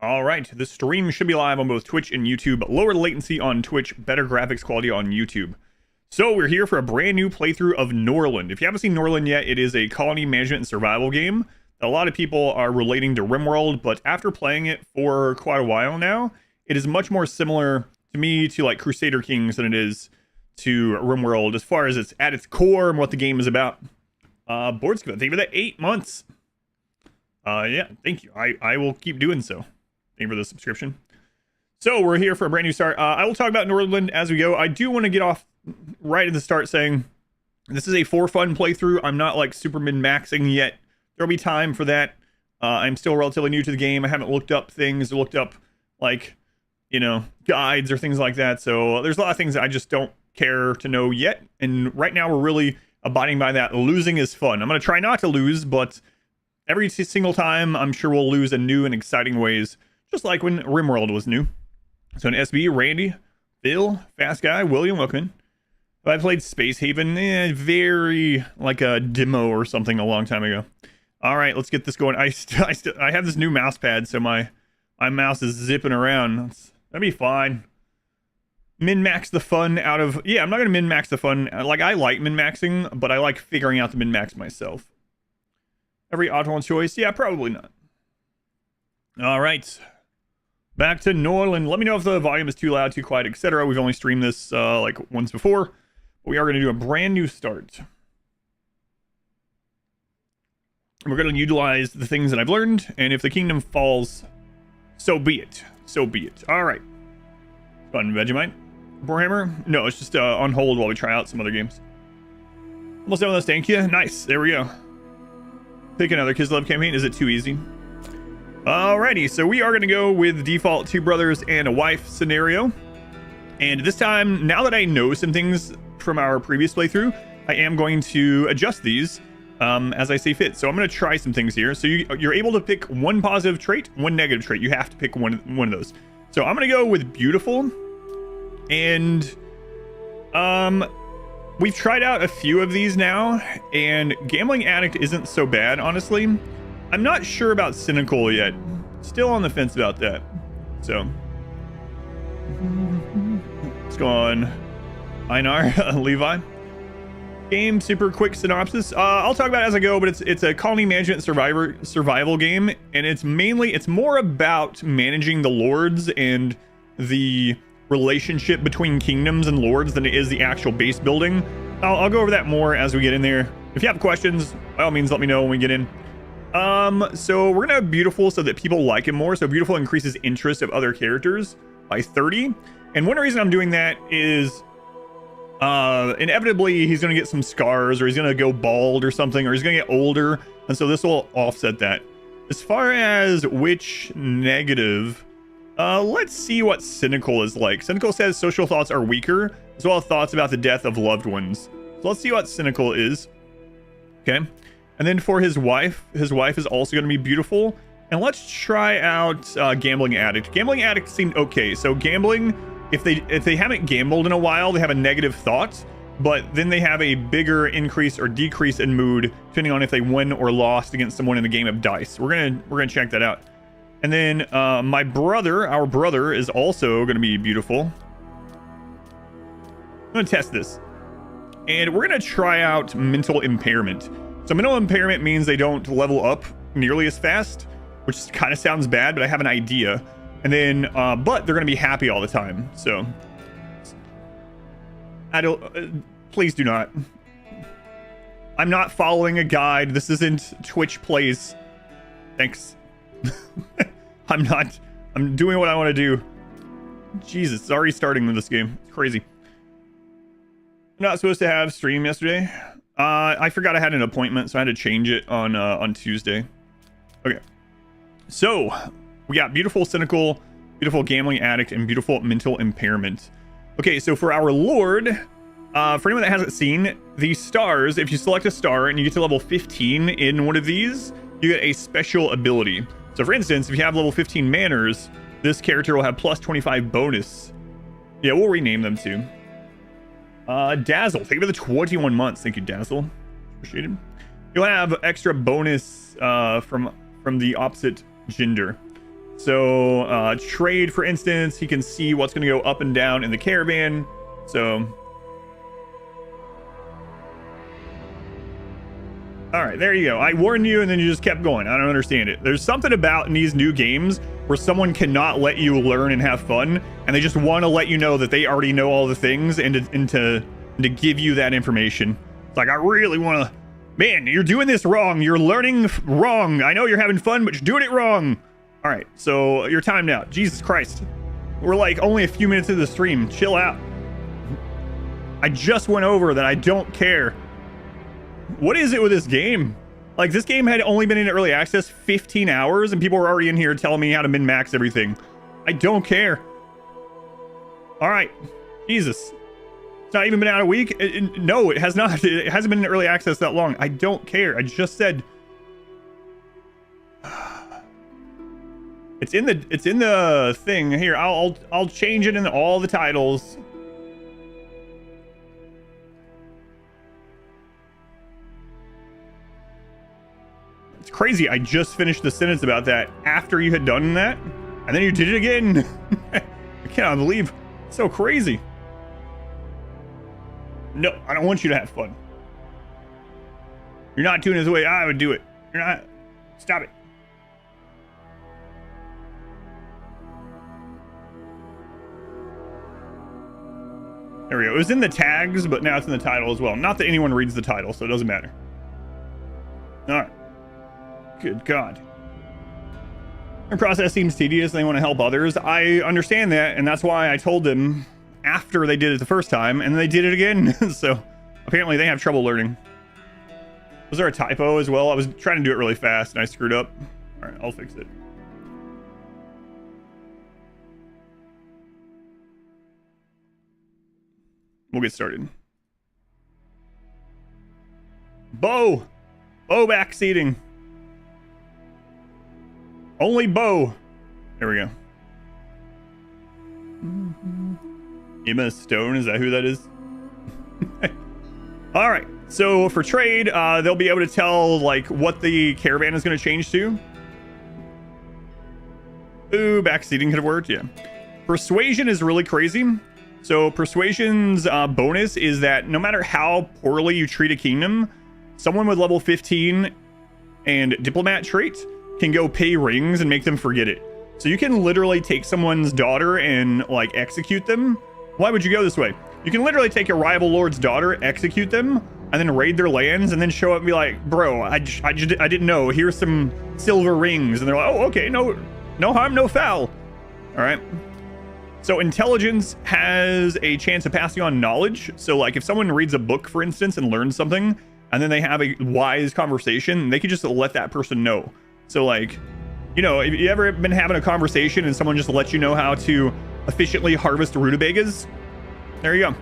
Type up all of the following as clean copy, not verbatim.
All right, the stream should be live on both Twitch and YouTube. Lower latency on Twitch, better graphics quality on YouTube. So we're here for a brand new playthrough of Norland. If you haven't seen Norland yet, it is a colony management and survival game. A lot of people are relating to RimWorld, but after playing it for quite a while now, it is much more similar to me to like Crusader Kings than it is to RimWorld as far as it's at its core and what the game is about. Board's good. Thank you for that 8 months. Yeah, thank you. I will keep doing so. Thank you for the subscription. So we're here for a brand new start. I will talk about Norland as we go. I do want to get off right at the start saying this is a for fun playthrough. I'm not like super min-maxing yet. There'll be time for that. I'm still relatively new to the game. I haven't looked up things, looked up like, you know, guides or things like that. So there's a lot of things that I just don't care to know yet. And right now we're really abiding by that. Losing is fun. I'm going to try not to lose, but every single time I'm sure we'll lose in new and exciting ways. Just like when RimWorld was new. So an SB, Randy, Phil, Fast Guy, William, welcome in. I played Space Haven, very like a demo or something a long time ago. All right, let's get this going. I have this new mouse pad, so my mouse is zipping around. That'd be fine. Min-max the fun out of... Yeah, I'm not going to min-max the fun. Like, I like min-maxing, but I like figuring out the min-max myself. Every optimal choice? Yeah, probably not. All right. Back to Norland. Let me know if the volume is too loud, too quiet, etc. We've only streamed this like once before. But we are going to do a brand new start. We're going to utilize the things that I've learned. And if the kingdom falls, so be it. So be it. All right. Fun Vegemite. Warhammer? No, it's just on hold while we try out some other games. Almost done with this. Thank you. Nice. There we go. Pick another Kislev campaign. Is it too easy? Alrighty, so we are going to go with default 2 brothers and a wife scenario. And this time, now that I know some things from our previous playthrough, I am going to adjust these as I see fit. So I'm going to try some things here. So you're able to pick one positive trait, one negative trait. You have to pick one of those. So I'm going to go with beautiful. And we've tried out a few of these now. And gambling addict isn't so bad, honestly. I'm not sure about cynical yet. Still on the fence about that. So let's go on Einar, Levi. Game super quick synopsis. I'll talk about it as I go, but it's a colony management survival game, and it's more about managing the lords and the relationship between kingdoms and lords than it is the actual base building. I'll go over that more as we get in there. If you have questions, by all means let me know when we get in. So we're gonna have beautiful so that people like him more. So beautiful increases interest of other characters by 30. And one reason I'm doing that is inevitably he's gonna get some scars, or he's gonna go bald or something, or he's gonna get older, and so this will offset that. As far as which negative, let's see what cynical is like. Cynical says social thoughts are weaker, as well as thoughts about the death of loved ones. So let's see what cynical is. Okay. And then for his wife is also going to be beautiful. And let's try out gambling addict. Gambling addict seemed okay. So gambling, if they haven't gambled in a while, they have a negative thought, but then they have a bigger increase or decrease in mood depending on if they won or lost against someone in the game of dice. We're gonna check that out. And then our brother is also going to be beautiful. I'm going to test this, and we're going to try out mental impairment. So mental impairment means they don't level up nearly as fast, which kind of sounds bad, but I have an idea. And then, but they're going to be happy all the time. So, please do not. I'm not following a guide. This isn't Twitch Plays. Thanks. I'm doing what I want to do. Jesus, it's already starting with this game. It's crazy. I'm not supposed to have stream yesterday. I forgot I had an appointment, so I had to change it on Tuesday. Okay. So, we got beautiful cynical, beautiful gambling addict, and beautiful mental impairment. Okay, so for our lord, for anyone that hasn't seen, these stars, if you select a star and you get to level 15 in one of these, you get a special ability. So for instance, if you have level 15 manners, this character will have plus 25 bonus. Yeah, we'll rename them too. Dazzle, thank you for the 21 months. Thank you, Dazzle. Appreciate it. You'll have extra bonus from the opposite gender. So trade, for instance, he can see what's going to go up and down in the caravan. So all right, there you go. I warned you and then you just kept going. I don't understand it. There's something about in these new games where someone cannot let you learn and have fun, and they just want to let you know that they already know all the things and to give you that information. It's like, I really want to, man, you're doing this wrong. You're learning wrong. I know you're having fun, but you're doing it wrong. All right, so you're timed out. Jesus Christ. We're like only a few minutes into the stream. Chill out. I just went over that I don't care. What is it with this game? Like, this game had only been in early access 15 hours and people were already in here telling me how to min-max everything. I don't care. All right. Jesus. It's not even been out a week. No, it has not. It hasn't been in early access that long. I don't care. I just said it's in the thing here. I'll change it in all the titles. It's crazy. I just finished the sentence about that after you had done that, and then you did it again. I cannot believe. It's so crazy. No, I don't want you to have fun. You're not doing it the way I would do it. You're not. Stop it. There we go. It was in the tags, but now it's in the title as well. Not that anyone reads the title, so it doesn't matter. All right. Good God. Their process seems tedious. They want to help others. I understand that, and that's why I told them after they did it the first time, and they did it again. So apparently they have trouble learning. Was there a typo as well? I was trying to do it really fast, and I screwed up. All right, I'll fix it. We'll get started. Bow backseating. Only bow. There we go. Emma Stone, is that who that is? All right, so for trade, they'll be able to tell like what the caravan is going to change to. Ooh, backseating could have worked, yeah. Persuasion is really crazy. So persuasion's bonus is that no matter how poorly you treat a kingdom, someone with level 15 and diplomat trait can go pay rings and make them forget it. So you can literally take someone's daughter and like execute them. Why would you go this way? You can literally take a rival lord's daughter, execute them, and then raid their lands, and then show up and be like, bro, I didn't know. Here's some silver rings. And they're like, oh, okay, no harm, no foul. All right. So intelligence has a chance of passing on knowledge. So like if someone reads a book, for instance, and learns something, and then they have a wise conversation, they could just let that person know. So like, you know, if you ever been having a conversation and someone just lets you know how to efficiently harvest rutabagas, there you go.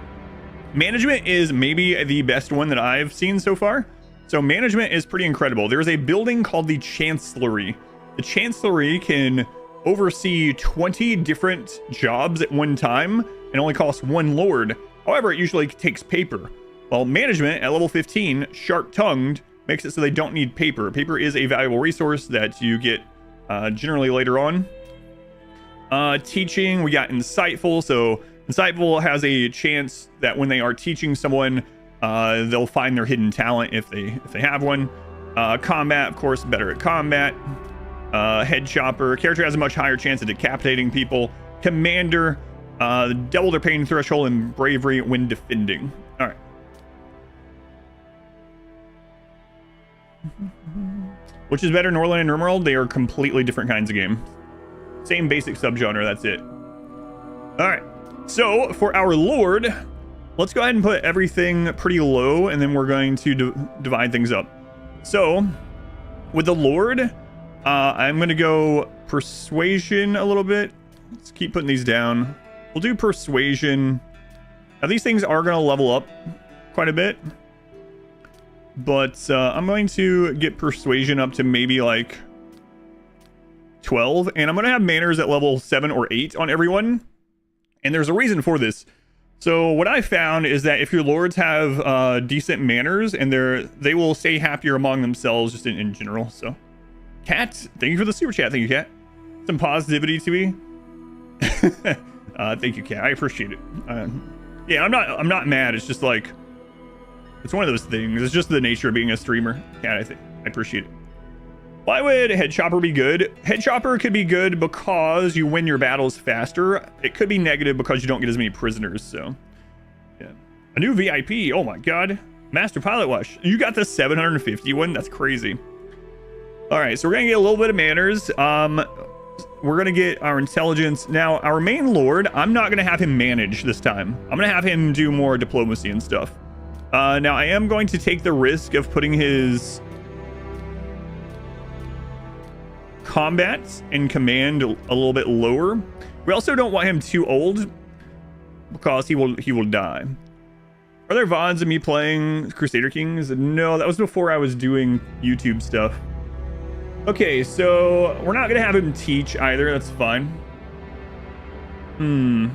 Management is maybe the best one that I've seen so far. So management is pretty incredible. There's a building called the Chancellery. The Chancellery can oversee 20 different jobs at one time and only costs 1 lord. However, it usually takes paper. While management at level 15, sharp-tongued, makes it so they don't need paper. Paper is a valuable resource that you get generally later on. Teaching, we got insightful. So insightful has a chance that when they are teaching someone, they'll find their hidden talent if they have one. Combat, of course, better at combat. Head chopper, character has a much higher chance of decapitating people. Commander, double their pain threshold and bravery when defending. All right. Which is better, Norland and RimWorld? They are completely different kinds of game. Same basic subgenre, that's it. All right. So for our lord, let's go ahead and put everything pretty low, and then we're going to divide things up. So with the lord, I'm going to go persuasion a little bit. Let's keep putting these down. We'll do persuasion. Now these things are going to level up quite a bit, but I'm going to get persuasion up to maybe like 12, and I'm going to have manners at level 7 or 8 on everyone. And there's a reason for this. So what I found is that if your lords have decent manners, and they will stay happier among themselves just in general. So Cat, thank you for the super chat. Thank you, Cat. some positivity to me. Thank you, Kat. I appreciate it. Yeah, I'm not mad. It's just like, it's one of those things. It's just the nature of being a streamer. Kat, I appreciate it. Why would Head Chopper be good? Head Chopper could be good because you win your battles faster. It could be negative because you don't get as many prisoners. So, yeah. A new VIP. Oh my God. Master Pilot Watch. You got the 750 one? That's crazy. All right, so we're gonna get a little bit of manners. We're gonna get our intelligence. Now, our main lord, I'm not gonna have him manage this time. I'm gonna have him do more diplomacy and stuff. Now, I am going to take the risk of putting his combat and command a little bit lower. We also don't want him too old because he will die. Are there VODs of me playing Crusader Kings? No, that was before I was doing YouTube stuff. Okay, so we're not gonna have him teach either. That's fine. I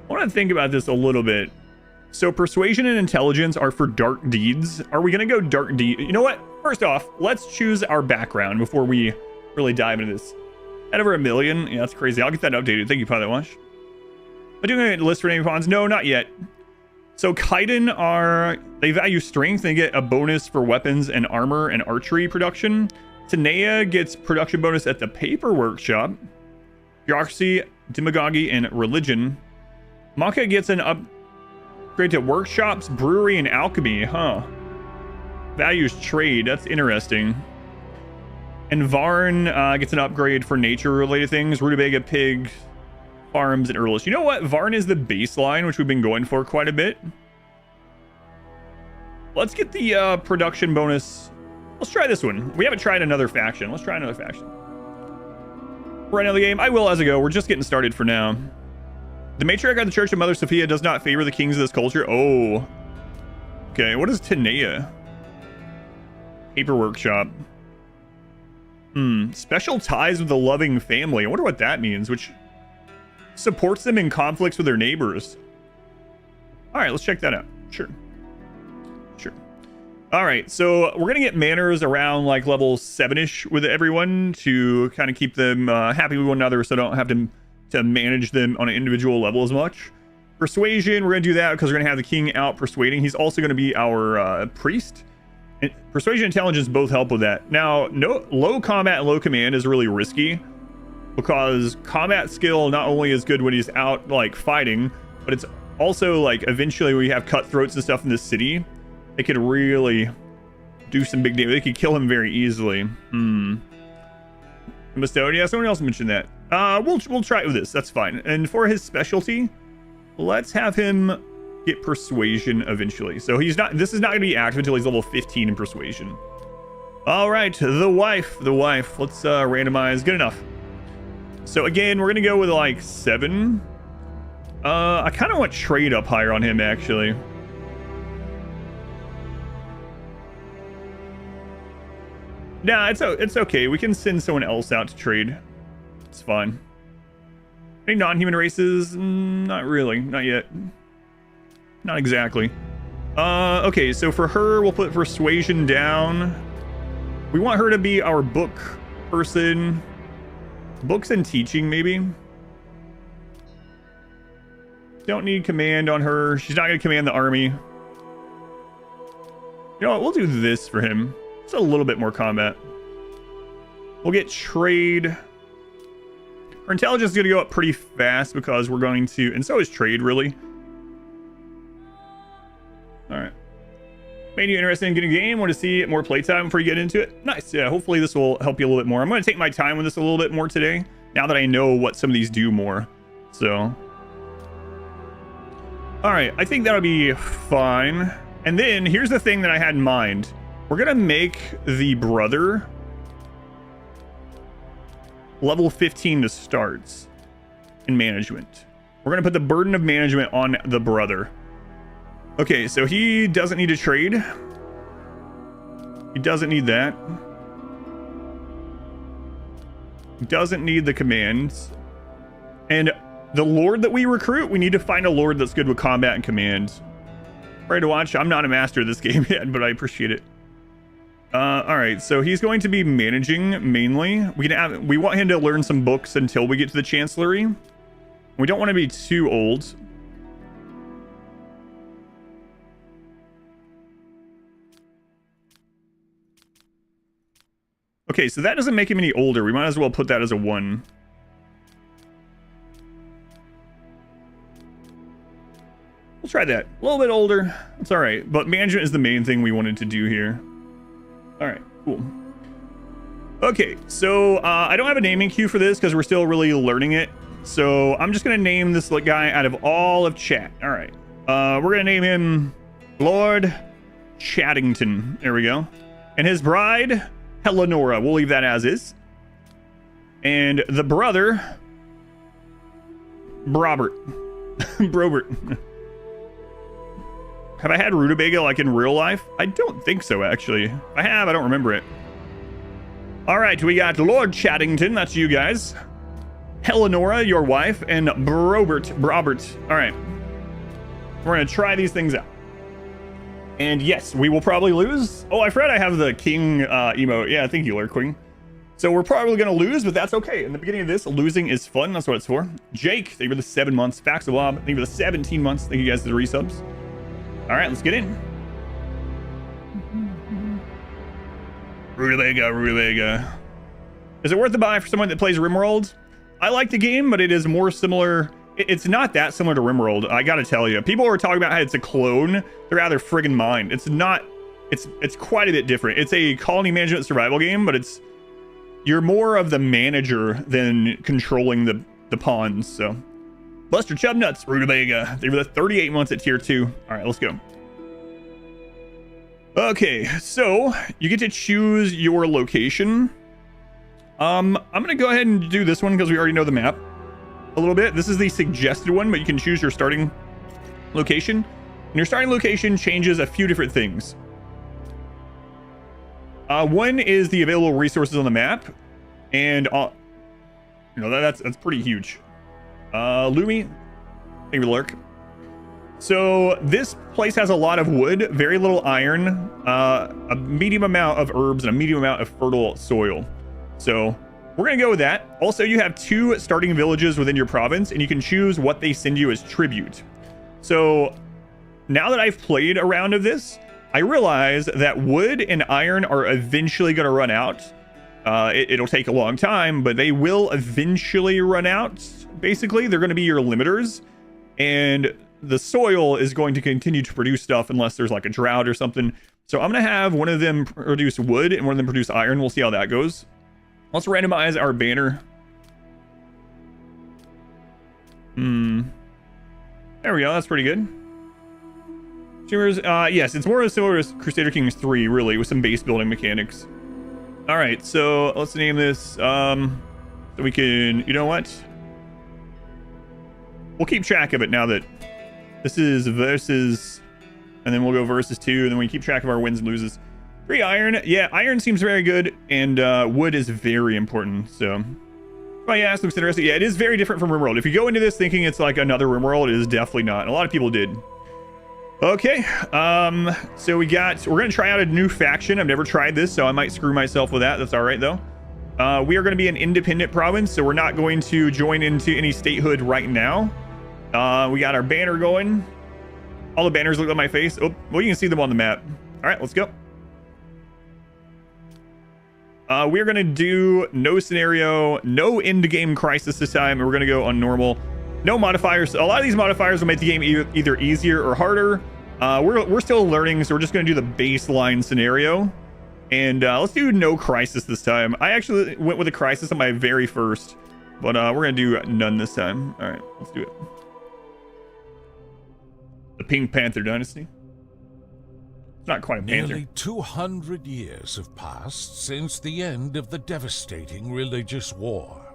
want to think about this a little bit. So persuasion and intelligence are for dark deeds. Are we gonna go dark deed? You know what? First off, let's choose our background before we really dive into this. At over 1 million. Yeah, that's crazy. I'll get that updated. Thank you, Pilot Watch. Am I doing a list for name pawns? No, not yet. So Kaiden they value strength and get a bonus for weapons and armor and archery production. Tanea gets production bonus at the paper workshop. Bureaucracy, demagogy, and religion. Maka gets an upgrade to workshops, brewery, and alchemy. Huh. Values trade. That's interesting. And Varn gets an upgrade for nature-related things. Rutabaga, pig, farms, and Earls. You know what? Varn is the baseline, which we've been going for quite a bit. Let's get the production bonus. Let's try this one. We haven't tried another faction. Let's try another faction. Right now the game. I will as I go. We're just getting started for now. The matriarch of the Church of Mother Sophia does not favor the kings of this culture. Oh. Okay, what is Tanea? Paper workshop. Special ties with a loving family. I wonder what that means, which supports them in conflicts with their neighbors. All right, let's check that out. Sure. All right, so we're gonna get manners around like level 7-ish with everyone to kind of keep them happy with one another, so I don't have to manage them on an individual level as much. Persuasion, we're gonna do that because we're gonna have the king out persuading. He's also gonna be our priest. And persuasion and intelligence both help with that. Now, low combat and low command is really risky because combat skill not only is good when he's out like fighting, but it's also like eventually we have cutthroats and stuff in the city. They could really do some big damage. They could kill him very easily. Bestow, yeah, someone else mentioned that. We'll try it with this. That's fine. And for his specialty, let's have him get persuasion eventually. So this is not going to be active until he's level 15 in persuasion. All right, the wife. Let's randomize. Good enough. So again, we're going to go with like 7. I kind of want trade up higher on him actually. Nah, it's okay. We can send someone else out to trade. It's fine. Any non-human races? Not really. Not yet. Not exactly. Okay, so for her, we'll put persuasion down. We want her to be our book person. Books and teaching, maybe. Don't need command on her. She's not going to command the army. You know what? We'll do this for him. It's a little bit more combat. We'll get trade. Her intelligence is going to go up pretty fast because we're going to, and so is trade, really. All right. Made you interested in getting a game? Want to see more playtime before you get into it? Nice. Yeah, hopefully this will help you a little bit more. I'm going to take my time with this a little bit more today, now that I know what some of these do more. So. All right, I think that'll be fine. And then here's the thing that I had in mind. We're going to make the brother level 15 to start in management. We're going to put the burden of management on the brother. Okay, so he doesn't need to trade. He doesn't need that. He doesn't need the commands. And the lord that we recruit, we need to find a lord that's good with combat and command. Ready to watch? I'm not a master of this game yet, but I appreciate it. All right, so he's going to be managing mainly. We want him to learn some books until we get to the chancellery. We don't want to be too old. Okay, so that doesn't make him any older. We might as well put that as a 1. We'll try that. A little bit older. It's all right. But management is the main thing we wanted to do here. All right, cool. Okay, so I don't have a naming queue for this because we're still really learning it. So I'm just going to name this guy out of all of chat. All right. We're going to name him Lord Chaddington. There we go. And his bride, Eleonora. We'll leave that as is. And the brother, Brobert. Brobert. Have I had rutabaga like in real life? I don't think so, actually. If I have, I don't remember it. All right, we got Lord Chaddington. That's you guys. Eleonora, your wife, and Brobert. All right. We're going to try these things out. And yes, we will probably lose. Oh, I forgot I have the king emote. Yeah, thank you, Lurk Queen. So we're probably going to lose, but that's okay. In the beginning of this, losing is fun. That's what it's for. Jake, thank you for the 7 months. Faxalob, thank you for the 17 months. Thank you guys for the resubs. All right, let's get in. Rutabaga. Is it worth the buy for someone that plays RimWorld? I like the game, but it is more similar. It's not that similar to RimWorld. I gotta tell you, people are talking about how it's a clone. They're out of their friggin' mind. It's not. It's quite a bit different. It's a colony management survival game, but you're more of the manager than controlling the pawns. So, Buster Chubnuts, Rutabaga. They were the 38 months at tier 2. All right, let's go. Okay, so you get to choose your location. I'm gonna go ahead and do this one because we already know the map a little bit. This is the suggested one, but you can choose your starting location. And your starting location changes a few different things. One is the available resources on the map, and that's pretty huge. Lumi, thank you, Lurk. So this place has a lot of wood, very little iron, a medium amount of herbs, and a medium amount of fertile soil. So we're gonna go with that. Also, you have 2 starting villages within your province, and you can choose what they send you as tribute. So now that I've played a round of this, I realize that wood and iron are eventually gonna run out. It'll take a long time, but they will eventually run out. Basically, they're gonna be your limiters, and the soil is going to continue to produce stuff unless there's like a drought or something. So I'm gonna have one of them produce wood and one of them produce iron. We'll see how that goes. Let's randomize our banner. There we go. That's pretty good. Streamers, yes, it's more similar to Crusader Kings 3, really, with some base building mechanics. All right, so let's name this. So we can, you know what? We'll keep track of it now that this is versus, and then we'll go versus 2, and then we keep track of our wins and loses. 3 iron. Yeah, iron seems very good, and wood is very important. So, oh yeah, this looks interesting. Yeah, it is very different from RimWorld. If you go into this thinking it's like another RimWorld, it is definitely not. And a lot of people did. Okay, so we're gonna try out a new faction. I've never tried this, so I might screw myself with that. That's all right though. We are going to be an independent province, so we're not going to join into any statehood right now. We got our banner going. All the banners look like my face. Oh, well, you can see them on the map. All right, let's go. We're going to do no scenario, no end game crisis this time. We're going to go on normal. No modifiers. A lot of these modifiers will make the game either easier or harder. We're still learning, so we're just going to do the baseline scenario. And let's do no crisis this time. I actually went with a crisis on my very first, but we're going to do none this time. All right, let's do it. The Pink Panther Dynasty. It's not quite a panther. Nearly 200 years have passed since the end of the devastating religious war.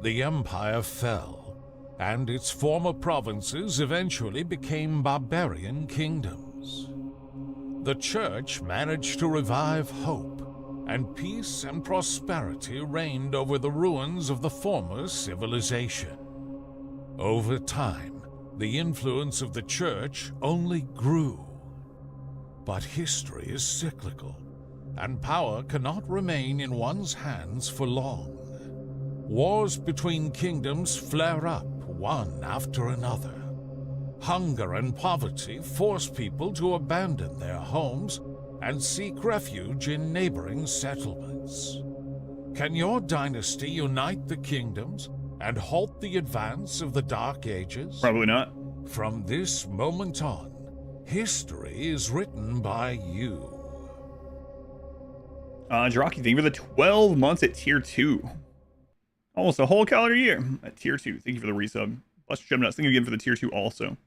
The empire fell, and its former provinces eventually became barbarian kingdoms. The church managed to revive hope, and peace and prosperity reigned over the ruins of the former civilization. Over time, the influence of the church only grew. But history is cyclical, and power cannot remain in one's hands for long. Wars between kingdoms flare up one after another. Hunger and poverty force people to abandon their homes and seek refuge in neighboring settlements. Can your dynasty unite the kingdoms and halt the advance of the Dark Ages? Probably not. From this moment on, history is written by you. Jiraki, thank you for the 12 months at tier 2. Almost a whole calendar year at tier 2. Thank you for the resub. Plus Gemnuts, thank you again for the tier 2 also.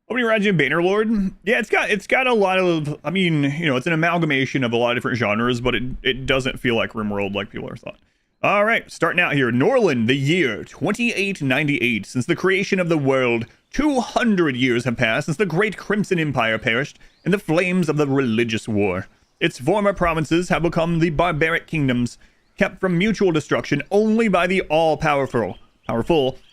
Opening Rajin Bannerlord. Yeah, it's got a lot of, I mean, you know, it's an amalgamation of a lot of different genres, but it doesn't feel like RimWorld like people are thought. All right, starting out here. Norland, the year 2898. Since the creation of the world, 200 years have passed since the great Crimson Empire perished in the flames of the religious war. Its former provinces have become the barbaric kingdoms, kept from mutual destruction only by the all-powerful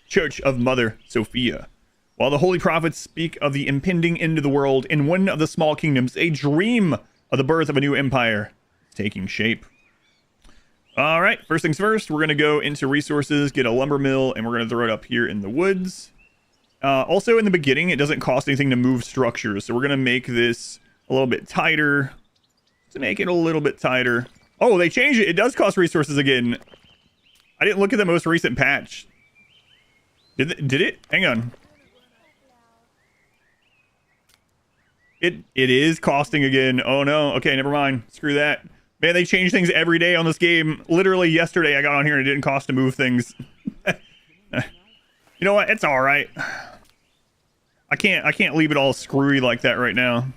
Church of Mother Sophia. While the holy prophets speak of the impending end of the world, in one of the small kingdoms, a dream of the birth of a new empire is taking shape. All right, first things first, we're going to go into resources, get a lumber mill, and we're going to throw it up here in the woods. Also, in the beginning, it doesn't cost anything to move structures, so we're going to make this a little bit tighter. To make it a little bit tighter. Oh, they changed it. It does cost resources again. I didn't look at the most recent patch. Did it? Hang on. It is costing again. Oh no. Okay, never mind. Screw that. Man, they change things every day on this game. Literally yesterday I got on here and it didn't cost to move things. You know what? It's all right. I can't leave it all screwy like that right now.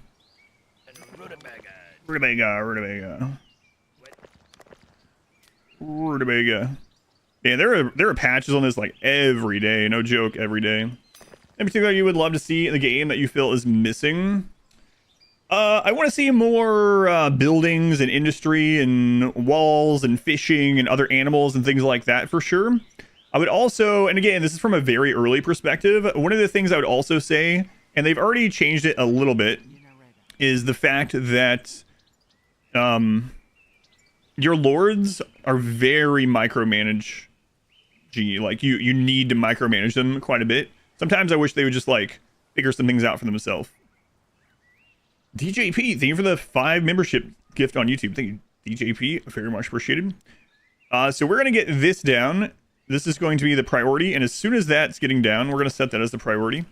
Rutabaga. Man, there are patches on this like every day. No joke, every day. In particular, you would love to see in the game that you feel is missing. I want to see more buildings and industry and walls and fishing and other animals and things like that for sure. I would also, and again, this is from a very early perspective, one of the things I would also say, and they've already changed it a little bit, is the fact that your lords are very micromanage. Like you need to micromanage them quite a bit. Sometimes I wish they would just like figure some things out for themselves. DJP, thank you for the 5 membership gift on YouTube. Thank you, DJP. Very much appreciated. So we're going to get this down. This is going to be the priority. And as soon as that's getting down, we're going to set that as the priority.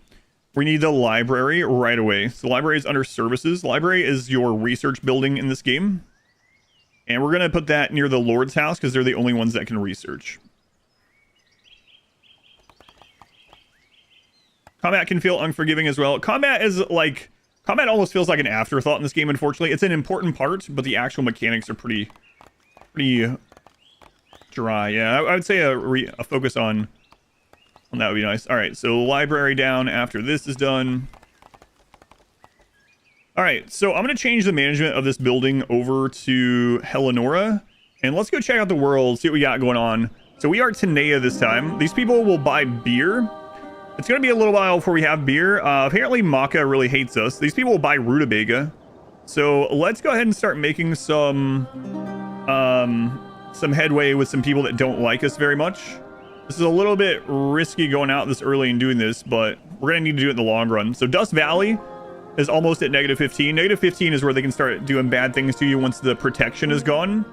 We need the library right away. So library is under services. Library is your research building in this game. And we're going to put that near the Lord's house because they're the only ones that can research. Combat can feel unforgiving as well. Combat almost feels like an afterthought in this game, unfortunately. It's an important part, but the actual mechanics are pretty dry. Yeah, I would say a focus on that would be nice. All right, so library down after this is done. All right, so I'm going to change the management of this building over to Hellenora. And let's go check out the world, see what we got going on. So we are Tenea this time. These people will buy beer. It's going to be a little while before we have beer. Apparently Maka really hates us. These people will buy rutabaga. So let's go ahead and start making some headway with some people that don't like us very much. This is a little bit risky going out this early and doing this, but we're going to need to do it in the long run. So Dust Valley is almost at -15. -15 is where they can start doing bad things to you once the protection is gone.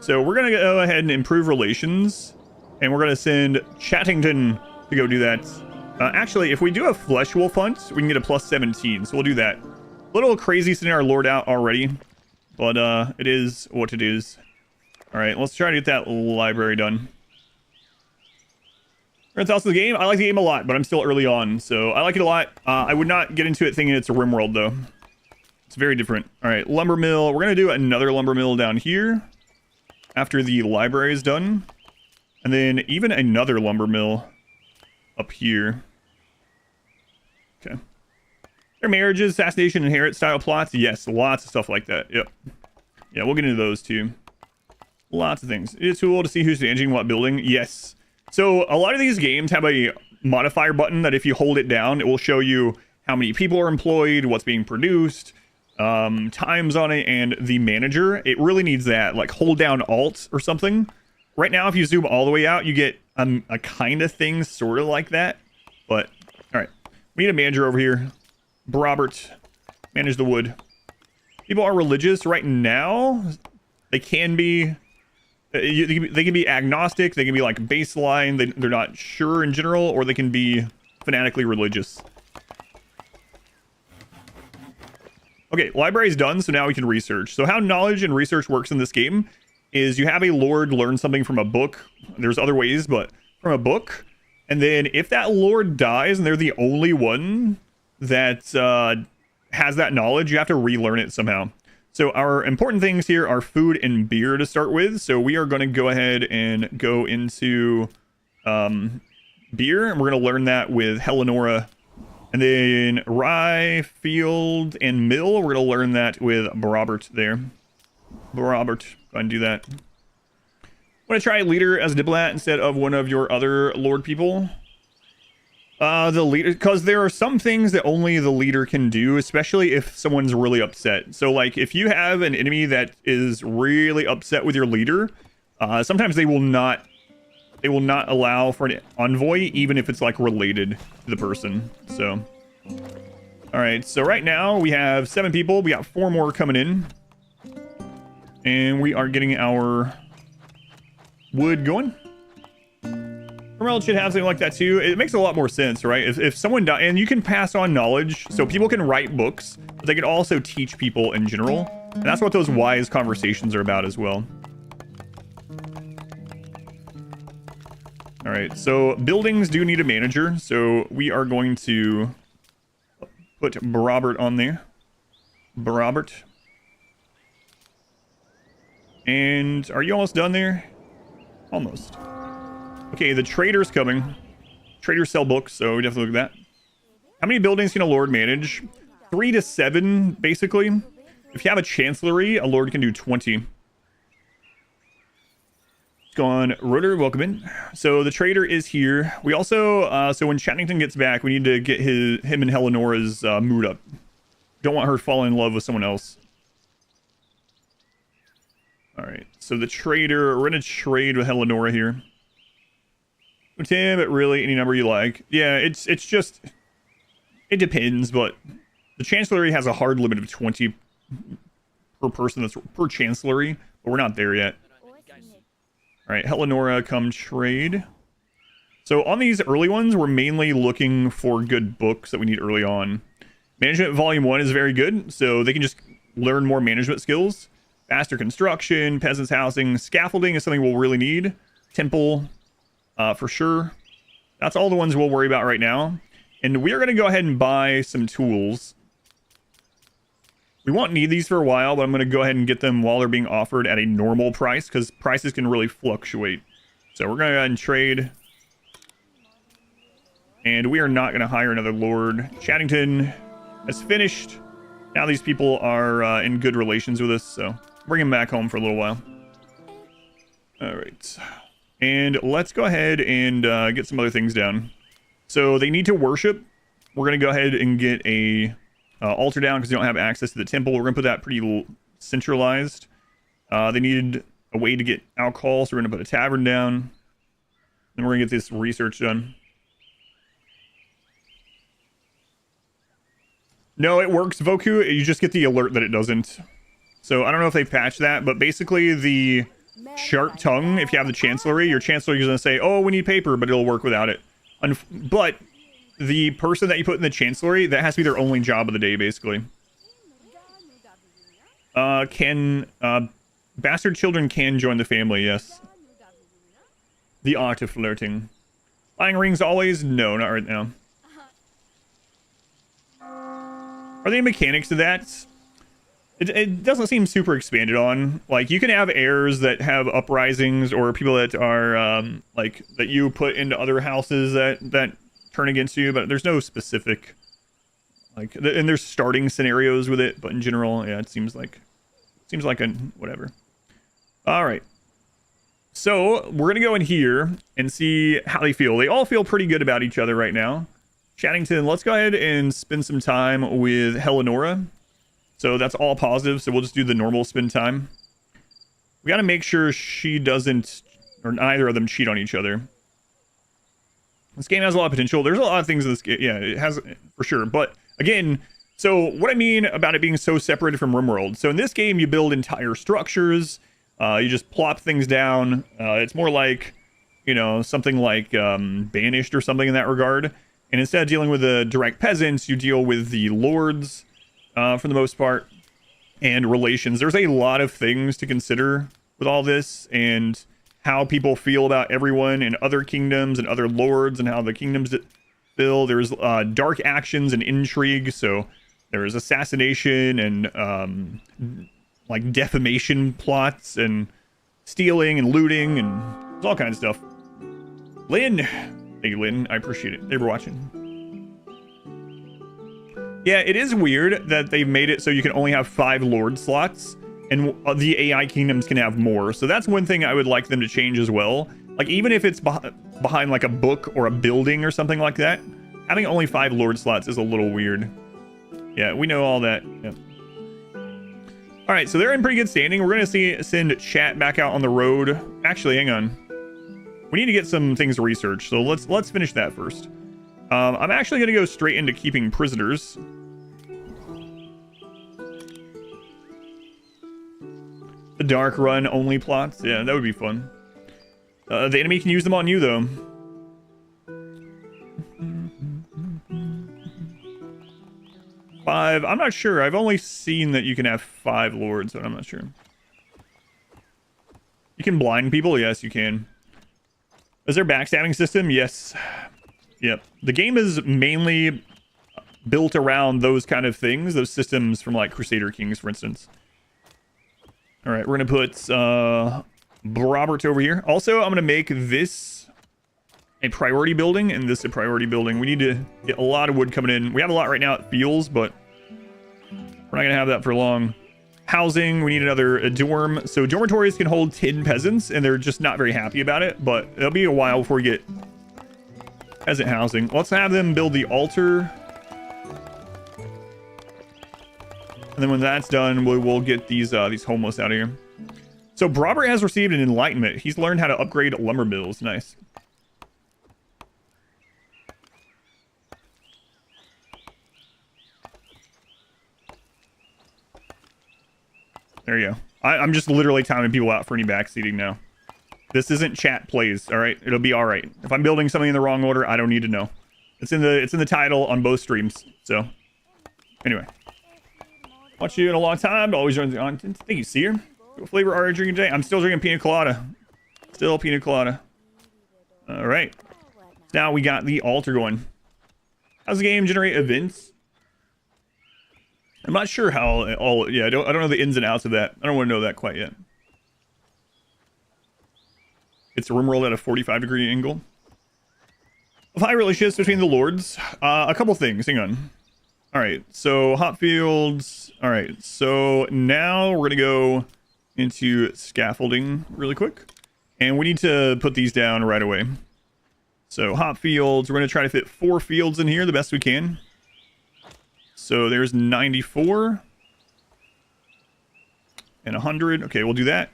So we're going to go ahead and improve relations. And we're going to send Chattington to go do that. Actually, if we do a Flesh Wolf hunt, we can get a +17. So we'll do that. A little crazy sending our Lord out already. But it is what it is. All right, let's try to get that library done. That's also the game. I like the game a lot, but I'm still early on, so I like it a lot. I would not get into it thinking it's a RimWorld, though. It's very different. All right, lumber mill. We're going to do another lumber mill down here after the library is done. And then even another lumber mill up here. Okay. Their marriages, assassination, inherit style plots. Yes, lots of stuff like that. Yep. Yeah, we'll get into those too. Lots of things. It's a tool to see who's managing what building. Yes. So a lot of these games have a modifier button that if you hold it down, it will show you how many people are employed, what's being produced, times on it and the manager. It really needs that. Like hold down Alt or something. Right now, if you zoom all the way out, you get a kind of thing sort of like that. But all right, we need a manager over here. Robert, manage the wood. People are religious right now. They can be. They can be agnostic. They can be like baseline. They're not sure in general, or they can be fanatically religious. Okay, library's done, so now we can research. So how knowledge and research works in this game is you have a lord learn something from a book. There's other ways, but from a book. And then if that lord dies and they're the only one that has that knowledge, you have to relearn it somehow. So our important things here are food and beer to start with. So we are going to go ahead and go into beer, and we're going to learn that with Hellenora. And then rye, field, and mill, we're going to learn that with Robert there. Robert, go ahead and do that. I'm going to try leader as a diplomat instead of one of your other lord people. The leader, because there are some things that only the leader can do, especially if someone's really upset. So like if you have an enemy that is really upset with your leader, sometimes they will not allow for an envoy, even if it's like related to the person. So all right, so right now we have 7 people. We got 4 more coming in, and we are getting our wood going. RimWorld should have something like that too. It makes a lot more sense, right? If someone dies, and you can pass on knowledge, so people can write books, but they can also teach people in general. And that's what those wise conversations are about as well. All right, so buildings do need a manager, so we are going to put Robert on there. Robert. And are you almost done there? Almost. Okay, the trader's coming. Traders sell books, so we definitely look at that. How many buildings can a lord manage? 3 to 7, basically. If you have a chancellery, a lord can do 20. It's gone. Rotor, welcome in. So the trader is here. We also, so when Chattington gets back, we need to get him and Hellenora's mood up. Don't want her falling in love with someone else. All right, so the trader, we're going to trade with Hellenora here. Tim, but really any number you like. Yeah, it's just, it depends, but the chancellery has a hard limit of 20 per person, that's per chancellery, but we're not there yet. All right, Hellenora, come trade. So on these early ones, we're mainly looking for good books that we need early on. Management Volume 1 is very good, so they can just learn more management skills. Faster construction, peasants housing, scaffolding is something we'll really need. Temple, for sure. That's all the ones we'll worry about right now. And we are going to go ahead and buy some tools. We won't need these for a while, but I'm going to go ahead and get them while they're being offered at a normal price, because prices can really fluctuate. So we're going to go ahead and trade. And we are not going to hire another lord. Chattington has finished. Now these people are in good relations with us, so bring them back home for a little while. All right. And let's go ahead and get some other things down. So they need to worship. We're going to go ahead and get a altar down because they don't have access to the temple. We're going to put that pretty centralized. They needed a way to get alcohol, so we're going to put a tavern down. Then we're going to get this research done. No, it works, Voku. You just get the alert that it doesn't. So I don't know if they patched that, but basically the sharp tongue, if you have the chancellery, your chancellery is going to say, oh, we need paper, but it'll work without it. But the person that you put in the chancellery, that has to be their only job of the day, basically. Bastard children can join the family, yes. The art of flirting. Buying rings always? No, not right now. Are there any mechanics to that? It doesn't seem super expanded on. Like, you can have heirs that have uprisings, or people that are, like, that you put into other houses that turn against you, but there's no specific, like, and there's starting scenarios with it, but in general, yeah, it seems like a whatever. All right. So, we're going to go in here and see how they feel. They all feel pretty good about each other right now. Chattington, let's go ahead and spend some time with Hellenora. So that's all positive. So we'll just do the normal spend time. We got to make sure she doesn't, or neither of them cheat on each other. This game has a lot of potential. There's a lot of things in this game. Yeah, it has for sure. But again, so what I mean about it being so separated from RimWorld. So in this game, you build entire structures. You just plop things down. It's more like, you know, something like Banished or something in that regard. And instead of dealing with the direct peasants, you deal with the lords for the most part. And relations. There's a lot of things to consider with all this, and how people feel about everyone in other kingdoms and other lords, and how the kingdoms feel. There's dark actions and intrigue. So there's assassination and like defamation plots and stealing and looting, and there's all kinds of stuff. Lynn, thank you, Lynn. I appreciate it. Thank you for watching. Yeah, it is weird that they've made it so you can only have 5 lord slots, and the AI kingdoms can have more. So that's one thing I would like them to change as well. Like, even if it's behind like a book or a building or something like that, having only 5 lord slots is a little weird. Yeah, we know all that. Yeah. All right, so they're in pretty good standing. We're gonna send chat back out on the road. Actually, hang on. We need to get some things to research, so let's finish that first. I'm actually gonna go straight into keeping prisoners. The dark run only plots. Yeah, that would be fun. The enemy can use them on you, though. Five. I'm not sure. I've only seen that you can have 5 lords, but I'm not sure. You can blind people? Yes, you can. Is there a backstabbing system? Yes. Yep. The game is mainly built around those kind of things, those systems from like Crusader Kings, for instance. All right, we're going to put Robert over here. Also, I'm going to make this a priority building and this a priority building. We need to get a lot of wood coming in. We have a lot right now, it feels, but we're not going to have that for long. Housing, we need another dorm. So dormitories can hold 10 peasants, and they're just not very happy about it, but it'll be a while before we get peasant housing. Let's have them build the altar. And then when that's done, we'll get these homeless out of here. So Robert has received an enlightenment. He's learned how to upgrade lumber mills. Nice. There you go. I'm just literally timing people out for any backseating now. This isn't chat plays, all right? It'll be all right. If I'm building something in the wrong order, I don't need to know. It's in the title on both streams. So anyway. Watch you in a long time, but always join the content. Thank you, Seer. What flavor are you drinking today? I'm still drinking pina colada. Still pina colada. All right. Now we got the altar going. How's the game generate events? I'm not sure how all. Yeah, I don't know the ins and outs of that. I don't want to know that quite yet. It's a RimWorld at a 45-degree angle. Of high relationships between the lords. A couple things. Hang on. All right, so hot fields. All right, so now we're gonna go into scaffolding really quick, and we need to put these down right away. So hot fields, we're gonna try to fit 4 fields in here the best we can. So there's 94 and 100. Okay, we'll do that,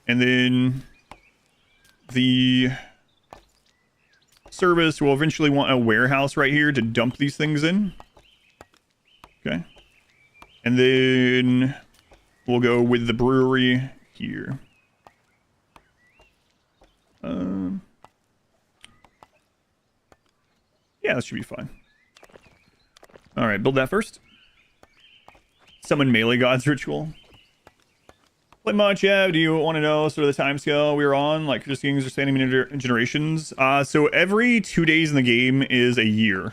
and then the service will eventually want a warehouse right here to dump these things in. Okay. And then we'll go with the brewery here. Yeah, that should be fine. All right, build that first. Summon melee gods ritual. Play much, yeah. Do you want to know sort of the time scale we were on? Like, just Kings are standing in generations. So every 2 days in the game is a year.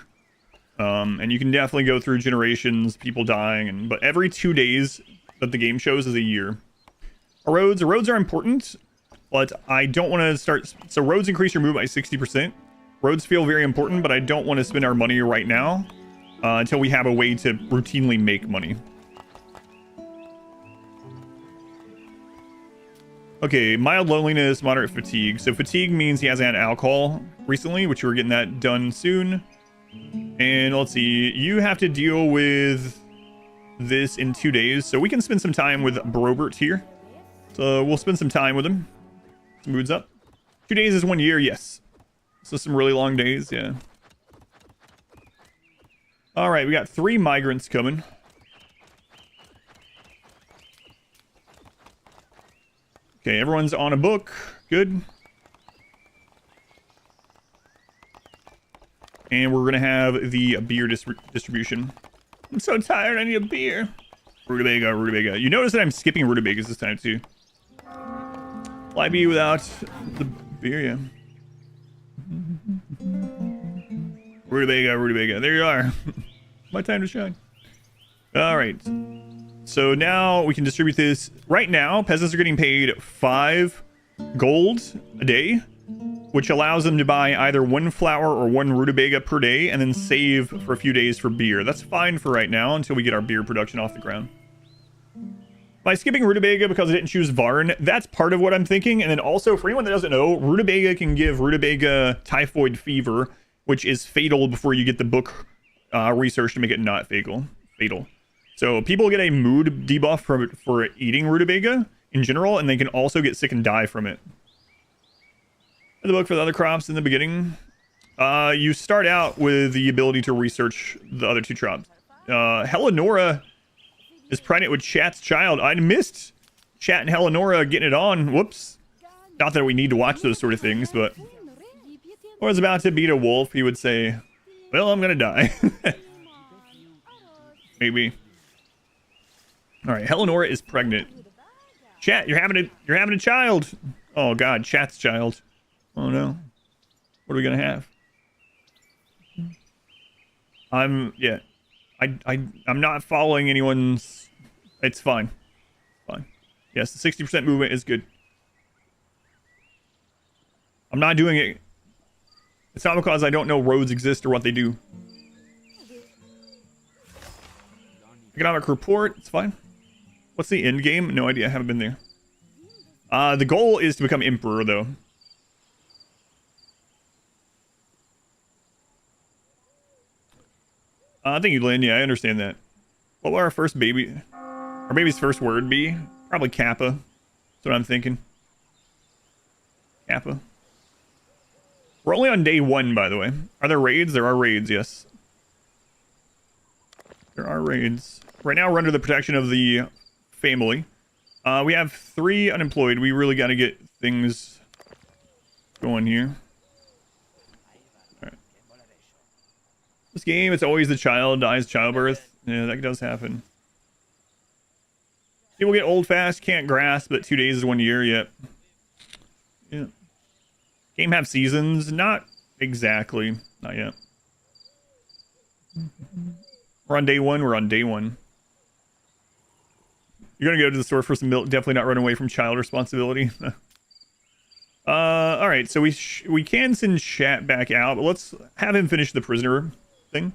And you can definitely go through generations, people dying, but every 2 days that the game shows is a year. Roads are important, but I don't want to start. So roads increase your move by 60%. Roads feel very important, but I don't want to spend our money right now until we have a way to routinely make money. Okay, mild loneliness, moderate fatigue. So fatigue means he hasn't had alcohol recently, which we're getting that done soon. And let's see, you have to deal with this in 2 days, so we can spend some time with Brobert here. So we'll spend some time with him. Moods up. 2 days is 1 year, yes. So some really long days, yeah. All right, we got 3 migrants coming. Okay, everyone's on a book. Good. And we're gonna have the beer distribution. I'm so tired, I need a beer. Rutabaga, rutabaga. You notice that I'm skipping rutabagas this time too. Fly bee without the beer, yeah. Rutabaga, rutabaga. There you are. My time to shine. All right. So now we can distribute this. Right now, peasants are getting paid 5 gold a day, which allows them to buy either 1 flower or 1 rutabaga per day and then save for a few days for beer. That's fine for right now until we get our beer production off the ground. By skipping rutabaga because I didn't choose Varn, that's part of what I'm thinking. And then also, for anyone that doesn't know, rutabaga can give rutabaga typhoid fever, which is fatal before you get the book research to make it not fatal. So people get a mood debuff for eating rutabaga in general, and they can also get sick and die from it. The book for the other crops in the beginning. You start out with the ability to research the other 2 crops. Helenora is pregnant with Chat's child. I missed Chat and Helenora getting it on. Whoops. Not that we need to watch those sort of things, but... Or is about to beat a wolf, he would say, well, I'm gonna die. Maybe. Alright, Helenora is pregnant. Chat, you're having a child. Oh god, Chat's child. Oh no. What are we gonna have? I'm not following anyone's. It's fine. Fine. Yes, the 60% movement is good. I'm not doing it. It's not because I don't know roads exist or what they do. Economic report, it's fine. What's the end game? No idea, I haven't been there. The goal is to become emperor though. Thank you, Lynn. Yeah, I understand that. What will our first baby... Our baby's first word be? Probably Kappa. That's what I'm thinking. Kappa. We're only on day 1, by the way. Are there raids? There are raids, yes. There are raids. Right now, we're under the protection of the family. We have 3 unemployed. We really got to get things going here. This game, it's always the child dies childbirth. Yeah, that does happen. People get old fast, can't grasp, but 2 days is 1 year, yep. Yeah. Game have seasons? Not exactly. Not yet. We're on day 1, we're on day 1. You're gonna go to the store for some milk, definitely not run away from child responsibility. Alright, so we can send Chat back out, but let's have him finish the prisoner thing.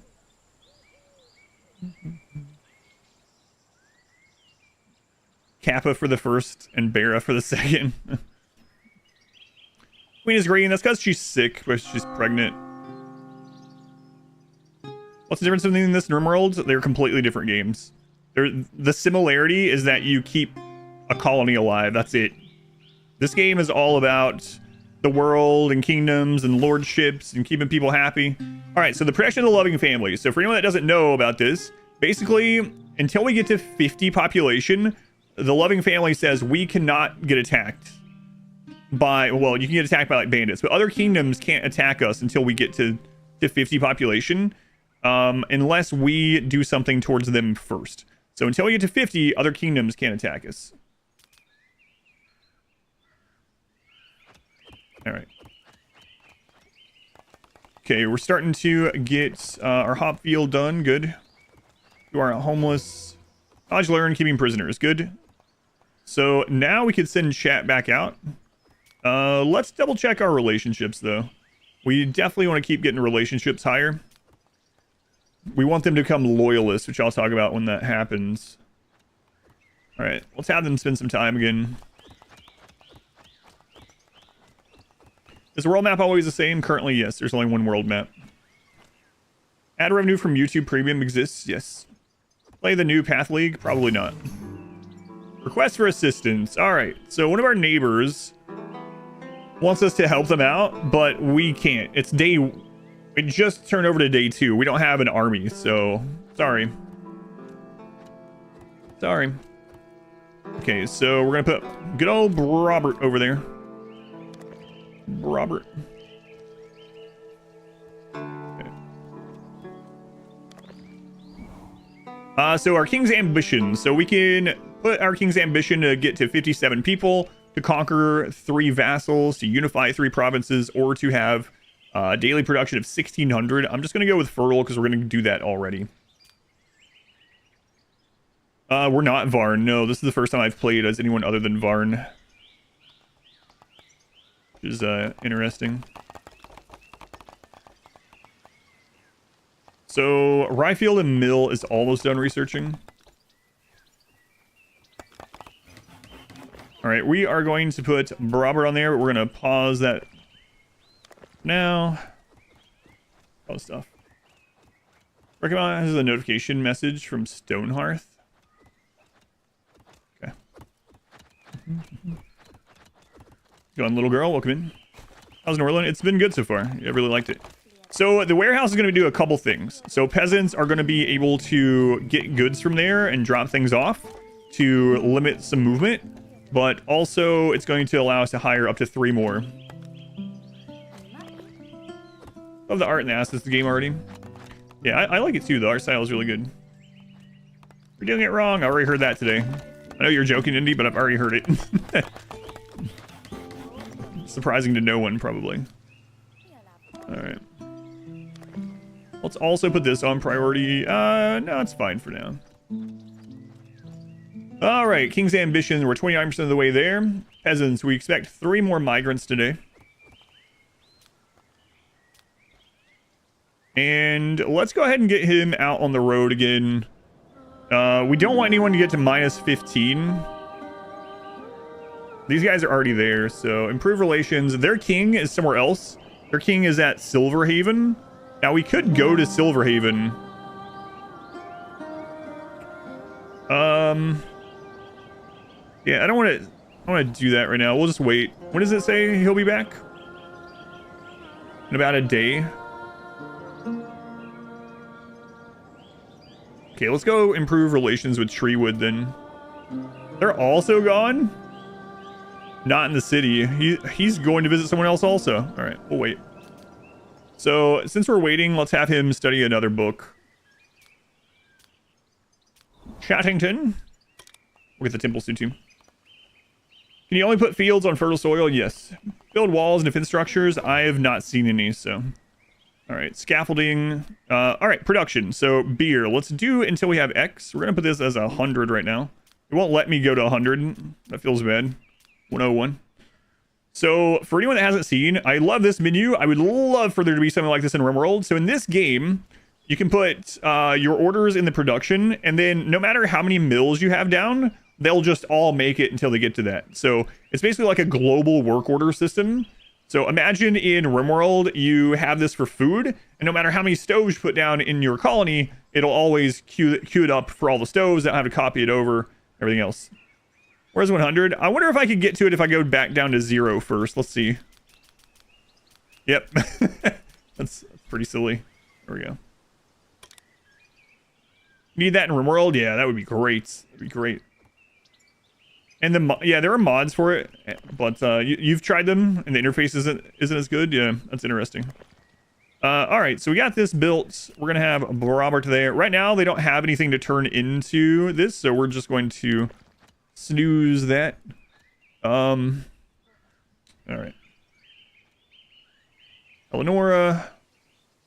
Kappa for the first and Bera for the second. Queen is green. That's because she's sick, but she's pregnant. What's the difference between this and RimWorld? They're completely different games. The similarity is that you keep a colony alive. That's it. This game is all about the world and kingdoms and lordships and keeping people happy. All right, so the protection of the loving family. So for anyone that doesn't know about this, basically, until we get to 50 population, the loving family says we cannot get attacked by, well, you can get attacked by like bandits, but other kingdoms can't attack us until we get to 50 population, unless we do something towards them first. So until we get to 50, other kingdoms can't attack us. All right. Okay, we're starting to get our hop field done. Good. You are homeless. Knowledge learned, keeping prisoners. Good. So now we could send Chat back out. Let's double check our relationships, though. We definitely want to keep getting relationships higher. We want them to become loyalists, which I'll talk about when that happens. All right, let's have them spend some time again. Is the world map always the same? Currently, yes. There's only one world map. Ad revenue from YouTube Premium exists? Yes. Play the new Path League? Probably not. Request for assistance. All right. So one of our neighbors wants us to help them out, but we can't. It's day... It just turned over to day 2. We don't have an army, so... Sorry. Sorry. Okay, so we're gonna put good old Robert over there. Robert. Okay. So our King's Ambition. So we can put our King's Ambition to get to 57 people, to conquer 3 vassals, to unify 3 provinces, or to have daily production of 1,600. I'm just going to go with fertile because we're going to do that already. We're not Varn. No, this is the first time I've played as anyone other than Varn. Which is interesting. So, Ryefield and Mill is almost done researching. Alright, we are going to put Robert on there, but we're going to pause that now. Oh, stuff. Recognize a notification message from Stonehearth. Okay. Go on, little girl. Welcome in. How's Norland? It's been good so far. I really liked it. So the warehouse is going to do a couple things. So peasants are going to be able to get goods from there and drop things off to limit some movement. But also it's going to allow us to hire up to 3 more. Love the art and the assets of the game already. Yeah, I like it too. The art style is really good. You're doing it wrong. I already heard that today. I know you're joking, Indy, but I've already heard it. Surprising to no one, probably. Alright. Let's also put this on priority. No, it's fine for now. Alright, King's Ambition. We're 29% of the way there. Peasants, we expect 3 more migrants today. And let's go ahead and get him out on the road again. We don't want anyone to get to -15. These guys are already there, so improve relations. Their king is somewhere else. Their king is at Silverhaven. Now, we could go to Silverhaven. Yeah, I don't want to do that right now. We'll just wait. When does it say he'll be back? In about a day. Okay, let's go improve relations with Treewood then. They're also gone? Not in the city. He's going to visit someone else also. All right, we'll wait. So, since we're waiting, let's have him study another book. Chattington. We'll get the temple soon too. Can you only put fields on fertile soil? Yes. Build walls and defense structures? I have not seen any, so... Alright, scaffolding. Alright, production. So, beer. Let's do until we have X. We're going to put this as 100 right now. It won't let me go to 100. That feels bad. 101. So, for anyone that hasn't seen, I love this menu. I would love for there to be something like this in RimWorld. So, in this game, you can put your orders in the production, and then no matter how many mills you have down, they'll just all make it until they get to that. So, it's basically like a global work order system. So imagine in RimWorld, you have this for food, and no matter how many stoves you put down in your colony, it'll always queue it up for all the stoves. That have to copy it over, everything else. Where's 100? I wonder if I could get to it if I go back down to 0 first. Let's see. Yep. That's pretty silly. There we go. Need that in RimWorld? Yeah, that would be great. That'd be great. And yeah, there are mods for it, but you've tried them and the interface isn't as good. Yeah, that's interesting. All right, so we got this built. We're gonna have Robert there. Right now, they don't have anything to turn into this, so we're just going to snooze that. All right. Eleonora,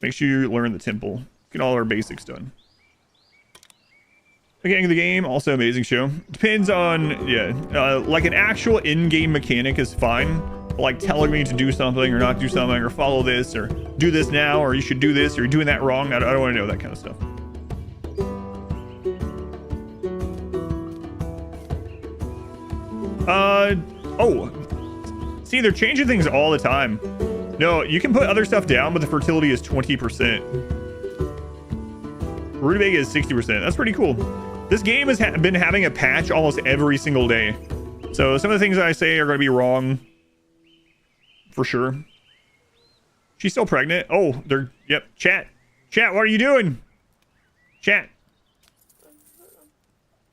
make sure you learn the temple. Get all our basics done. Beginning of the game, also amazing show. Depends on, yeah, like an actual in-game mechanic is fine. Like telling me to do something or not do something or follow this or do this now or you should do this or you're doing that wrong. I don't want to know that kind of stuff. Oh, see, they're changing things all the time. No, you can put other stuff down, but the fertility is 20%. Rutabaga is 60%. That's pretty cool. This game has been having a patch almost every single day. So some of the things I say are going to be wrong. For sure. She's still pregnant. Oh, yep. Chat. Chat, what are you doing? Chat.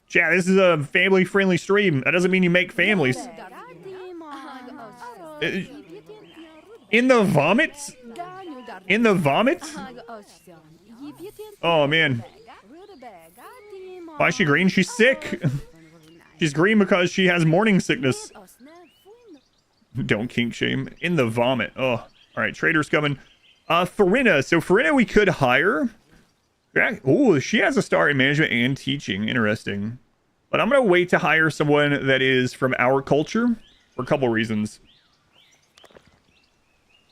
Chat, this is a family-friendly stream. That doesn't mean you make families. In the vomits? In the vomits? Oh, man. Why is she green? She's sick. She's green because she has morning sickness. Don't kink shame. In the vomit. Oh, all right. Trader's coming. Farina. So Farina we could hire. Oh, she has a star in management and teaching. Interesting. But I'm going to wait to hire someone that is from our culture for a couple reasons.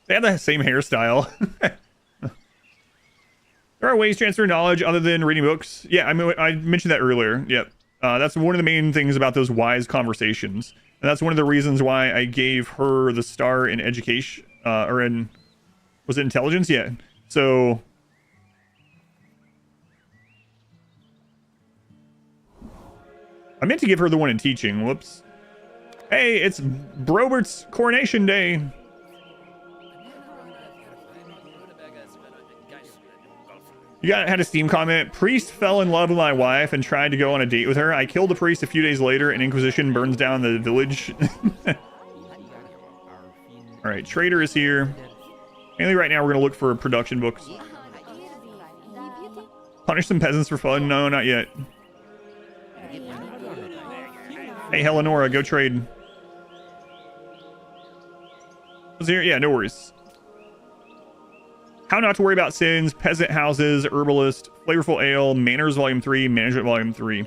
They have the same hairstyle. There are ways to transfer knowledge other than reading books. Yeah, I mean, I mentioned that earlier. Yep. That's one of the main things about those wise conversations. And that's one of the reasons why I gave her the star in education, or in, was it intelligence? Yeah. So, I meant to give her the one in teaching. Whoops. Hey, it's Brobert's coronation day. You had a Steam comment. Priest fell in love with my wife and tried to go on a date with her. I killed the priest a few days later and Inquisition burns down the village. Alright, Trader is here. Mainly right now we're going to look for production books. Punish some peasants for fun? No, not yet. Hey, Eleonora, go trade. Was here? Yeah, no worries. How not to worry about sins, peasant houses, herbalist, flavorful ale, manners volume 3, management volume 3.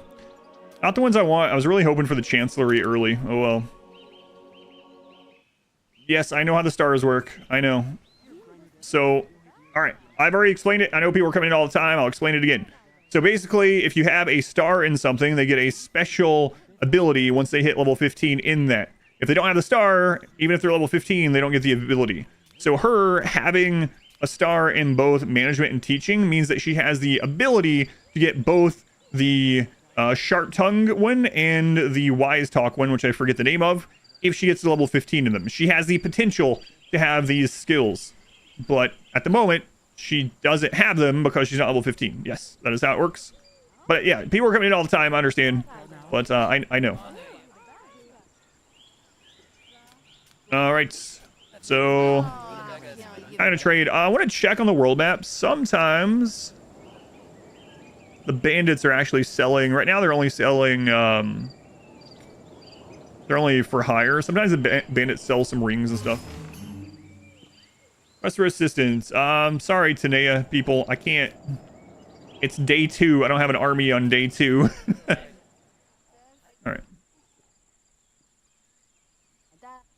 Not the ones I want. I was really hoping for the chancellery early. Oh well. Yes, I know how the stars work. I know. So, all right. I've already explained it. I know people are coming in all the time. I'll explain it again. So basically, if you have a star in something, they get a special ability once they hit level 15 in that. If they don't have the star, even if they're level 15, they don't get the ability. So her having a star in both management and teaching means that she has the ability to get both the sharp tongue one and the wise talk one, which I forget the name of, if she gets to level 15 in them. She has the potential to have these skills, but at the moment she doesn't have them because she's not level 15. Yes, that is how it works. But yeah, people are coming in all the time, I understand, but I know. All right, so kind of trade. I want to check on the world map. Sometimes the bandits are actually selling. Right now they're only selling, they're only for hire. Sometimes the bandits sell some rings and stuff. Request for assistance. Sorry, Tanea people. I can't. It's day 2. I don't have an army on day 2. All right.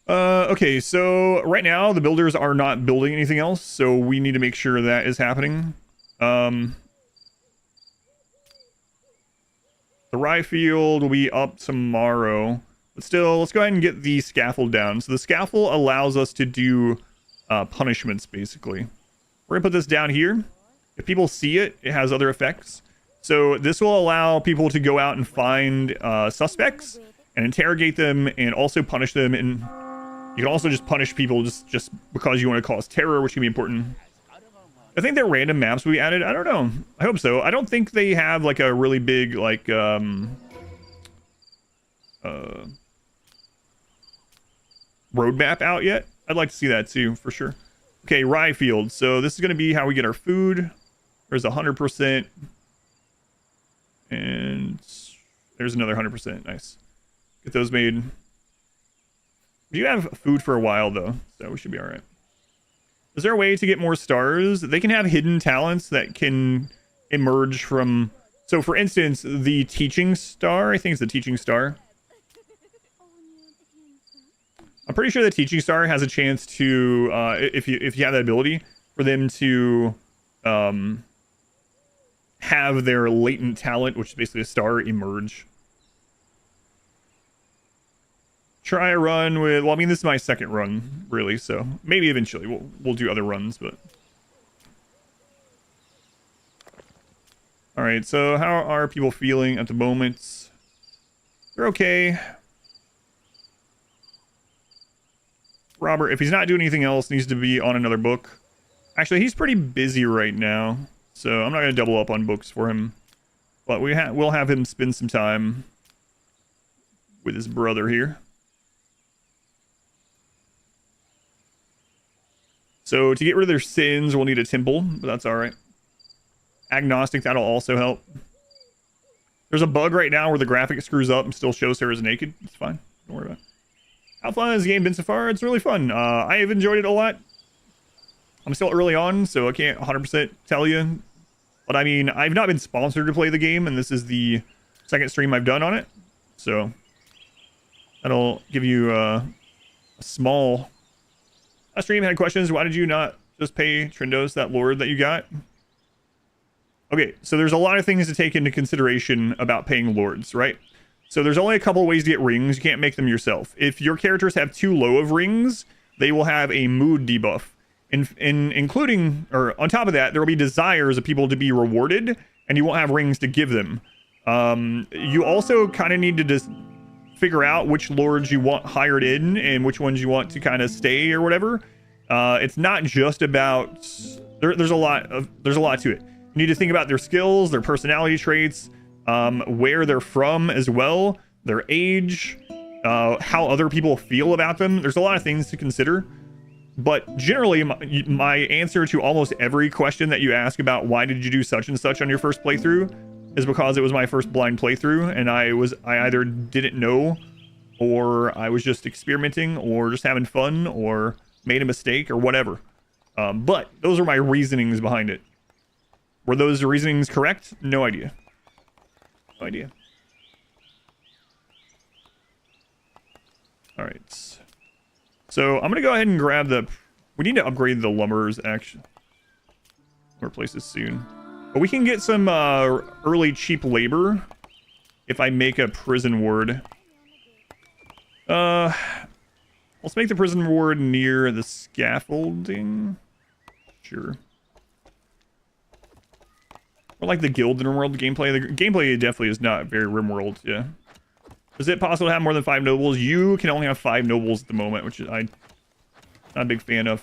Okay, so right now the builders are not building anything else, so we need to make sure that is happening. The rye field will be up tomorrow, but still, let's go ahead and get the scaffold down. So the scaffold allows us to do punishments, basically. We're gonna put this down here. If people see it, it has other effects. So this will allow people to go out and find suspects and interrogate them and also punish them. And you can also just punish people just because you want to cause terror, which can be important. I think they're random maps we added. I don't know. I hope so. I don't think they have like a really big like roadmap out yet. I'd like to see that too, for sure. Okay, rye field. So this is going to be how we get our food. There's 100%. And there's another 100%. Nice. Get those made. You have food for a while though, so we should be all right. Is there a way to get more stars? They can have hidden talents that can emerge from... So for instance, the teaching star, I think it's the teaching star. I'm pretty sure the teaching star has a chance to, if you have that ability, for them to have their latent talent, which is basically a star, emerge. Try a run with, well, I mean, this is my second run, really, so maybe eventually we'll do other runs, but... All right, so how are people feeling at the moment? They're okay. Robert, if he's not doing anything else, needs to be on another book. Actually, he's pretty busy right now, so I'm not going to double up on books for him. But we'll have him spend some time with his brother here. So to get rid of their sins, we'll need a temple, but that's all right. Agnostic, that'll also help. There's a bug right now where the graphic screws up and still shows her as naked. It's fine. Don't worry about it. How fun has the game been so far? It's really fun. I have enjoyed it a lot. I'm still early on, so I can't 100% tell you. But I mean, I've not been sponsored to play the game, and this is the second stream I've done on it. So that'll give you a small... Last stream had questions. Why did you not just pay Trendos, that lord that you got? Okay, so there's a lot of things to take into consideration about paying lords, right? So there's only a couple ways to get rings. You can't make them yourself. If your characters have too low of rings, they will have a mood debuff. Including, or on top of that, there will be desires of people to be rewarded, and you won't have rings to give them. You also kind of need to just figure out which lords you want hired in and which ones you want to kind of stay or whatever. It's not just about... There's a lot to it. You need to think about their skills, their personality traits, where they're from as well, their age, how other people feel about them. There's a lot of things to consider. But generally, my answer to almost every question that you ask about why did you do such and such on your first playthrough is because it was my first blind playthrough, and I either didn't know, or I was just experimenting, or just having fun, or made a mistake, or whatever. But those are my reasonings behind it. Were those reasonings correct? No idea. No idea. All right. So I'm going to go ahead and grab the... We need to upgrade the lumberers, actually. Replace this soon. But we can get some early cheap labor if I make a prison ward. Let's make the prison ward near the scaffolding. Sure. Or like the guild in RimWorld gameplay. The gameplay definitely is not very RimWorld, yeah. Is it possible to have more than 5 nobles? You can only have 5 nobles at the moment, which I'm not a big fan of.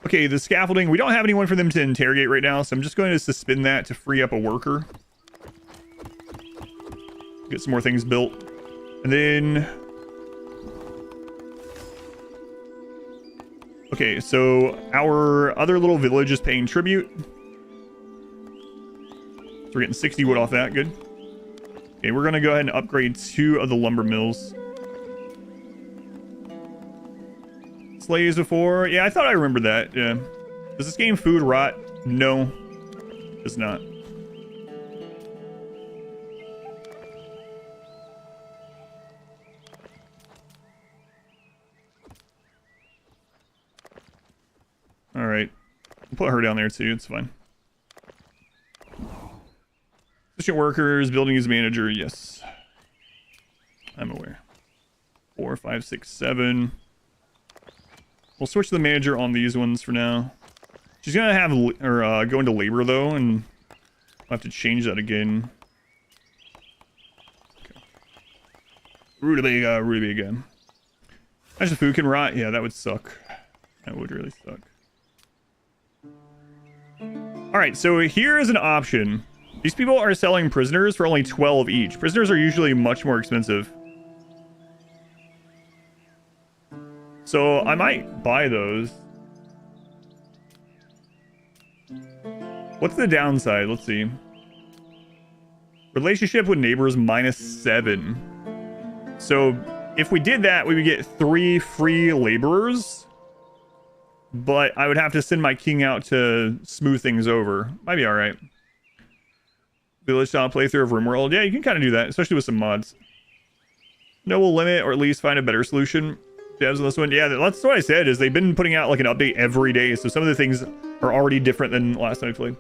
Okay, the scaffolding. We don't have anyone for them to interrogate right now, so I'm just going to suspend that to free up a worker. Get some more things built. And then... Okay, so our other little village is paying tribute. So we're getting 60 wood off that, good. Okay, we're gonna go ahead and upgrade 2 of the lumber mills. Slaves before? Yeah, I thought I remembered that, yeah. Does this game food rot? No, it does not. Alright. We'll put her down there too, it's fine. Efficient workers, building as manager, yes. I'm aware. 4, 5, 6, 7. We'll switch the manager on these ones for now. She's gonna have, or go into labor though, and I'll have to change that again. Okay. Rutabaga. Imagine the food can rot. Yeah, that would suck. That would really suck. Alright, so here is an option. These people are selling prisoners for only 12 each. Prisoners are usually much more expensive. So I might buy those. What's the downside? Let's see. Relationship with neighbors -7. So if we did that, we would get 3 free laborers. But I would have to send my king out to smooth things over. Might be alright. Village style playthrough of RimWorld. Yeah, you can kind of do that, especially with some mods. Noble limit, or at least find a better solution. Devs on this one. Yeah, that's what I said, is they've been putting out like an update every day, so some of the things are already different than last time I played.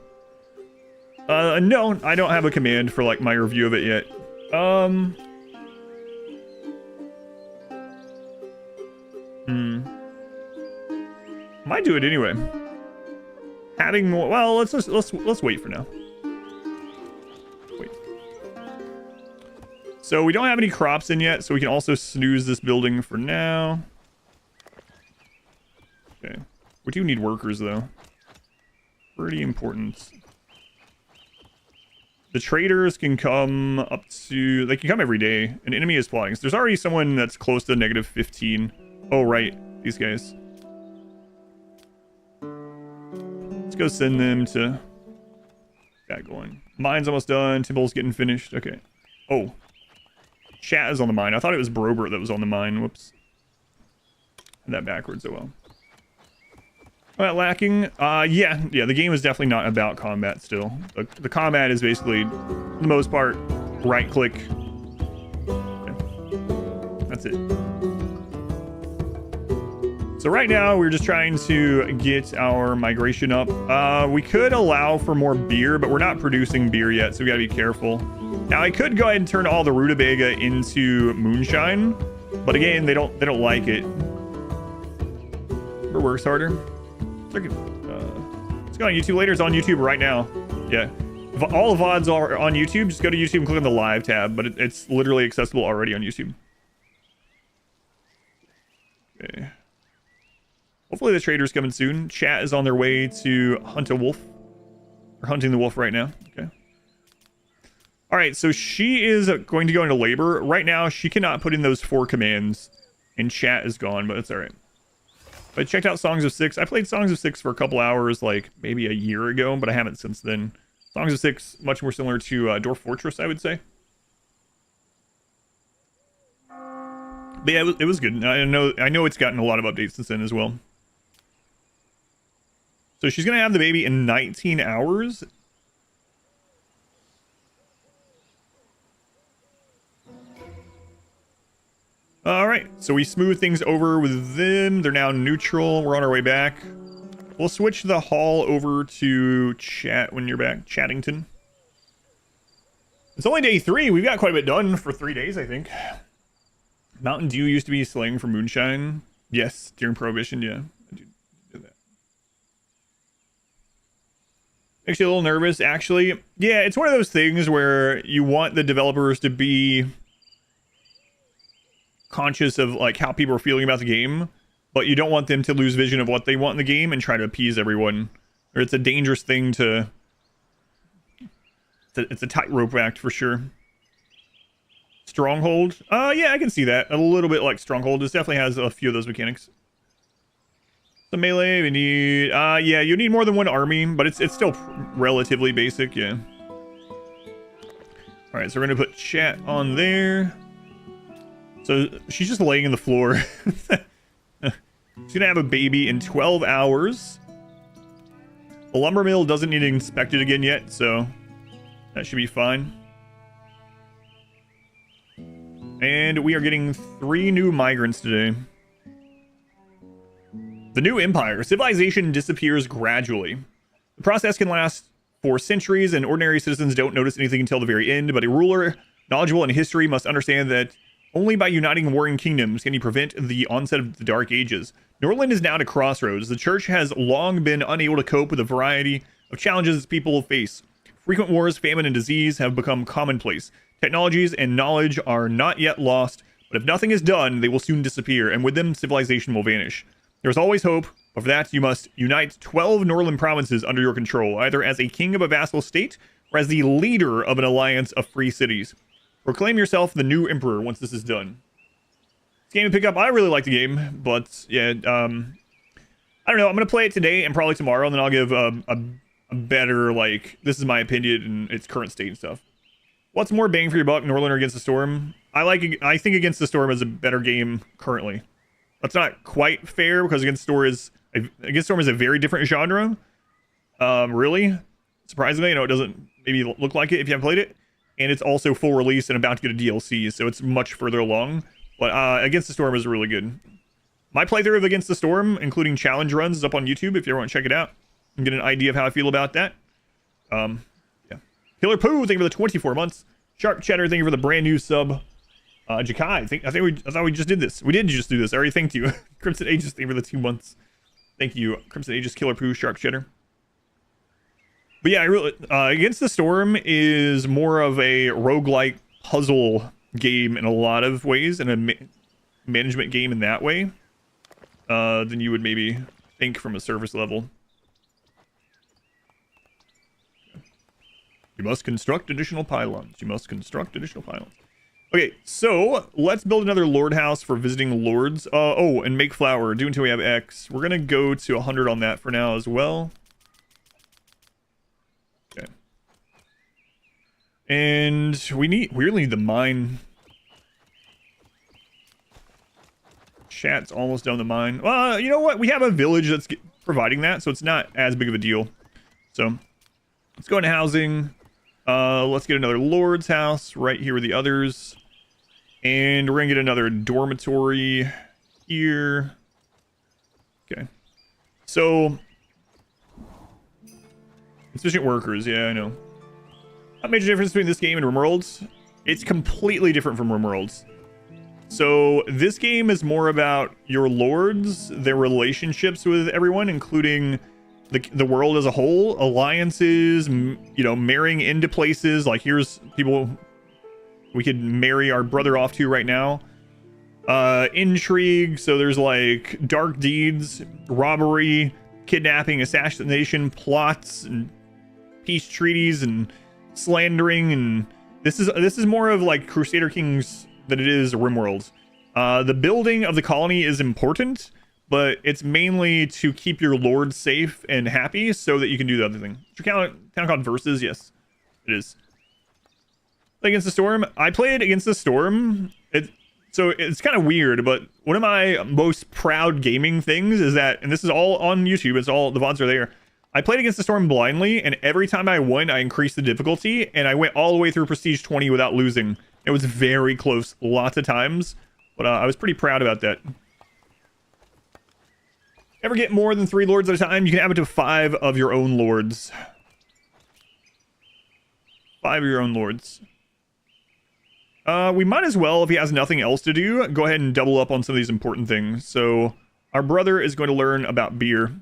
No, I don't have a command for like my review of it yet. Might do it anyway. having more. Well, let's wait for now. Wait. So we don't have any crops in yet, so we can also snooze this building for now. Okay. We do need workers though. Pretty important. The traders can come up to... They can come every day. An enemy is plotting. So there's already someone that's close to negative 15. Oh, right. These guys. Let's go send them to... That going. Mine's almost done. Temple's getting finished. Okay. Oh. Chat is on the mine. I thought it was Brobert that was on the mine. Whoops. Had that backwards. Oh well. Not lacking. Yeah, the game is definitely not about combat still. The combat is basically, for the most part, right click. Okay. That's it. So right now, we're just trying to get our migration up. We could allow for more beer, but we're not producing beer yet, so we gotta be careful. Now, I could go ahead and turn all the rutabaga into moonshine, but again, they don't like it. Whoever works harder. Let's go on YouTube later. It's on YouTube right now. Yeah. If all the VODs are on YouTube, just go to YouTube and click on the live tab, but it's literally accessible already on YouTube. Okay. Hopefully the trader's coming soon. Chat is on their way to hunt a wolf. They're hunting the wolf right now. Okay. All right, so she is going to go into labor. Right now, she cannot put in those 4 commands, and chat is gone, but it's all right. I checked out Songs of Six. I played Songs of Six for a couple hours, like maybe a year ago, but I haven't since then. Songs of Six, much more similar to Dwarf Fortress, I would say. But yeah, it was good. I know it's gotten a lot of updates since then as well. So she's gonna have the baby in 19 hours. All right, so we smooth things over with them. They're now neutral. We're on our way back. We'll switch the hall over to chat when you're back. Chattington. It's only day 3. We've got quite a bit done for 3 days, I think. Mountain Dew used to be slang for moonshine. Yes, during Prohibition, yeah. I do that. Makes you a little nervous, actually. Yeah, it's one of those things where you want the developers to be conscious of like how people are feeling about the game, but you don't want them to lose vision of what they want in the game and try to appease everyone. Or it's a dangerous thing to... It's a tightrope act for sure. Stronghold? Yeah, I can see that. A little bit like Stronghold. This definitely has a few of those mechanics. The melee, we need... yeah, you need more than 1 army, but it's still relatively basic, yeah. Alright, so we're gonna put chat on there. So she's just laying in the floor. She's gonna have a baby in 12 hours. The lumber mill doesn't need inspected again yet, so that should be fine. And we are getting 3 new migrants today. The new empire. Civilization disappears gradually. The process can last for centuries, and ordinary citizens don't notice anything until the very end, but a ruler knowledgeable in history must understand that only by uniting warring kingdoms can he prevent the onset of the Dark Ages. Norland is now at a crossroads. The church has long been unable to cope with a variety of challenges its people face. Frequent wars, famine, and disease have become commonplace. Technologies and knowledge are not yet lost, but if nothing is done, they will soon disappear, and with them, civilization will vanish. There is always hope, but for that, you must unite 12 Norland provinces under your control, either as a king of a vassal state, or as the leader of an alliance of free cities. Proclaim yourself the new emperor once this is done. This game to pick up. I really like the game, but yeah, I don't know. I'm going to play it today and probably tomorrow, and then I'll give a better, like, this is my opinion and its current state and stuff. What's more bang for your buck, Norland or Against the Storm? I think Against the Storm is a better game currently. That's not quite fair because Against the Storm is a very different genre. Really, surprisingly, it doesn't maybe look like it if you haven't played it. And it's also full release and about to get a DLC, so it's much further along. But Against the Storm is really good. My playthrough of Against the Storm, including challenge runs, is up on YouTube if you ever want to check it out and get an idea of how I feel about that. Yeah. Killer Poo, thank you for the 24 months. Sharp Cheddar, thank you for the brand new sub. Jakai, I thought we just did this. We did just do this. I already thanked you. Crimson Aegis, thank you for the 2 months. Thank you, Crimson Aegis, Killer Poo, Sharp Cheddar. But yeah, I really, Against the Storm is more of a roguelike puzzle game in a lot of ways, and a management game in that way, than you would maybe think from a surface level. You must construct additional pylons. You must construct additional pylons. Okay, so let's build another lord house for visiting lords. Oh, and make flour. Do until we have X. We're gonna go to 100 on that for now as well. Okay. And we really need the mine. Chat's almost done the mine. Well, you know what? We have a village that's providing that, so it's not as big of a deal. So let's go into housing. Let's get another lord's house right here with the others. And we're gonna get another dormitory here. Okay. So insufficient workers, yeah, I know. Not major difference between this game and RimWorld. It's completely different from RimWorld. So this game is more about your lords, their relationships with everyone, including the world as a whole, alliances, you know, marrying into places. Like, here's people we could marry our brother off to right now. Intrigue, so there's like dark deeds, robbery, kidnapping, assassination, plots, and peace treaties, and slandering. And this is more of like Crusader Kings than it is RimWorld. The building of the colony is important, but it's mainly to keep your lord safe and happy so that you can do the other thing. Is your town called Versus? Yes, it is. Against the Storm. I played Against the Storm. So it's kind of weird, but one of my most proud gaming things is that, and this is all on YouTube, it's all, the VODs are there. I played Against the Storm blindly, and every time I won, I increased the difficulty, and I went all the way through Prestige 20 without losing. It was very close lots of times, but I was pretty proud about that. Ever get more than 3 lords at a time? You can have it to 5 of your own lords. 5 of your own lords. We might as well, if he has nothing else to do, go ahead and double up on some of these important things. So our brother is going to learn about beer.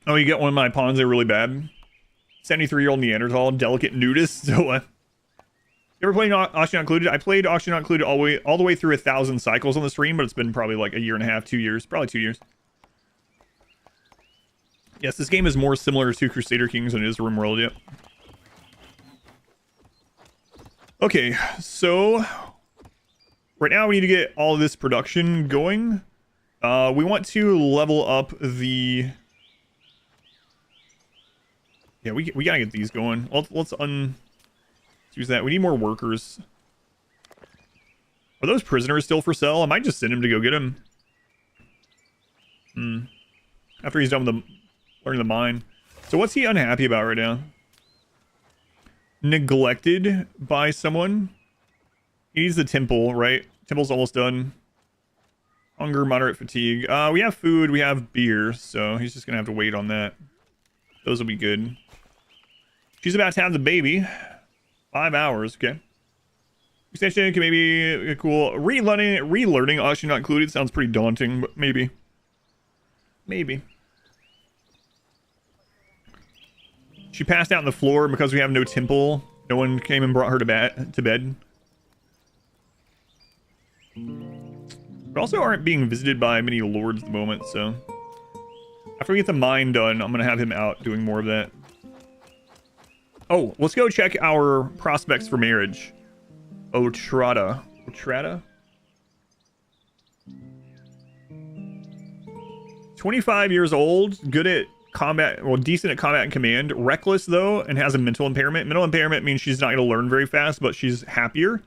Oh, you get one of my pawns, they're really bad. 73-year-old Neanderthal, delicate nudist. So, you ever played Auction Not Included? I played Auction Not Included all the way through 1,000 cycles on the stream, but it's been probably like a year and a half, 2 years, probably 2 years. Yes, this game is more similar to Crusader Kings than it is to RimWorld, yep. Okay, so right now we need to get all of this production going. We want to level up the... Yeah, we gotta get these going. Let's use that. We need more workers. Are those prisoners still for sale? I might just send him to go get him. After he's done with learning the mine. So what's he unhappy about right now? Neglected by someone. He needs the temple, right? Temple's almost done. Hunger, moderate fatigue. We have food, we have beer, so he's just gonna have to wait on that. Those will be good. She's about to have the baby. 5 hours, okay. Extension can maybe cool. Relearning Auction Not Included sounds pretty daunting, but maybe. Maybe. She passed out on the floor because we have no temple. No one came and brought her to bed. We also aren't being visited by many lords at the moment, so... After we get the mine done, I'm going to have him out doing more of that. Oh, let's go check our prospects for marriage. Otrada. Otrada? 25 years old, good at combat, well, decent at combat and command. Reckless, though, and has a mental impairment. Mental impairment means she's not going to learn very fast, but she's happier.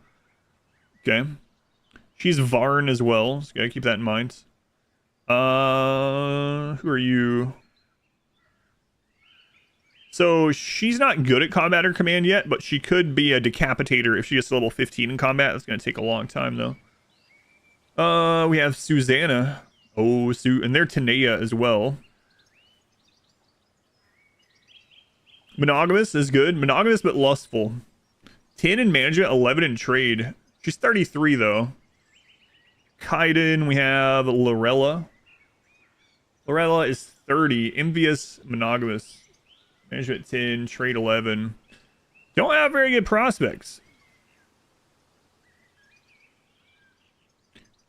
Okay. She's Varn as well, so gotta keep that in mind. Who are you? So she's not good at combat or command yet, but she could be a decapitator if she gets to level 15 in combat. That's going to take a long time, though. We have Susanna. Oh, and they're Tanea as well. Monogamous is good. Monogamous but lustful. 10 in management, 11 in trade. She's 33, though. Kaiden, we have Lorella. Lorella is 30. Envious, monogamous. Management 10. Trade 11. Don't have very good prospects.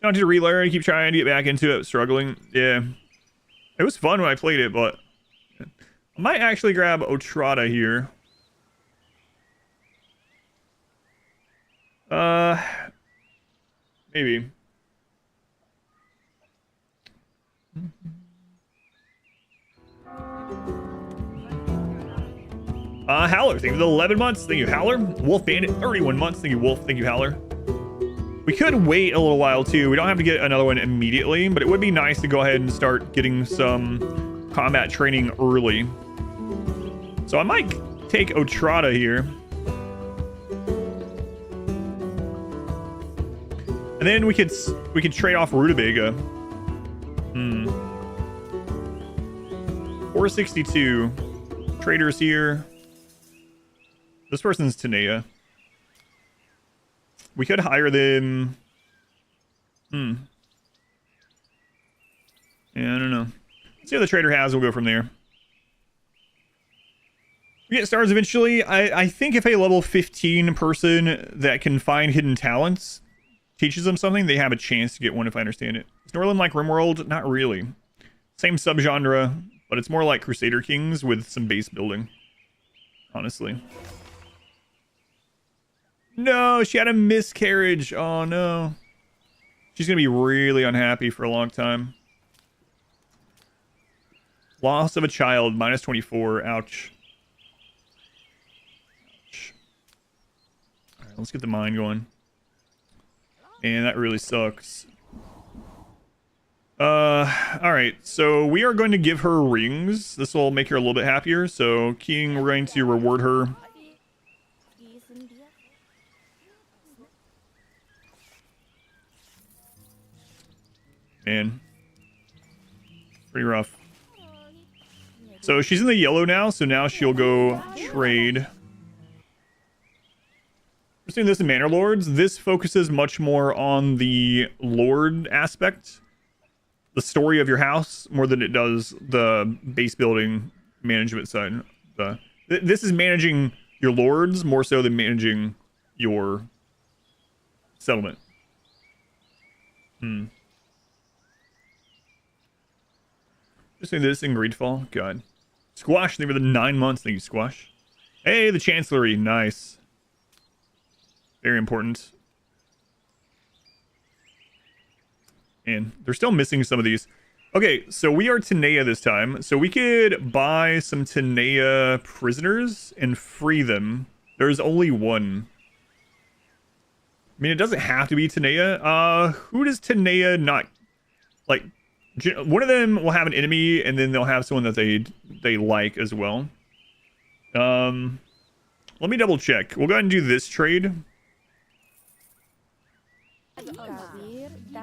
Don't need to relearn. Keep trying to get back into it. Struggling. Yeah. It was fun when I played it, but I might actually grab Otrada here. Maybe. Howler, thank you for the 11 months. Thank you, Howler. Wolf Bandit, 31 months. Thank you, Wolf. Thank you, Howler. We could wait a little while too. We don't have to get another one immediately, but it would be nice to go ahead and start getting some combat training early. So I might take Otrada here. And then we could trade off Rutabaga. 462. Traders here. This person's Tanea. We could hire them. Yeah, I don't know. Let's see what the trader has. We'll go from there. We get stars eventually. I think if a level 15 person that can find hidden talents teaches them something, they have a chance to get one, if I understand it. Is Norland like RimWorld? Not really. Same subgenre, but it's more like Crusader Kings with some base building. Honestly. No, she had a miscarriage. Oh no. She's gonna be really unhappy for a long time. Loss of a child, minus 24. Ouch. Ouch. Alright, let's get the mine going. And that really sucks. Alright, so we are going to give her rings. This will make her a little bit happier. So, King, we're going to reward her. Man. Pretty rough. So she's in the yellow now, so now she'll go trade. We're doing this in Manor Lords. This focuses much more on the Lord aspect. The story of your house, more than it does the base building management side. This is managing your lords more so than managing your settlement. Just doing this in Greedfall. God. Squash, thank you for the 9 months. Thank you, Squash. Hey, the Chancellery. Nice. Very important. And they're still missing some of these. Okay, so we are Tanea this time. So we could buy some Tanea prisoners and free them. There's only one. I mean, it doesn't have to be Tanea. Who does Tanea not... Like, one of them will have an enemy, and then they'll have someone that they like as well. Let me double check. We'll go ahead and do this trade.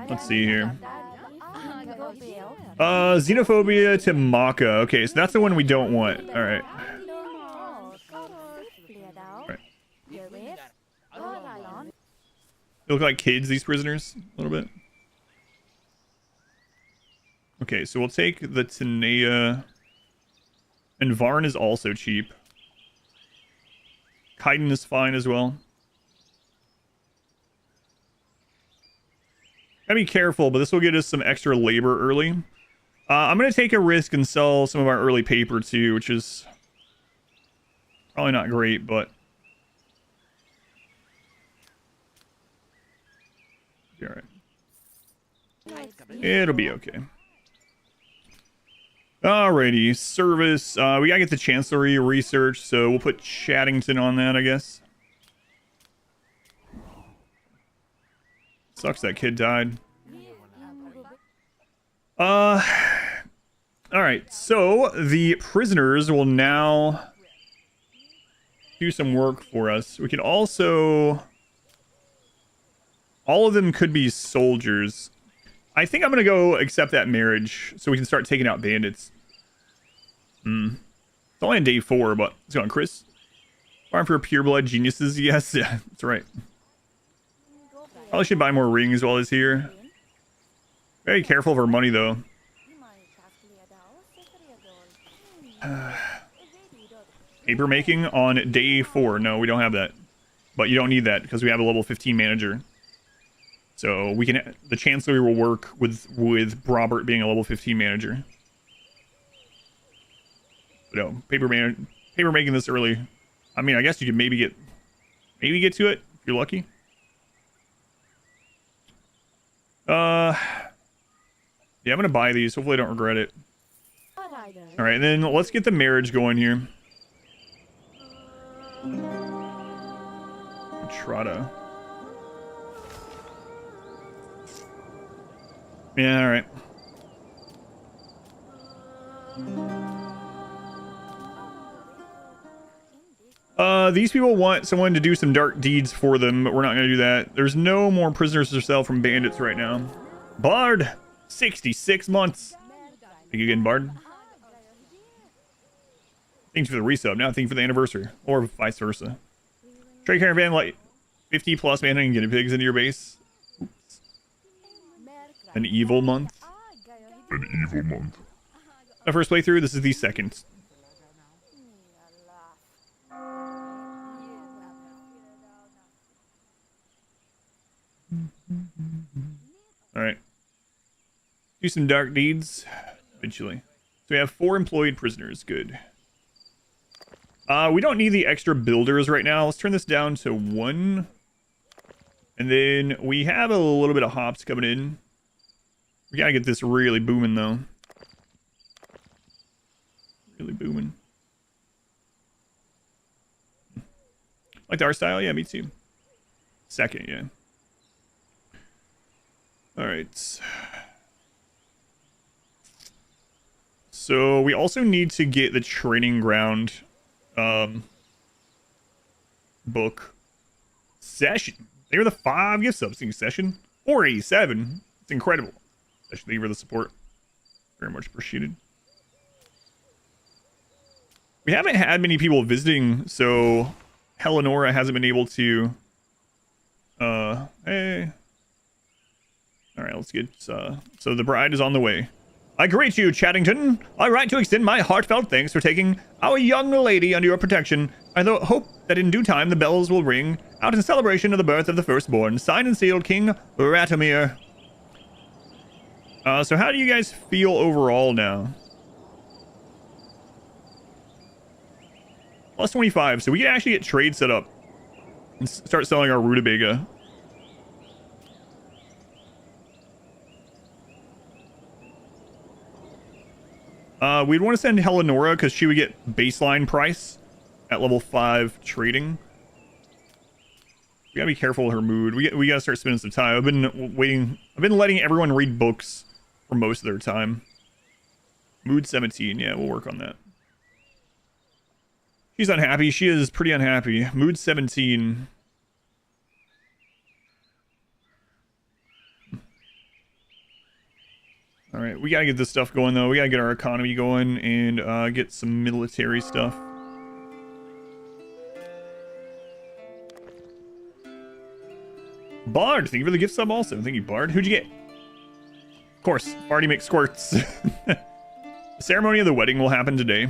Let's see here. Xenophobia to Maka. Okay, so that's the one we don't want. All right. They look like kids, these prisoners, a little bit. Okay, so we'll take the Tanea. And Varn is also cheap. Kaiden is fine as well. Gotta be careful, but this will get us some extra labor early. I'm gonna take a risk and sell some of our early paper too, which is probably not great, but all right. It'll be okay. Alrighty, service. We gotta get the Chancellery research, so we'll put Chattington on that, I guess. Sucks that kid died. Alright, so the prisoners will now do some work for us. We can also... All of them could be soldiers. I think I'm gonna go accept that marriage so we can start taking out bandits. It's only on day 4, but it's going, Chris. Farm for pureblood geniuses. Yes, yeah, that's right. Probably should buy more rings while he's here. Very careful of our money, though. Paper making on day 4. No, we don't have that. But you don't need that because we have a level 15 manager. So we can, the Chancellery will work with Robert being a level 15 manager. But no, paper making this early. I mean, I guess you could maybe get to it if you're lucky. Yeah, I'm gonna buy these. Hopefully I don't regret it. All right, then let's get the marriage going here. Trotta. Yeah, all right. These people want someone to do some dark deeds for them, but we're not going to do that. There's no more prisoners to sell from bandits right now. Bard, 66 months. Thank you again, Bard. Thanks for the resub. Now thank you for the anniversary, or vice versa. Trade caravan, like 50 plus mana and guinea pigs into your base. Oops. An evil month. An evil month. My first playthrough. This is the second. All right. Do some dark deeds eventually. So we have 4 employed prisoners. Good. We don't need the extra builders right now. Let's turn this down to 1. And then we have a little bit of hops coming in. We gotta get this really booming though. Really booming. Like the art style? Yeah, me too. Second, yeah. Alright. So we also need to get the training ground book session. They were the 5 gift subs session. 487. It's incredible. Especially for the support. Very much appreciated. We haven't had many people visiting, so Eleonora hasn't been able to hey. Alright, let's get so the bride is on the way. I greet you, Chattington. I write to extend my heartfelt thanks for taking our young lady under your protection. I hope that in due time the bells will ring out in celebration of the birth of the firstborn. Signed and sealed, King Ratomir. So how do you guys feel overall now? Plus 25, so we can actually get trade set up and start selling our rutabaga. We'd want to send Eleonora because she would get baseline price at level 5 trading. We gotta be careful of her mood. We gotta start spending some time. I've been letting everyone read books for most of their time. Mood 17, yeah, we'll work on that. She's unhappy. She is pretty unhappy. Mood 17. All right, we gotta get this stuff going though. We gotta get our economy going and get some military stuff. Bard, thank you for the gift sub also. Thank you, Bard. Who'd you get? Of course, Barty makes squirts. The ceremony of the wedding will happen today.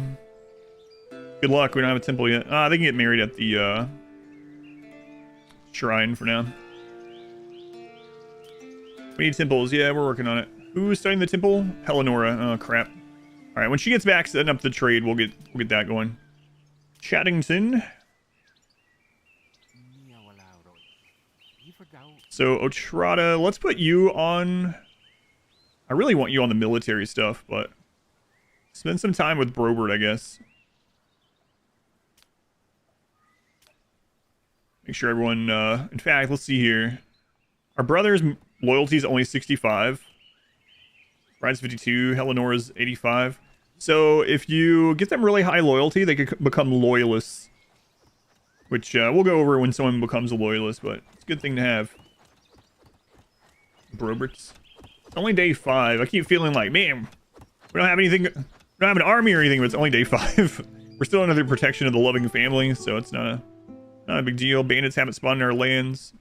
Good luck. We don't have a temple yet. They can get married at the shrine for now. We need temples. Yeah, we're working on it. Who's starting the temple? Eleonora. Oh crap. All right, when she gets back setting up the trade, we'll get that going. Chattington. So Otrada, let's put you on. I really want you on the military stuff, but spend some time with Brobert, I guess. Make sure everyone. In fact, let's see here. Our brother's loyalty is only 65. Bride's 52. Eleonora's 85. So if you get them really high loyalty, they could become loyalists. Which we'll go over when someone becomes a loyalist, but it's a good thing to have. Broberts. It's only day 5. I keep feeling like, man, we don't have anything. We don't have an army or anything, but it's only day 5. We're still under the protection of the loving family, so it's not a big deal. Bandits haven't spawned in our lands.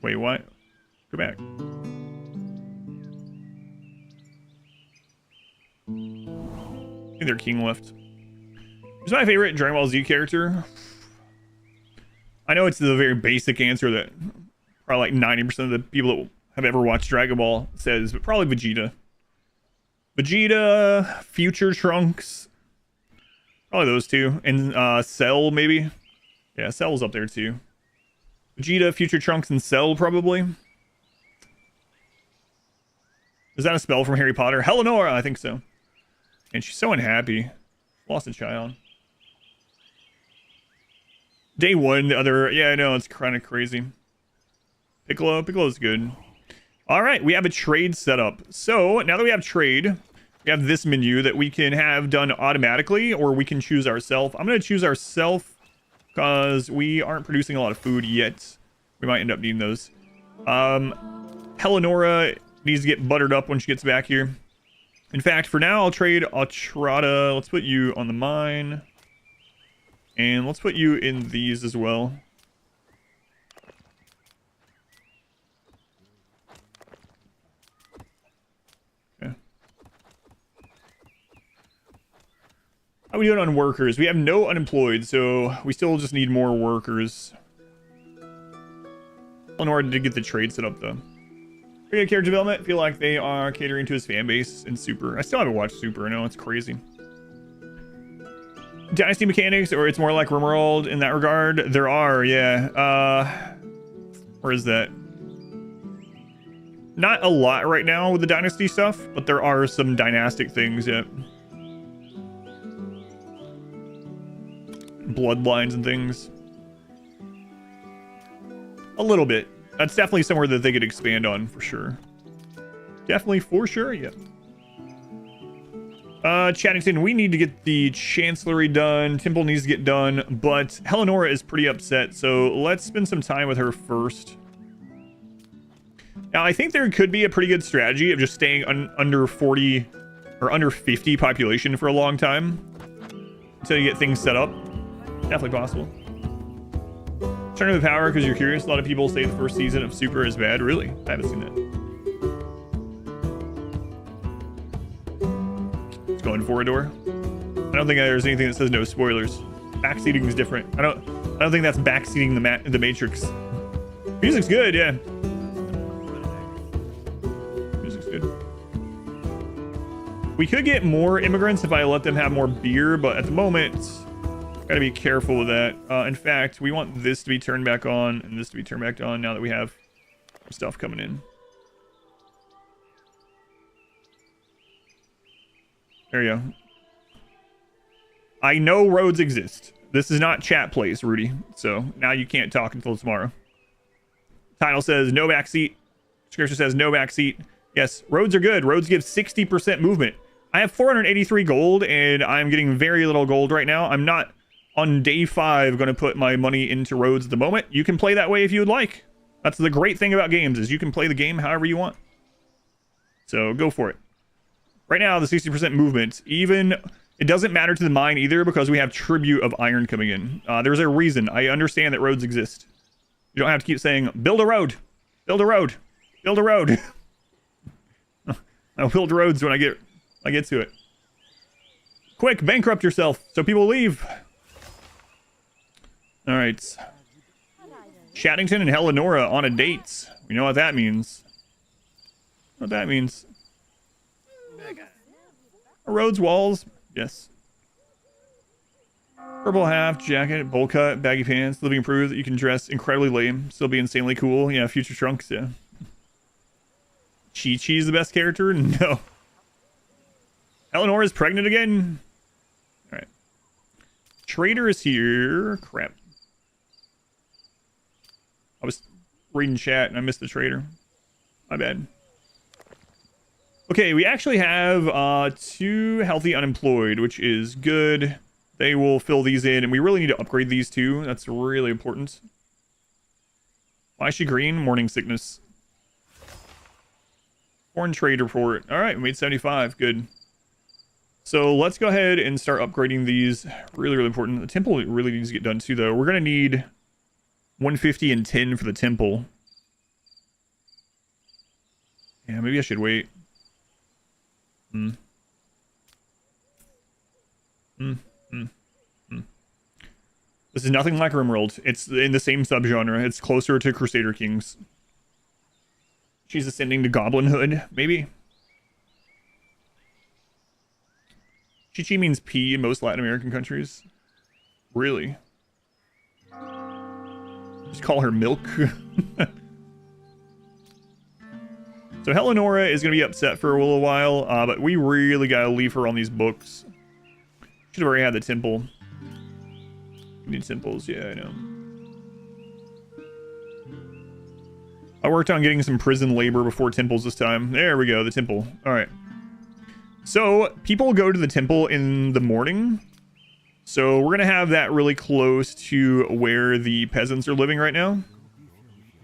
Wait, what? Go back. I think their king left. Who's my favorite Dragon Ball Z character? I know it's the very basic answer that probably like 90% of the people that have ever watched Dragon Ball says, but probably Vegeta. Vegeta, Future Trunks, probably those two, and Cell maybe. Yeah, Cell's up there too. Vegeta, Future Trunks, and Cell probably. Is that a spell from Harry Potter? Hellenora, I think so. And she's so unhappy. Lost a child. Day one, the other... Yeah, I know, it's kind of crazy. Piccolo's good. Alright, we have a trade set up. So, now that we have trade, we have this menu that we can have done automatically, or we can choose ourselves. I'm going to choose ourselves, because we aren't producing a lot of food yet. We might end up needing those. Hellenora needs to get buttered up when she gets back here. In fact, for now, I'll trade Atrada. Let's put you on the mine. And let's put you in these as well. Okay. How are we doing on workers? We have no unemployed, so we still just need more workers. In order to get the trade set up, though. Pretty good character development. I feel like they are catering to his fan base in Super. I still haven't watched Super. I know it's crazy. Dynasty mechanics, or it's more like RimWorld in that regard. There are, yeah. Where is that? Not a lot right now with the Dynasty stuff, but there are some dynastic things, yeah. Bloodlines and things. A little bit. That's definitely somewhere that they could expand on, for sure. Definitely, for sure, yeah. Chaddington, we need to get the Chancellery done. Temple needs to get done, but Hellenora is pretty upset, so let's spend some time with her first. Now, I think there could be a pretty good strategy of just staying under 40 or under 50 population for a long time until you get things set up. Definitely possible. Turn of the Power, because you're curious. A lot of people say the first season of Super is bad. Really? I haven't seen that. Let's go in Forador. I don't think there's anything that says no spoilers. Backseating is different. I don't think that's backseating the Matrix. Music's good, yeah. Music's good. We could get more immigrants if I let them have more beer, but at the moment, gotta be careful with that. In fact, we want this to be turned back on and this to be turned back on now that we have stuff coming in. There you go. I know roads exist. This is not chat place, Rudy. So now you can't talk until tomorrow. Title says no backseat. Scripture says no backseat. Yes, roads are good. Roads give 60% movement. I have 483 gold and I'm getting very little gold right now. I'm not on day 5 going to put my money into roads at the moment. You can play that way if you would like. That's the great thing about games, is you can play the game however you want. So go for it. Right now, the 60% movement, even it doesn't matter to the mine either, because we have tribute of iron coming in. There's a reason. I understand that roads exist. You don't have to keep saying, build a road, build a road, build a road. I'll build roads when I get to it. Quick, bankrupt yourself so people leave. All right. Chaddington and Hellenora on a date. We know what that means. What that means. Roads, walls. Yes. Purple half, jacket, bowl cut, baggy pants. Living proves that you can dress incredibly lame, still be insanely cool. Yeah, Future Trunks, yeah. Chi-Chi's the best character? No. Hellenora is pregnant again? Alright. Trader is here. Crap. I was reading chat and I missed the trader. My bad. Okay, we actually have 2 healthy unemployed, which is good. They will fill these in, and we really need to upgrade these too. That's really important. Why is she green? Morning sickness. Foreign trade report. All right, we made 75. Good. So let's go ahead and start upgrading these. Really, really important. The temple really needs to get done too, though. We're going to need 150 and 10 for the temple. Yeah, maybe I should wait. Hmm. Hmm. Hmm. Hmm. This is nothing like RimWorld. It's in the same subgenre. It's closer to Crusader Kings. She's ascending to Goblinhood, maybe? Chichi means pea in most Latin American countries. Really? Just call her Milk. So Eleonora is going to be upset for a little while, but we really got to leave her on these books. Should have already had the temple. We need temples, yeah, I know. I worked on getting some prison labor before temples this time. There we go, the temple. All right. So people go to the temple in the morning. So we're going to have that really close to where the peasants are living right now.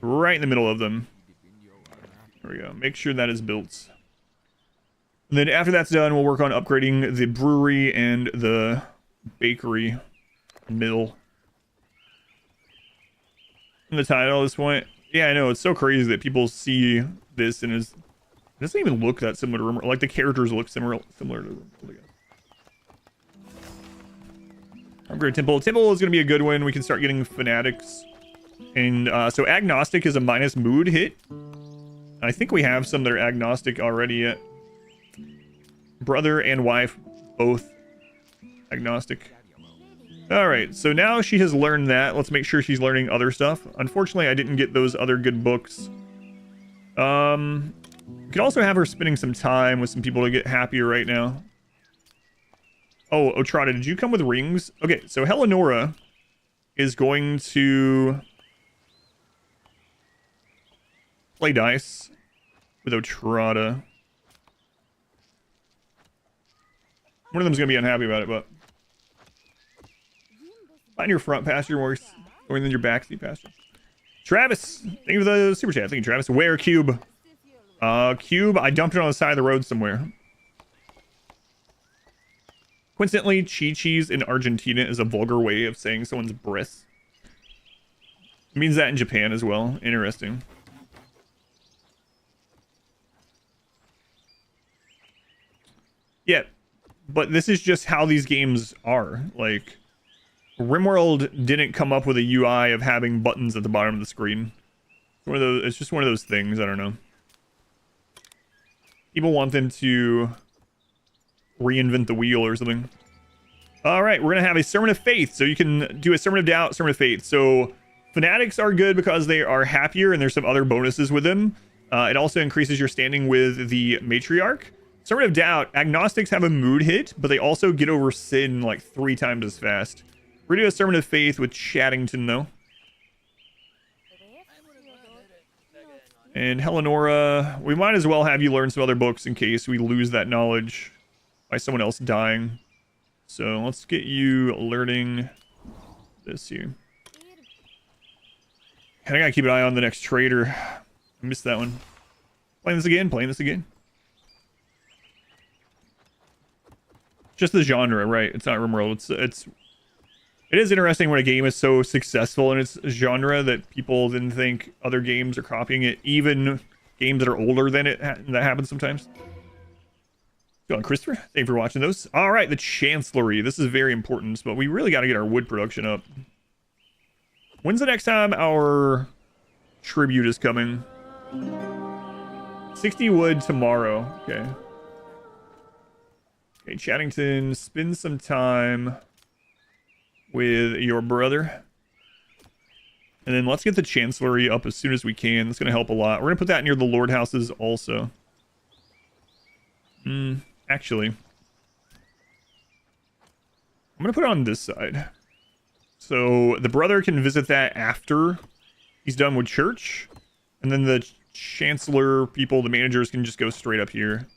Right in the middle of them. There we go. Make sure that is built. And then after that's done, we'll work on upgrading the brewery and the bakery mill. In the title at this point. Yeah, I know. It's so crazy that people see this and it doesn't even look that similar to RimWorld. Like the characters look similar to RimWorld. Upgrade Temple. Temple is going to be a good one. We can start getting fanatics. And so agnostic is a minus mood hit. I think we have some that are agnostic already yet. Brother and wife, both agnostic. Alright, so now she has learned that. Let's make sure she's learning other stuff. Unfortunately, I didn't get those other good books. We could also have her spending some time with some people to get happier right now. Oh, Otrada, did you come with rings? Okay, so Eleonora is going to play dice with Otrada. One of them's going to be unhappy about it, but... Find your front pasture more than your backseat pasture. Travis, thank you for the super chat. Thank you, Travis. Where cube? Cube, I dumped it on the side of the road somewhere. Coincidentally, chi-chis in Argentina is a vulgar way of saying someone's breath. It means that in Japan as well. Interesting. Yeah, but this is just how these games are. Like, RimWorld didn't come up with a UI of having buttons at the bottom of the screen. It's just one of those things, I don't know. People want them to reinvent the wheel or something. All right, we're going to have a Sermon of Faith. So you can do a Sermon of Doubt, Sermon of Faith. So fanatics are good because they are happier and there's some other bonuses with them. It also increases your standing with the matriarch. Sermon of Doubt, agnostics have a mood hit, but they also get over sin like 3 times as fast. We're going to do a Sermon of Faith with Chattington, though. And Eleonora, we might as well have you learn some other books in case we lose that knowledge by someone else dying. So let's get you learning this here. And I gotta keep an eye on the next trader. I missed that one. Playing this again. Just the genre, right? It's not RimWorld. It is interesting when a game is so successful in its genre that people then think other games are copying it, even games that are older than it. That happens sometimes. Go on, Christopher. Thank you for watching those. All right, the Chancellery. This is very important, but we really got to get our wood production up. When's the next time our tribute is coming? 60 wood tomorrow. Okay. Okay, Chattington, spend some time with your brother. And then let's get the Chancellery up as soon as we can. That's going to help a lot. We're going to put that near the Lord houses also. Actually, I'm going to put it on this side. So the brother can visit that after he's done with church. And then the Chancellor people, the managers, can just go straight up here.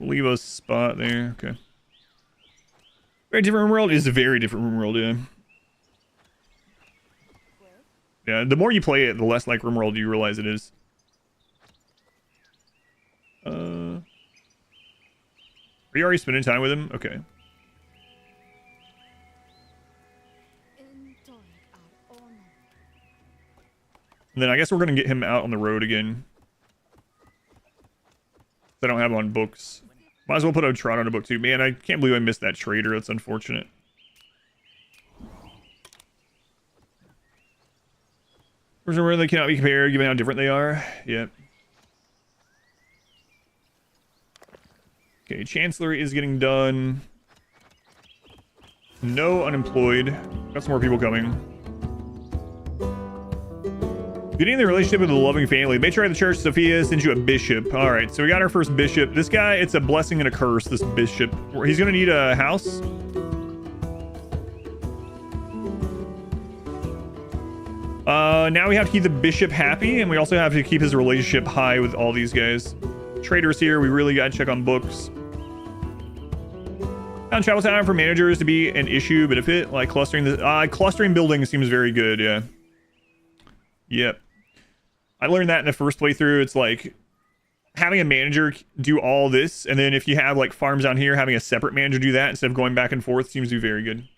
Leave a spot there. Okay. Very different RimWorld is a very different RimWorld, yeah. Yeah, the more you play it, the less like RimWorld you realize it is. Are you already spending time with him? Okay. And then I guess we're going to get him out on the road again. I don't have him on books. Might as well put a Trot on a book too. Man, I can't believe I missed that trader. That's unfortunate. Where they cannot be compared given how different they are. Yep. Okay, Chancellery is getting done. No unemployed. Got some more people coming. Getting in the relationship with a loving family. Matriarch of the Church, Sophia, sends you a bishop. All right, so we got our first bishop. This guy, it's a blessing and a curse, this bishop. He's going to need a house. Now we have to keep the bishop happy, and we also have to keep his relationship high with all these guys. Traders here, we really got to check on books. Found travel time for managers to be an issue, but if it, like clustering the clustering building seems very good, yeah. Yep. I learned that in the first playthrough. It's like having a manager do all this, and then if you have like farms down here, having a separate manager do that instead of going back and forth seems to be very good.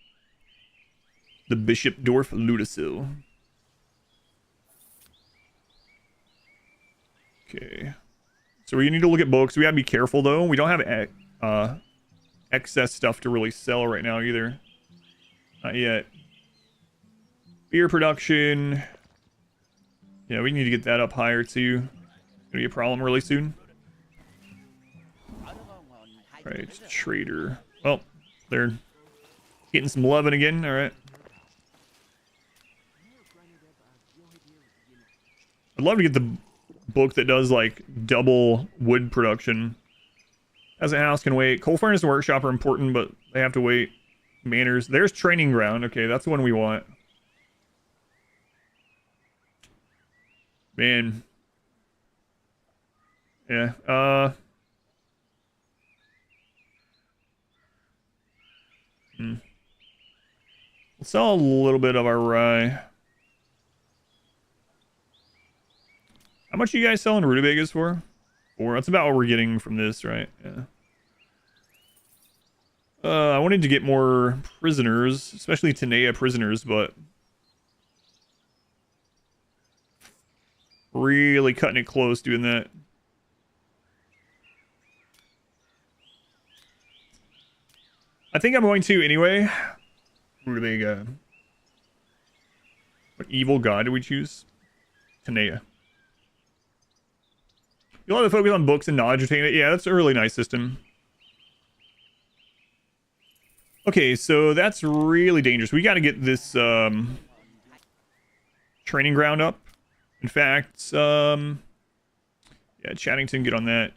The Bishop Dorf Ludasil. Okay. So we need to look at books. We gotta be careful though. We don't have excess stuff to really sell right now either. Not yet. Beer production. Yeah, we need to get that up higher too. Gonna be a problem really soon. Right, trader. Well, they're getting some loving again. All right. I'd love to get the book that does like double wood production. As a house can wait. Coal furnace and workshop are important, but they have to wait. Manors. There's training ground. Okay, that's the one we want. Man. Yeah. We'll sell a little bit of our rye. How much are you guys selling rutabagas for? 4. That's about what we're getting from this, right? Yeah. I wanted to get more prisoners, especially Tanea prisoners, but really cutting it close doing that. I think I'm going to anyway. Rutabaga. What evil god do we choose? Tanea. You'll have to focus on books and knowledge retainment. Yeah, that's a really nice system. Okay, so that's really dangerous. We got to get this training ground up. In fact, yeah, Chattington, get on that.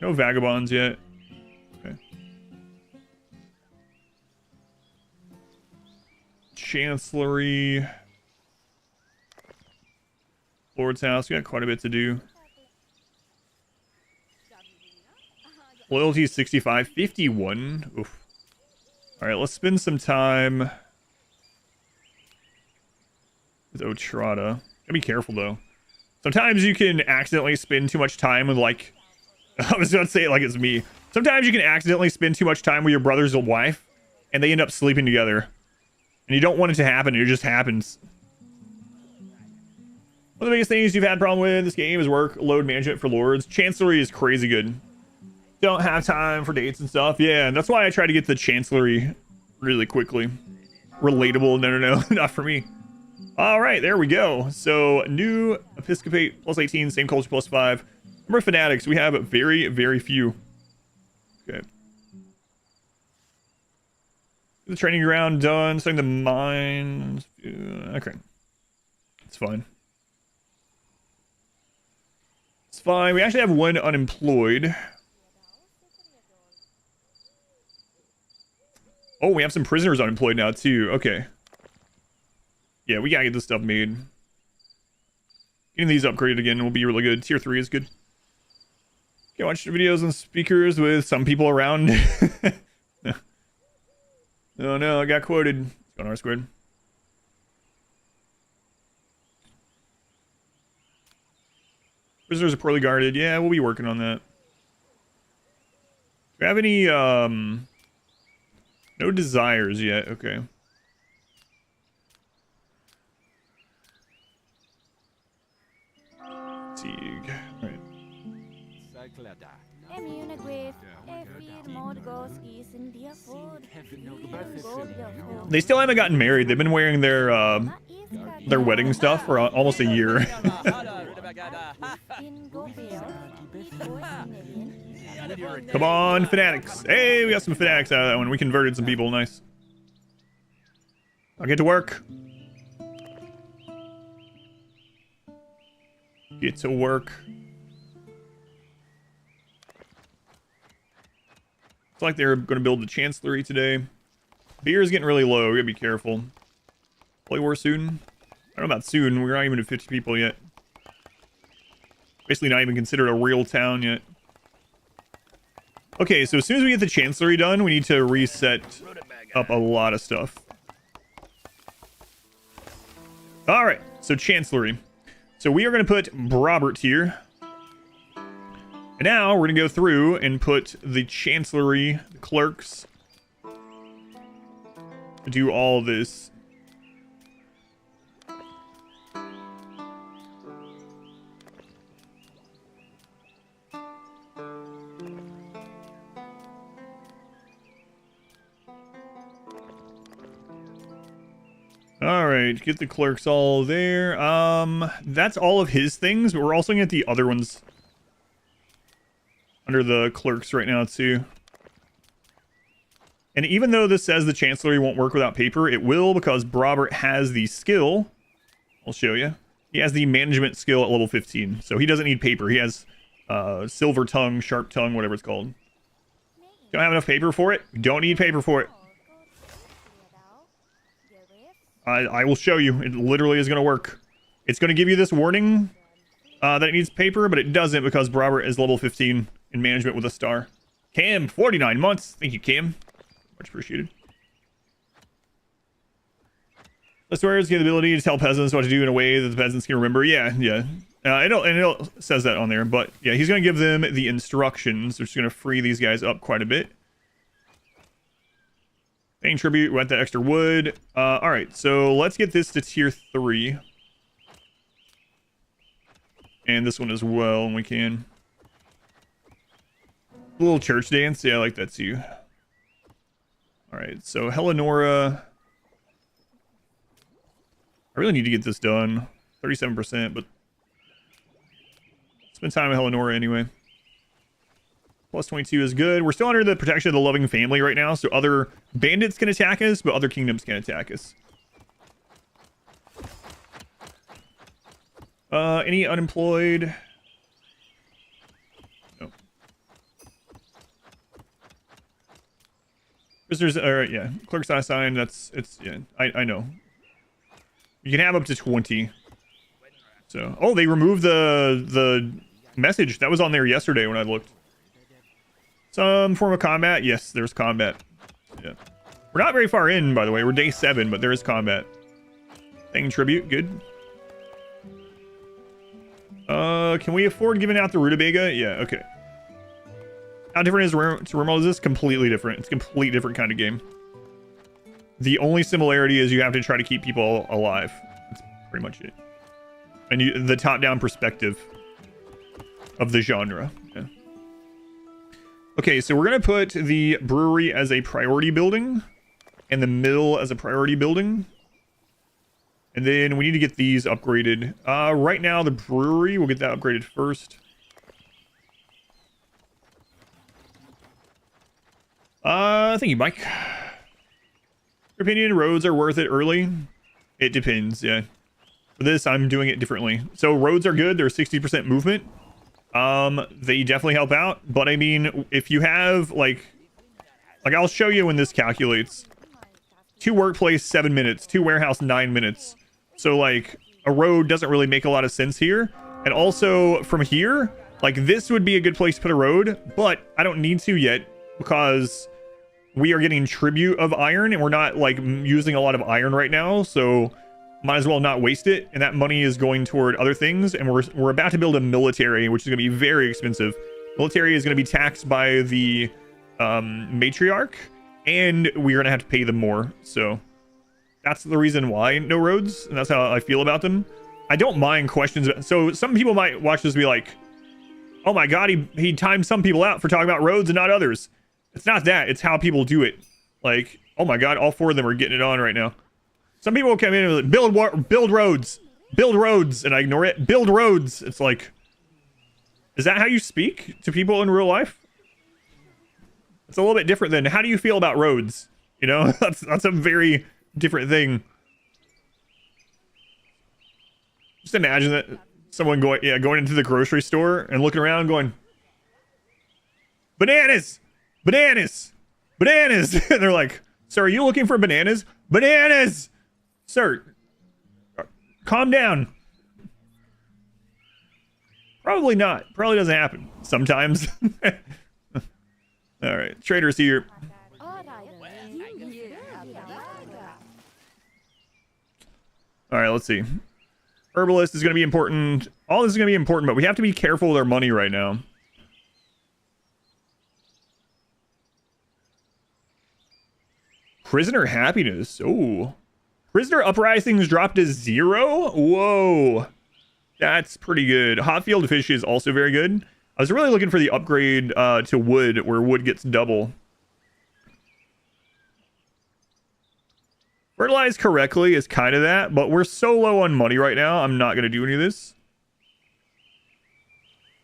No vagabonds yet. Okay. Chancellery. Lord's house. We got quite a bit to do. Loyalty is 65. 51. Oof. Alright, let's spend some time with Otrada. Gotta be careful though. Sometimes you can accidentally spend too much time with like... I was gonna say it like it's me. Sometimes you can accidentally spend too much time with your brother's wife and they end up sleeping together. And you don't want it to happen, it just happens. One of the biggest things you've had a problem with this game is workload management for lords. Chancellery is crazy good. Don't have time for dates and stuff. Yeah, and that's why I try to get the Chancellery really quickly. Relatable. No, not for me. All right, there we go. So new episcopate plus 18, same culture plus 5. Number of fanatics, we have very, very few. Okay. The training ground done. Starting the mines. Okay. It's fine. It's fine. We actually have 1 unemployed. Oh, we have some prisoners unemployed now, too. Okay. Yeah, we gotta get this stuff made. Getting these upgraded again will be really good. Tier 3 is good. Okay, watch the videos and speakers with some people around. Oh no, I got quoted. It's on R-squared. Prisoners are poorly guarded. Yeah, we'll be working on that. Do we have any, no desires yet. Okay. fatigue. All right. They still haven't gotten married. They've been wearing their wedding stuff for almost a year. Come on, fanatics. Hey, we got some fanatics out of that one. We converted some people. Nice. I'll get to work. Get to work. It's like they're going to build the Chancellery today. Beer is getting really low. We gotta be careful. Play war soon? I don't know about soon. We're not even at 50 people yet. Basically not even considered a real town yet. Okay, so as soon as we get the Chancellery done, we need to reset up a lot of stuff. Alright, so Chancellery. So we are going to put Brobert here. And now we're going to go through and put the Chancellery clerks. Do all this. All right, get the clerks all there. That's all of his things, but we're also gonna get the other ones under the clerks right now too. And even though this says the Chancellery won't work without paper, it will, because Brobert has the skill. I'll show you. He has the management skill at level 15, so he doesn't need paper. He has silver tongue, sharp tongue, whatever it's called. Don't have enough paper for it? Don't need paper for it. I will show you. It literally is going to work. It's going to give you this warning that it needs paper, but it doesn't, because Brobert is level 15 in management with a star. Cam, 49 months. Thank you, Cam. Much appreciated. The swearers get the ability to tell peasants what to do in a way that the peasants can remember. Yeah. It says that on there, but yeah, he's going to give them the instructions, which is going to free these guys up quite a bit. Paying tribute, we want that extra wood. All right, so let's get this to tier 3. And this one as well, when we can. A little church dance. Yeah, I like that too. All right, so Eleonora. I really need to get this done. 37%, but spend time with Eleonora anyway. Plus 22 is good. We're still under the protection of the loving family right now, so other bandits can attack us, but other kingdoms can attack us. Any unemployed? No. Prisoners, alright, yeah. Clerks not assigned, yeah, I know. You can have up to 20. So, oh, they removed the message. That was on there yesterday when I looked. Some form of combat? Yes, there's combat. Yeah. We're not very far in, by the way. We're day 7, but there is combat. Paying tribute, good. Can we afford giving out the rutabaga? Yeah, okay. How different is RimWorld? Is this completely different? It's a completely different kind of game. The only similarity is you have to try to keep people alive. That's pretty much it. And the top-down perspective of the genre. Yeah. Okay, so we're going to put the brewery as a priority building and the mill as a priority building. And then we need to get these upgraded. Right now, the brewery, we'll get that upgraded first. Thank you, Mike. Your opinion, roads are worth it early? It depends, yeah. For this, I'm doing it differently. So roads are good. They're 60% movement. They definitely help out. But I mean, if you have like I'll show you when this calculates. 2 workplace, 7 minutes. 2 warehouse, 9 minutes. So like a road doesn't really make a lot of sense here. And also from here, like this would be a good place to put a road, but I don't need to yet because we are getting tribute of iron and we're not like using a lot of iron right now. So might as well not waste it. And that money is going toward other things. And we're about to build a military, which is going to be very expensive. Military is going to be taxed by the matriarch, and we're going to have to pay them more. So that's the reason why no roads. And that's how I feel about them. I don't mind questions. So some people might watch this and be like, oh my god, he timed some people out for talking about roads and not others. It's not that. It's how people do it. Like, oh my god, all 4 of them are getting it on right now. Some people will come in and like, build roads. Build roads. And I ignore it. Build roads. It's like, is that how you speak to people in real life? It's a little bit different than how do you feel about roads? You know, that's a very different thing. Just imagine that someone going into the grocery store and looking around going, bananas, bananas, bananas. And they're like, sir, are you looking for bananas? Bananas, sir, calm down. Probably not. Probably doesn't happen sometimes. All right, trader's here. All right, let's see. Herbalist is going to be important. All this is going to be important, but we have to be careful with our money right now. Prisoner happiness. Oh. Prisoner uprisings dropped to 0? Whoa. That's pretty good. Hot field fish is also very good. I was really looking for the upgrade to wood, where wood gets double. Fertilize correctly is kind of that, but we're so low on money right now, I'm not going to do any of this.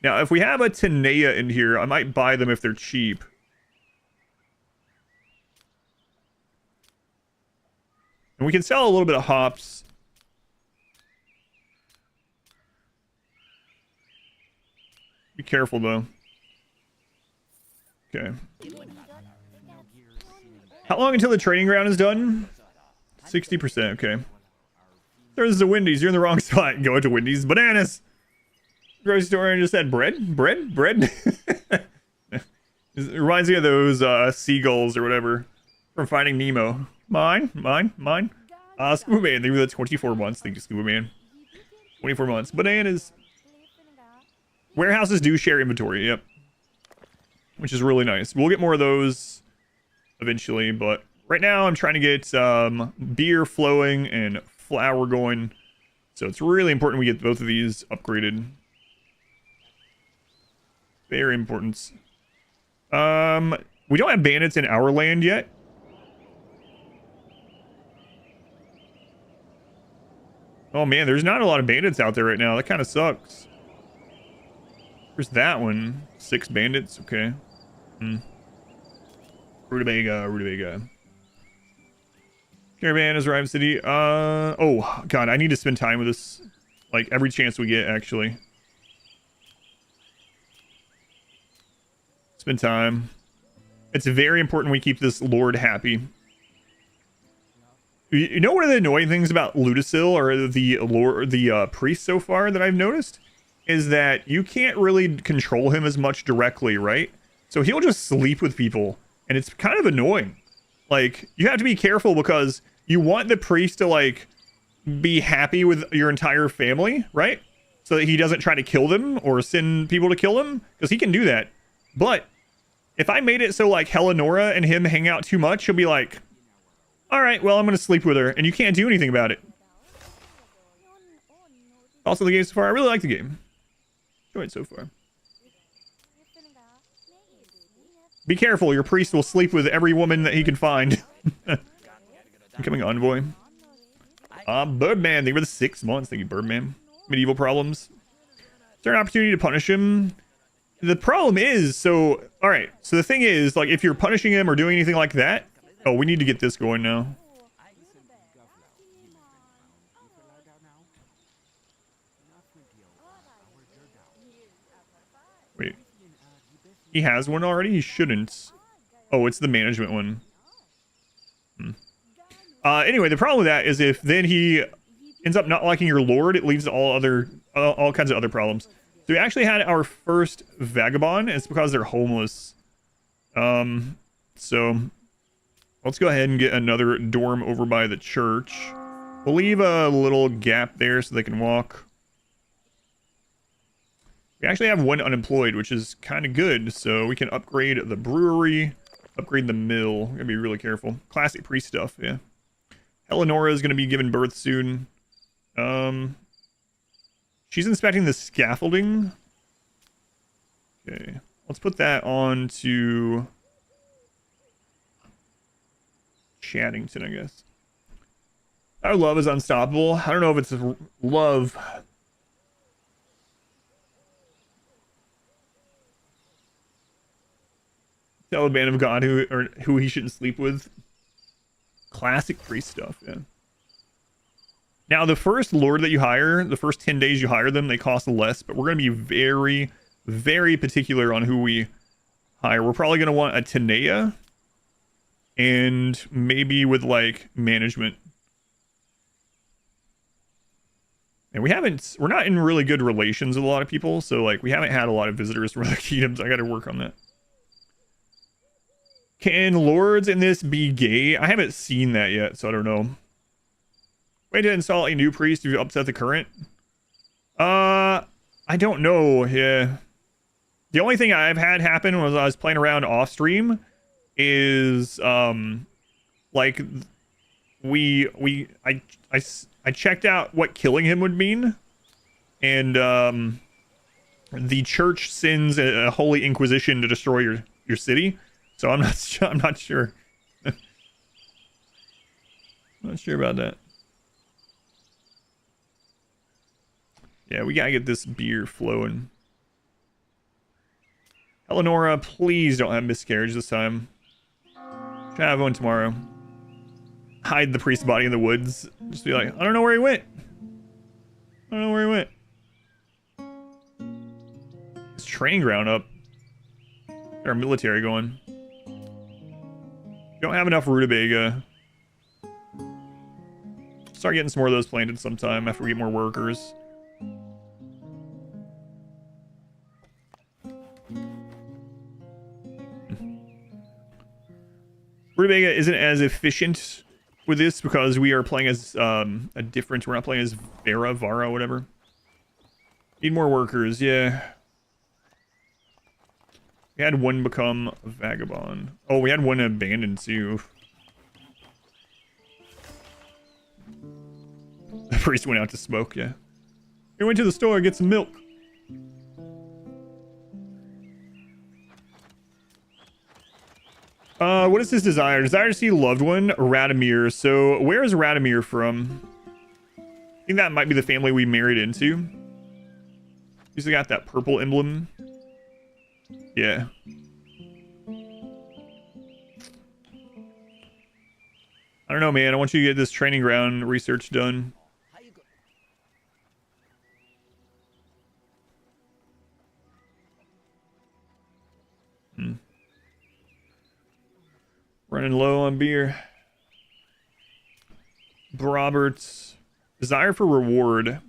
Now, if we have a Tenea in here, I might buy them if they're cheap. And we can sell a little bit of hops. Be careful, though. Okay. How long until the training ground is done? 60%, okay. There's the Wendy's. You're in the wrong spot. Go to Wendy's. Bananas! Grocery store and just said bread? Bread? Bread? It reminds me of those seagulls or whatever from Finding Nemo. Mine? Mine? Mine? Scuba Man. They were the 24 months. Thank you, Scuba Man. 24 months. Bananas. Warehouses do share inventory, yep. Which is really nice. We'll get more of those eventually, but right now I'm trying to get beer flowing and flour going. So it's really important we get both of these upgraded. Very important. We don't have bandits in our land yet. Oh man, there's not a lot of bandits out there right now. That kind of sucks. There's that one. 6 bandits. Okay. Rutabaga, Rutabaga. Caravan has arrived city. Oh god, I need to spend time with this. Like every chance we get, actually. Spend time. It's very important we keep this lord happy. You know, one of the annoying things about Ludasil or the priest so far that I've noticed is that you can't really control him as much directly, right? So he'll just sleep with people, and it's kind of annoying. Like, you have to be careful because you want the priest to, like, be happy with your entire family, right? So that he doesn't try to kill them or send people to kill him, because he can do that. But if I made it so, like, Eleonora and him hang out too much, he'll be like, all right, well, I'm going to sleep with her, and you can't do anything about it. Also, the game so far, I really like the game. Enjoyed it so far. Be careful, your priest will sleep with every woman that he can find. Incoming envoy. Birdman, they were the 6 months. Thank you, Birdman. Medieval problems. Is there an opportunity to punish him? The problem is, so, alright, so the thing is, like, if you're punishing him or doing anything like that, oh, we need to get this going now. Wait. He has one already? He shouldn't. Oh, it's the management one. Anyway, the problem with that is if then he ends up not liking your lord, it leaves all kinds of other problems. So we actually had our first vagabond, and it's because they're homeless. So let's go ahead and get another dorm over by the church. We'll leave a little gap there so they can walk. We actually have one unemployed, which is kind of good. So we can upgrade the brewery, upgrade the mill. Gotta be really careful. Classic priest stuff, yeah. Eleonora is going to be giving birth soon. She's inspecting the scaffolding. Okay, let's put that on to Chaddington, I guess. Our love is unstoppable. I don't know if it's love. Tell a band of God who he shouldn't sleep with. Classic priest stuff, yeah. Now, the first lord that you hire, the first 10 days you hire them, they cost less, but we're going to be very, very particular on who we hire. We're probably going to want a Tanea and maybe with like management. And we're not in really good relations with a lot of people, so like we haven't had a lot of visitors from other kingdoms. I got to work on that. Can lords in this be gay? I haven't seen that yet, so I don't know. Way to install a new priest to upset the current? I don't know. Yeah. The only thing I've had happen was I was playing around off stream is like I checked out what killing him would mean, and the church sends a holy inquisition to destroy your city. So I'm not sure. Not sure about that. Yeah, we gotta get this beer flowing. Eleonora, please don't have miscarriage this time. Should have one tomorrow. Hide the priest's body in the woods. Just be like, I don't know where he went. I don't know where he went. His training ground up. Got our military going. Don't have enough rutabaga. Start getting some more of those planted sometime after we get more workers. Rutabaga isn't as efficient with this because we are playing as we're not playing as Vara, whatever. Need more workers, yeah. We had one become a vagabond. Oh, we had one abandoned too. The priest went out to smoke, yeah. He went to the store to get some milk. What is his desire? Desire to see loved one, Radomir. So, where is Radomir from? I think that might be the family we married into. He's got that purple emblem. Yeah. I don't know, man. I want you to get this training ground research done. Running low on beer. Robert's desire for reward.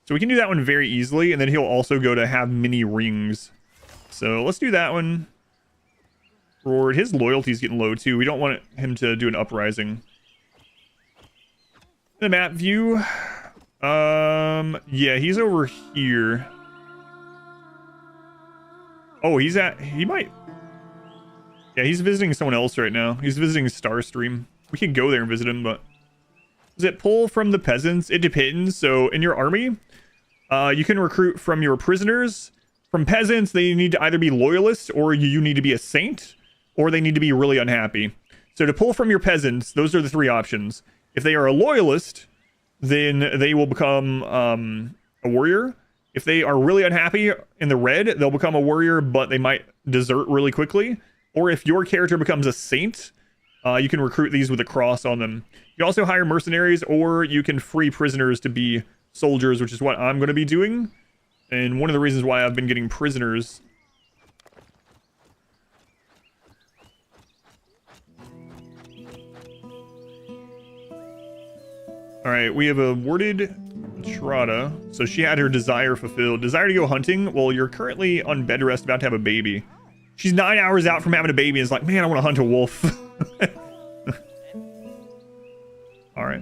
So we can do that one very easily, and then he'll also go to have many rings. So let's do that one. Reward. His loyalty's getting low too. We don't want him to do an uprising. The map view. Yeah, he's over here. Oh, he might. Yeah, he's visiting someone else right now. He's visiting Starstream. We can go there and visit him, but does it pull from the peasants? It depends. So in your army, you can recruit from your prisoners. From peasants, they need to either be loyalists, or you need to be a saint, or they need to be really unhappy. So to pull from your peasants, those are the three options. If they are a loyalist, then they will become a warrior. If they are really unhappy in the red, they'll become a warrior, but they might desert really quickly. Or if your character becomes a saint, you can recruit these with a cross on them. You also hire mercenaries, or you can free prisoners to be soldiers, which is what I'm going to be doing. And one of the reasons why I've been getting prisoners. Alright, we have awarded Trada. So she had her desire fulfilled. Desire to go hunting? Well, you're currently on bed rest, about to have a baby. She's 9 hours out from having a baby and is like, man, I want to hunt a wolf. Alright.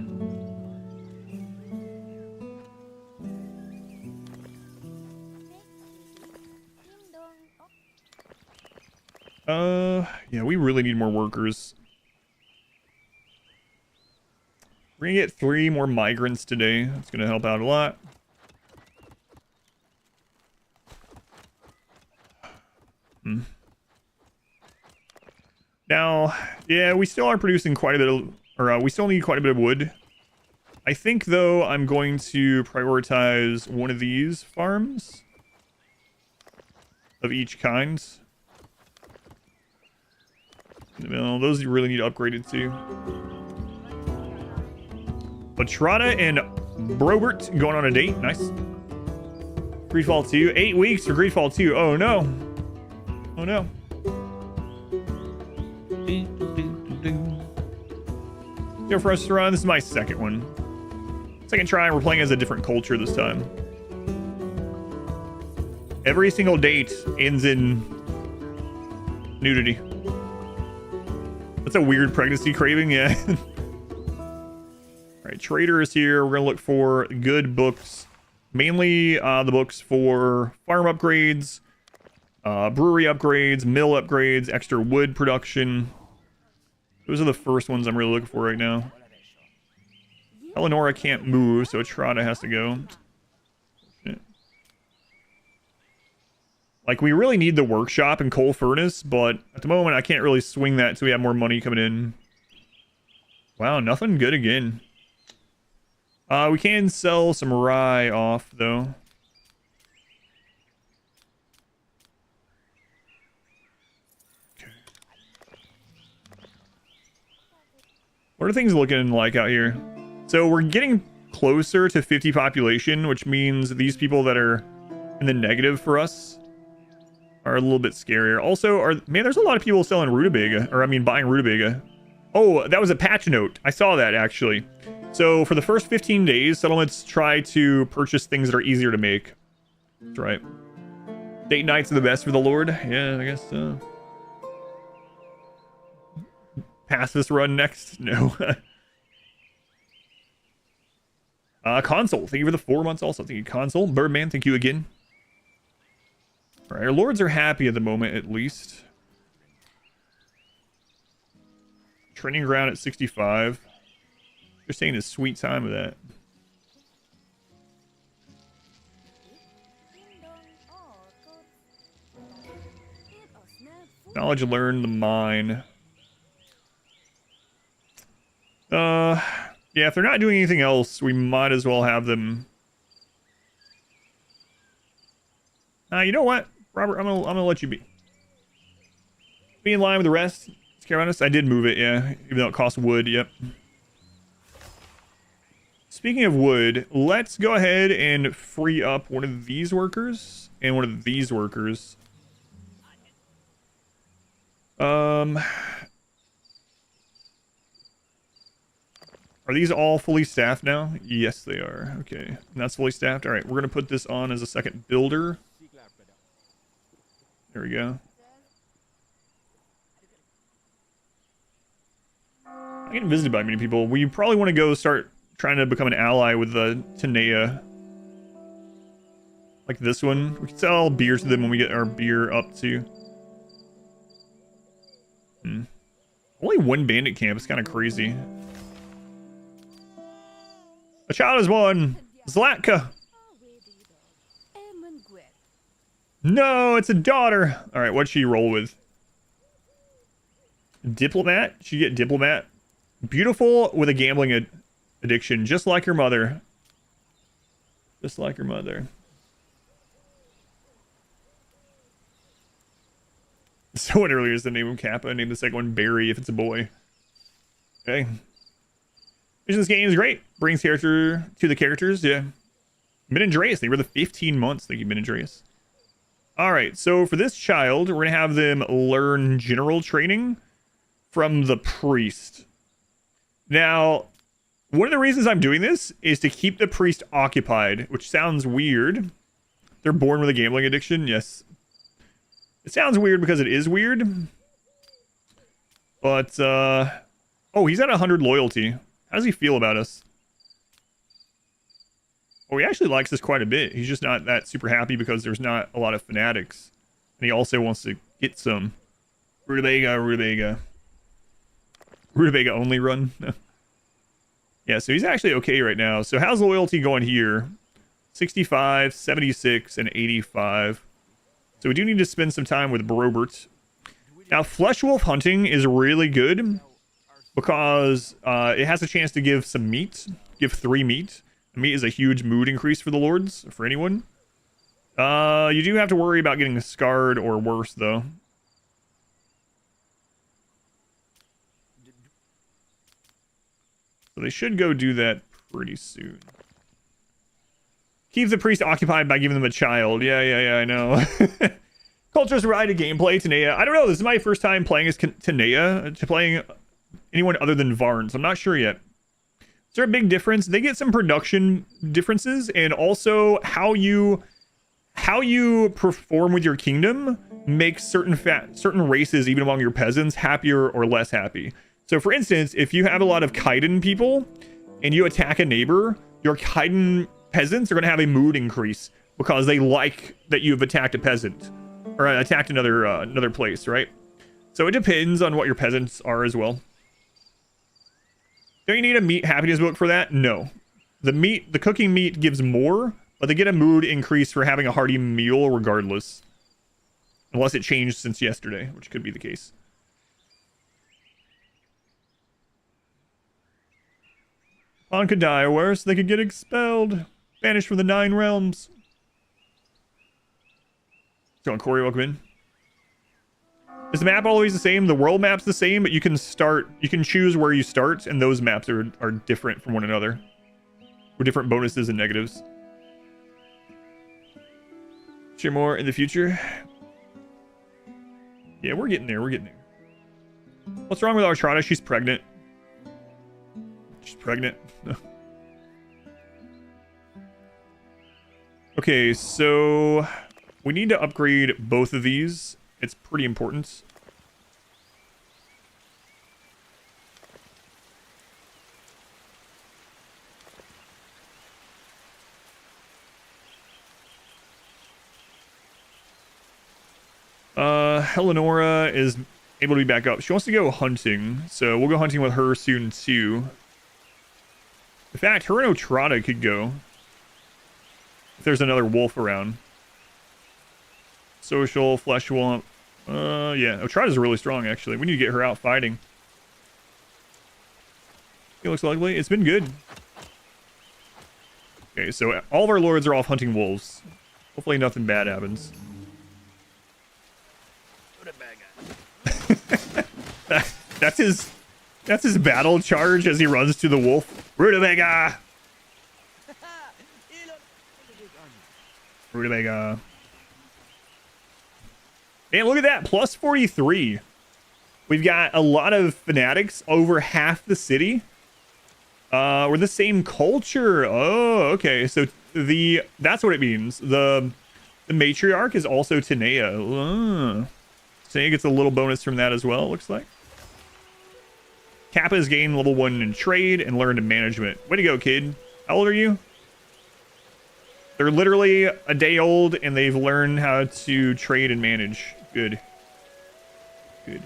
Yeah, we really need more workers. We're gonna get 3 more migrants today. That's gonna help out a lot. Now, yeah, we still are producing quite a bit of, or we still need quite a bit of wood. I think, though, I'm going to prioritize one of these farms of each kind. Well, those you really need upgraded too. Latrata and Brobert going on a date. Nice. Greedfall 2. 8 weeks for Greedfall 2. Oh, no. Oh, no. Go for us to run. This is my second one. Second try. We're playing as a different culture this time. Every single date ends in nudity. That's a weird pregnancy craving, yeah. Alright, trader is here. We're gonna look for good books. Mainly the books for farm upgrades, brewery upgrades, mill upgrades, extra wood production. Those are the first ones I'm really looking for right now. Eleonora can't move, so Trata has to go. Shit. Like, we really need the workshop and coal furnace, but at the moment, I can't really swing that until we have more money coming in. Wow, nothing good again. We can sell some rye off, though. Okay. What are things looking like out here? So we're getting closer to 50 population, which means these people that are in the negative for us are a little bit scarier. Also, man, there's a lot of people selling rutabaga, or I mean buying rutabaga. Oh, that was a patch note. I saw that, actually. So for the first 15 days, settlements try to purchase things that are easier to make. That's right. Date nights are the best for the Lord. Yeah, I guess so. Pass this run next? No. Console, thank you for the 4 months also. Thank you, Console. Birdman, thank you again. All right, our lords are happy at the moment, at least. Training ground at 65. They're saying a sweet time of that. Knowledge learned the mine. Yeah, if they're not doing anything else, we might as well have them. You know what, Robert? I'm gonna let you be. Be in line with the rest. Let's care about us. I did move it, yeah, even though it costs wood. Yep. Speaking of wood, let's go ahead and free up one of these workers and one of these workers. Are these all fully staffed now? Yes, they are. Okay, and that's fully staffed. All right, we're gonna put this on as a second builder. There we go. I'm getting visited by many people. We probably want to go start trying to become an ally with the Tanea. Like this one. We can sell beer to them when we get our beer up to. Only one bandit camp. It's kind of crazy. A child is born. Zlatka. No, it's a daughter. All right, what'd she roll with? Diplomat? She get diplomat. Beautiful with a gambling addiction, just like her mother. Just like her mother. Someone earlier is the name of Kappa. Name the second one Barry if it's a boy. Okay. This game is great. Brings character to the characters. Yeah. Min Andreas, they were the 15 months. Thank you, Min Andreas. Alright, so for this child, we're going to have them learn general training from the priest. Now, one of the reasons I'm doing this is to keep the priest occupied, which sounds weird. They're born with a gambling addiction, yes. It sounds weird because it is weird. But, oh, he's at 100 loyalty. How does he feel about us? Oh, he actually likes us quite a bit. He's just not that super happy because there's not a lot of fanatics. And he also wants to get some rutabaga only run. Yeah, so he's actually okay right now. So how's loyalty going here? 65, 76, and 85. So we do need to spend some time with Brobert. Now, Flesh Wolf hunting is really good because it has a chance to give some meat. Give 3 meat. Meat is a huge mood increase for the lords, for anyone. You do have to worry about getting scarred or worse, though. So they should go do that pretty soon. Keep the priest occupied by giving them a child. Yeah, I know. Culture's right to gameplay, Tanea. I don't know. This is my first time playing as Tanea, playing anyone other than Varns. I'm not sure yet. Is there a big difference? They get some production differences, and also how you perform with your kingdom makes certain races, even among your peasants, happier or less happy. So, for instance, if you have a lot of Kaidan people and you attack a neighbor, your Kaidan peasants are going to have a mood increase because they like that you've attacked a peasant or attacked another place, right? So it depends on what your peasants are as well. Don't you need a meat happiness book for that? No. The cooking meat gives more, but they get a mood increase for having a hearty meal regardless. Unless it changed since yesterday, which could be the case. Pawn could die, or worse, they could get expelled. Banished from the 9 realms. So, Corey, welcome in. Is the map always the same? The world map's the same, but you can choose where you start, and those maps are different from one another. With different bonuses and negatives. Share more in the future. Yeah, we're getting there, What's wrong with Artrada? She's pregnant. She's pregnant. Okay, so we need to upgrade both of these. It's pretty important. Eleonora is able to be back up. She wants to go hunting, so we'll go hunting with her soon too. In fact, her and Otrada could go. If there's another wolf around. Social, flesh wolf. Yeah, Otrada's really strong, actually. We need to get her out fighting. It looks lovely. It's been good. Okay, so all of our lords are off hunting wolves. Hopefully nothing bad happens. That's his battle charge as he runs to the wolf. Rutabaga! Rutabaga. And look at that, plus 43. We've got a lot of fanatics, over half the city. We're the same culture. Oh, okay. So that's what it means. The matriarch is also Tanea. Tanea gets a little bonus from that as well, it looks like. Kappa has gained level 1 in trade and learned management. Way to go, kid. How old are you? They're literally a day old and they've learned how to trade and manage. Good. Good.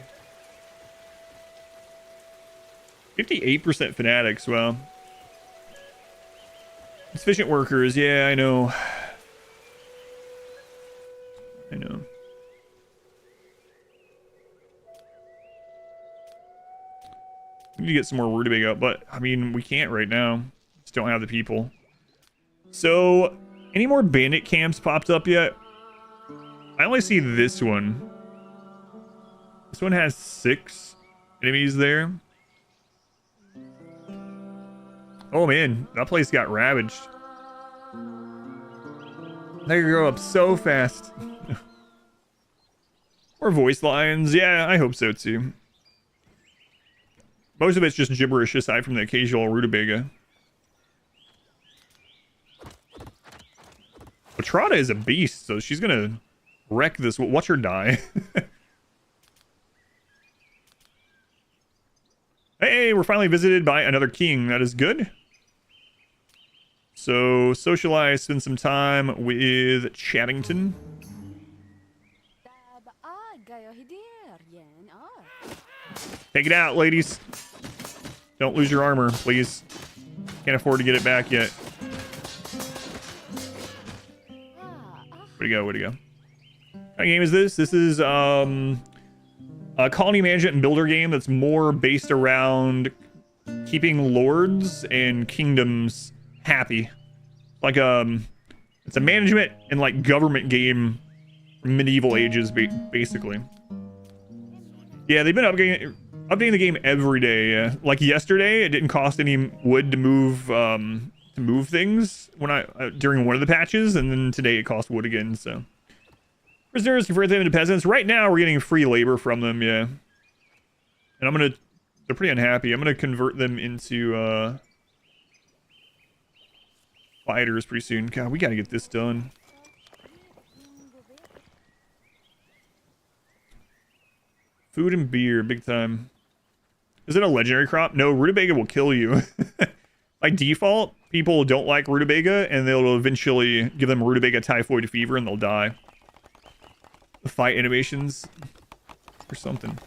58% fanatics, wow. Sufficient workers, yeah, I know. I know. We need to get some more rutabaga up, but I mean, we can't right now. Just don't have the people. So, any more bandit camps popped up yet? I only see this one. This one has 6 enemies there. Oh man, that place got ravaged. They grow up so fast. Or voice lines, yeah, I hope so too. Most of it's just gibberish aside from the occasional rutabaga. Otrada is a beast, so she's gonna wreck this. Watch her die. Hey, we're finally visited by another king. That is good. So, socialize, spend some time with Chattington. Take it out, ladies. Don't lose your armor, please. Can't afford to get it back yet. Where'd he go? Where'd he go? What game is this? This is a colony management and builder game that's more based around keeping lords and kingdoms happy. Like it's a management and like government game from medieval ages, basically. Yeah, they've been updating the game every day. Like yesterday, it didn't cost any wood to move things when during one of the patches, and then today it cost wood again. So prisoners convert them into peasants. Right now, we're getting free labor from them. Yeah, and they're pretty unhappy. I'm gonna convert them into fighters pretty soon. God, we gotta get this done. Food and beer, big time. Is it a legendary crop? No, rutabaga will kill you. By default, people don't like rutabaga, and they'll eventually give them rutabaga typhoid fever, and they'll die. The fight animations or something.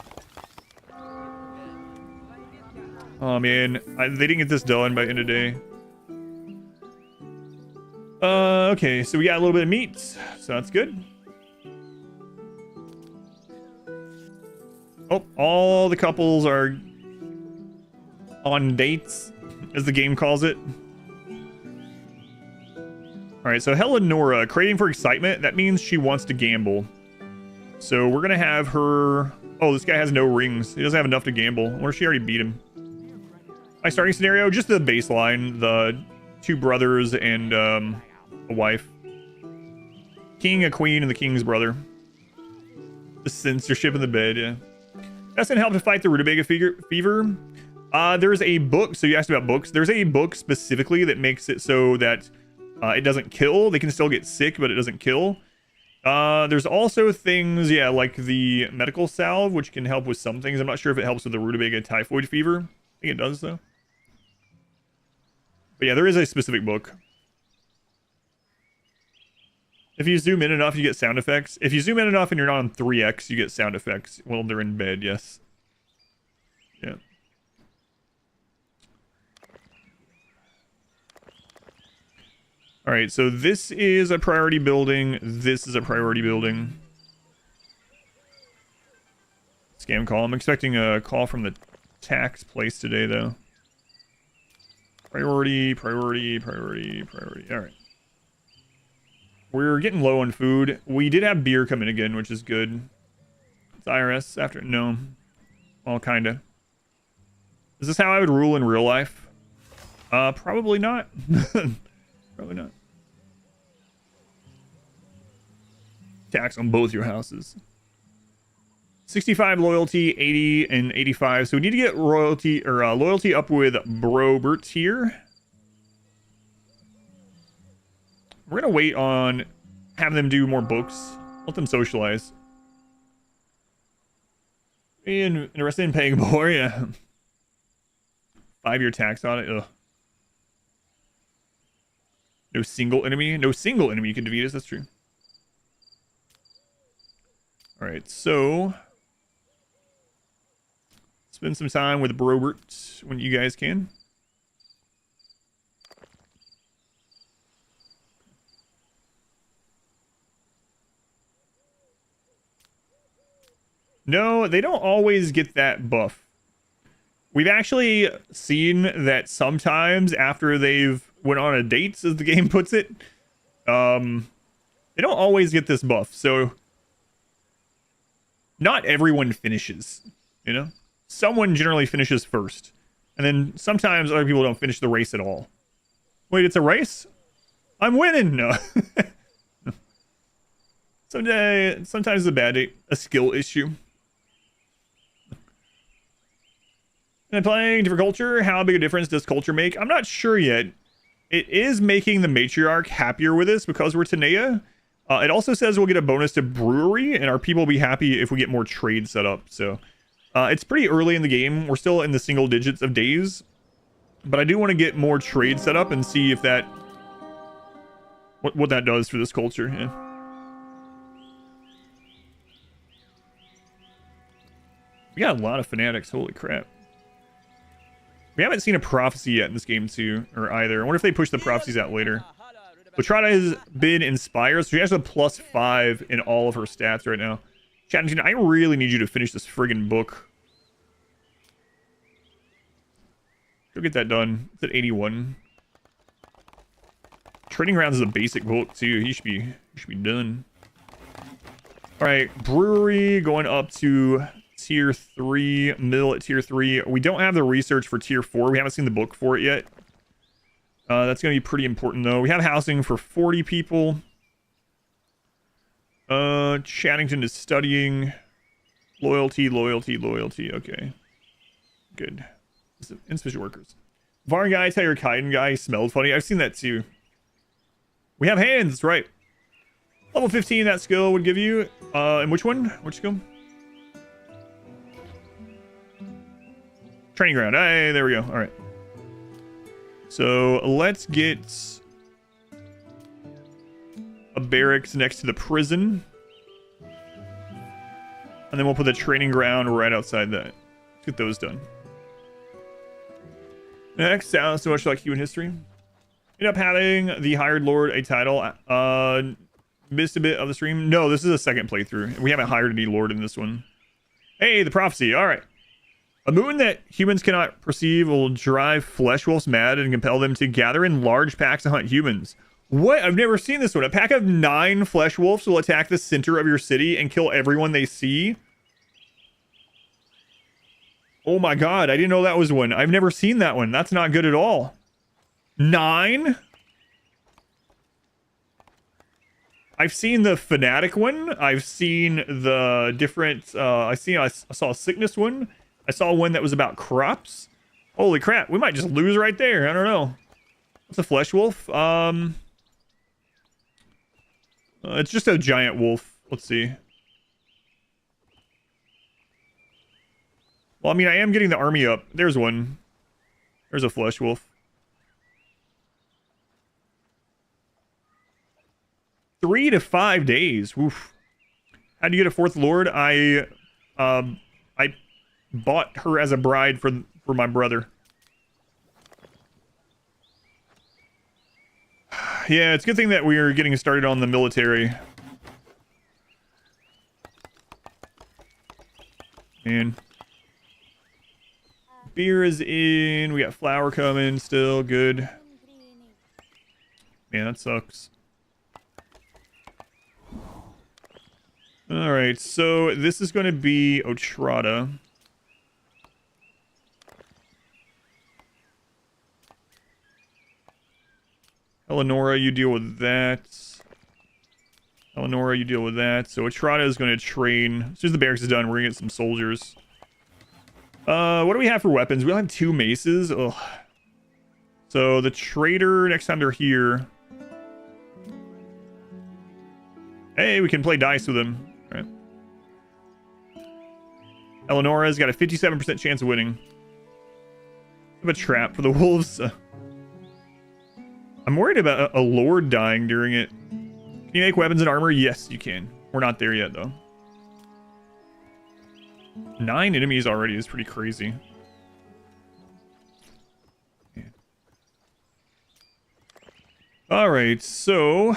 Oh man, they didn't get this done by end of day. Okay, so we got a little bit of meat, so that's good. Oh, all the couples are on dates, as the game calls it. Alright, so Helenora, craving for excitement, that means she wants to gamble. So we're gonna have her... Oh, this guy has no rings. He doesn't have enough to gamble. I wonder if she already beat him. My starting scenario, just the baseline. The 2 brothers and a wife. King, a queen, and the king's brother. The censorship in the bed, yeah. That's gonna help to fight the rutabaga fever. There's a book, so you asked about books. There's a book specifically that makes it so that it doesn't kill. They can still get sick, but it doesn't kill. There's also things, yeah, like the medical salve, which can help with some things. I'm not sure if it helps with the rutabaga typhoid fever. I think it does, though. But yeah, there is a specific book. If you zoom in enough, you get sound effects. If you zoom in enough and you're not on 3x, you get sound effects while they're in bed, yes. Yeah. Alright, so this is a priority building. This is a priority building. Scam call. I'm expecting a call from the tax place today, though. Priority, priority, priority, priority. Alright. We're getting low on food. We did have beer come in again, which is good. It's IRS after... No. Well, kinda. Is this how I would rule in real life? Probably not. Probably not. Tax on both your houses. 65 loyalty, 80 and 85. So we need to get royalty or loyalty up with Brobert here. We're gonna wait on having them do more books. Let them socialize. Being interested in paying more, yeah. 5-year tax on it. Ugh. No single enemy. No single enemy can defeat us. That's true. All right, so spend some time with Brobert when you guys can. No, they don't always get that buff. We've actually seen that sometimes after they've went on a date, as the game puts it, they don't always get this buff. So not everyone finishes, you know? Someone generally finishes first. And then sometimes other people don't finish the race at all. Wait, it's a race? I'm winning! No. Sometimes it's a bad day, a skill issue. And playing different culture, how big a difference does culture make? I'm not sure yet. It is making the matriarch happier with us because we're Tanea. It also says we'll get a bonus to brewery, and our people will be happy if we get more trade set up. So it's pretty early in the game. We're still in the single digits of days. But I do want to get more trade set up and see if that... What that does for this culture. Yeah. We got a lot of fanatics. Holy crap. We haven't seen a prophecy yet in this game too, or either. I wonder if they push the prophecies out later. Latrada has been inspired, so she has a +5 in all of her stats right now. Chattington, I really need you to finish this friggin' book. Go get that done. It's at 81. Trading Grounds is a basic book too. He should be done. All right, brewery going up to tier 3, mill at tier 3. We don't have the research for tier 4. We haven't seen the book for it yet. That's going to be pretty important, though. We have housing for 40 people. Chattington is studying. Loyalty. Okay. Good. Insufficient workers. Varn guy, Tiger Kaiden guy smelled funny. I've seen that, too. We have hands, that's right. Level 15, that skill would give you. And which one? Which skill? Training ground. Hey, there we go. All right. So let's get a barracks next to the prison. And then we'll put the training ground right outside that. Let's get those done. Next, sounds so much like human history. End up having the hired lord a title. Missed a bit of the stream. No, this is a second playthrough. We haven't hired any lord in this one. Hey, the prophecy. All right. A moon that humans cannot perceive will drive flesh wolves mad and compel them to gather in large packs to hunt humans. What? I've never seen this one. A pack of 9 flesh wolves will attack the center of your city and kill everyone they see. Oh my god, I didn't know that was one. I've never seen that one. That's not good at all. 9? I've seen the fanatic one. I've seen the different I saw a sickness one. I saw one that was about crops. Holy crap, we might just lose right there. I don't know. What's a flesh wolf? It's just a giant wolf. Let's see. Well, I mean, I am getting the army up. There's one. There's a flesh wolf. 3 to 5 days. Woof. How'd you get a 4th lord? I bought her as a bride for my brother. Yeah, it's a good thing that we are getting started on the military. Man. Beer is in. We got flour coming still. Good. Man, that sucks. Alright, so this is going to be Otrada. Eleonora, you deal with that. Eleonora, you deal with that. So Otrada is going to train. As soon as the barracks is done, we're going to get some soldiers. What do we have for weapons? We only have 2 maces. Ugh. So the trader, next time they're here. Hey, we can play dice with him. All right. Eleonora's got a 57% chance of winning. I have a trap for the wolves. I'm worried about a lord dying during it. Can you make weapons and armor? Yes, you can. We're not there yet, though. 9 enemies already is pretty crazy. Yeah. All right, so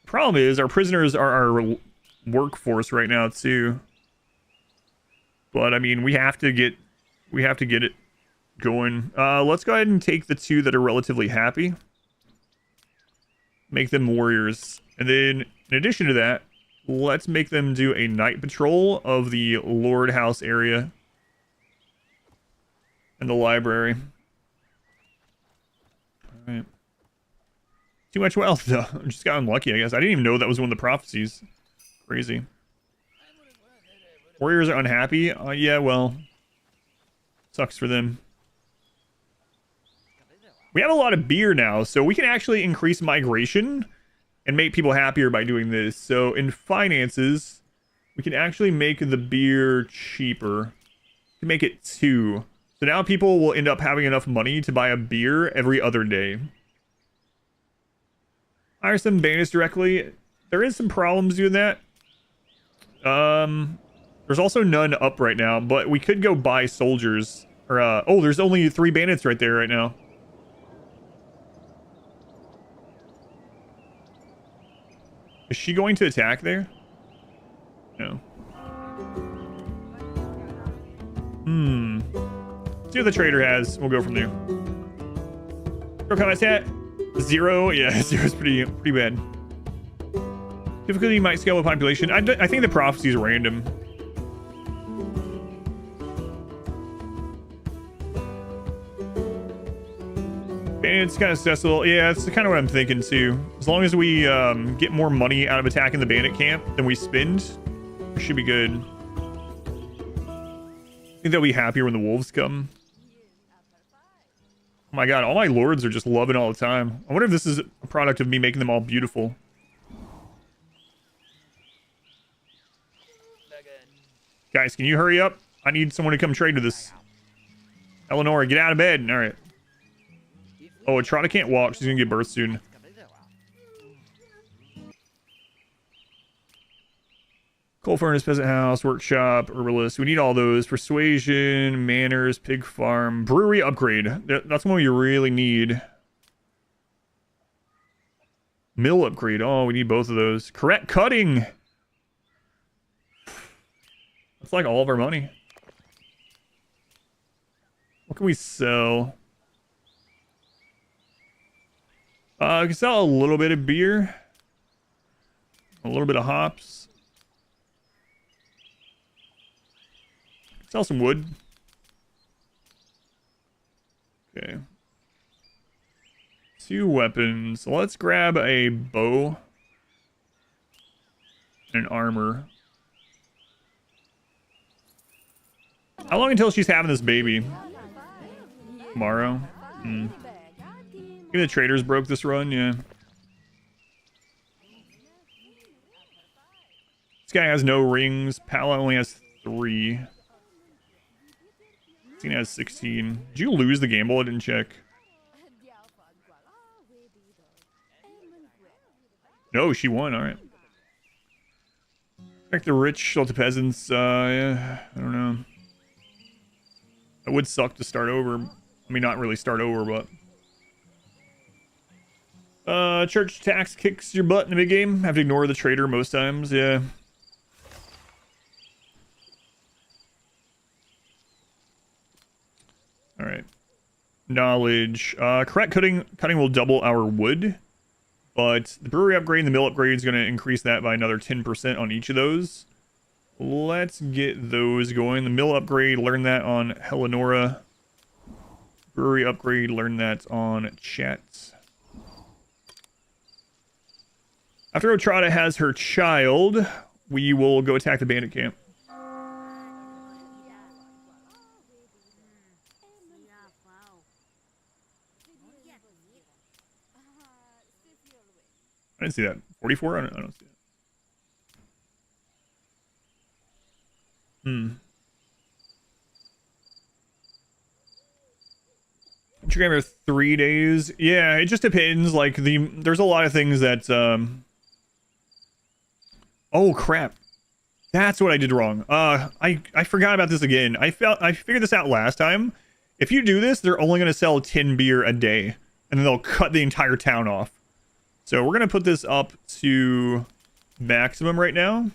problem is our prisoners are our workforce right now too. But I mean, we have to get it going. Let's go ahead and take the 2 that are relatively happy. Make them warriors. And then in addition to that, let's make them do a night patrol of the Lord House area and the library. All right. Too much wealth, though. I just got unlucky, I guess. I didn't even know that was one of the prophecies. Crazy. Warriors are unhappy? Yeah, well. Sucks for them. We have a lot of beer now, so we can actually increase migration and make people happier by doing this. So in finances, we can actually make the beer cheaper. We can make it 2. So now people will end up having enough money to buy a beer every other day. Hire some bandits directly. There is some problems doing that. There's also none up right now, but we could go buy soldiers. Or oh, there's only 3 bandits right there right now. Is she going to attack there? No. See what the trader has. We'll go from there. Pro combat stat 0. Yeah, 0 is pretty bad. Difficulty might scale with population. I think the prophecy is random. It's kind of accessible. Yeah, that's kind of what I'm thinking too. As long as we get more money out of attacking the bandit camp than we spend, we should be good. I think they'll be happier when the wolves come. Oh my god, all my lords are just loving all the time. I wonder if this is a product of me making them all beautiful. Guys, can you hurry up? I need someone to come trade with us. Eleanor, get out of bed. All right. Oh, Etrata can't walk. She's gonna give birth soon. Coal furnace, peasant house, workshop, herbalist. We need all those. Persuasion, manners, pig farm, brewery upgrade. That's one we really need. Mill upgrade. Oh, we need both of those. Correct cutting. That's like all of our money. What can we sell? I can sell a little bit of beer. A little bit of hops. Sell some wood. Okay. 2 weapons. Let's grab a bow. And armor. How long until she's having this baby? Tomorrow? Maybe the traders broke this run, yeah. This guy has no rings. Pala only has 3. Cena has 16. Did you lose the gamble? I didn't check. No, she won. All right. Like the rich, sell to peasants. Yeah, I don't know. It would suck to start over. I mean, not really start over, but. Church tax kicks your butt in the big game. Have to ignore the trader most times. Yeah. All right. Knowledge. Correct cutting will double our wood, but the brewery upgrade and the mill upgrade is going to increase that by another 10% on each of those. Let's get those going. The mill upgrade, learn that on Eleonora. Brewery upgrade, learn that on Chat. After Etrata has her child, we will go attack the bandit camp. I didn't see that. 44? I don't see that. Instagram are 3 days. Yeah, it just depends. Like there's a lot of things that oh crap. That's what I did wrong. I forgot about this again. I figured this out last time. If you do this, they're only gonna sell 10 beer a day, and then they'll cut the entire town off. So we're gonna put this up to maximum right now,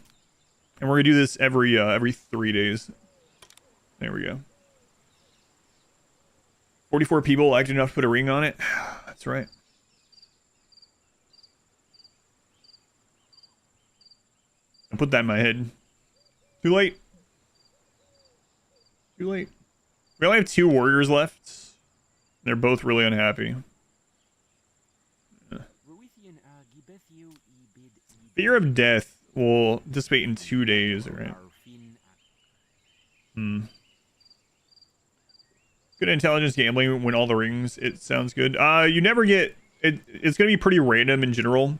and we're gonna do this every 3 days. There we go. 44 people liked enough to put a ring on it. That's right. I put that in my head. Too late. Too late. We only have 2 warriors left. They're both really unhappy. Fear of death will dissipate in 2 days, alright. Good intelligence gambling, win all the rings. It sounds good. You never get it. It's gonna be pretty random in general.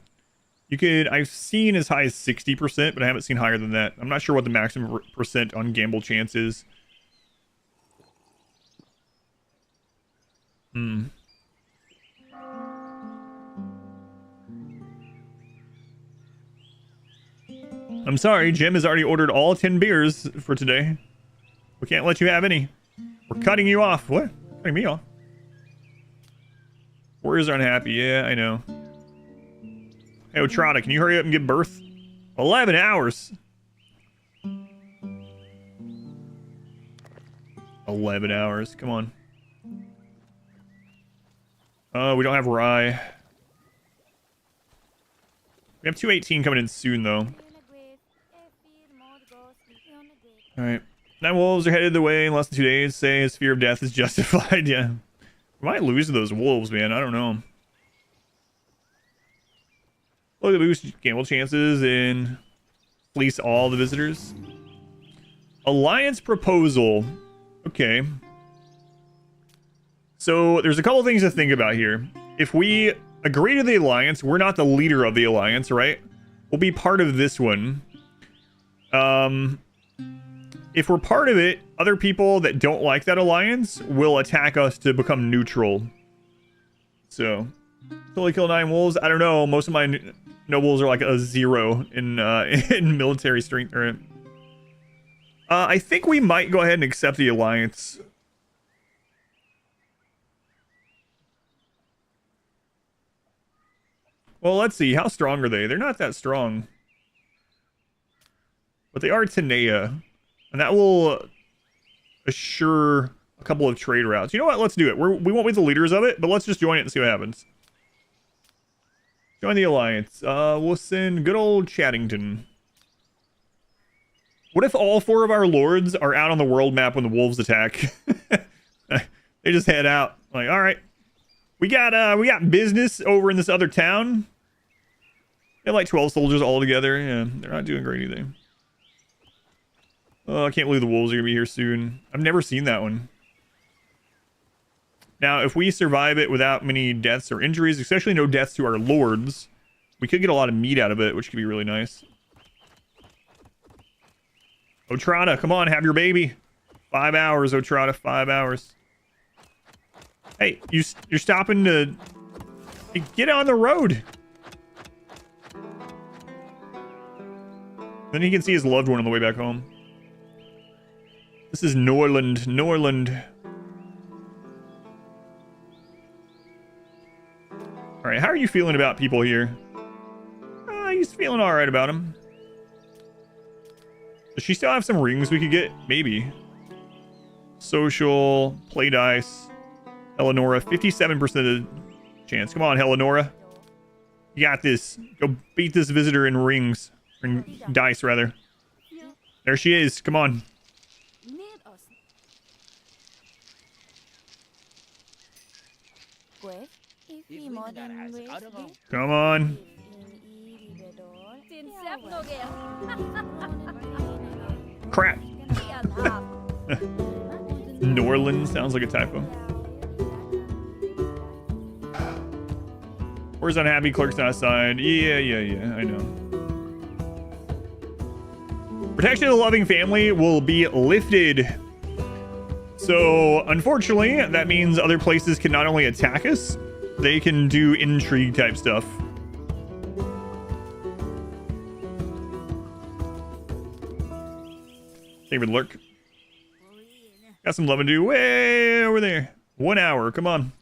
You could, I've seen as high as 60%, but I haven't seen higher than that. I'm not sure what the maximum percent on gamble chance is. I'm sorry, Jim has already ordered all 10 beers for today. We can't let you have any. We're cutting you off. What? Cutting me off? Warriors are unhappy. Yeah, I know. Hey, Otrada, can you hurry up and give birth? 11 hours. 11 hours. Come on. We don't have rye. We have 218 coming in soon, though. Alright. 9 wolves are headed the way in less than 2 days. Say his fear of death is justified. Yeah. We might lose to those wolves, man. I don't know. Look at boost gamble chances and fleece all the visitors. Alliance proposal. Okay. So there's a couple things to think about here. If we agree to the alliance, we're not the leader of the alliance, right? We'll be part of this one. If we're part of it, other people that don't like that alliance will attack us to become neutral. So, totally kill 9 wolves. I don't know. Most of my nobles are like a 0 in in military strength. I think we might go ahead and accept the alliance. Well, let's see. How strong are they? They're not that strong. But they are Tanea. And that will assure a couple of trade routes. You know what? Let's do it. We won't be the leaders of it, but let's just join it and see what happens. Join the alliance. We'll send good old Chattington. What if all 4 of our lords are out on the world map when the wolves attack? They just head out. Like, all right. We got business over in this other town. They have like 12 soldiers all together. Yeah, they're not doing great either. Oh, I can't believe the wolves are gonna be here soon. I've never seen that one. Now, if we survive it without many deaths or injuries, especially no deaths to our lords, we could get a lot of meat out of it, which could be really nice. Otrada, come on, have your baby. 5 hours, Otrada, 5 hours. Hey, you're stopping to... Hey, get on the road. Then he can see his loved one on the way back home. This is Norland. Norland. Alright, how are you feeling about people here? He's feeling alright about him. Does she still have some rings we could get? Maybe. Social, play dice. Eleonora, 57% of the chance. Come on, Eleonora. You got this. Go beat this visitor in rings. In dice, rather. There she is. Come on. Come on. Crap. Norland sounds like a typo. Where's unhappy? Clerk's not assigned. Yeah, I know. Protection of the loving family will be lifted. So, unfortunately, that means other places can not only attack us, they can do intrigue type stuff. Favorite lurk. Got some love to do way over there. 1 hour, come on.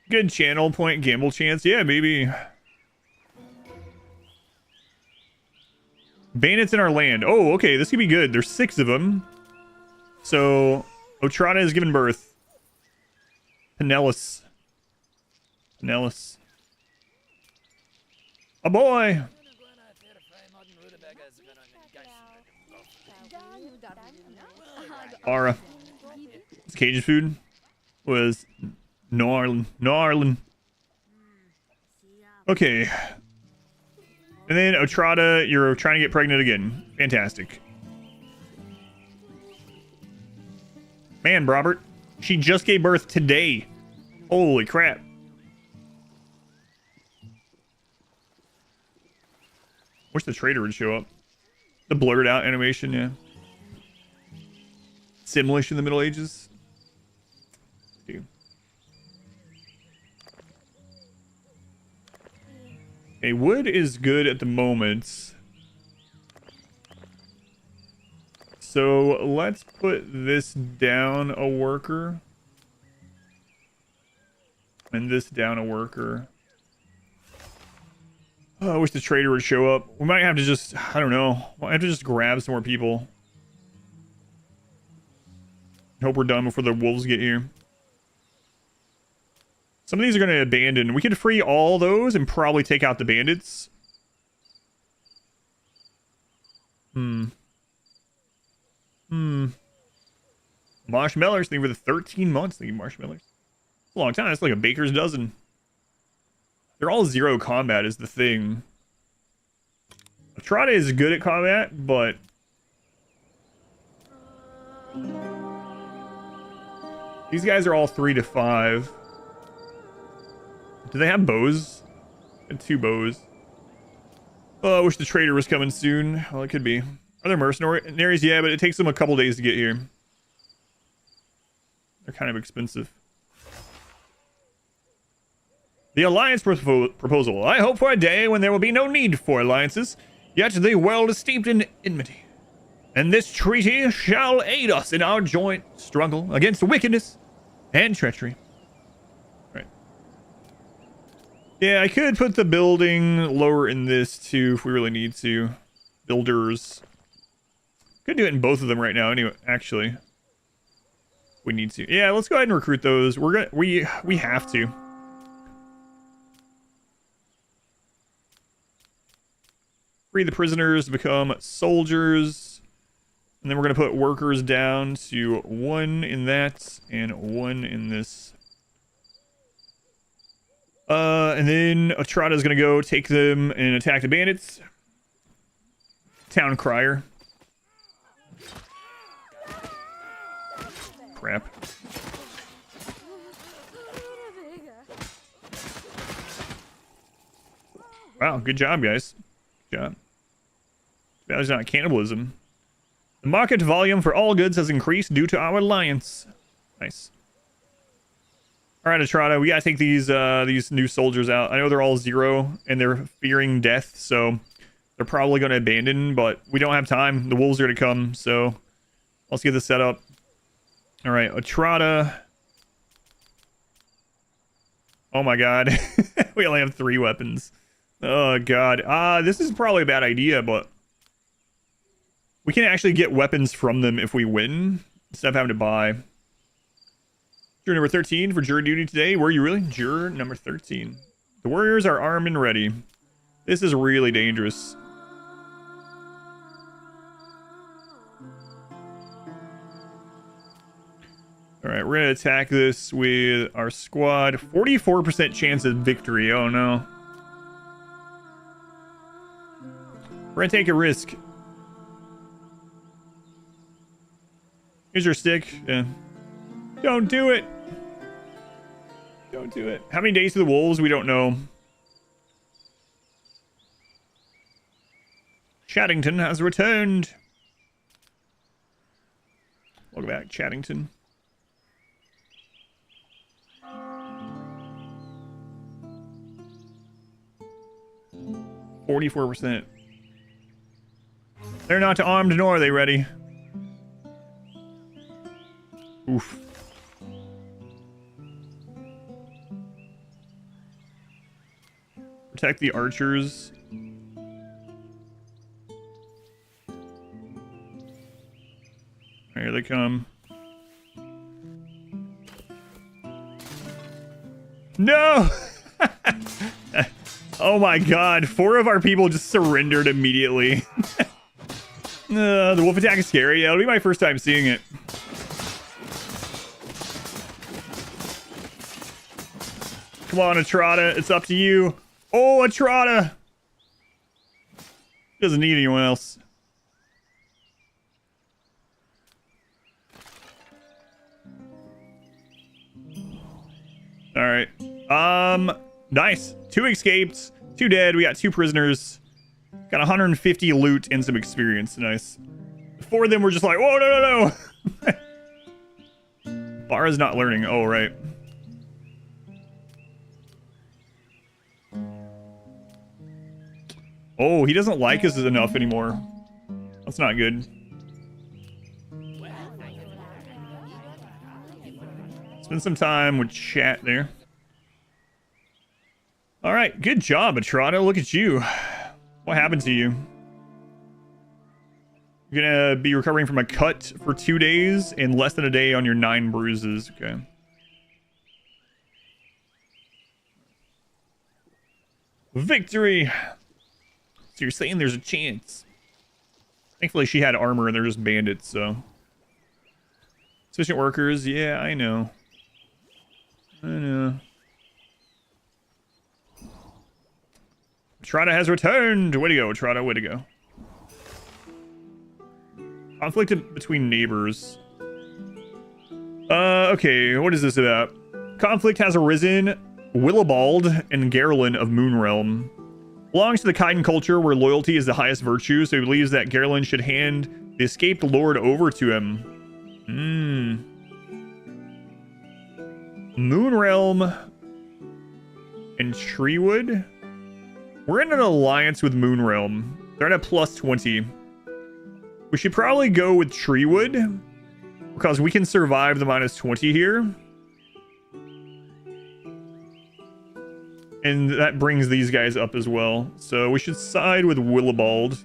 Good channel point gamble chance. Yeah, baby. Bandits in our land. Oh, okay, this could be good. There's 6 of them. So, Otrada has given birth. Pinellas. A boy! Ara. This Cajun food was Norland. Okay. And then Otrada, you're trying to get pregnant again. Fantastic. Man, Robert, she just gave birth today. Holy crap. Wish the trader would show up. The blurred out animation, yeah. Simlish in the Middle Ages. Dude. Okay, wood is good at the moment. So let's put this down a worker. And this down a worker. Oh, I wish the trader would show up. We might have to just, I don't know. Might have to just grab some more people. Hope we're done before the wolves get here. Some of these are going to abandon. We could free all those and probably take out the bandits. Marshmallows. Thank you for the 13 months. Thank you, marshmallows. It's a long time. It's like a baker's dozen. They're all 0 combat is the thing. Trada is good at combat, but... these guys are all 3 to 5. Do they have bows? And 2 bows. Oh, I wish the trader was coming soon. Well, it could be. Are there mercenaries? Yeah, but it takes them a couple days to get here. They're kind of expensive. The alliance proposal. I hope for a day when there will be no need for alliances, yet the world is steeped in enmity. And this treaty shall aid us in our joint struggle against wickedness and treachery. Right. Yeah, I could put the building lower in this too if we really need to. Builders. Could do it in both of them right now anyway, actually. We need to. Yeah, let's go ahead and recruit those. We have to. Free the prisoners to become soldiers. And then we're going to put workers down to 1 in that and 1 in this. And then Atrada is going to go take them and attack the bandits. Town crier. Crap. Wow, good job, guys. Good job. That was not cannibalism. The market volume for all goods has increased due to our alliance. Nice. All right, Atrada, we gotta take these new soldiers out. I know they're all 0 and they're fearing death, so they're probably going to abandon. But we don't have time. The wolves are gonna come, so let's get this set up. All right, Atrada. Oh my God, we only have 3 weapons. Oh God, this is probably a bad idea, but we can actually get weapons from them if we win, instead of having to buy. Juror number 13 for jury duty today. Were you really? Juror number 13. The warriors are armed and ready. This is really dangerous. All right, we're going to attack this with our squad. 44% chance of victory. Oh, no. We're going to take a risk. Here's your stick. Yeah. Don't do it. Don't do it. How many days to the wolves? We don't know. Chattington has returned. Welcome back, Chattington. 44%. They're not armed nor are they ready. Oof. Protect the archers. Here they come. No! Oh my god, 4 of our people just surrendered immediately. The wolf attack is scary. Yeah, it'll be my first time seeing it. Come on, Atrada, it's up to you. Oh, Atrada! Doesn't need anyone else. Alright. Nice. 2 escaped, 2 dead. We got 2 prisoners. Got 150 loot and some experience. Nice. 4 of them were just like, whoa, no, no, no. Bara's not learning. Oh, right. Oh, he doesn't like us enough anymore. That's not good. Spend some time with chat there. All right, good job, Atrado. Look at you. What happened to you? You're gonna be recovering from a cut for 2 days and less than a day on your 9 bruises. Okay. Victory! So you're saying there's a chance. Thankfully she had armor and they're just bandits, so. Sufficient workers, yeah, I know. I know. Trada has returned! Way to go, Trada, way to go. Conflict between neighbors. Okay, what is this about? Conflict has arisen. Willibald and Garland of Moonrealm. Belongs to the Khaiden culture where loyalty is the highest virtue, so he believes that Garland should hand the escaped lord over to him. Moonrealm and Treewood? We're in an alliance with Moonrealm. They're at a plus 20. We should probably go with Treewood because we can survive the minus 20 here. And that brings these guys up as well. So we should side with Willibald.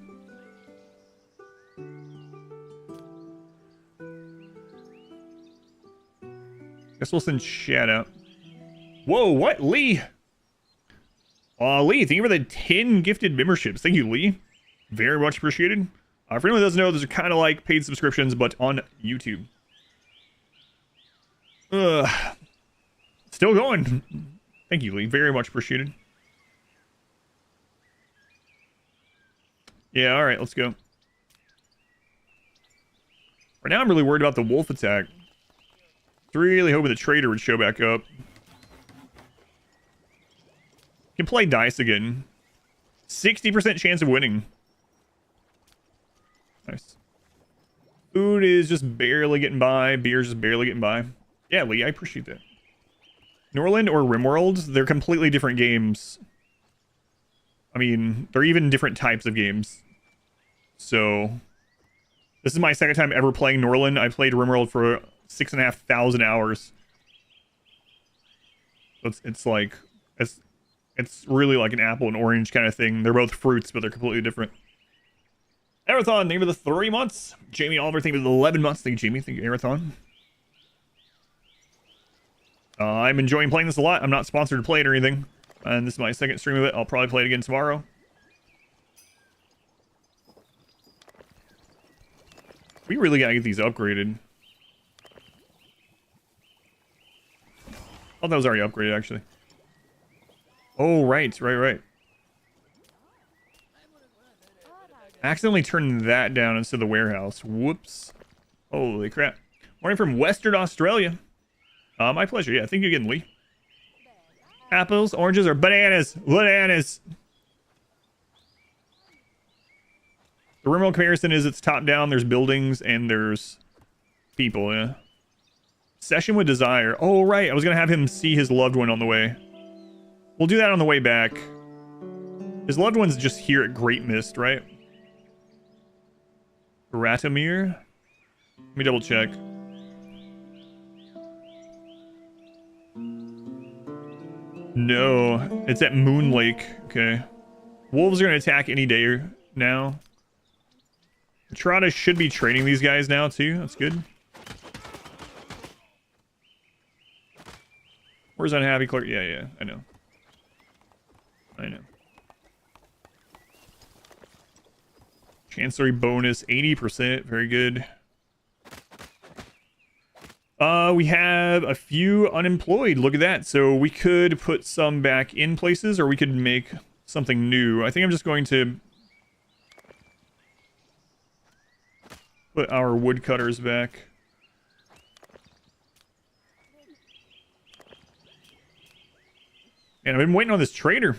Guess we'll send Shad out. Whoa, what? Lee? Lee, thank you for the 10 gifted memberships. Thank you, Lee. Very much appreciated. For anyone that doesn't know, those are kind of like paid subscriptions, but on YouTube. Still going. Thank you, Lee. Very much appreciated. Yeah, alright, let's go. Right now I'm really worried about the wolf attack. Really hoping the trader would show back up. Can play dice again. 60% chance of winning. Nice. Food is just barely getting by. Beer's just barely getting by. Yeah, Lee, I appreciate that. Norland or RimWorld, they're completely different games. I mean, they're even different types of games. So, this is my second time ever playing Norland. I played RimWorld for 6,500 hours. So it's like, it's really like an apple and orange kind of thing. They're both fruits, but they're completely different. Arathon, thank you for the 3 months. Jamie Oliver, thank you for the 11 months. Thank you, Jamie. Thank you, Arathon. I'm enjoying playing this a lot. I'm not sponsored to play it or anything. And this is my second stream of it. I'll probably play it again tomorrow. We really gotta get these upgraded. Oh, that was already upgraded, actually. Oh, right. I accidentally turned that down instead of the warehouse. Whoops. Holy crap. Morning from Western Australia. My pleasure. Yeah, thank you again, Lee. Apples, oranges, or bananas? Bananas. The RimWorld comparison is it's top down, there's buildings, and there's people, yeah. Session with Desire. Oh, right. I was going to have him see his loved one on the way. We'll do that on the way back. His loved one's just here at Great Mist, right? Ratomir? Let me double check. No, it's at Moon Lake. Okay. Wolves are going to attack any day now. Trada should be training these guys now, too. That's good. Where's Unhappy Clerk? Yeah, I know. Chancery bonus, 80%. Very good. We have a few unemployed. Look at that. So we could put some back in places, or we could make something new. I think I'm just going to put our woodcutters back. And I've been waiting on this trader.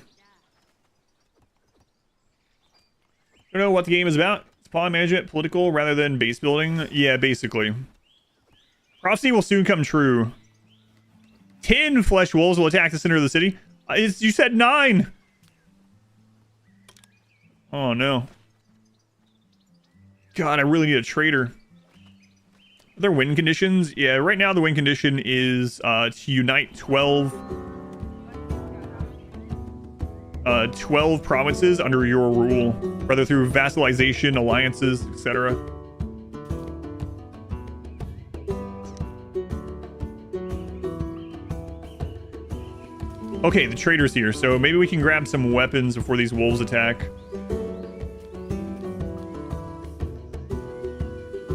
Don't know what the game is about. It's pawn management, political, rather than base building. Yeah, basically. Prophecy will soon come true. 10 flesh wolves will attack the center of the city. You said 9. Oh, no. God, I really need a trader. Are there win conditions? Yeah, right now the win condition is to unite 12. 12 provinces under your rule, whether through vassalization, alliances, etc. Okay, the trader's here, so maybe we can grab some weapons before these wolves attack.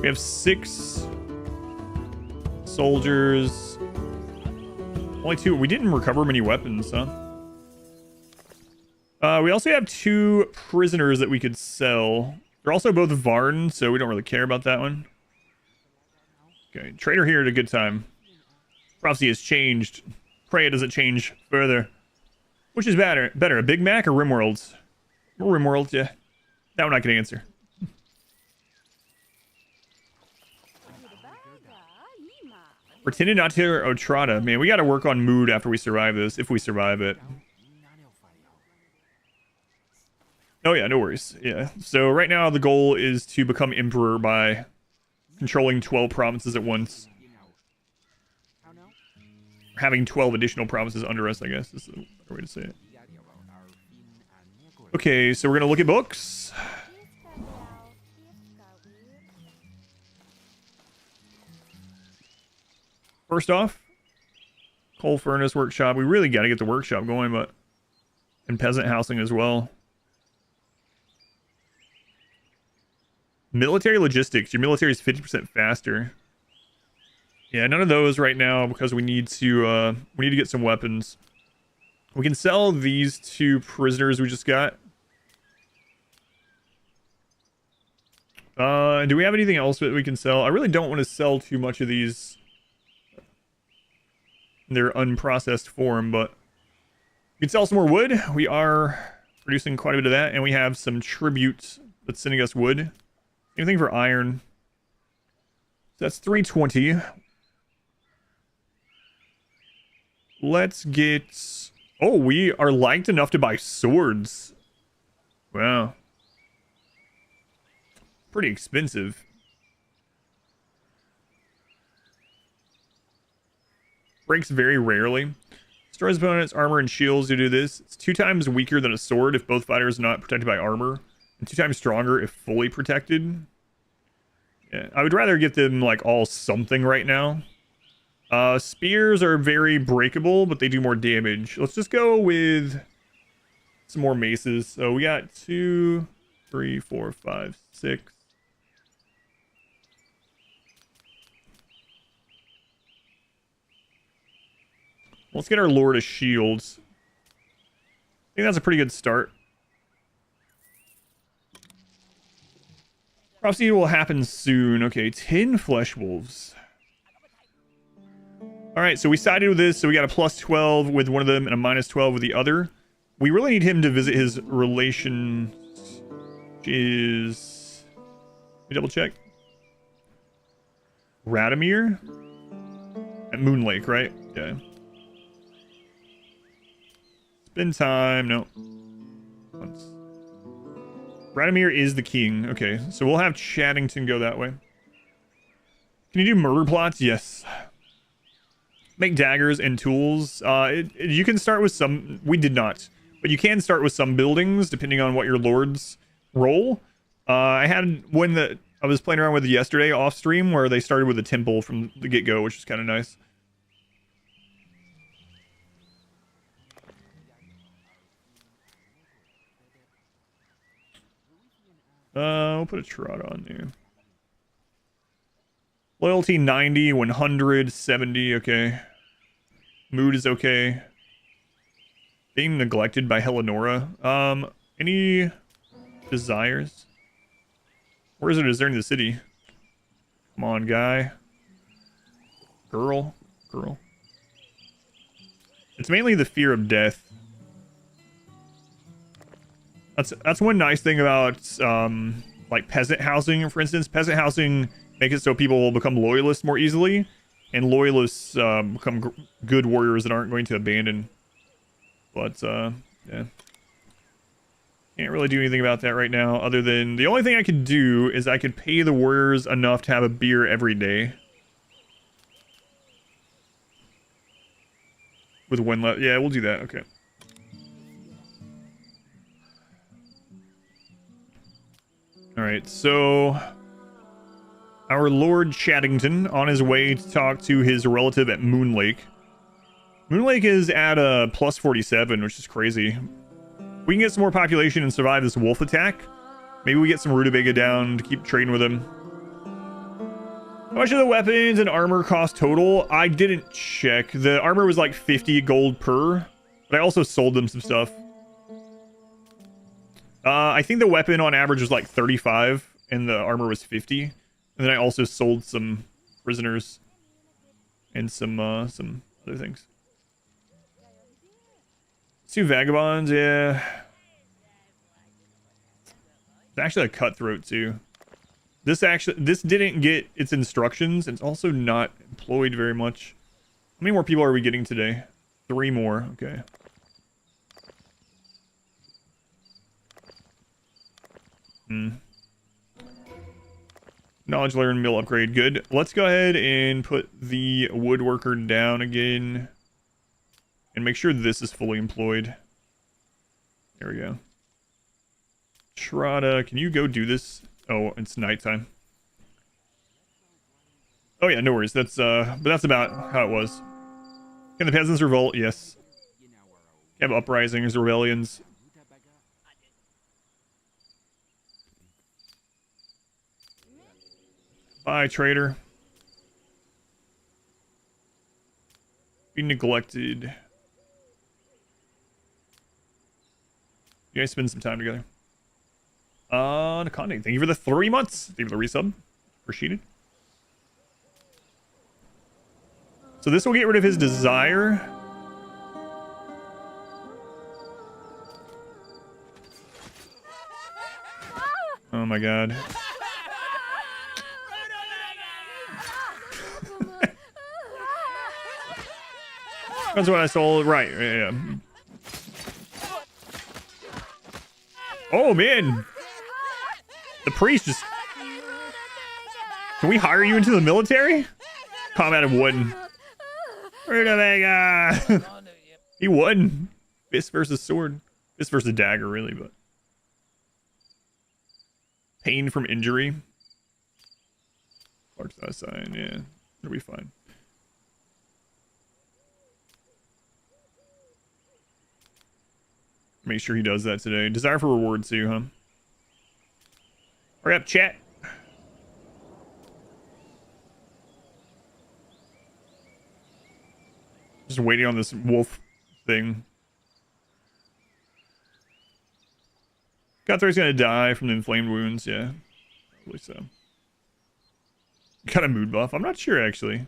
We have 6 soldiers. Only 2. We didn't recover many weapons, huh? We also have 2 prisoners that we could sell. They're also both Varn, so we don't really care about that one. Okay, trader here at a good time. Prophecy has changed. Pray it doesn't change further. Which is better, a Big Mac or RimWorld? RimWorld, yeah. That one I can answer. Pretended not to hear Otrada. Man, we gotta work on mood after we survive this, if we survive it. Oh yeah, no worries. Yeah. So right now the goal is to become emperor by controlling 12 provinces at once. Having 12 additional provinces under us, I guess, is the better way to say it. Okay, so we're gonna look at books. First off, coal furnace workshop. We really got to get the workshop going, but and peasant housing as well. Military logistics. Your military is 50% faster. Yeah, none of those right now because we need to get some weapons. We can sell these 2 prisoners we just got. Do we have anything else that we can sell? I really don't want to sell too much of these in their unprocessed form, but we can sell some more wood. We are producing quite a bit of that, and we have some tribute that's sending us wood. Same thing for iron. So that's 320. Let's get... Oh, we are liked enough to buy swords. Wow. Pretty expensive. Breaks very rarely. Destroys opponents' armor and shields to do this. It's 2 times weaker than a sword if both fighters are not protected by armor. And 2 times stronger if fully protected. Yeah, I would rather get them like all something right now. Spears are very breakable, but they do more damage. Let's just go with some more maces. So we got 2, 3, 4, 5, 6. Let's get our Lord of Shields. I think that's a pretty good start. Prophecy will happen soon. Okay, 10 flesh wolves. Alright, so we sided with this, so we got a plus 12 with one of them and a minus 12 with the other. We really need him to visit his relation, which is... Let me double check. Radomir? At Moon Lake, right? Yeah. Spend time. No. Once. Radomir is the king. Okay, so we'll have Chaddington go that way. Can you do murder plots? Yes. Make daggers and tools. You can start with some... We did not. But you can start with some buildings, depending on what your lord's role. I had one that I was playing around with yesterday off stream, where they started with a temple from the get-go, which is kind of nice. We'll put a trot on there. Loyalty 90, 100, 70, okay. Mood is okay. Being neglected by Eleonora. Any desires? Where is it? Is there in the city? Come on, guy. Girl. It's mainly the fear of death. That's one nice thing about like peasant housing, for instance. Peasant housing makes it so people will become loyalists more easily, and loyalists become good warriors that aren't going to abandon. But yeah, can't really do anything about that right now, other than the only thing I could do is I could pay the warriors enough to have a beer every day. With one left, yeah, we'll do that. Okay. All right, so our Lord Chaddington on his way to talk to his relative at Moon Lake. Moon Lake is at a plus 47, which is crazy. We can get some more population and survive this wolf attack. Maybe we get some rutabaga down to keep trading with him. How much of the weapons and armor cost total? I didn't check. The armor was like 50 gold per, but I also sold them some stuff. I think the weapon on average was like 35 and the armor was 50. And then I also sold some prisoners and some other things. 2 vagabonds, yeah. It's actually a cutthroat too. This didn't get its instructions. It's also not employed very much. How many more people are we getting today? 3 more, okay. Knowledge learn, mill upgrade, good. Let's go ahead and put the woodworker down again. And make sure this is fully employed. There we go. Trada, can you go do this? Oh, it's nighttime. Oh yeah, no worries. That's but that's about how it was. Can the peasants revolt? Yes. Have uprisings, rebellions. Bye, trader. Be neglected. You guys spend some time together. Conde, thank you for the 3 months. Thank you for the resub. Appreciate it. So this will get rid of his desire. Oh my god. That's what I sold. Right. Yeah. Oh man. The priest just... Can we hire you into the military? Combat of wooden. Rutabaga. He won. Fist versus sword. Fist versus dagger, really, but... Pain from injury. Clark's that sign, yeah. It'll be fine. Make sure he does that today. Desire for reward too, huh? Hurry up, chat. Just waiting on this wolf thing. Cutthroat's gonna die from the inflamed wounds, yeah. Probably so. Got a mood buff? I'm not sure, actually.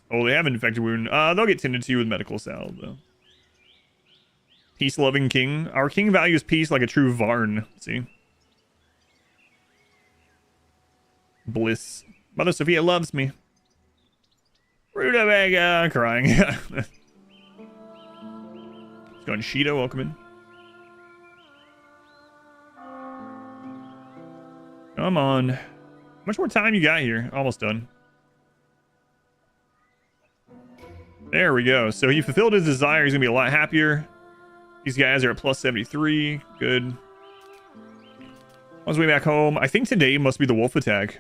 Oh, they have an infected wound. They'll get tended to with medical salve, though. Peace-loving king. Our king values peace like a true Varn. See? Bliss. Mother Sophia loves me. Rutabaga crying. It's going Shido, welcome in. Come on. How much more time you got here? Almost done. There we go. So he fulfilled his desire. He's going to be a lot happier. These guys are at plus 73. Good. On his way back home. I think today must be the wolf attack.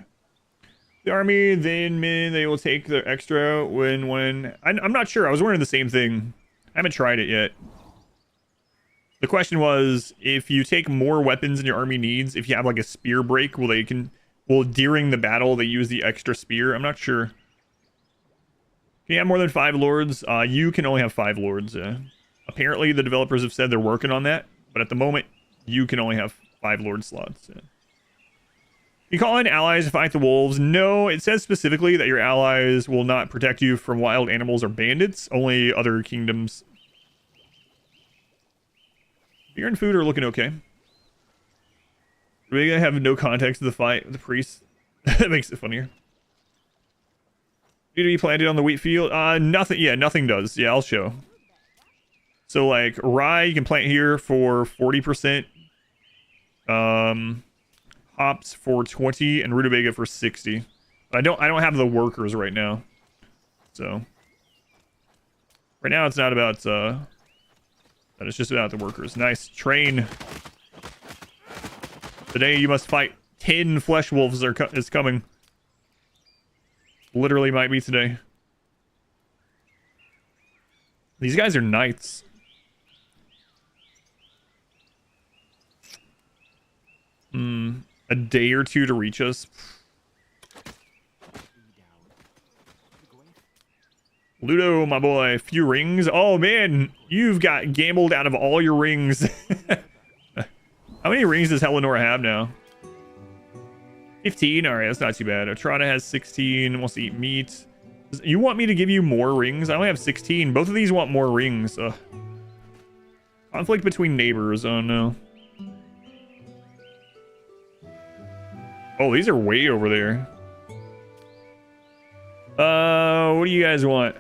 The army, then they will take the extra when... I'm not sure. I was wondering the same thing. I haven't tried it yet. The question was, if you take more weapons than your army needs, if you have like a spear break, will during the battle they use the extra spear? I'm not sure. Can you have more than 5 lords? You can only have 5 lords. Apparently, the developers have said they're working on that, but at the moment, you can only have 5 lord slots. You call in allies to fight the wolves? No, it says specifically that your allies will not protect you from wild animals or bandits. Only other kingdoms. Beer and food are looking okay. We're gonna have no context to the fight with the priest. That makes it funnier. Need to be planted on the wheat field? Nothing. Yeah, nothing does. Yeah, I'll show. So like rye, you can plant here for 40%. Hops for 20 and rutabaga for 60. I don't have the workers right now. So right now it's not about that, it's just about the workers. Nice. Train. Today you must fight 10 flesh wolves is coming. Literally might be today. These guys are knights. A day or two to reach us. Ludo, my boy, a few rings. Oh man, you've got gambled out of all your rings. How many rings does Eleanor have now? 15. All right, that's not too bad. Otrada has 16. Wants to eat meat. You want me to give you more rings? I only have 16. Both of these want more rings. Conflict between neighbors. Oh no. Oh, these are way over there. What do you guys want?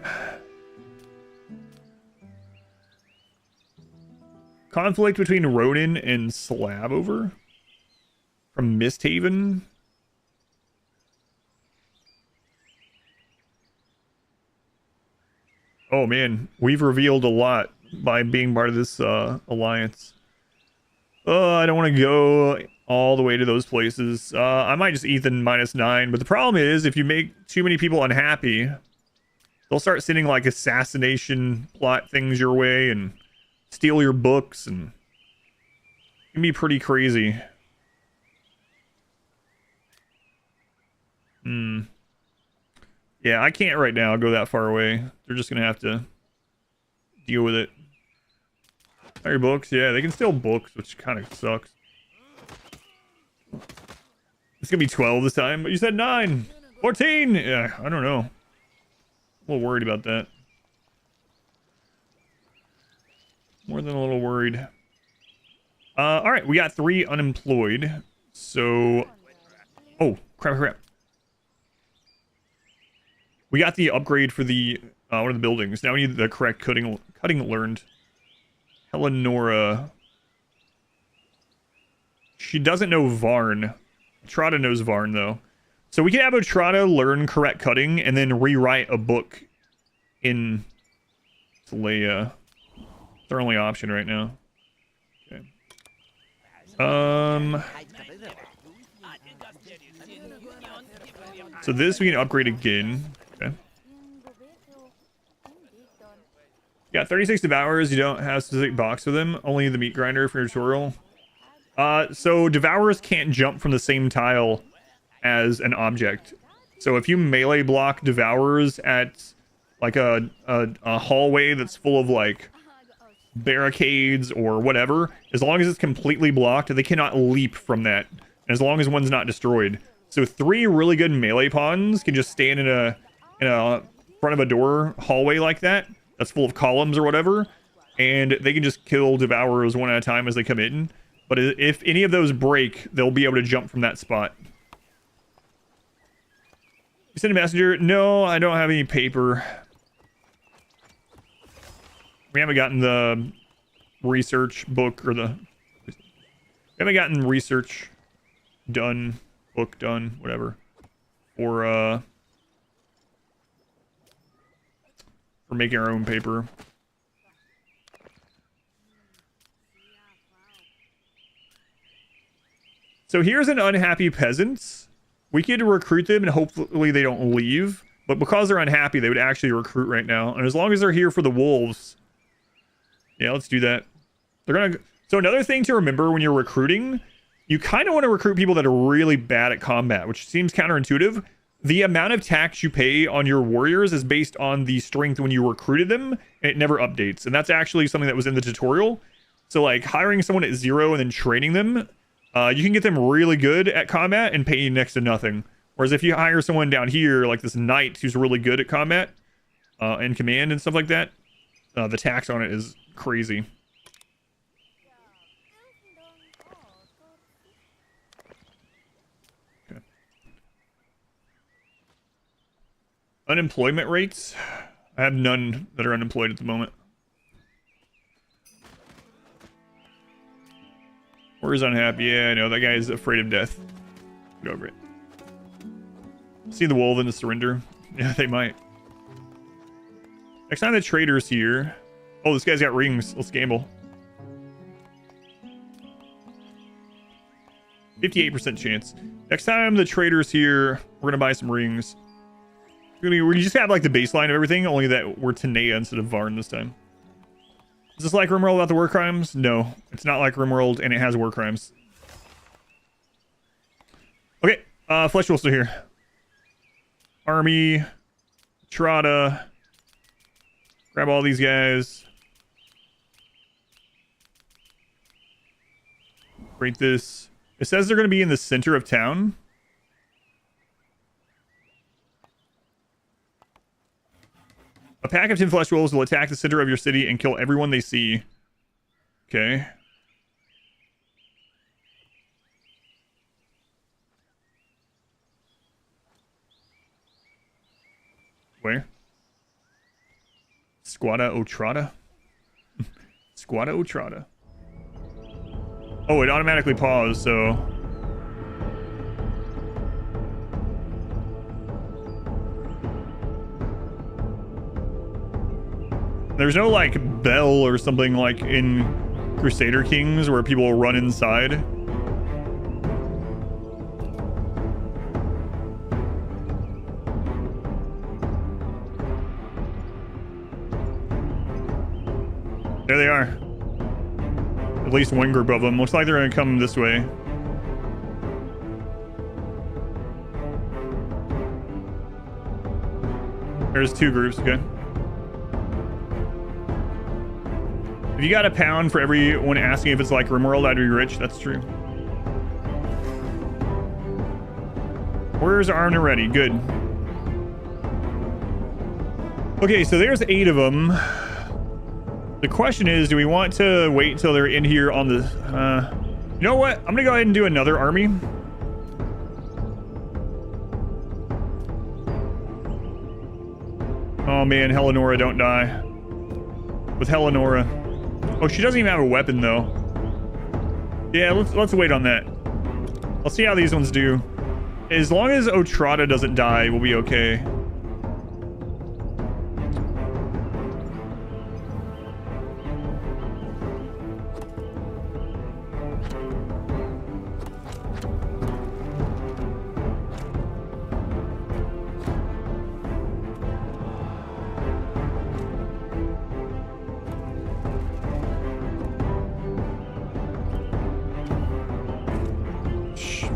Conflict between Ronan and Slavover from Misthaven. Oh man, we've revealed a lot by being part of this alliance. I don't want to go all the way to those places. I might just Ethan -9, but the problem is if you make too many people unhappy, they'll start sending like assassination plot things your way and steal your books, and it can be pretty crazy. Yeah, I can't right now go that far away. They're just gonna have to deal with it. Are your books? Yeah, they can steal books, which kind of sucks. It's gonna be 12 this time, but you said 9. 14. Yeah, I don't know. A little worried about that. More than a little worried. All right, we got 3 unemployed. So, oh crap. We got the upgrade for the one of the buildings. Now we need the correct cutting learned. Eleonora. She doesn't know Varn. Otrada knows Varn though. So we can have Otrada learn correct cutting and then rewrite a book in Leia. It's our only option right now. Okay. So this we can upgrade again. Okay. Yeah, 36 devours. You don't have a specific box for them. Only the meat grinder for your tutorial. So devourers can't jump from the same tile as an object. So if you melee block devourers at like a hallway that's full of like barricades or whatever, as long as it's completely blocked, they cannot leap from that, as long as one's not destroyed. So 3 really good melee pawns can just stand in a front of a door hallway like that that's full of columns or whatever, and they can just kill devourers one at a time as they come in. But if any of those break, they'll be able to jump from that spot. You sent a messenger? No, I don't have any paper. We haven't gotten the research book or we haven't gotten research done, book done, whatever, for making our own paper. So here's an unhappy peasant. We could recruit them and hopefully they don't leave. But because they're unhappy, they would actually recruit right now. And as long as they're here for the wolves, yeah, let's do that. They're gonna. So another thing to remember when you're recruiting, you kind of want to recruit people that are really bad at combat, which seems counterintuitive. The amount of tax you pay on your warriors is based on the strength when you recruited them, and it never updates. And that's actually something that was in the tutorial. So like hiring someone at 0 and then training them, you can get them really good at combat and pay you next to nothing. Whereas if you hire someone down here, like this knight who's really good at combat and command and stuff like that, the tax on it is crazy. Okay. Unemployment rates. I have none that are unemployed at the moment. Or is unhappy? Yeah, I know. That guy is afraid of death. Get over it. See the wolf in the surrender? Yeah, they might. Next time the trader's here. Oh, this guy's got rings. Let's gamble. 58% chance. Next time the trader's here, we're gonna buy some rings. We just have like the baseline of everything, only that we're Tanea instead of Varn this time. Is this like RimWorld without the war crimes? No, it's not like RimWorld, and it has war crimes. Okay, Flesh Wolf's still here. Army, Trotta. Grab all these guys. Rate this. It says they're going to be in the center of town. A pack of 10 flesh wolves will attack the center of your city and kill everyone they see. Okay. Where? Squada Otrada? Squada Otrada. Oh, it automatically paused, so... There's no, like, bell or something like in Crusader Kings where people run inside. There they are. At least one group of them. Looks like they're gonna come this way. There's two groups, okay. If you got a pound for everyone asking if it's like RimWorld, I'd be rich. That's true. Warriors are armed and ready. Good. Okay, so there's 8 of them. The question is, do we want to wait until they're in here on the... you know what? I'm gonna go ahead and do another army. Oh man, Hellenora, don't die. With Hellenora. Oh, she doesn't even have a weapon though. Yeah, let's wait on that. Let's see how these ones do. As long as Otrada doesn't die, we'll be okay.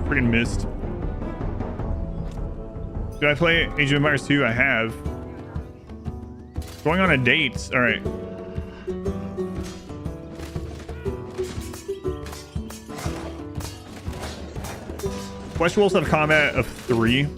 Freaking missed. Did I play Age of Empires 2? I have. Going on a date. All right. Flesh Wolves have combat of 3.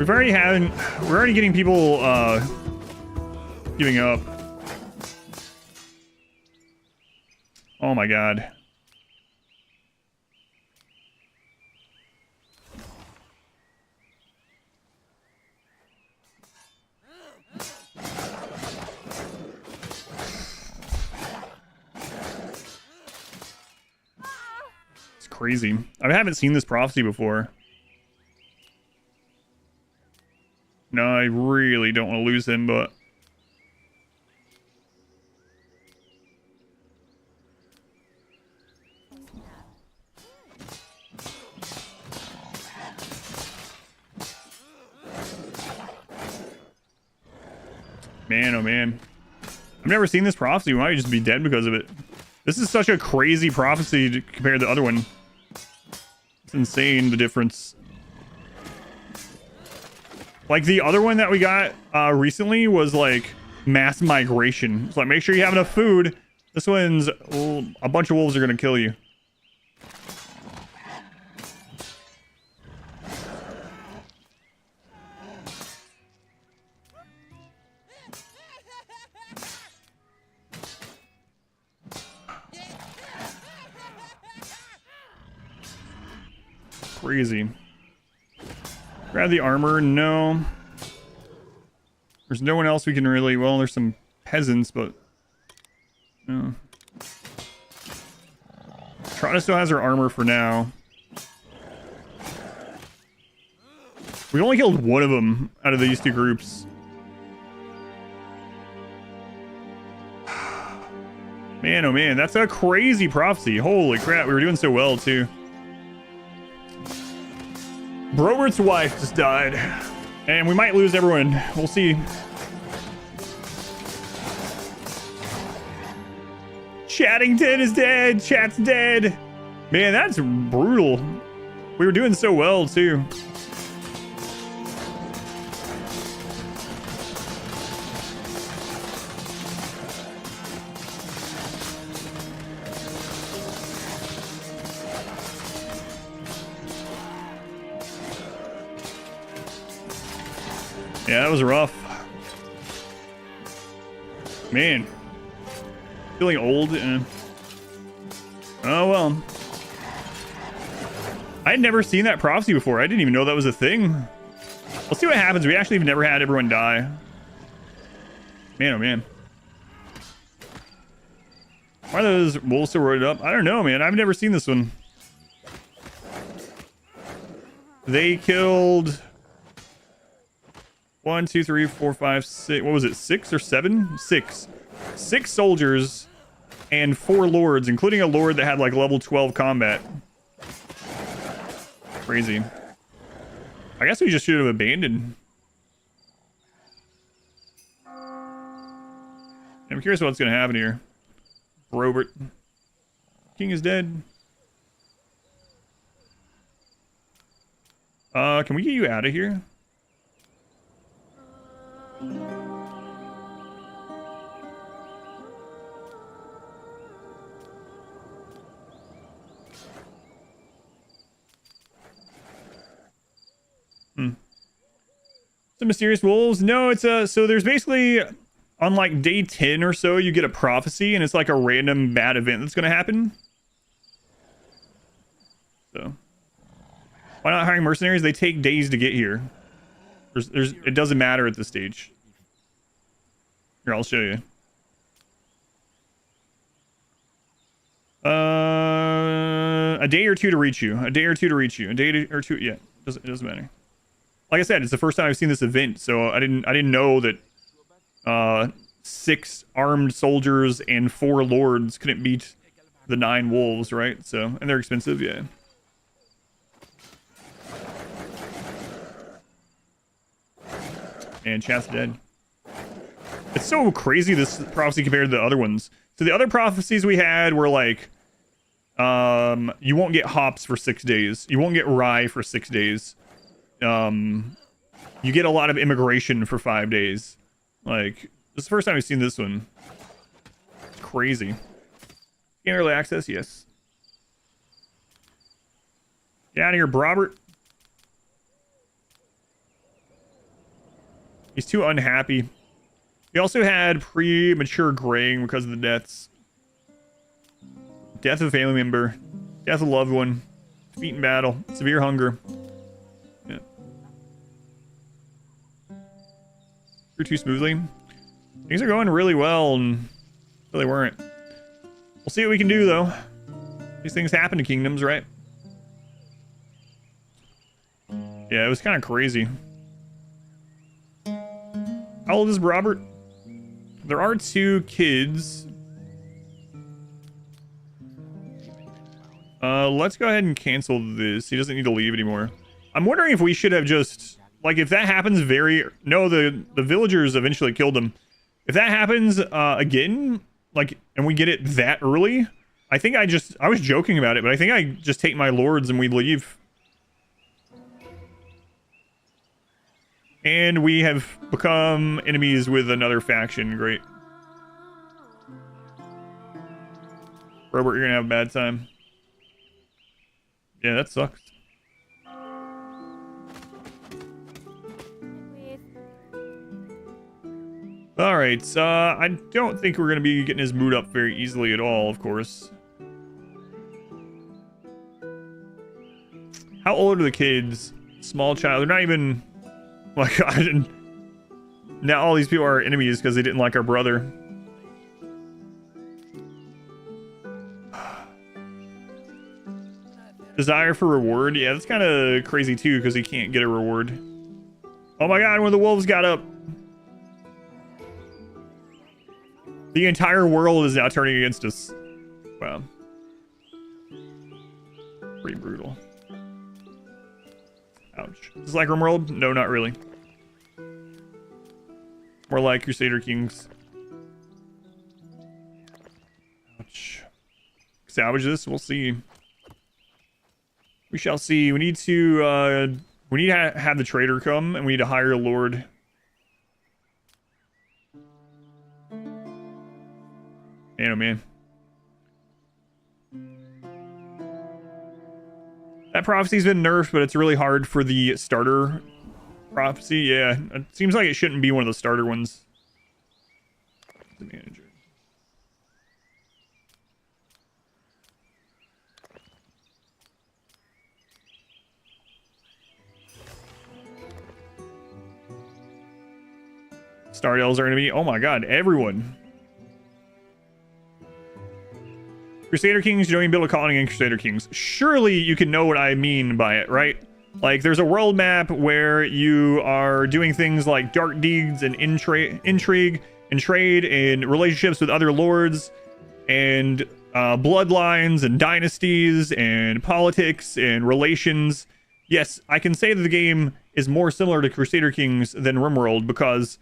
We're already getting people giving up. Oh my god. It's crazy. I haven't seen this prophecy before. No, I really don't want to lose him, but... Man, oh man. I've never seen this prophecy. We might just be dead because of it. This is such a crazy prophecy compared to the other one. It's insane, the difference. Like, the other one that we got recently was, like, mass migration. It's like, make sure you have enough food. This one's... Oh, a bunch of wolves are going to kill you. Crazy. Grab the armor. No. There's no one else we can really... Well, there's some peasants, but... No. Trotta still has her armor for now. We only killed one of them out of these two groups. Man, oh man, that's a crazy prophecy. Holy crap, we were doing so well too. Brobert's wife just died. And we might lose everyone. We'll see. Chattington is dead. Chat's dead. Man, that's brutal. We were doing so well too. Yeah, that was rough. Man. Feeling old. Oh, well. I had never seen that prophecy before. I didn't even know that was a thing. We'll see what happens. We actually have never had everyone die. Man, oh man. Why are those wolves still roided up? I don't know, man. I've never seen this one. They killed... 1, 2, 3, 4, 5, 6. What was it? 6 or 7? 6. 6 soldiers and 4 lords, including a lord that had like level 12 combat. Crazy. I guess we just should have abandoned. I'm curious what's going to happen here. Robert. King is dead. Can we get you out of here? The mysterious wolves? No, it's so there's basically on like day 10 or so you get a prophecy and it's like a random bad event that's going to happen. So why not hiring mercenaries? They take days to get here. It doesn't matter at this stage. Here, I'll show you. A day or two to reach you. A day or two to reach you. A day or two. Yeah, it doesn't matter. Like I said, it's the first time I've seen this event, so I didn't know that 6 armed soldiers and 4 lords couldn't beat the 9 wolves, right? So, and they're expensive, yeah. And chat's dead. It's so crazy, this prophecy compared to the other ones. So the other prophecies we had were like, you won't get hops for 6 days. You won't get rye for 6 days. You get a lot of immigration for 5 days. Like, this is the first time I've seen this one. It's crazy. Gain early access, yes. Get out of here, Robert. He's too unhappy. He also had premature graying because of the deaths. Death of a family member. Death of a loved one. Defeat in battle. Severe hunger. Yeah. Through too smoothly. Things are going really well, and really weren't. We'll see what we can do, though. These things happen to kingdoms, right? Yeah, it was kind of crazy. How old is Robert? There are 2 kids. Let's go ahead and cancel this. He doesn't need to leave anymore. I'm wondering if we should have just... Like, if that happens No, the villagers eventually killed them. If that happens, again, like, and we get it that early, I think I was joking about it, but I think I just take my lords and we leave. And we have become enemies with another faction. Great. Robert, you're gonna have a bad time. Yeah, that sucks. Alright, I don't think we're gonna be getting his mood up very easily at all, of course. How old are the kids? Small child. They're not even... Like, I didn't... Now all these people are enemies because they didn't like our brother. Desire for reward? Yeah, that's kind of crazy too because he can't get a reward. Oh my god, when the wolves got up. The entire world is now turning against us. Wow. Pretty brutal. Ouch. Is this like RimWorld? No, not really. More like Crusader Kings. Ouch. Salvage this, we'll see. We shall see. We need to have the trader come, and we need to hire a lord. Man, oh man. That prophecy's been nerfed, but it's really hard for the starter prophecy. Yeah, it seems like it shouldn't be one of the starter ones. The manager. Star Elves are enemy. Oh my god, everyone. Crusader Kings, you don't even build a colony in Crusader Kings. Surely you can know what I mean by it, right? Like, there's a world map where you are doing things like dark deeds and intrigue and trade and relationships with other lords and bloodlines and dynasties and politics and relations. Yes, I can say that the game is more similar to Crusader Kings than RimWorld because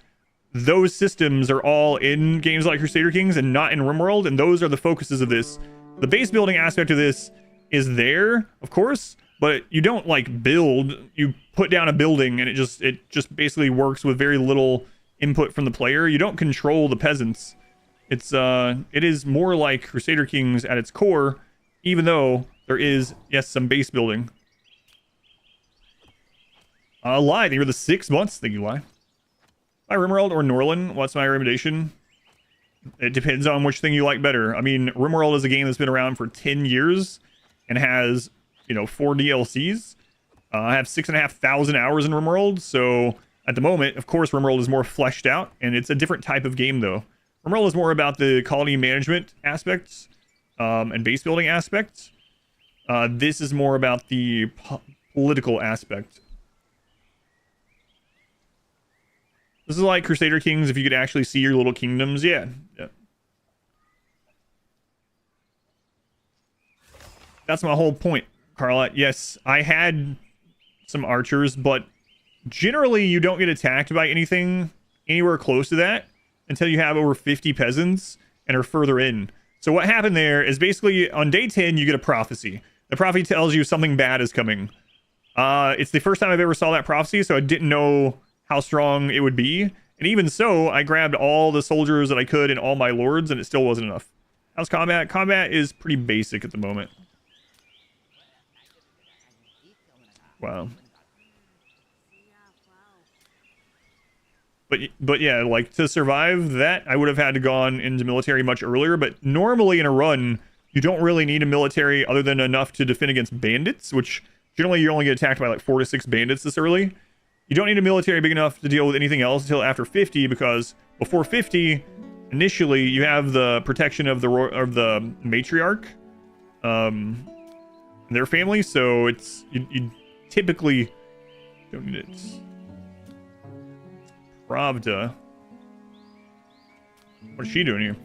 those systems are all in games like Crusader Kings and not in RimWorld, and those are the focuses of this. The base building aspect of this is there, of course, but you don't like build. You put down a building and it just basically works with very little input from the player. You don't control the peasants. It is more like Crusader Kings at its core, even though there is, yes, some base building. Lie, they were the 6 months. Thank you, Lie. By RimWorld or Norland, what's my recommendation? It depends on which thing you like better. I mean, RimWorld is a game that's been around for 10 years and has, 4 DLCs. I have 6,500 hours in RimWorld, so at the moment, of course, RimWorld is more fleshed out, and it's a different type of game, though. RimWorld is more about the colony management aspects and base building aspects. This is more about the political aspect. This is like Crusader Kings if you could actually see your little kingdoms. Yeah. That's my whole point, Carla. Yes, I had some archers, but generally you don't get attacked by anything anywhere close to that until you have over 50 peasants and are further in. So what happened there is basically on day 10, you get a prophecy. The prophecy tells you something bad is coming. It's the first time I've ever saw that prophecy, so I didn't know how strong it would be. And even so, I grabbed all the soldiers that I could and all my lords, and it still wasn't enough. How's combat? Combat is pretty basic at the moment. Wow. But yeah, like to survive that, I would have had to gone into military much earlier. But normally in a run, you don't really need a military other than enough to defend against bandits, which generally you only get attacked by like 4 to 6 bandits this early. You don't need a military big enough to deal with anything else until after 50, because before 50, initially you have the protection of the matriarch, their family. So it's you typically don't need it. Pravda. What is she doing here?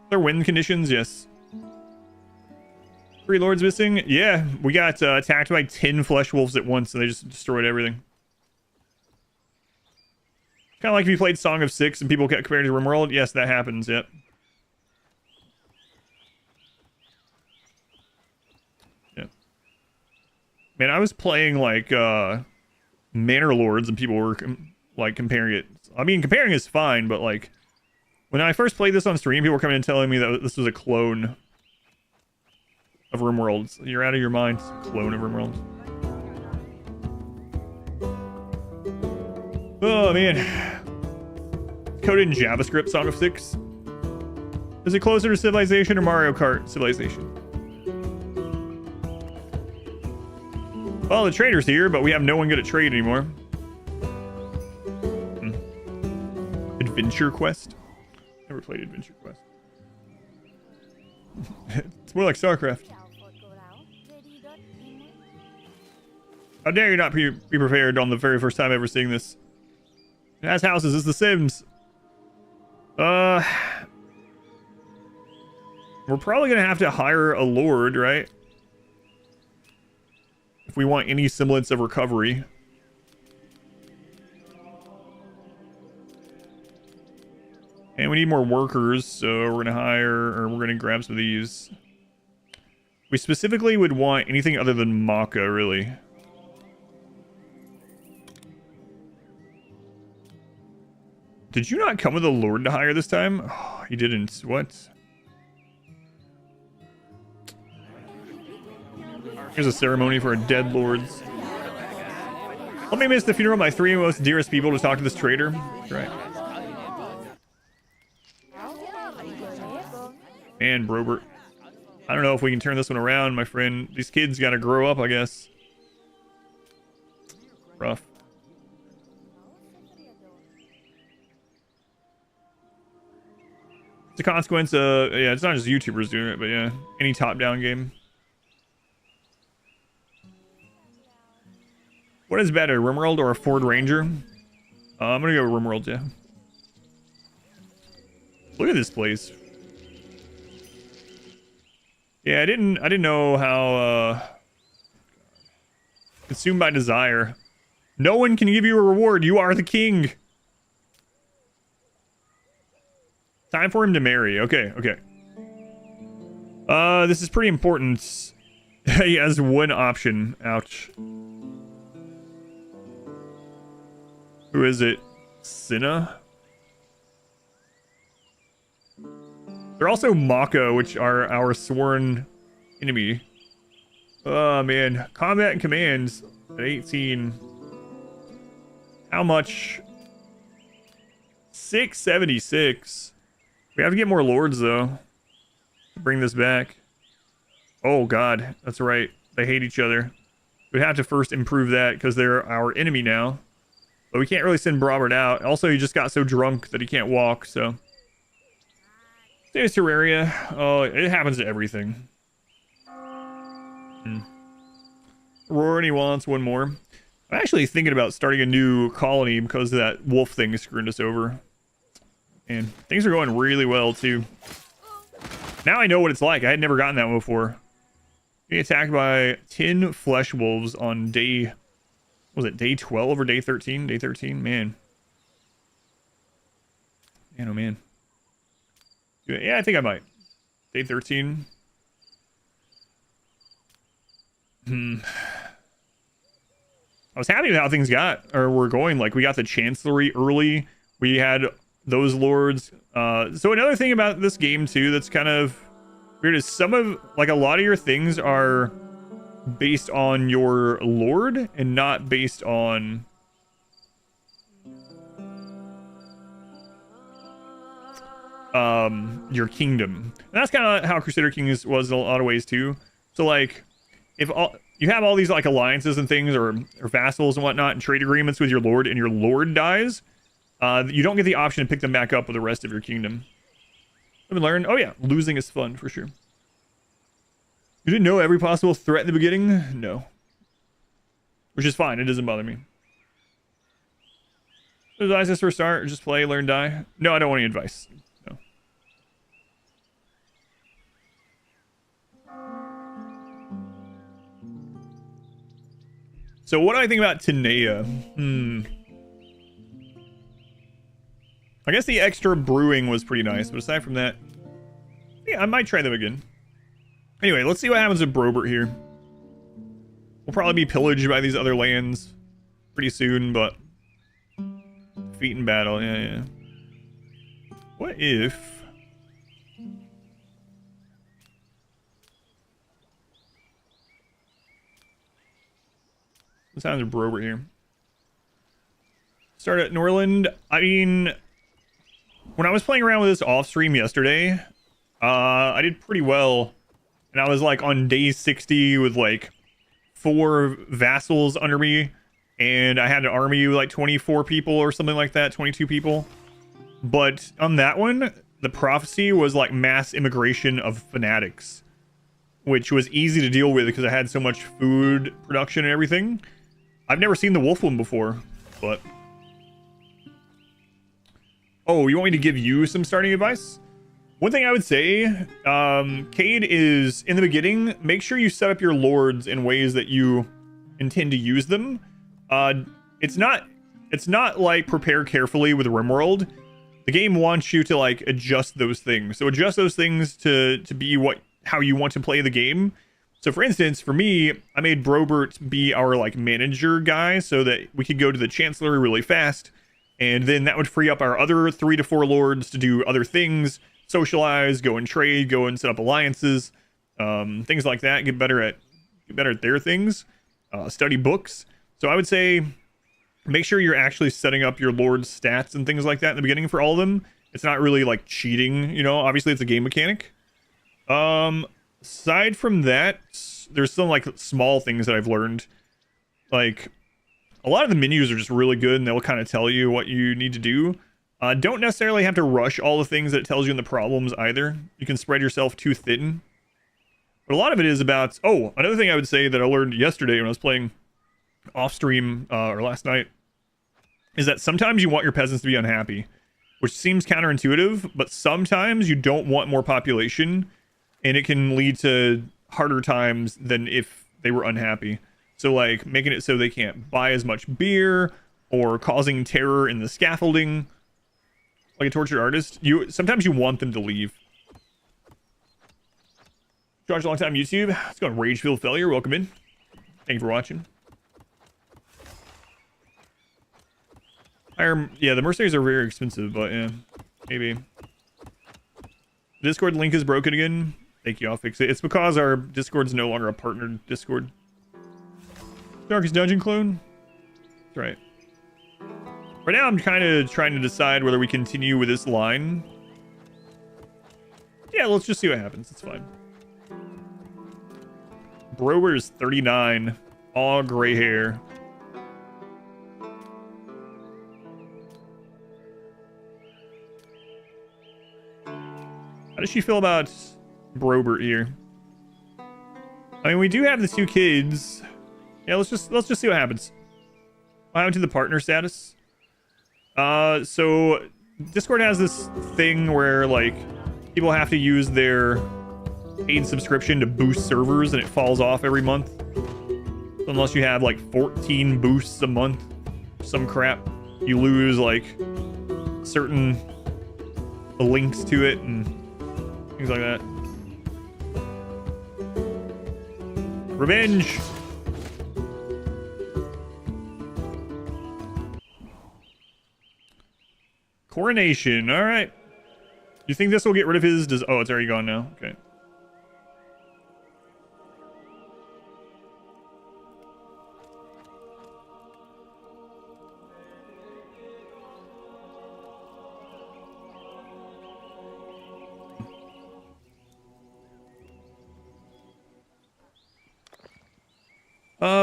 Their win conditions, yes. 3 lords missing? Yeah, we got attacked by 10 flesh wolves at once, and they just destroyed everything. Kind of like if you played Song of Six and people kept comparing to RimWorld. Yes, that happens, yep. Yeah. Man, I was playing like Manor Lords and people were like comparing it. I mean, comparing is fine, but like when I first played this on stream, people were coming and telling me that this was a clone of RimWorld. You're out of your mind. Clone of RimWorld. Oh man. Coded in JavaScript, Song of Six. Is it closer to Civilization or Mario Kart Civilization? Well, the trader's here, but we have no one good at trade anymore. Adventure Quest? Never played Adventure Quest. It's more like StarCraft. How dare you not be prepared on the very first time ever seeing this? It has houses. It's The Sims. We're probably gonna have to hire a lord, right? If we want any semblance of recovery. And we need more workers, so we're gonna hire, or we're gonna grab some of these. We specifically would want anything other than Maka, really. Did you not come with a lord to hire this time? Oh, you didn't. What? Here's a ceremony for our dead lords. Let me miss the funeral of my 3 most dearest people to talk to this traitor. Right. And Brobert. I don't know if we can turn this one around, my friend. These kids gotta grow up, I guess. Rough. It's a consequence of, yeah, it's not just YouTubers doing it, but yeah, any top-down game. What is better, RimWorld or a Ford Ranger? I'm gonna go RimWorld, yeah. Look at this place. Yeah, I didn't know how, consumed by desire. No one can give you a reward. You are the king. Time for him to marry. Okay, okay. This is pretty important. He has one option. Ouch. Who is it? Cinna? They're also Maka, which are our sworn enemy. Oh, man. Combat and commands at 18. How much? 676. We have to get more lords, though. Bring this back. Oh, God. That's right. They hate each other. We have to first improve that because they're our enemy now. But we can't really send Robert out. Also, he just got so drunk that he can't walk, so... There's Terraria. Oh, it happens to everything. Rory wants one more. I'm actually thinking about starting a new colony because that wolf thing is screwing us over. And things are going really well, too. Now I know what it's like. I had never gotten that one before. Being attacked by 10 flesh wolves on day... Was it day 12 or day 13? Day 13? Man. Man, oh man. Yeah, I think I might. Day 13. I was happy with how things were going. Like, we got the Chancellery early. We had those lords. So another thing about this game, too, that's kind of weird is a lot of your things are based on your lord and not based on... your kingdom. And that's kind of how Crusader Kings was in a lot of ways too. So like, if you have all these like alliances and things, or vassals and whatnot, and trade agreements with your lord, and your lord dies, you don't get the option to pick them back up with the rest of your kingdom. I've learned. Oh yeah, losing is fun for sure. You didn't know every possible threat in the beginning? No. Which is fine. It doesn't bother me. Advise us for a start, or just play, learn, die? No, I don't want any advice. No. So what do I think about Tanea? I guess the extra brewing was pretty nice, but aside from that, yeah, I might try them again. Anyway, let's see what happens with Brobert here. We'll probably be pillaged by these other lands pretty soon, but defeat in battle, yeah. What if... Let's have Brobert here. Start at Norland. I mean, when I was playing around with this off stream yesterday, I did pretty well. And I was like on day 60 with like 4 vassals under me. And I had an army with like 24 people or something like that, 22 people. But on that one, the prophecy was like mass immigration of fanatics, which was easy to deal with because I had so much food production and everything. I've never seen the wolf one before, but... Oh, you want me to give you some starting advice? One thing I would say, Cade, is in the beginning, make sure you set up your lords in ways that you intend to use them. It's not like prepare carefully with RimWorld. The game wants you to like adjust those things. So adjust those things to be how you want to play the game. So for instance, for me, I made Brobert be our like manager guy so that we could go to the Chancellery really fast. And then that would free up our other 3 to 4 lords to do other things, socialize, go and trade, go and set up alliances, things like that. Get better at their things, study books. So I would say make sure you're actually setting up your lord's stats and things like that in the beginning for all of them. It's not really like cheating, you know, obviously it's a game mechanic. Aside from that, there's some like small things that I've learned. Like a lot of the menus are just really good and they'll kind of tell you what you need to do. Don't necessarily have to rush all the things that it tells you in the problems either. You can spread yourself too thin. But a lot of it is about... Oh, another thing I would say that I learned yesterday when I was playing off stream, or last night, is that sometimes you want your peasants to be unhappy, which seems counterintuitive, but sometimes you don't want more population, and it can lead to harder times than if they were unhappy. So like making it so they can't buy as much beer, or causing terror in the scaffolding, like a tortured artist. Sometimes you want them to leave. Josh, long time YouTube. Let's go on Ragefield Failure. Welcome in. Thank you for watching. Yeah, the mercenaries are very expensive, but yeah, maybe. Discord link is broken again. Thank you, I'll fix it. It's because our Discord's no longer a partnered Discord. Darkest Dungeon clone? That's right. Right now I'm kind of trying to decide whether we continue with this line. Yeah, let's just see what happens. It's fine. Brower is 39. All gray hair. How does she feel about Brobert here? I mean, we do have the 2 kids. Yeah, let's just see what happens. What happened to the partner status? So Discord has this thing where like people have to use their paid subscription to boost servers, and it falls off every month. So unless you have like 14 boosts a month, some crap, you lose like certain links to it and things like that. Revenge! Coronation, alright. You think this will get rid of his... Oh, it's already gone now. Okay.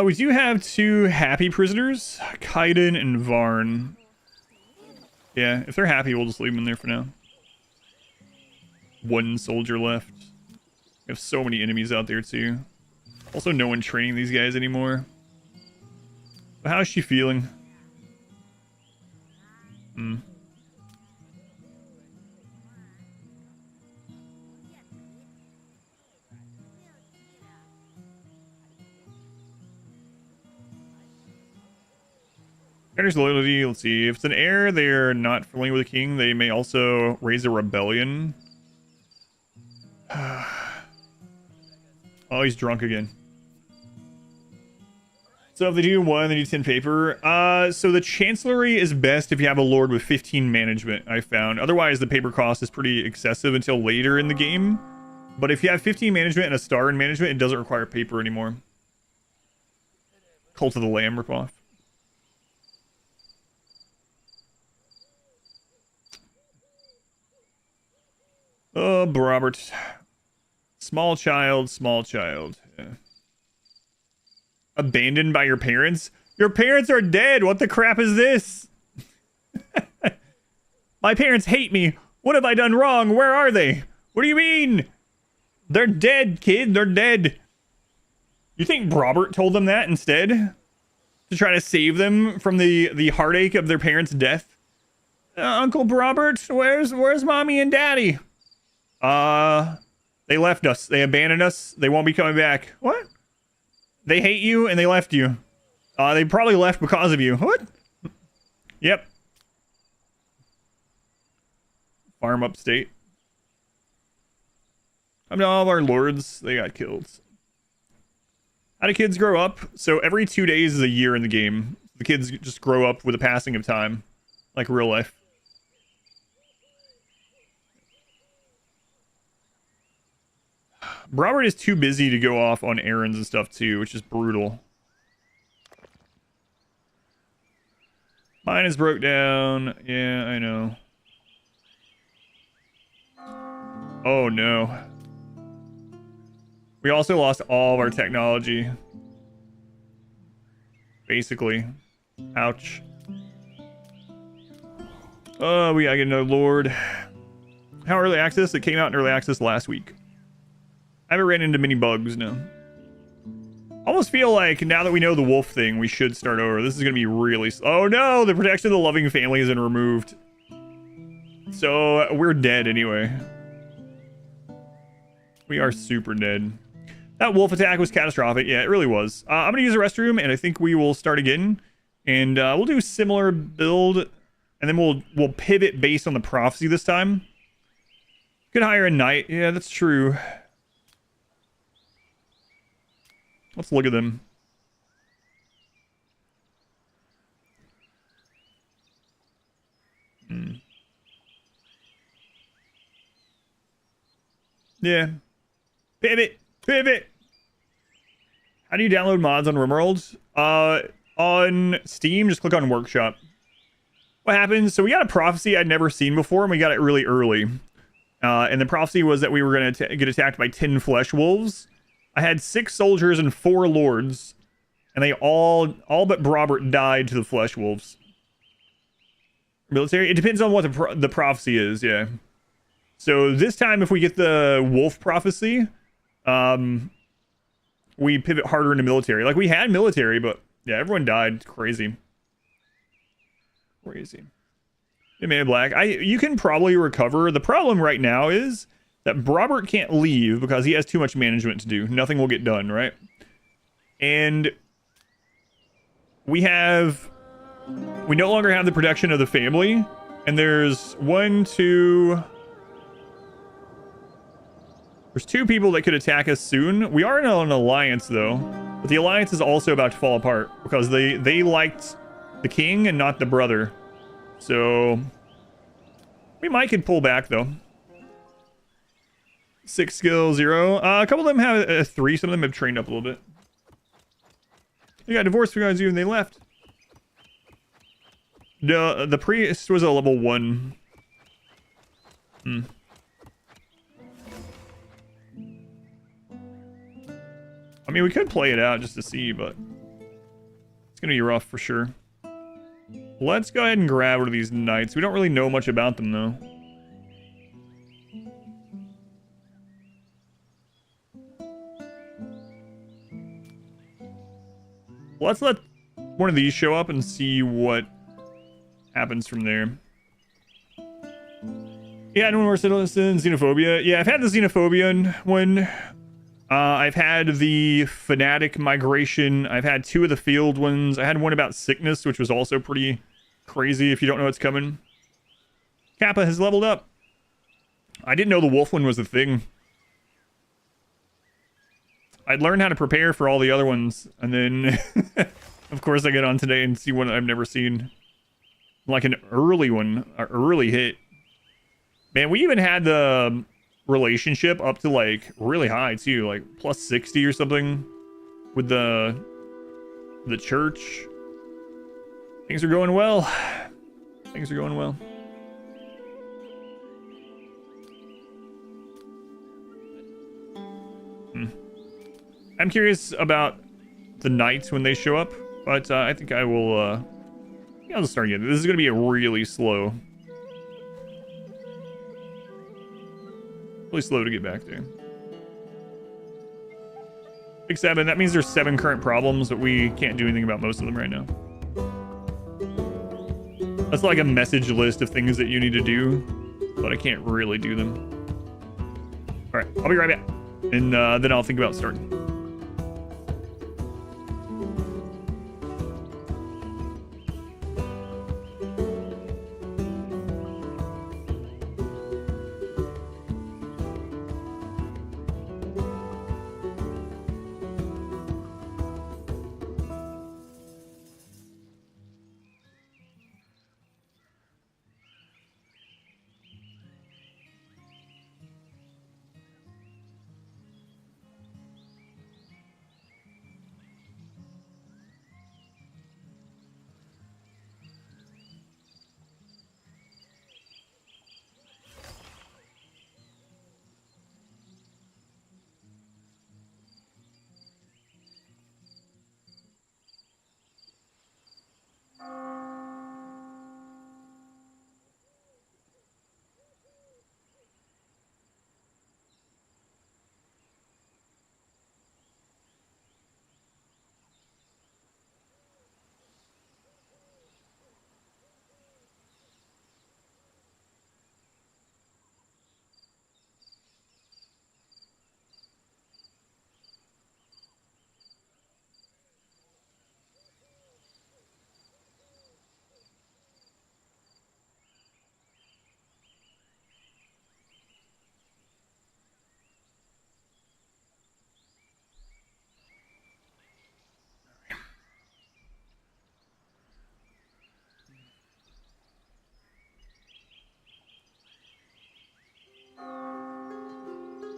We do have 2 happy prisoners, Kaiden and Varn. Yeah, if they're happy, we'll just leave them in there for now. 1 soldier left. We have so many enemies out there too. Also, no one training these guys anymore. But how's she feeling? Heir's loyalty, let's see. If it's an heir, they're not familiar with the king. They may also raise a rebellion. Oh, he's drunk again. So if they do 1, they need 10 paper. So the Chancellery is best if you have a lord with 15 management, I found. Otherwise, the paper cost is pretty excessive until later in the game. But if you have 15 management and a star in management, it doesn't require paper anymore. Cult of the Lamb ripoff. Oh, Robert. Small child, small child. Yeah. Abandoned by your parents? Your parents are dead! What the crap is this? My parents hate me! What have I done wrong? Where are they? What do you mean? They're dead, kid. They're dead. You think Robert told them that instead? to try to save them from the heartache of their parents' death. Uncle Robert, where's mommy and daddy? They left us. They abandoned us. They won't be coming back. What? They hate you and they left you. They probably left because of you. What? Yep. Farm upstate. I mean, all of our lords, they got killed. How do kids grow up? So every 2 days is a year in the game. The kids just grow up with the passing of time. Like real life. Robert is too busy to go off on errands and stuff too, which is brutal. Mine is broke down. Yeah, I know. Oh no. We also lost all of our technology. Basically. Ouch. Oh, we gotta get another lord. How early access? It came out in early access last week. I haven't ran into many bugs, no. Almost feel like now that we know the wolf thing, we should start over. This is gonna be really... Oh no! The protection of the loving family has been removed. So, we're dead anyway. We are super dead. That wolf attack was catastrophic. Yeah, it really was. I'm gonna use the restroom, and I think we will start again. And we'll do a similar build, and then we'll pivot based on the prophecy this time. Could hire a knight. Yeah, that's true. Let's look at them. Yeah. Pivot! Pivot! How do you download mods on RimWorld? On Steam, just click on Workshop. What happens? So we got a prophecy I'd never seen before, and we got it really early. And the prophecy was that we were going to get attacked by 10 flesh wolves. I had 6 soldiers and 4 lords, and they all but Robert died to the flesh wolves. Military? It depends on what the prophecy is, yeah. So this time, if we get the wolf prophecy, we pivot harder into military. Like, we had military, but yeah, everyone died. It's crazy. Crazy. Man Black. You can probably recover. The problem right now is that Robert can't leave because he has too much management to do. Nothing will get done, right? And we no longer have the protection of the family. And there's 2 people that could attack us soon. We are in an alliance, though. But the alliance is also about to fall apart because they liked the king and not the brother. So we might could pull back, though. 6 skill, 0. A couple of them have a 3. Some of them have trained up a little bit. They got divorced because you and they left. The priest was a level 1. I mean, we could play it out just to see, but it's gonna be rough for sure. Let's go ahead and grab one of these knights. We don't really know much about them, though. Let's let one of these show up and see what happens from there. Yeah, no more citizens, xenophobia. Yeah, I've had the xenophobia one. I've had the fanatic migration. I've had 2 of the field ones. I had one about sickness, which was also pretty crazy if you don't know what's coming. Kappa has leveled up. I didn't know the wolf one was a thing. I'd learned how to prepare for all the other ones, and then, of course, I get on today and see one I've never seen. Like an early one, an early hit. Man, we even had the relationship up to, like, really high, too. Like, plus 60 or something with the church. Things are going well. Things are going well. I'm curious about the knights when they show up, but I think I will, I'll just start again. This is going to be a really slow to get back there. 7. That means there's 7 current problems, but we can't do anything about most of them right now. That's like a message list of things that you need to do, but I can't really do them. All right, I'll be right back. And then I'll think about starting.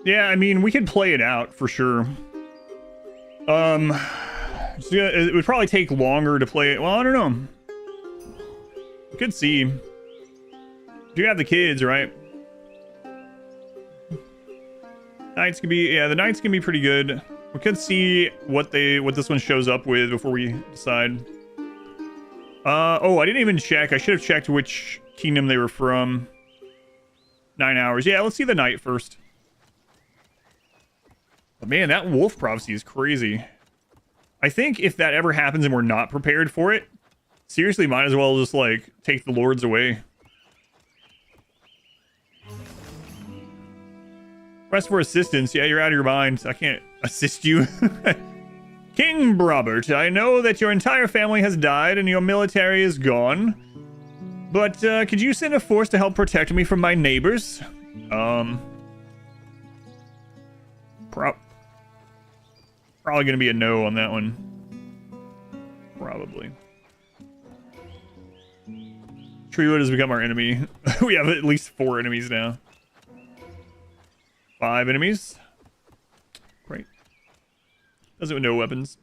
Yeah, I mean, we could play it out for sure. It would probably take longer to play it. Well, I don't know. We could see. You have the kids, right? Nights can be, yeah, the nights can be pretty good. We could see what this one shows up with before we decide. Oh, I didn't even check. I should have checked which kingdom they were from. 9 hours. Yeah, let's see the night first. But man, that wolf prophecy is crazy. I think if that ever happens and we're not prepared for it, seriously, might as well just, like, take the lords away. Request for assistance. Yeah, you're out of your mind. I can't assist you. King Robert, I know that your entire family has died and your military is gone. But, could you send a force to help protect me from my neighbors? Probably gonna be a no on that one. Probably. Treewood has become our enemy. We have at least 4 enemies now. 5 enemies. Great. Doesn't with no weapons.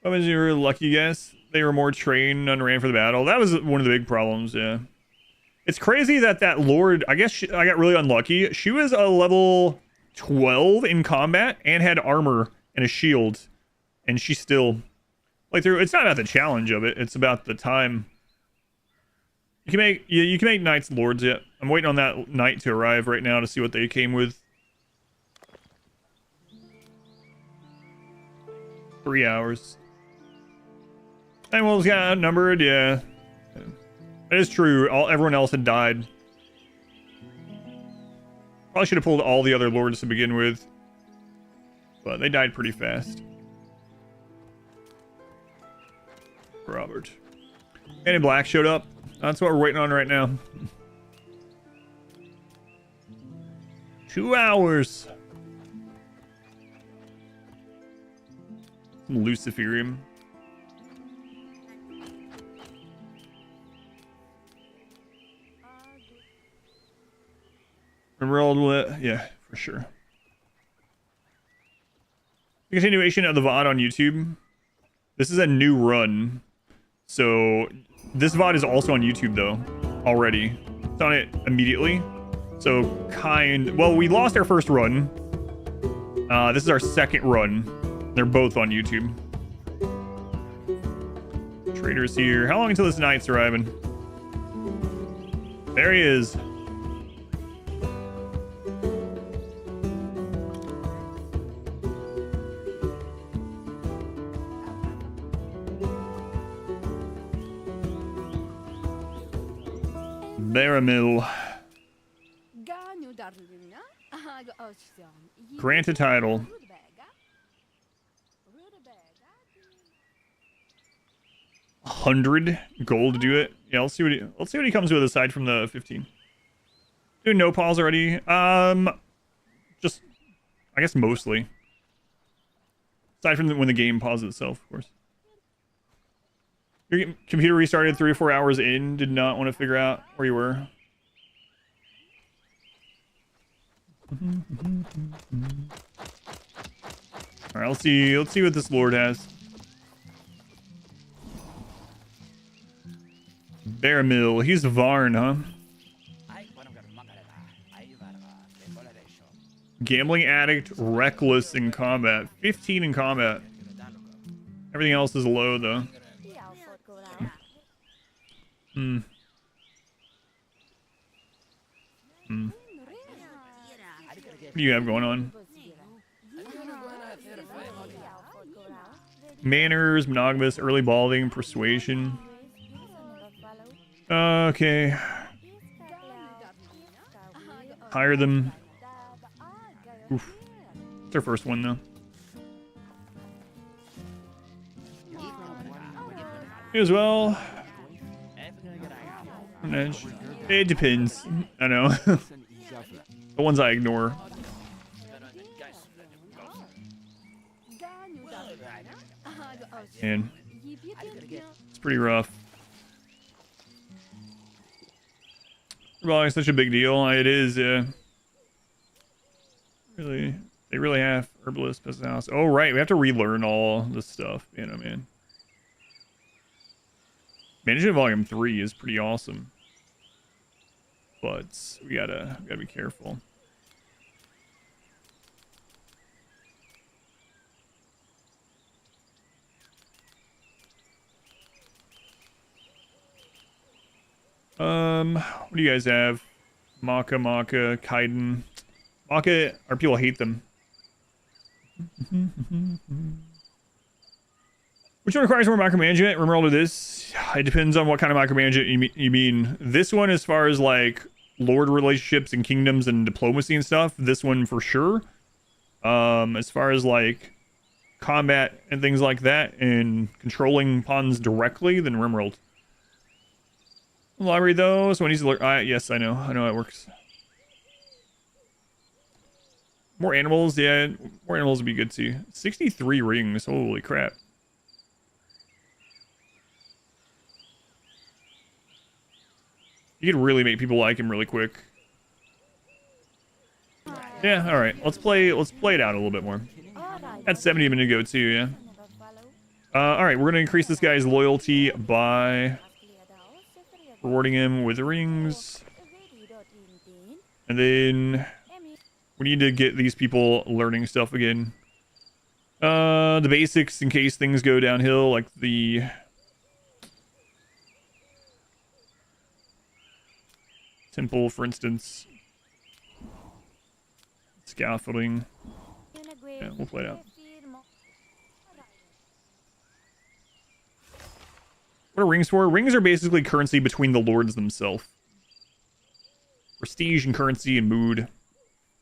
Weapons, you were lucky, guess. They were more trained and ran for the battle. That was one of the big problems, yeah. It's crazy that Lord, I guess I got really unlucky. She was a level 12 in combat and had armor and a shield. And she still... Like, it's not about the challenge of it. It's about the time. You can make knights lords yet. I'm waiting on that knight to arrive right now to see what they came with. 3 hours. Animals got outnumbered, yeah. That is true. Everyone else had died. Probably should have pulled all the other lords to begin with. But they died pretty fast. Robert. And in black showed up. That's what we're waiting on right now. 2 hours. Some Luciferium. RimWorld, yeah, for sure. The continuation of the VOD on YouTube. This is a new run. So this VOD is also on YouTube though, already. It's on it immediately. So well, we lost our first run. This is our second run. They're both on YouTube. Trader's here. How long until this knight's arriving? There he is. Baramil. Grant a title. 100 gold to do it. Yeah, let's see what he comes with aside from the 15. Doing no pause already. Just I guess mostly. Aside from when the game pauses itself, of course. Your computer restarted 3 or 4 hours in. Did not want to figure out where you were. All right, let's see what this lord has. Baramil, he's Varn, huh? Gambling addict, reckless in combat. 15 in combat. Everything else is low, though. What do you have going on? Manners, monogamous, early balding, persuasion. Okay. Hire them. Oof. It's our first one, though. Me as well. An edge. It depends. I know. The ones I ignore. Man. It's pretty rough. Well, it's such a big deal. It is, yeah. Really, they really have herbalist business house. Oh, right. We have to relearn all this stuff. You know, man. Management Volume 3 is pretty awesome. But we gotta be careful. What do you guys have? Maka, Kaiden. Maka, our people hate them. Which one requires more micromanagement? RimWorld or this? It depends on what kind of micromanagement you mean. This one, as far as like lord relationships and kingdoms and diplomacy and stuff, this one for sure. As far as like combat and things like that and controlling pawns directly, then RimWorld. Library though, so when he's yes, I know how it works. More animals, yeah, more animals would be good too. 63 rings, holy crap. You could really make people like him really quick. Yeah, all right. Let's play it out a little bit more. That's 70 a minute ago too, yeah. All right, we're gonna increase this guy's loyalty by rewarding him with rings. And then we need to get these people learning stuff again. The basics in case things go downhill, like the temple, for instance. Scaffolding. Yeah, we'll play it out. What are rings for? Rings are basically currency between the lords themselves. Prestige and currency and mood.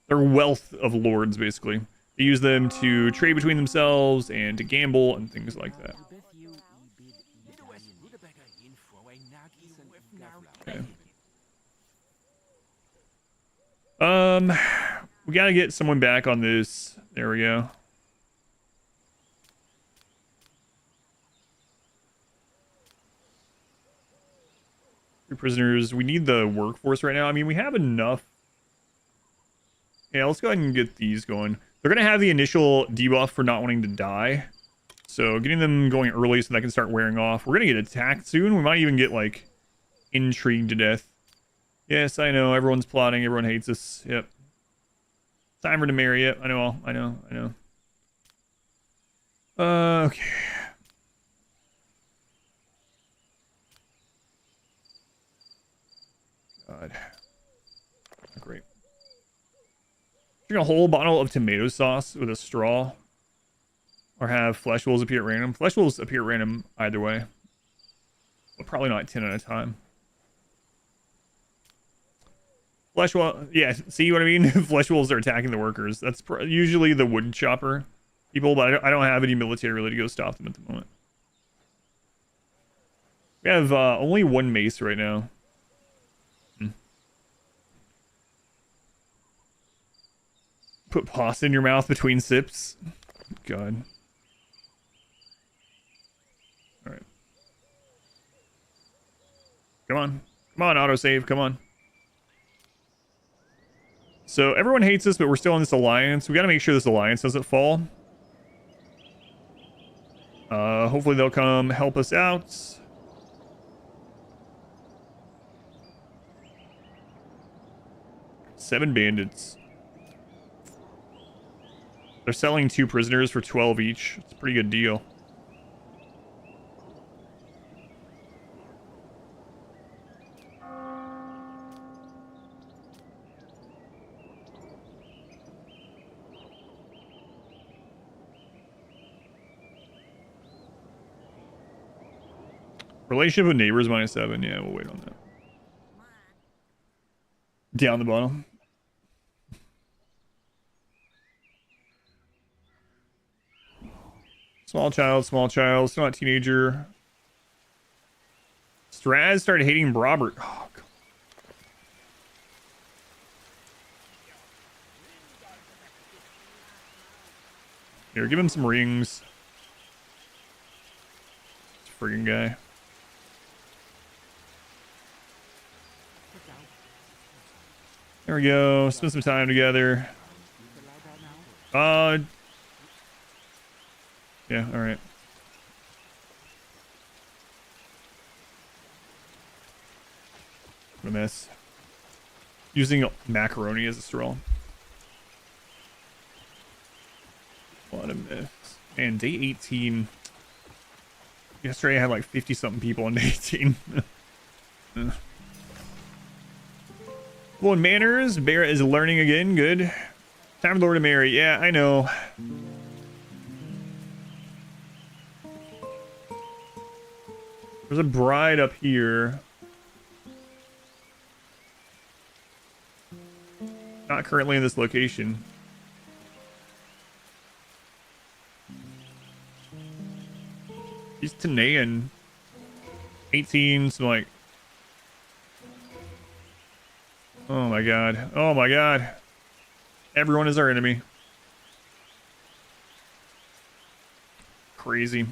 They're wealth of lords, basically. They use them to trade between themselves and to gamble and things like that. Okay. We gotta get someone back on this. There we go. Prisoners. We need the workforce right now. I mean, we have enough. Yeah, let's go ahead and get these going. They're going to have the initial debuff for not wanting to die. So getting them going early so that can start wearing off. We're going to get attacked soon. We might even get, like, intrigued to death. Yes, I know. Everyone's plotting. Everyone hates us. Yep. Time for to marry. Yep. I know. Okay. God. Great. Drink a whole bottle of tomato sauce with a straw. Or have flesh wolves appear at random. Flesh wolves appear at random either way. But probably not 10 at a time. Flesh wolf, yeah, see what I mean? Flesh wolves are attacking the workers. That's usually the wood chopper people, but I don't have any military really to go stop them at the moment. We have only one mace right now. Put pasta in your mouth between sips. God. Alright. Come on. Come on, autosave. Come on. So everyone hates us, but we're still in this alliance. We gotta make sure this alliance doesn't fall. Hopefully they'll come help us out. Seven bandits. They're selling 2 prisoners for 12 each. It's a pretty good deal. Relationship with neighbors -7. Yeah, we'll wait on that. Down the bottom. Small child, still not teenager. Straz started hating Robert. Oh, God. Here, give him some rings. This friggin' guy. There we go. Spend some time together. Yeah, alright. What a mess. Using macaroni as a straw. What a mess. Man, day 18. Yesterday I had like 50-something people on day 18. Well, manners. Bear is learning again. Good. Time for Lord to marry. Yeah, I know. There's a bride up here. Not currently in this location. He's Tanayan. 18, so like... Oh my god. Oh my god. Everyone is our enemy. Crazy.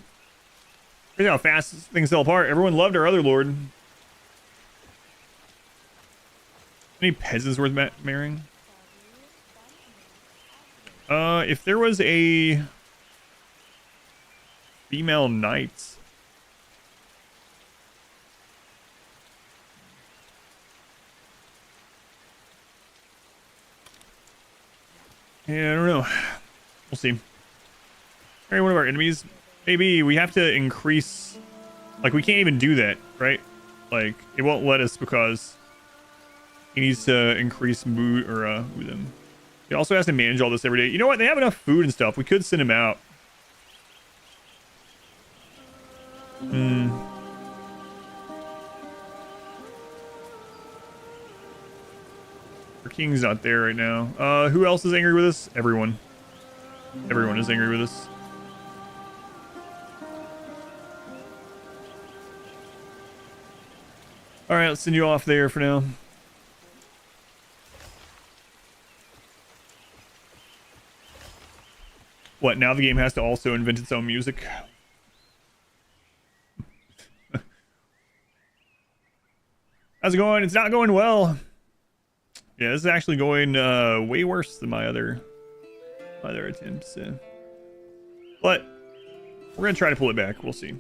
Look how fast things fell apart. Everyone loved our other lord. Any peasants worth marrying? If there was a female knight. Yeah, I don't know. We'll see. Alright, one of our enemies. Maybe we have to increase... Like, we can't even do that, right? Like, it won't let us because he needs to increase mood or with him. He also has to manage all this every day. You know what? They have enough food and stuff. We could send him out. Our king's not there right now. Who else is angry with us? Everyone. Everyone is angry with us. Alright, let's send you off there for now. What, now the game has to also invent its own music? How's it going? It's not going well. Yeah, this is actually going way worse than my other attempts. But we're gonna try to pull it back. We'll see.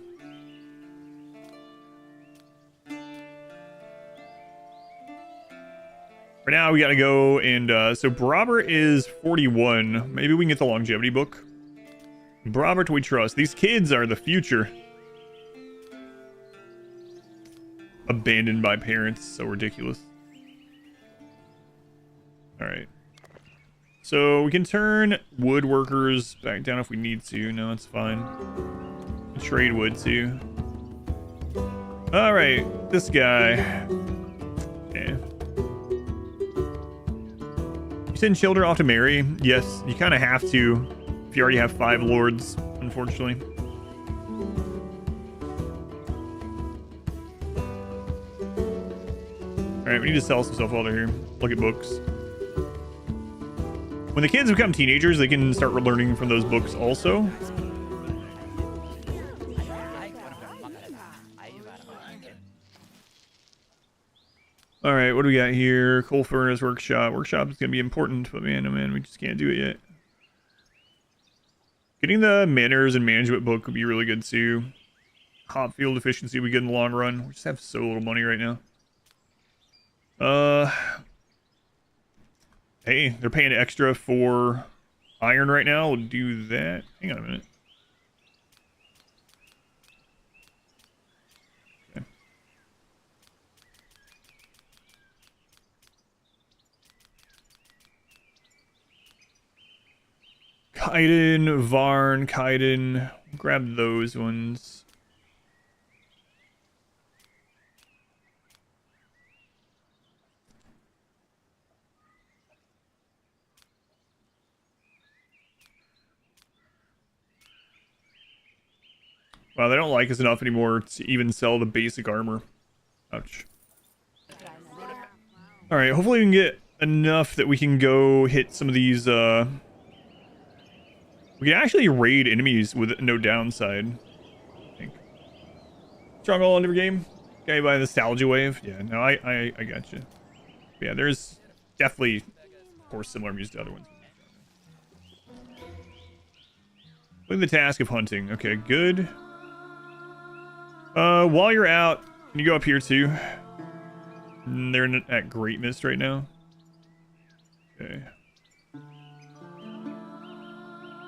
For now, we gotta go and so Brobert is 41. Maybe we can get the longevity book. Brobert we trust. These kids are the future. Abandoned by parents. So ridiculous. Alright. So we can turn woodworkers back down if we need to. No, it's fine. Trade wood too. Alright. This guy. Yeah. send children off to marry? Yes, you kind of have to if you already have 5 lords, unfortunately. Alright, we need to sell some stuff while they're here. Look at books. When the kids become teenagers, they can start learning from those books also. Alright, what do we got here? Coal furnace, workshop. Workshop is going to be important, but man, oh man, we just can't do it yet. Getting the manners and management book would be really good too. Hop field efficiency we get in the long run. We just have so little money right now. Hey, they're paying extra for iron right now. We'll do that. Hang on a minute. Okay. Kaiden, Varn, Kaiden. Grab those ones. Wow, they don't like us enough anymore to even sell the basic armor. Ouch. Alright, hopefully we can get enough that we can go hit some of these, we can actually raid enemies with no downside, I think. Stronghold on every game? Guy by the nostalgia wave? Yeah, no, I got you. Yeah, there's definitely, of course, similar music to other ones. Look at the task of hunting. Okay, good. While you're out, can you go up here too? They're at Great Mist right now. Okay. We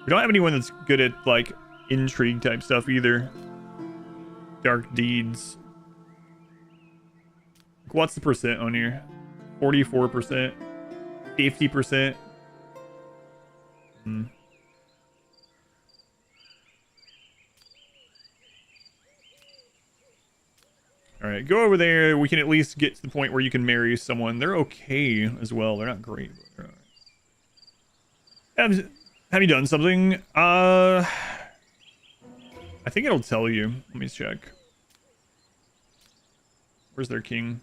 don't have anyone that's good at, like, intrigue type stuff either. Dark deeds. What's the percent on here? 44%? 50%? Hmm. Alright, go over there. We can at least get to the point where you can marry someone. They're okay as well. They're not great, but they're alright. Have you done something? I think it'll tell you. Let me check. Where's their king?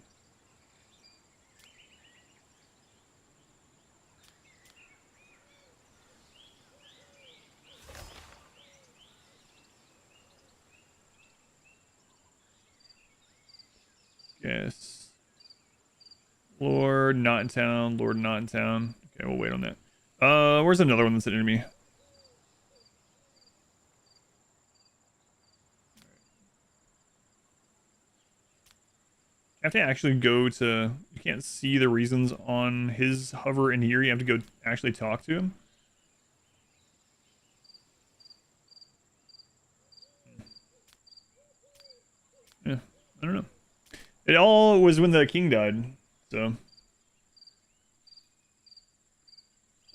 Yes. Lord not in town. Lord not in town. Okay, we'll wait on that. Where's another one that's an enemy? I have to actually go to... You can't see the reasons on his hover in here. You have to go actually talk to him. Yeah, I don't know. It all was when the king died, so...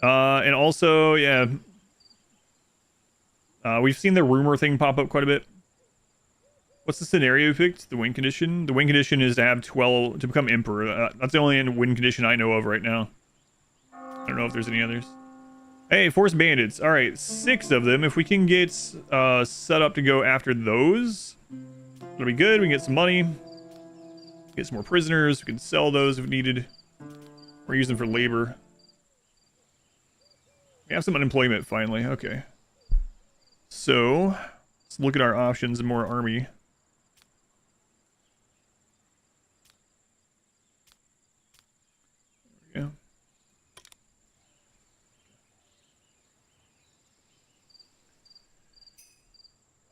and also, yeah... we've seen the rumor thing pop up quite a bit. What's the scenario you picked? The win condition? The win condition is to have 12... to become emperor. That's the only win condition I know of right now. I don't know if there's any others. Hey, force bandits. Alright, 6 of them. If we can get set up to go after those, it'll be good. We can get some money. Get some more prisoners. We can sell those if needed. We're using them for labor. We have some unemployment finally. Okay. So, let's look at our options and more army. There we go.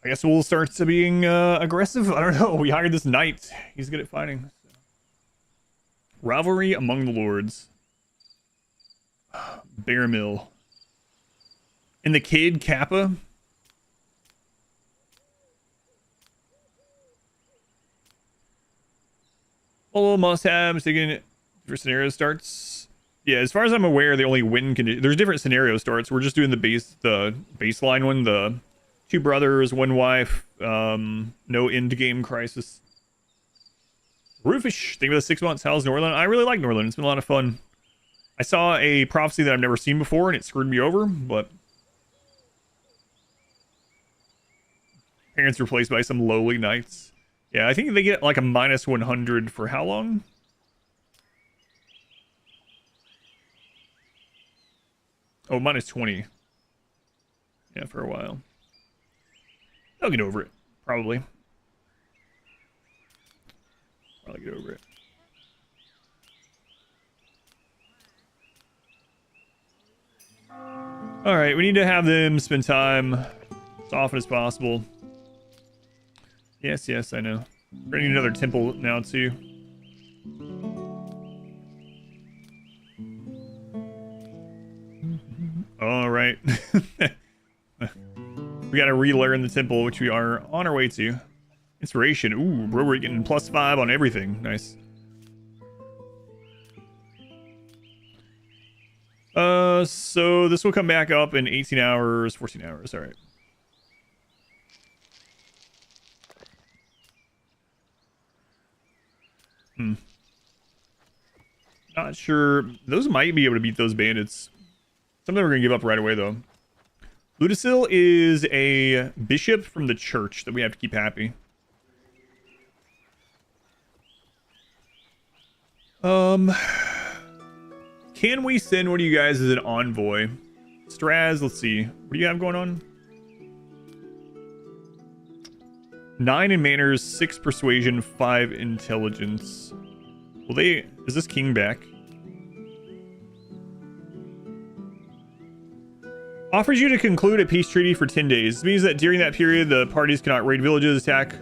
I guess we'll start to being aggressive. I don't know. We hired this knight. He's good at fighting. So. Rivalry among the lords. Bear Mill. And the kid Kappa. All must-haves taken for scenario starts. Yeah, as far as I'm aware, the only win condition. There's different scenario starts. We're just doing the baseline one. The 2 brothers, 1 wife. No end game crisis. Roofish, think about the 6 months. How's Norland? I really like Norland. It's been a lot of fun. I saw a prophecy that I've never seen before, and it screwed me over, but... Parents replaced by some lowly knights. Yeah, I think they get like a minus 100 for how long? Oh, minus 20. Yeah, for a while. I'll get over it, probably. I'll get over it. All right, we need to have them spend time as often as possible. Yes, yes, I know. We're gonna need another temple now, too. All right. We gotta relearn the temple, which we are on our way to. Inspiration. Ooh, bro, we're getting +5 on everything. Nice. So this will come back up in 18 hours, 14 hours. All right. Not sure. Those might be able to beat those bandits. Some of them are going to give up right away, though. Ludicil is a bishop from the church that we have to keep happy. Can we send one of you guys as an envoy? Straz, let's see. What do you have going on? 9 in manners, 6 persuasion, 5 intelligence. Will they... Is this king back? Offers you to conclude a peace treaty for 10 days. This means that during that period, the parties cannot raid villages, attack.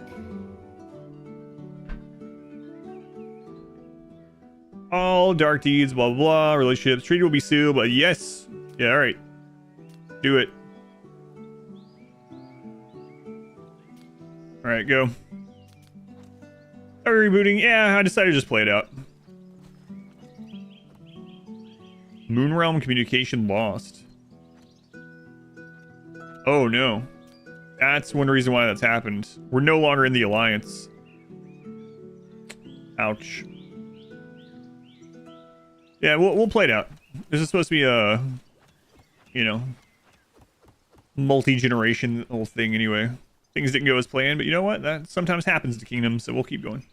All dark deeds, blah, blah, blah. Relationships. Treaty will be sealed, but yes. Yeah, alright. Do it. Alright, go. Are we rebooting? Yeah, I decided to just play it out. Moonrealm communication lost. Oh no. That's one reason why that's happened. We're no longer in the alliance. Ouch. Yeah, we'll play it out. This is supposed to be a, you know, multi-generational thing anyway. Things didn't go as planned, but you know what? That sometimes happens to kingdoms, so we'll keep going.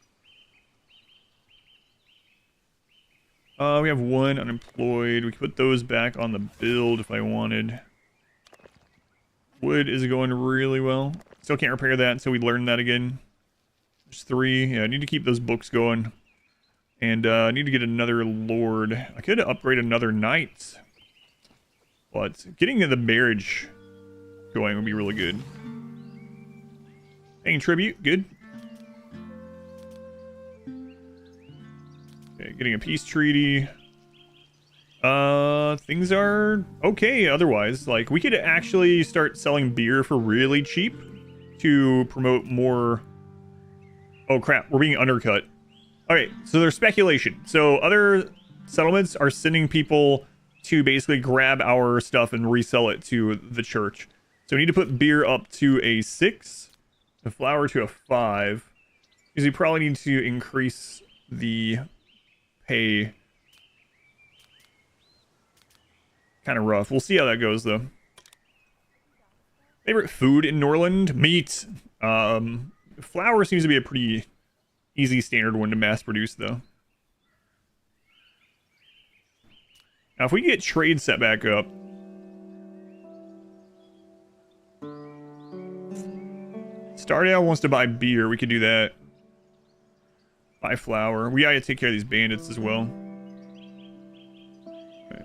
We have 1 unemployed. We can put those back on the build if I wanted. Wood is going really well. Still can't repair that until we learn that again. There's 3. Yeah, I need to keep those books going. And I need to get another lord. I could upgrade another knight. But getting the marriage going would be really good. Paying tribute, good. Okay, getting a peace treaty. Things are okay otherwise. Like, we could actually start selling beer for really cheap to promote more... Oh crap, we're being undercut. Okay, so there's speculation. So other settlements are sending people to basically grab our stuff and resell it to the church. So we need to put beer up to a 6, the flour to a 5, because we probably need to increase the pay. Kind of rough. We'll see how that goes, though. Favorite food in Norland? Meat. Flour seems to be a pretty easy standard one to mass produce, though. Now, if we get trade set back up, Stardale wants to buy beer. We could do that. Buy flour. We gotta take care of these bandits as well. Okay.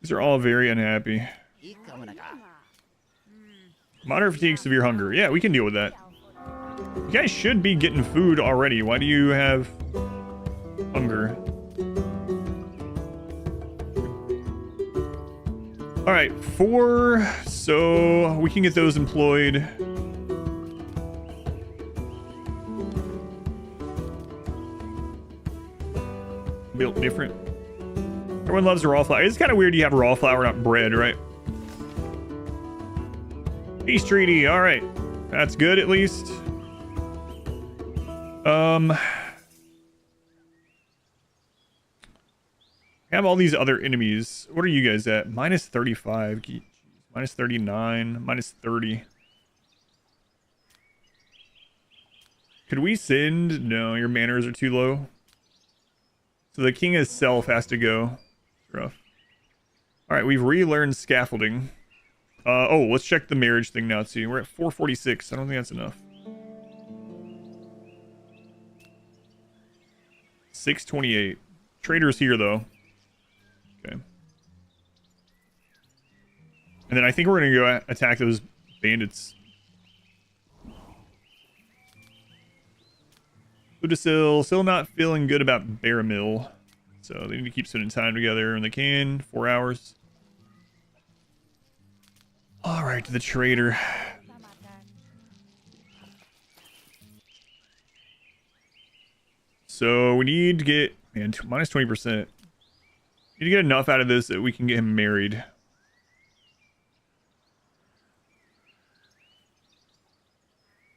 These are all very unhappy. Moderate fatigue, severe hunger. Yeah, we can deal with that. You guys should be getting food already. Why do you have hunger? Alright, 4. So we can get those employed. Built different. Everyone loves raw flour. It's kind of weird you have raw flour, not bread, right? Peace treaty. Alright. That's good, at least. I have all these other enemies. What are you guys at? Minus 35. Jeez. Minus 39. Minus 30. Could we send? No, your manners are too low. So the king itself has to go. Rough. Alright, we've relearned scaffolding. Oh, let's check the marriage thing now too. We're at 446. I don't think that's enough. 628. Trader's here though. Okay. And then I think we're gonna go attack those bandits. Udasil, still not feeling good about Baramill. So they need to keep spending time together when they can. 4 hours. Alright, to the trader. So we need to get, man, minus 20%. Need to get enough out of this that we can get him married.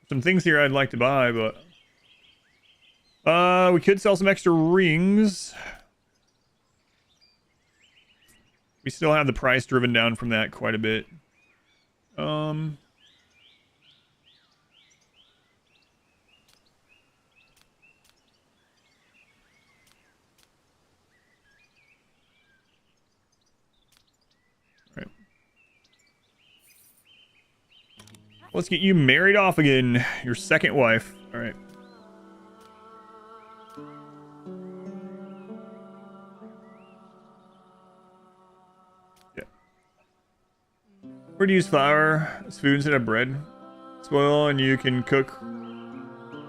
Some things here I'd like to buy, but we could sell some extra rings. We still have the price driven down from that quite a bit. Right. Let's get you married off again. Your second wife. All right. Where to use flour as food instead of bread? Spoil and you can cook.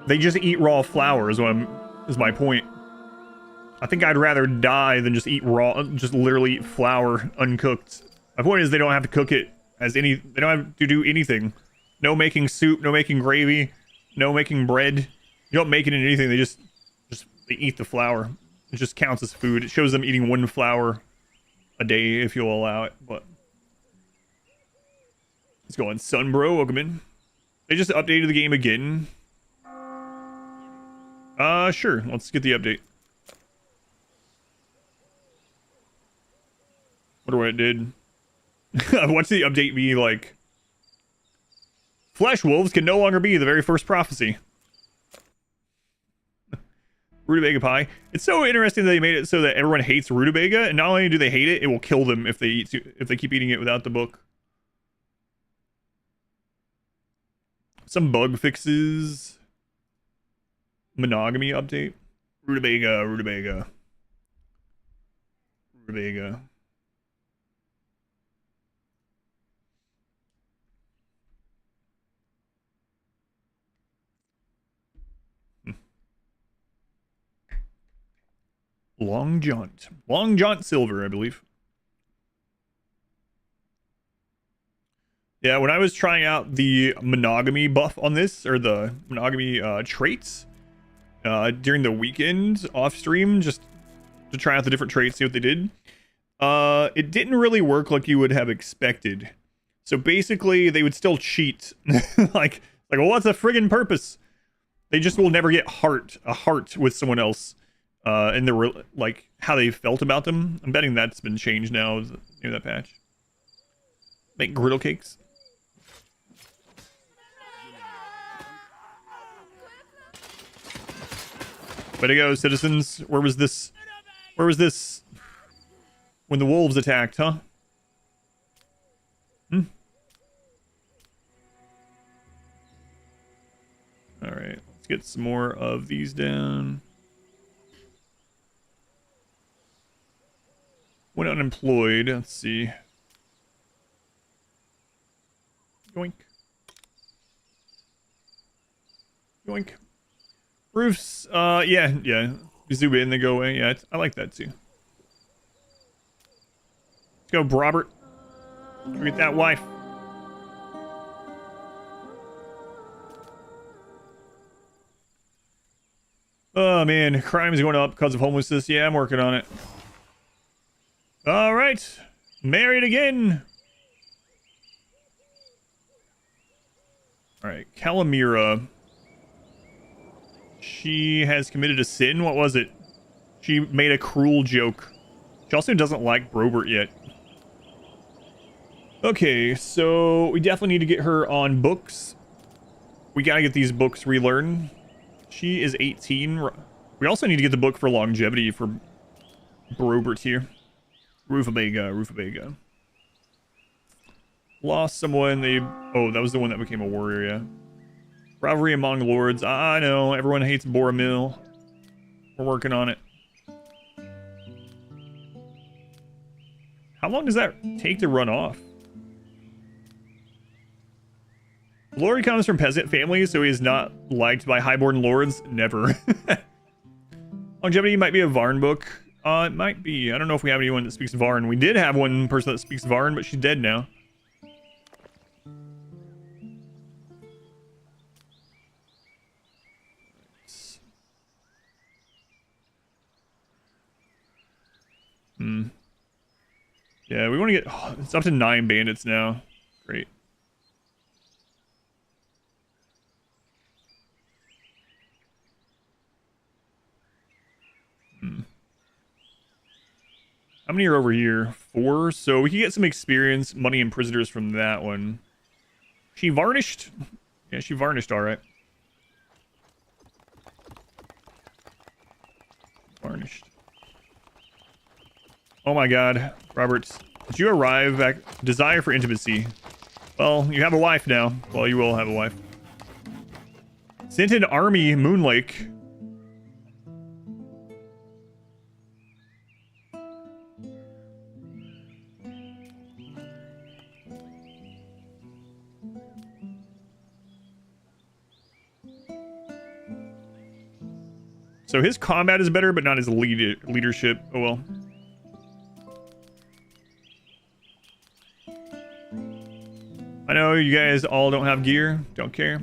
They just eat raw flour is my point. I think I'd rather die than just eat raw, just literally eat flour uncooked. My point is they don't have to cook it as they don't have to do anything. No making soup, no making gravy, no making bread. You don't make it into anything. They just they eat the flour. It just counts as food. It shows them eating 1 flour a day if you'll allow it, but let's go on Sunbro, welcome in. They just updated the game again. Sure. Let's get the update. Wonder what it did. What's the update be like? Flesh wolves can no longer be the very first prophecy. Rutabaga pie. It's so interesting that they made it so that everyone hates rutabaga, and not only do they hate it, it will kill them if they keep eating it without the book. Some bug fixes. Monogamy update. Rutabaga. Long Jaunt Silver, I believe. Yeah, when I was trying out the monogamy buff on this, or the monogamy traits, during the weekend off stream, just to try out the different traits, see what they did, it didn't really work like you would have expected. So basically, they would still cheat. like, well, what's the friggin' purpose? They just will never get a heart with someone else. And they were like how they felt about them. I'm betting that's been changed now. Maybe that patch. Make griddle cakes. Way to go, citizens. Where was this when the wolves attacked, huh? All right, let's get some more of these down. When unemployed, let's see. Yoink. Yoink. Roofs, yeah. You zoom in, they go away. Yeah, I like that too. Let's go, Robert. Go get that wife. Oh man, crime's going up because of homelessness. Yeah, I'm working on it. All right, married again. All right, Calamira. She has committed a sin. What was it? She made a cruel joke. She also doesn't like Brobert yet. Okay, so we definitely need to get her on books. We gotta get these books relearned. She is 18. We also need to get the book for longevity for Brobert here. Rufabega. Lost someone. Oh, that was the one that became a warrior, yeah. Rivalry among lords. I know. Everyone hates Boromil. We're working on it. How long does that take to run off? Glory comes from peasant families, so he is not liked by highborn lords. Never. Longevity might be a Varn book. It might be. I don't know if we have anyone that speaks Varn. We did have one person that speaks Varn, but she's dead now. Yeah, we want to get... Oh, it's up to 9 bandits now. Great. How many are over here? 4. So we can get some experience, money, and prisoners from that one. She varnished? Yeah, she varnished all right. Varnished. Oh my god. Roberts, did you arrive back? Desire for intimacy. Well, you have a wife now. Well, you will have a wife. Sent an army, Moonlake. So his combat is better, but not his leadership. Oh well. I know you guys all don't have gear. Don't care.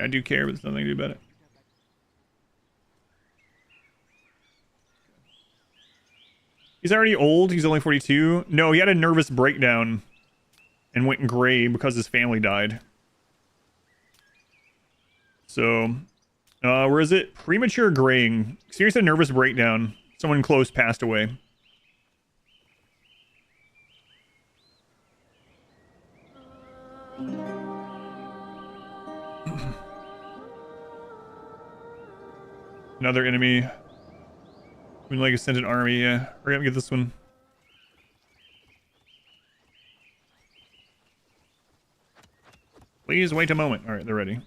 I do care, but there's nothing to do about it. He's already old. He's only 42. No, he had a nervous breakdown and went gray because his family died. So, where is it? Premature graying. Experienced a nervous breakdown. Someone close passed away. Another enemy. Like a sent an army, yeah. Hurry up and get this one. Please wait a moment. Alright, they're ready.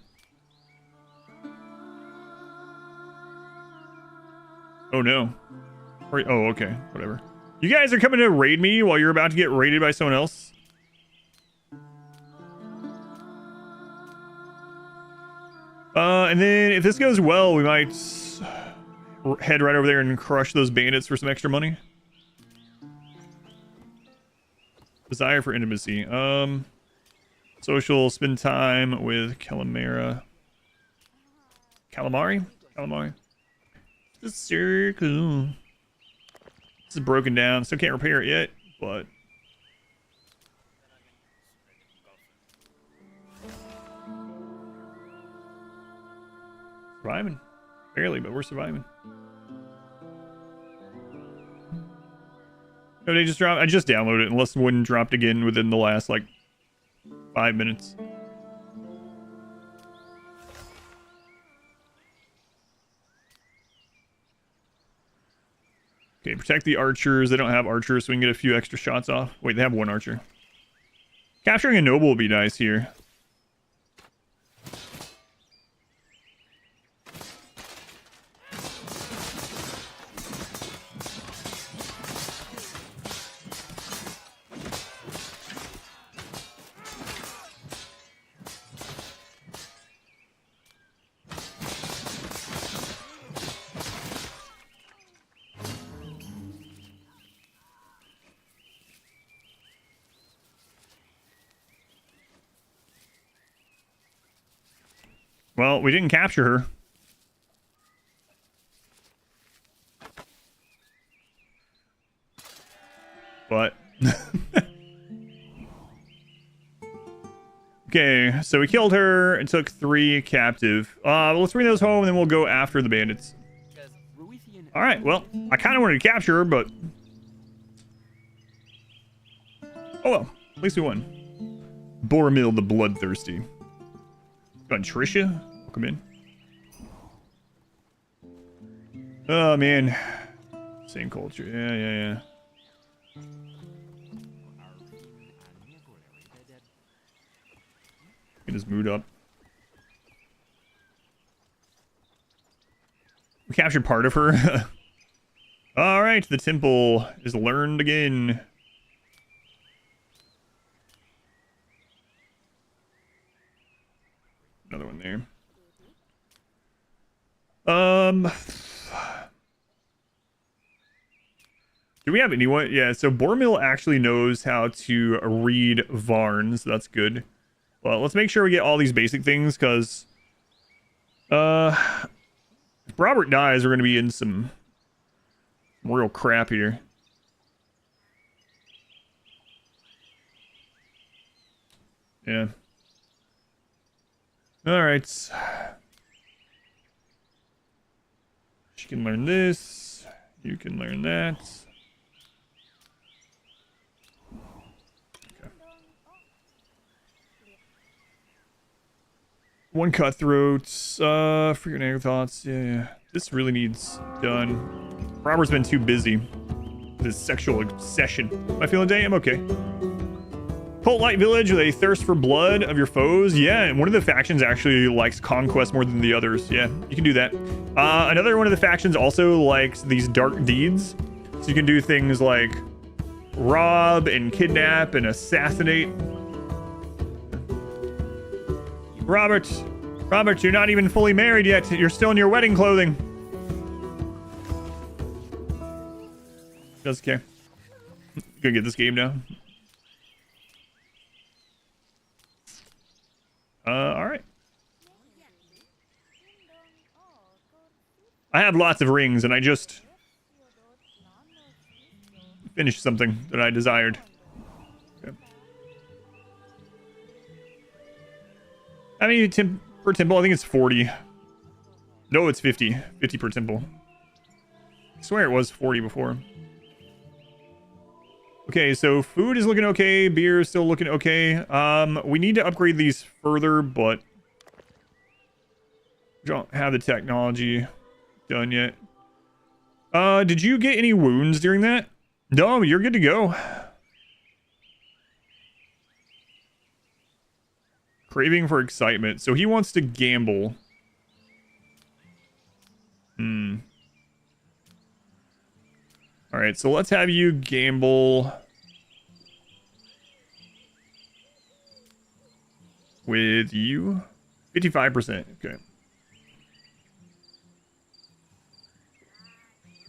Oh no. Oh, okay. Whatever. You guys are coming to raid me while you're about to get raided by someone else? And then if this goes well, we might head right over there and crush those bandits for some extra money. Desire for intimacy. Social, spend time with Calamari. The circle. This is broken down. Still can't repair it yet, but... Surviving. Barely, but we're surviving. No, they just dropped. I just downloaded it, unless one dropped again within the last, like, 5 minutes. Okay, protect the archers. They don't have archers, so we can get a few extra shots off. Wait, they have 1 archer. Capturing a noble would be nice here. Well, we didn't capture her. But... Okay, so we killed her and took 3 captive. Let's bring those home and then we'll go after the bandits. All right, well, I kind of wanted to capture her, but... Oh well, at least we won. Boromil the Bloodthirsty. Got Tricia? Welcome in. Oh, man. Same culture. Yeah. Get his mood up. We captured part of her. Alright, the temple is learned again. Another one there. Do we have anyone? Yeah, so Boromil actually knows how to read Varn, so that's good. Well, let's make sure we get all these basic things, because if Robert dies, we're going to be in some real crap here. Yeah. Alright. She can learn this. You can learn that. Okay. One cutthroat. Freaking air thoughts. Yeah. This really needs done. Robert's been too busy with his sexual obsession. Am I feeling day? I'm okay. Cult Light Village with a thirst for blood of your foes. Yeah, and one of the factions actually likes Conquest more than the others. Yeah, you can do that. Another one of the factions also likes these dark deeds. So you can do things like rob and kidnap and assassinate. Robert, you're not even fully married yet. You're still in your wedding clothing. Doesn't care. Gonna get this game now. All right. I have lots of rings, and I just finished something that I desired. Okay. How many per temple? I think it's 40. No, it's 50. 50 per temple. I swear it was 40 before. Okay, so food is looking okay. Beer is still looking okay. We need to upgrade these further, but we don't have the technology done yet. Did you get any wounds during that? No, you're good to go. Craving for excitement. So he wants to gamble. Alright, so let's have you gamble with you. 55%. Okay.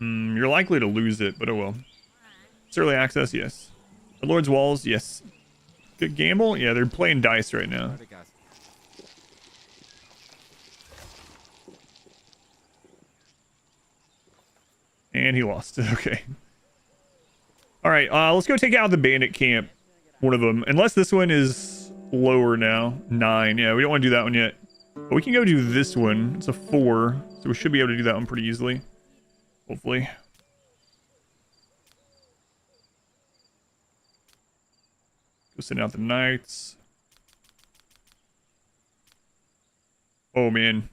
You're likely to lose it, but oh well. Early access, yes. The Lord's Walls, yes. Good gamble? Yeah, they're playing dice right now. And he lost. Okay. Alright, let's go take out the bandit camp. One of them. Unless this one is lower now. 9. Yeah, we don't want to do that one yet. But we can go do this one. It's a 4. So we should be able to do that one pretty easily. Hopefully. Go send out the knights. Oh, man.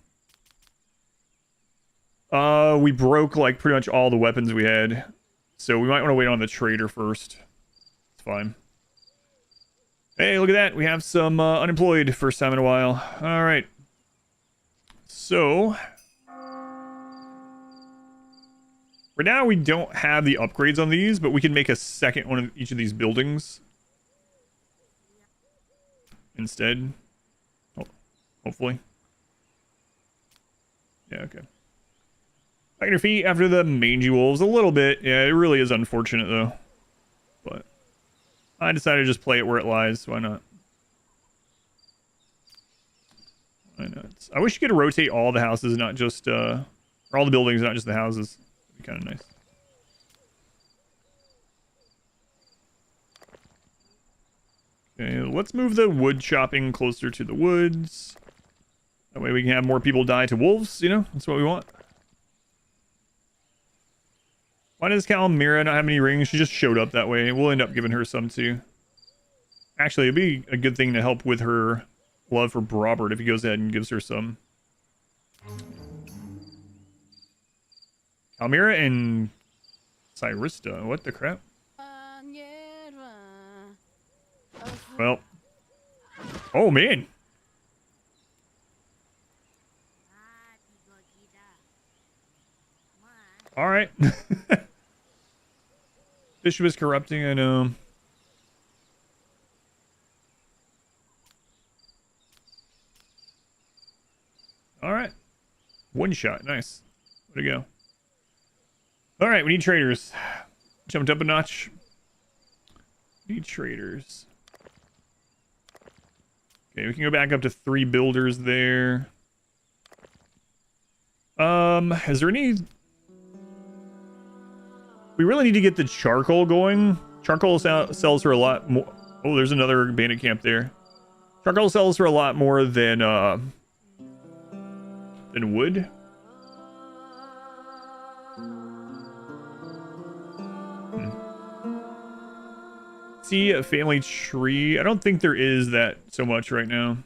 We broke, like, pretty much all the weapons we had. So we might want to wait on the trader first. It's fine. Hey, look at that. We have some unemployed first time in a while. All right. So... for now, we don't have the upgrades on these, but we can make a second one of each of these buildings. Instead. Oh, hopefully. Yeah, okay. Back on your feet after the mangy wolves. A little bit. Yeah, it really is unfortunate, though. But I decided to just play it where it lies. Why not? Why not? I wish you could rotate all the houses, not just... or all the buildings, not just the houses. That'd be kind of nice. Okay, let's move the wood chopping closer to the woods. That way we can have more people die to wolves, you know? That's what we want. Why does Calmira not have any rings? She just showed up that way. We'll end up giving her some too. Actually, it'd be a good thing to help with her love for Robert if he goes ahead and gives her some. Calmira and Cyrista. What the crap? Well. Oh, man. All right. Bishop is corrupting, I know. All right. One shot. Nice. Way to go. All right, we need traders. Jumped up a notch. Need traders. Okay, we can go back up to 3 builders there. Is there any... We really need to get the charcoal going. Charcoal sells for a lot more... Oh, there's another bandit camp there. Charcoal sells for a lot more than wood. See a family tree. I don't think there is that so much right now.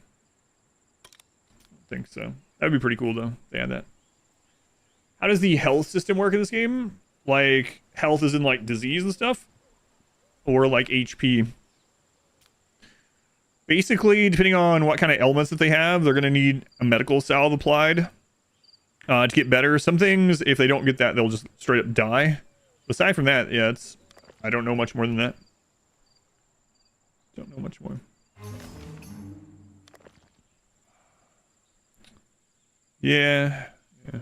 I think so. That would be pretty cool though. They had that. How does the health system work in this game? Like health is in like disease and stuff, or like HP. Basically, depending on what kind of ailments that they have, they're gonna need a medical salve applied to get better. Some things, if they don't get that, they'll just straight up die. Aside from that, yeah, it's I don't know much more than that. Don't know much more. Yeah. Yeah.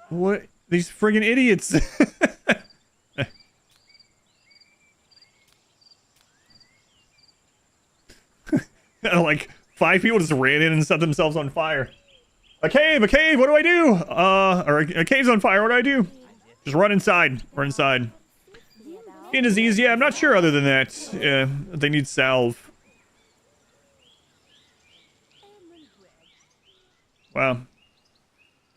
What? These friggin' idiots. Like 5 people just ran in and set themselves on fire. A cave, what do I do? Or a cave's on fire, what do I do? Just run inside, In disease, yeah, I'm not sure other than that. Yeah, they need salve. Wow.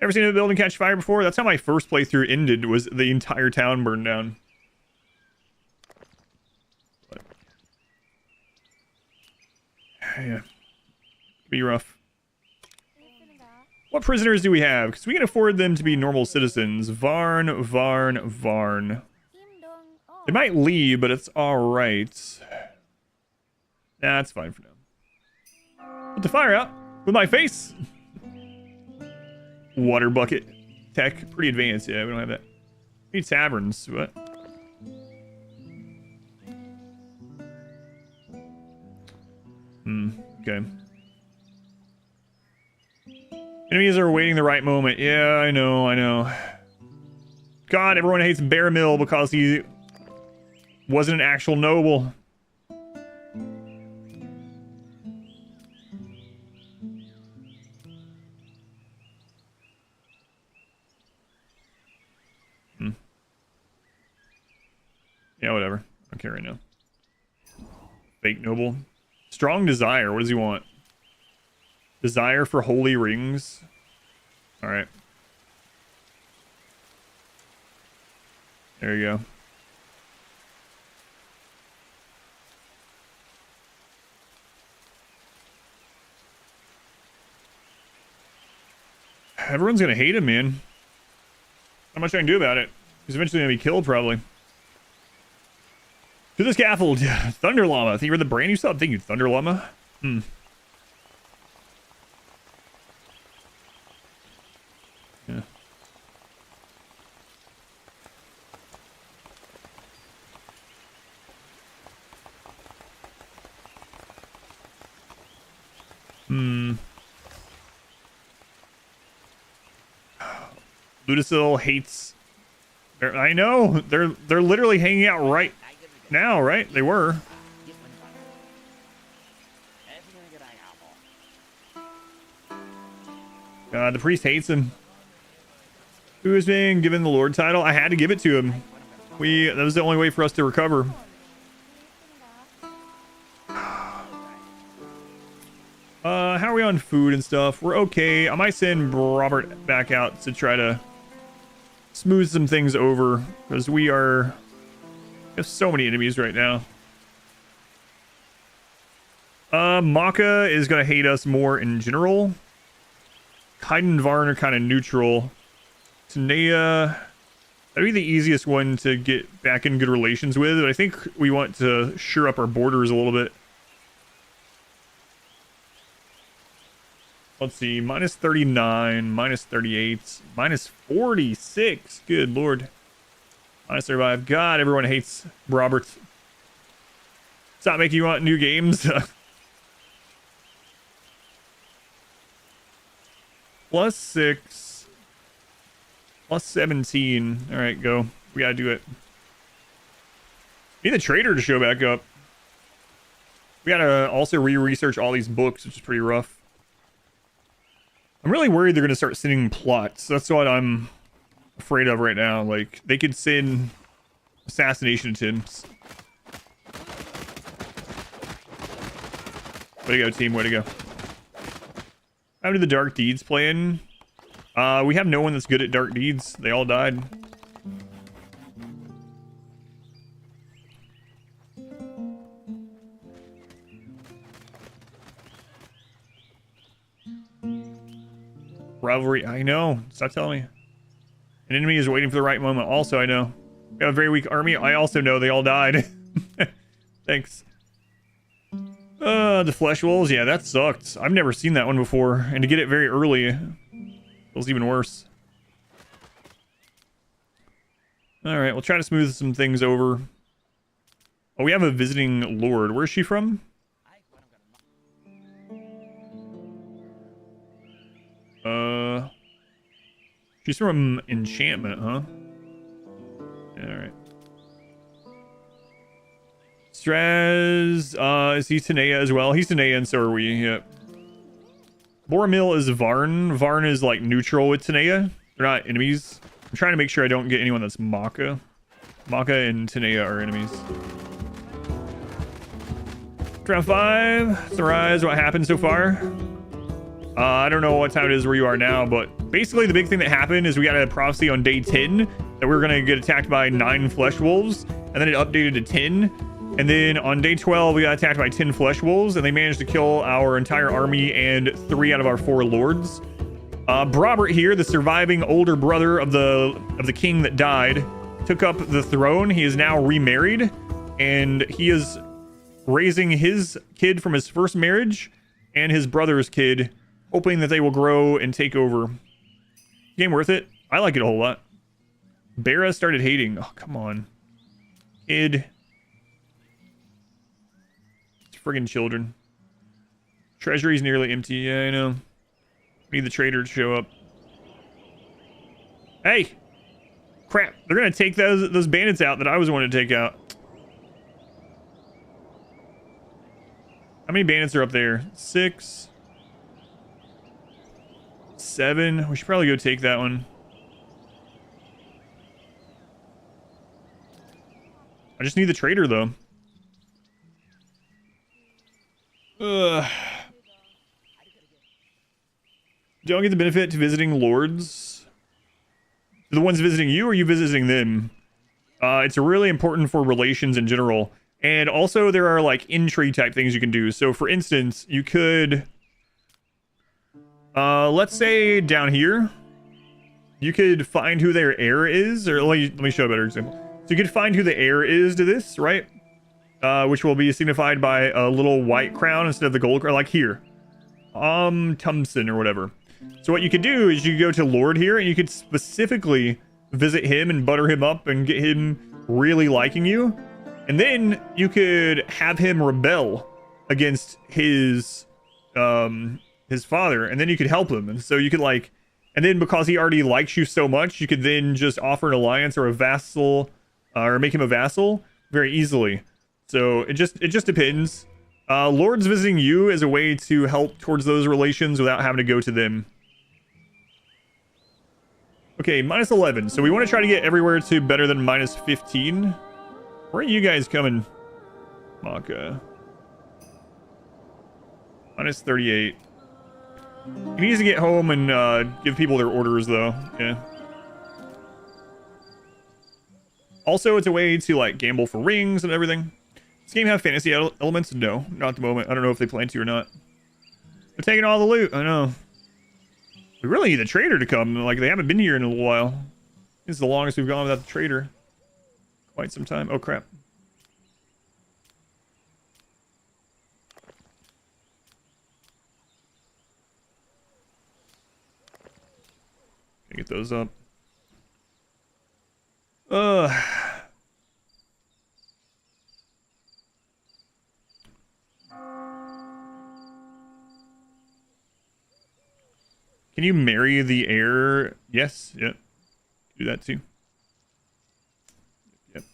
Ever seen a building catch fire before? That's how my first playthrough ended, was the entire town burned down. But, yeah. Be rough. What prisoners do we have? Because we can afford them to be normal citizens. Varn. They might leave, but it's alright. Nah, it's fine for now. Put the fire out with my face. Water bucket tech, pretty advanced. Yeah, we don't have that. We need taverns. What? Okay. Enemies are waiting the right moment. Yeah, I know. God, everyone hates Baramill because he wasn't an actual noble. Yeah, whatever. I don't care right now. Fake noble. Strong desire. What does he want? Desire for holy rings. Alright. There you go. Everyone's gonna hate him, man. Not much I can do about it. He's eventually gonna be killed, probably. To the scaffold. Thunder Llama. I think you're the brand new sub. Thank you, Thunder Llama. Yeah. Ludicil hates... I know. They're literally hanging out right now, right? They were. The priest hates him. Who is being given the Lord title? I had to give it to him. That was the only way for us to recover. How are we on food and stuff? We're okay. I might send Robert back out to try to smooth some things over, because we have so many enemies right now. Maka is gonna hate us more in general. Kaiden and Varn are kind of neutral. Tanea, that'd be the easiest one to get back in good relations with, but I think we want to shore up our borders a little bit. Let's see, minus 39, minus 38, minus 46. Good lord. Minus 35. God, everyone hates Robert. Stop making you want new games. Plus 6. Plus 17. All right, go. We gotta do it. Need the trader to show back up. We gotta also re-research all these books, which is pretty rough. I'm really worried they're gonna start sending plots. That's what I'm afraid of right now. Like, they could send assassination attempts. Way to go, team. Way to go. How did the Dark Deeds plan? We have no one that's good at Dark Deeds. They all died. Rivalry. I know. Stop telling me. An enemy is waiting for the right moment. Also, I know. We have a very weak army. I also know they all died. Thanks. The flesh wolves. Yeah, that sucked. I've never seen that one before. And to get it very early feels even worse. Alright, we'll try to smooth some things over. Oh, we have a visiting lord. Where's she from? She's from Enchantment, huh? Alright. Straz, is he Tanea as well? He's Tanea and so are we, yep. Boromil is Varn. Varn is like neutral with Tanea. They're not enemies. I'm trying to make sure I don't get anyone that's Maka. Maka and Tanea are enemies. Round 5. Summarize what happened so far. I don't know what time it is where you are now, but basically the big thing that happened is we got a prophecy on day 10 that we were going to get attacked by 9 flesh wolves, and then it updated to 10. And then on day 12, we got attacked by 10 flesh wolves, and they managed to kill our entire army and 3 out of our 4 lords. Robert here, the surviving older brother of the king that died, took up the throne. He is now remarried, and he is raising his kid from his first marriage and his brother's kid, hoping that they will grow and take over. Game worth it. I like it a whole lot. Bera started hating. Oh, come on. Kid. It's friggin' children. Treasury's nearly empty. Yeah, I know. Need the trader to show up. Hey! Crap. They're gonna take those bandits out that I was wanting to take out. How many bandits are up there? 6. 7. We should probably go take that one. I just need the trader, though. Don't get the benefit to visiting lords. The ones visiting you, or are you visiting them? It's really important for relations in general. And also, there are, like, intrigue type things you can do. So, for instance, you could... let's say down here, you could find who their heir is, or let me show a better example. So you could find who the heir is to this, right? Which will be signified by a little white crown instead of the gold crown, like here. Thompson or whatever. So what you could do is you could go to Lord here, and you could specifically visit him and butter him up and get him really liking you. And then you could have him rebel against his father, and then you could help him. And so you could like, and then because he already likes you so much, you could then just offer an alliance or a vassal, or make him a vassal very easily. So it just depends. Lords visiting you is a way to help towards those relations without having to go to them. Okay, minus 11. So we want to try to get everywhere to better than minus 15. Where are you guys coming? Maka. Minus 38. He needs to get home and give people their orders, though. Yeah. Also, it's a way to, like, gamble for rings and everything. Does this game have fantasy elements? No, not at the moment. I don't know if they plan to or not. They're taking all the loot. I know. We really need the trader to come. Like, they haven't been here in a little while. This is the longest we've gone without the trader. Quite some time. Oh, crap. Get those up. Can you marry the heir? Yes. Yep. Do that too. Yep.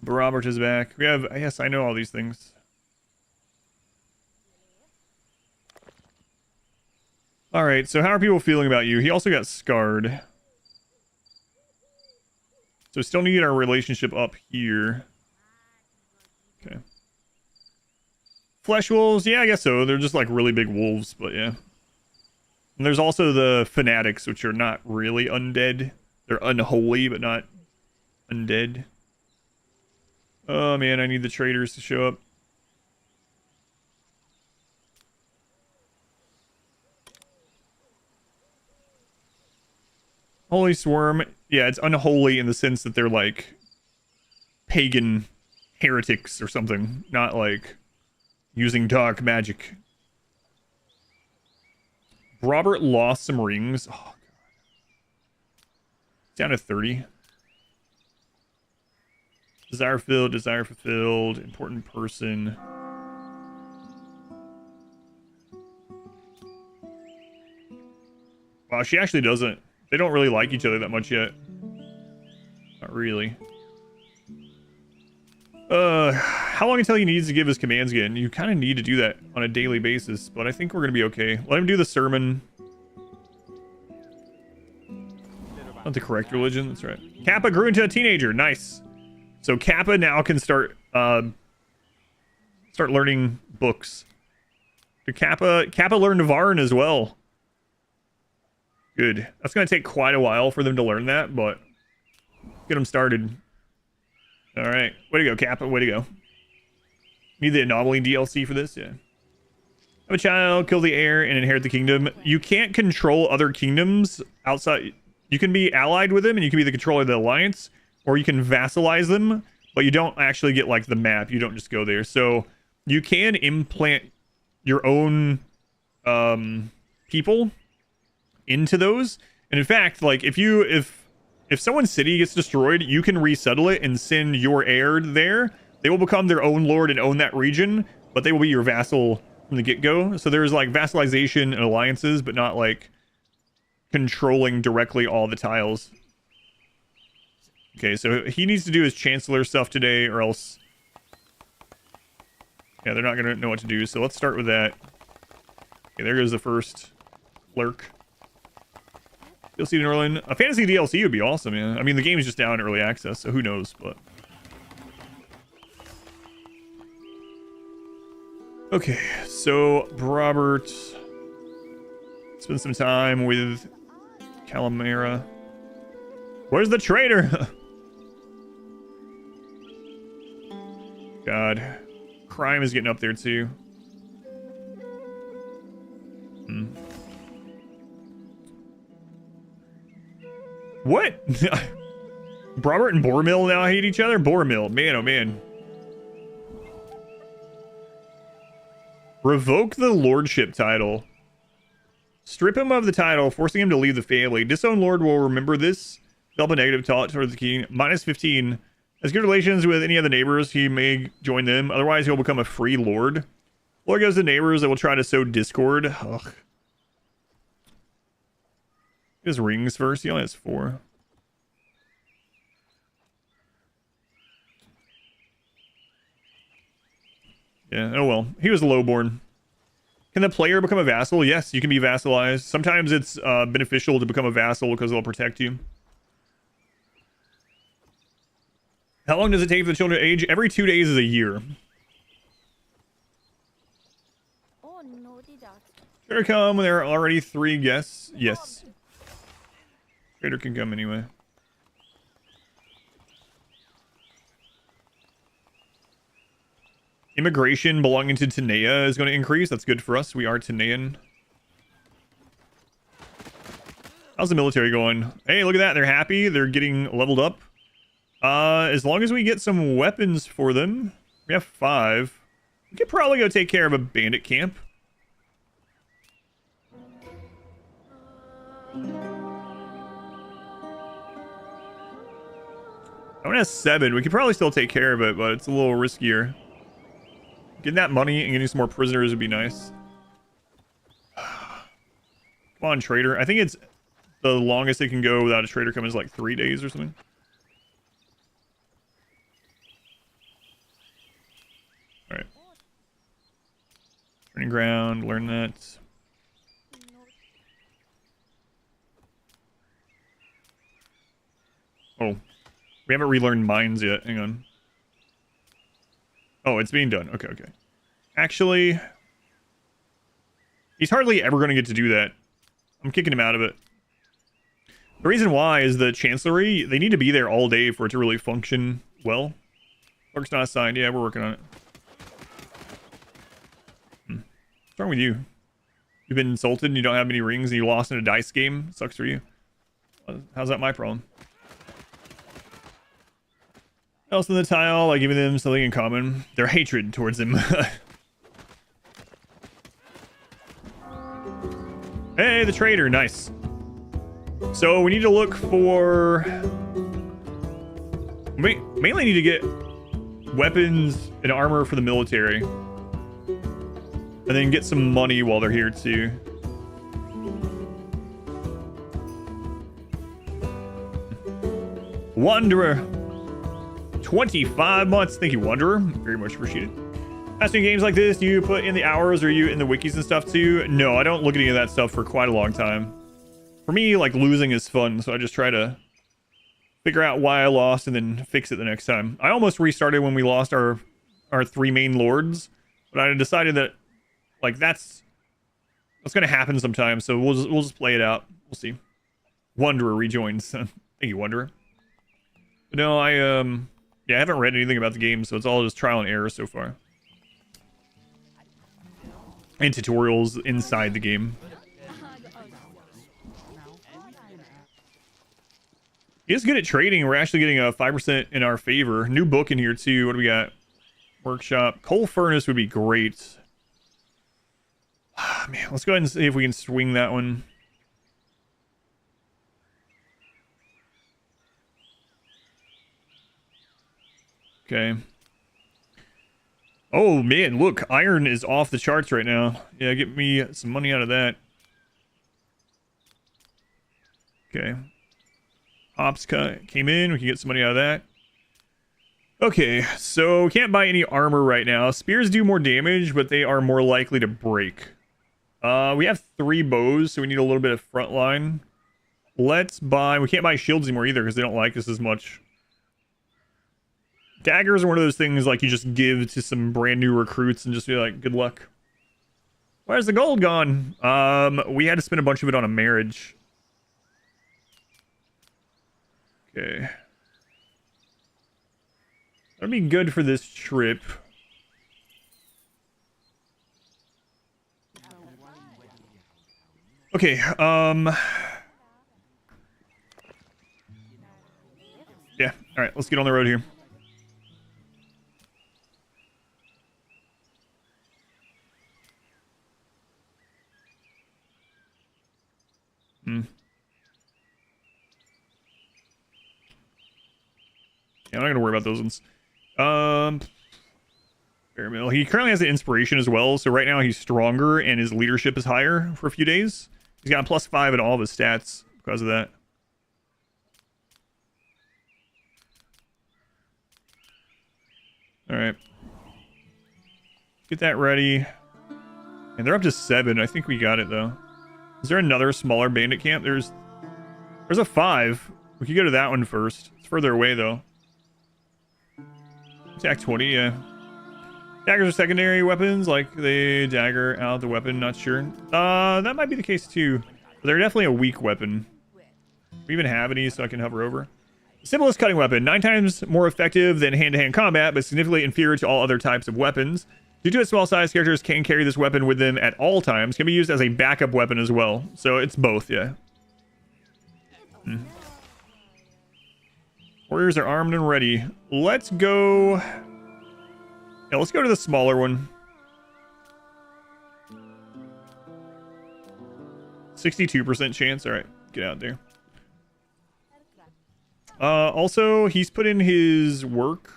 Robert is back. We have. Yes, I know all these things. All right. So how are people feeling about you? He also got scarred. So still need our relationship up here. Okay. Flesh wolves, yeah, I guess so. They're just like really big wolves, but yeah. And there's also the fanatics, which are not really undead. They're unholy, but not undead. Oh man, I need the traders to show up. Holy Swarm, yeah, it's unholy in the sense that they're like pagan heretics or something, not like using dark magic. Robert lost some rings. Oh, God. Down to 30. Desire filled, desire fulfilled, important person. Wow, she actually doesn't. They don't really like each other that much yet. Not really. How long until he needs to give his commands again? You kind of need to do that on a daily basis, but I think we're going to be okay. Let him do the sermon. Not the correct religion, that's right. Kappa grew into a teenager, nice. So Kappa now can start learning books. Kappa learned Varn as well. Good. That's going to take quite a while for them to learn that, but get them started. All right. Way to go, Kappa. Way to go. Need the anomaly DLC for this? Yeah. Have a child, kill the heir, and inherit the kingdom. You can't control other kingdoms outside. You can be allied with them, and you can be the controller of the alliance, or you can vassalize them, but you don't actually get, like, the map. You don't just go there. So you can implant your own people into those. And in fact, like, if someone's city gets destroyed, you can resettle it and send your heir there. They will become their own lord and own that region, but they will be your vassal from the get-go. So there's like vassalization and alliances, but not like controlling directly all the tiles. Okay, so he needs to do his chancellor stuff today, or else yeah, they're not gonna know what to do. So let's start with that. Okay, there goes the first lurk. DLC Norland. A fantasy DLC would be awesome, man. I mean, the game is just down in early access, so who knows, but... Okay, so Robert... spend some time with Calamera. Where's the traitor? God. Crime is getting up there, too. What? Robert and Bormill now hate each other? Bormill, man, oh man. Revoke the lordship title. Strip him of the title, forcing him to leave the family. Disowned lord will remember this. Develop a negative thought towards the king. Minus 15. Has good relations with any of the neighbors. He may join them. Otherwise, he'll become a free lord. Lord goes to neighbors that will try to sow discord. Ugh. His rings first. He only has 4. Yeah, oh well. He was lowborn. Can the player become a vassal? Yes, you can be vassalized. Sometimes it's beneficial to become a vassal because they'll protect you. How long does it take for the children to age? Every 2 days is a year. Trader come when there are already 3 guests. Yes. Trader can come anyway. Immigration belonging to Tanea is going to increase. That's good for us. We are Tanean. How's the military going? Hey, look at that. They're happy. They're getting leveled up. As long as we get some weapons for them. We have 5. We could probably go take care of a bandit camp. That one has 7. We could probably still take care of it, but it's a little riskier. Getting that money and getting some more prisoners would be nice. Come on, trader. I think it's the longest it can go without a trader coming is like 3 days or something. Alright. Training ground, learn that. Oh. We haven't relearned mines yet. Hang on. Oh, it's being done. Okay, okay. Actually, he's hardly ever going to get to do that. I'm kicking him out of it. The reason why is the Chancellery, they need to be there all day for it to really function well. Clerk's not assigned. Yeah, we're working on it. What's wrong with you? You've been insulted and you don't have many rings and you lost in a dice game? Sucks for you. How's that my problem? Else in the tile, like giving them something in common. Their hatred towards him. Hey, the trader, nice. So we need to look for... mainly need to get weapons and armor for the military. And then get some money while they're here too. Wanderer. 25 months. Thank you, Wanderer. Very much appreciated. Asking games like this, do you put in the hours or are you in the wikis and stuff too? No, I don't look at any of that stuff for quite a long time. For me, like, losing is fun, so I just try to figure out why I lost and then fix it the next time. I almost restarted when we lost our 3 main lords, but I decided that, like, that's gonna happen sometime, so we'll just play it out. We'll see. Wanderer rejoins. Thank you, Wanderer. But no, yeah, I haven't read anything about the game, so it's all just trial and error so far. And tutorials inside the game. He is good at trading. We're actually getting a 5% in our favor. New book in here, too. What do we got? Workshop. Coal furnace would be great. Man, let's go ahead and see if we can swing that one. Okay. Oh, man, look. Iron is off the charts right now. Yeah, get me some money out of that. Okay. Ops came in. We can get some money out of that. Okay, so we can't buy any armor right now. Spears do more damage, but they are more likely to break. We have 3 bows, so we need a little bit of front line. Let's buy... We can't buy shields anymore either, because they don't like us as much. Daggers are one of those things like you just give to some brand new recruits and just be like, good luck. Where's the gold gone? We had to spend a bunch of it on a marriage. Okay. That'd be good for this trip. Okay, yeah, alright, let's get on the road here. Yeah, I'm not gonna worry about those ones. He currently has an inspiration as well, so right now he's stronger and his leadership is higher for a few days. He's got a +5 in all of his stats because of that. Alright. Get that ready. And they're up to 7. I think we got it, though. Is there another smaller bandit camp? There's a 5. We could go to that one first. It's further away, though. Attack 20, yeah. Daggers are secondary weapons, like they dagger out the weapon, not sure. That might be the case, too. But they're definitely a weak weapon. Do we even have any, so I can hover over? Simplest cutting weapon. 9 times more effective than hand-to-hand combat, but significantly inferior to all other types of weapons. Due to its small size, characters can carry this weapon with them at all times. Can be used as a backup weapon as well. So it's both, yeah. Warriors are armed and ready. Let's go... Yeah, let's go to the smaller one. 62% chance. All right, get out there. Also, he's put in his work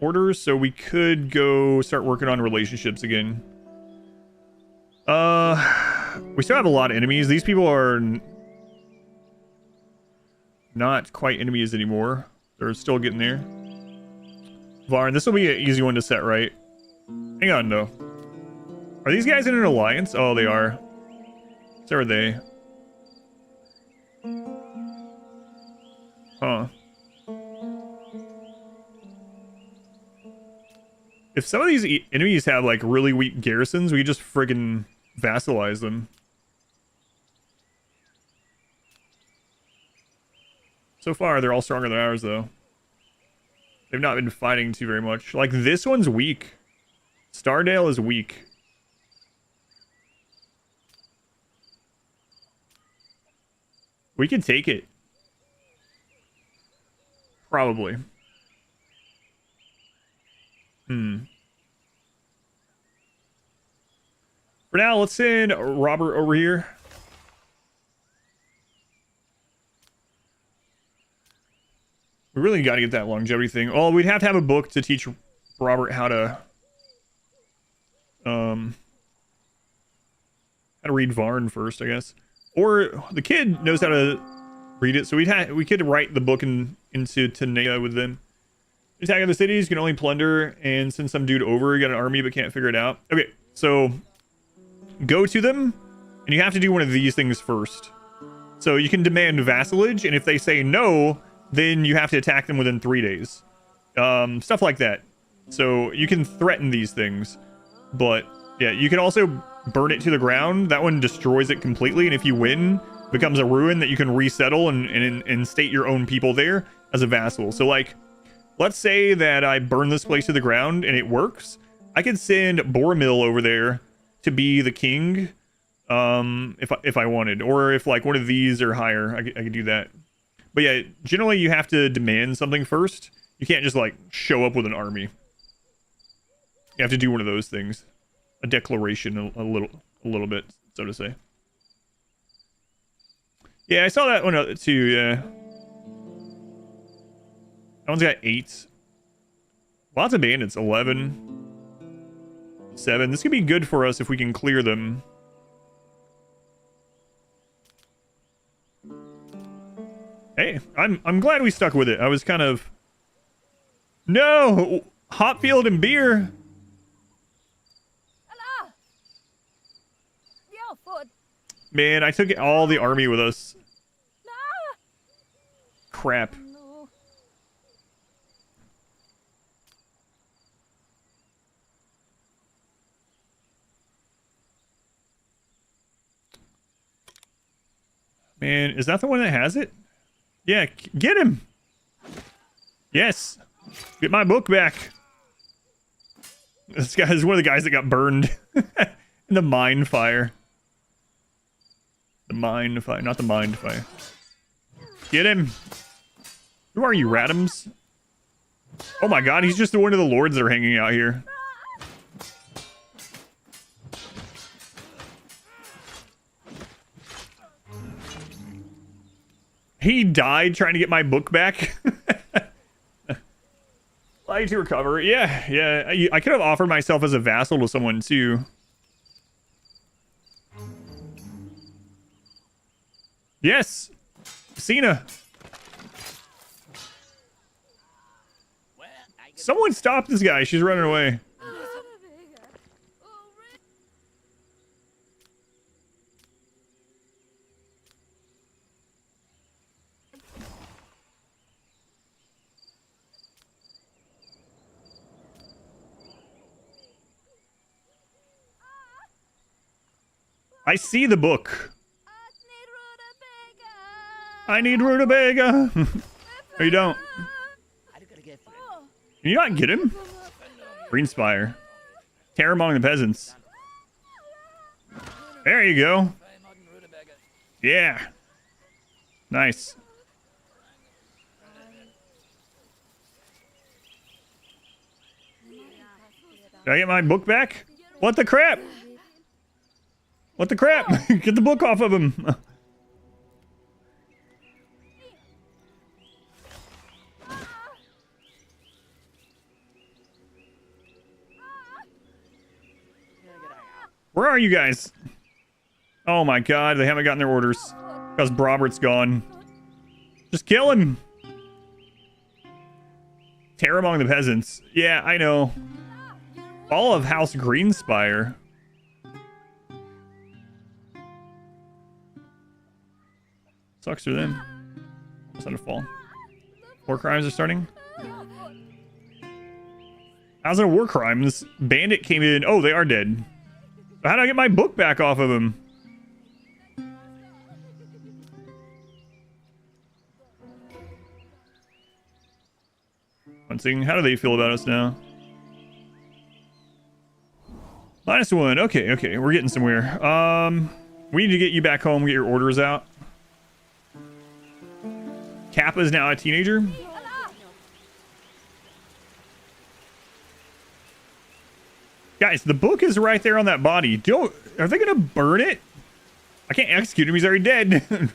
orders, so we could go start working on relationships again. We still have a lot of enemies. These people are not quite enemies anymore. They're still getting there. Varn, this will be an easy one to set right. Hang on, though. Are these guys in an alliance? Oh, they are. So are they. Huh. If some of these enemies have, like, really weak garrisons, we could just friggin' vassalize them. So far, they're all stronger than ours, though. They've not been fighting too very much. Like, this one's weak. Stardale is weak. We could take it. Probably. For now, let's send Robert over here. We really got to get that longevity thing. Oh, we'd have to have a book to teach Robert how to read Varn first, I guess. Or the kid knows how to read it, so we could write the book into Tanea with them. Attack other cities, you can only plunder and send some dude over. You got an army but can't figure it out. Okay, so go to them, and you have to do one of these things first. So you can demand vassalage, and if they say no, then you have to attack them within 3 days. Stuff like that. So you can threaten these things, but yeah, you can also burn it to the ground. That one destroys it completely, and if you win, it becomes a ruin that you can resettle and state your own people there as a vassal. So like, let's say that I burn this place to the ground and it works. I could send Boromil over there to be the king, if I wanted, or if like one of these are higher, I could do that. But yeah, generally you have to demand something first. You can't just like show up with an army. You have to do one of those things, a declaration, a little bit, so to say. Yeah, I saw that one too. Yeah, that one's got 8. Lots of bandits. 11, 7. This could be good for us if we can clear them. Hey, I'm glad we stuck with it. I was kind of... No! Hopfield and beer! Man, I took all the army with us. Crap. Man, is that the one that has it? Yeah, get him! Yes! Get my book back! This guy is one of the guys that got burned in the mine fire. The mine fire, not the mind fire. Get him! Who are you, Radams? Oh my god, he's just one of the lords that are hanging out here. He died trying to get my book back. Like to recover. Yeah. I could have offered myself as a vassal to someone too. Yes! Cena! Someone stop this guy. She's running away. I see the book. I need rutabaga. Oh, you don't. Can you not get him? Greenspire. Terror among the peasants. There you go. Yeah. Nice. Did I get my book back? What the crap? What the crap? Get the book off of him. Where are you guys? Oh my god, they haven't gotten their orders. Because Robert's gone. Just kill him. Terror among the peasants. Yeah, I know. All of House Greenspire. Sucks for them. It's not a fall. War crimes are starting. How's it a war crime? This bandit came in. Oh, they are dead. How do I get my book back off of him? One thing. How do they feel about us now? -1. Okay, okay. We're getting somewhere. We need to get you back home, get your orders out. Kappa is now a teenager. Guys, the book is right there on that body. Are they gonna burn it? I can't execute him, he's already dead.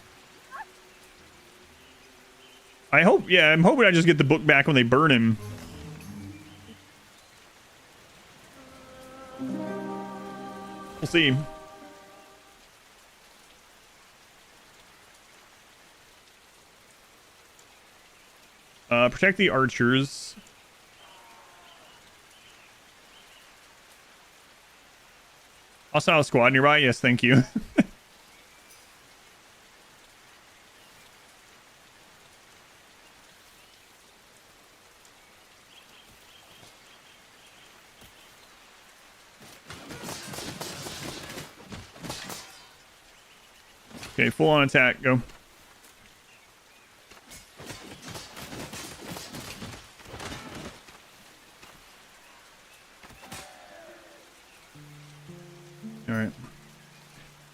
I hope, yeah, I'm hoping I just get the book back when they burn him. We'll see. Protect the archers. Hostile squad nearby? Yes, thank you. Okay, full on attack, go. Alright.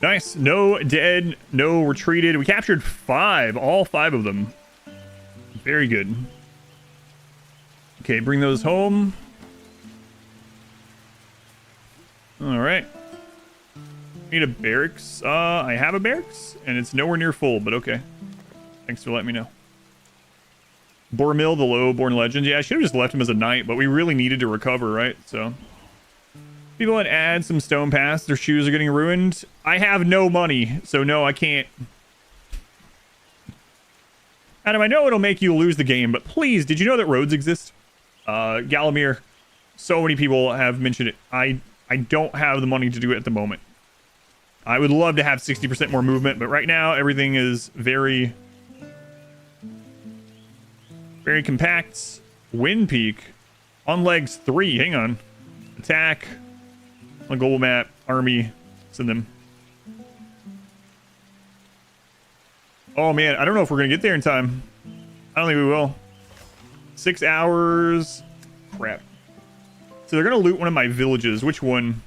Nice. No dead, no retreated. We captured 5, all 5 of them. Very good. Okay, bring those home. Alright. Need a barracks. I have a barracks, and it's nowhere near full, but okay. Thanks for letting me know. Bormil, the low-born legend. Yeah, I should have just left him as a knight, but we really needed to recover, right? So... people want to add some stone paths. Their shoes are getting ruined. I have no money, so no, I can't. Adam, I know it'll make you lose the game, but please, did you know that roads exist? Galamir, so many people have mentioned it. I don't have the money to do it at the moment. I would love to have 60% more movement, but right now everything is very, very compact. Wind peak on legs 3. Hang on. Attack. On global map, army, send them. Oh man, I don't know if we're gonna get there in time. I don't think we will. 6 hours. Crap. So they're gonna loot one of my villages. Which one?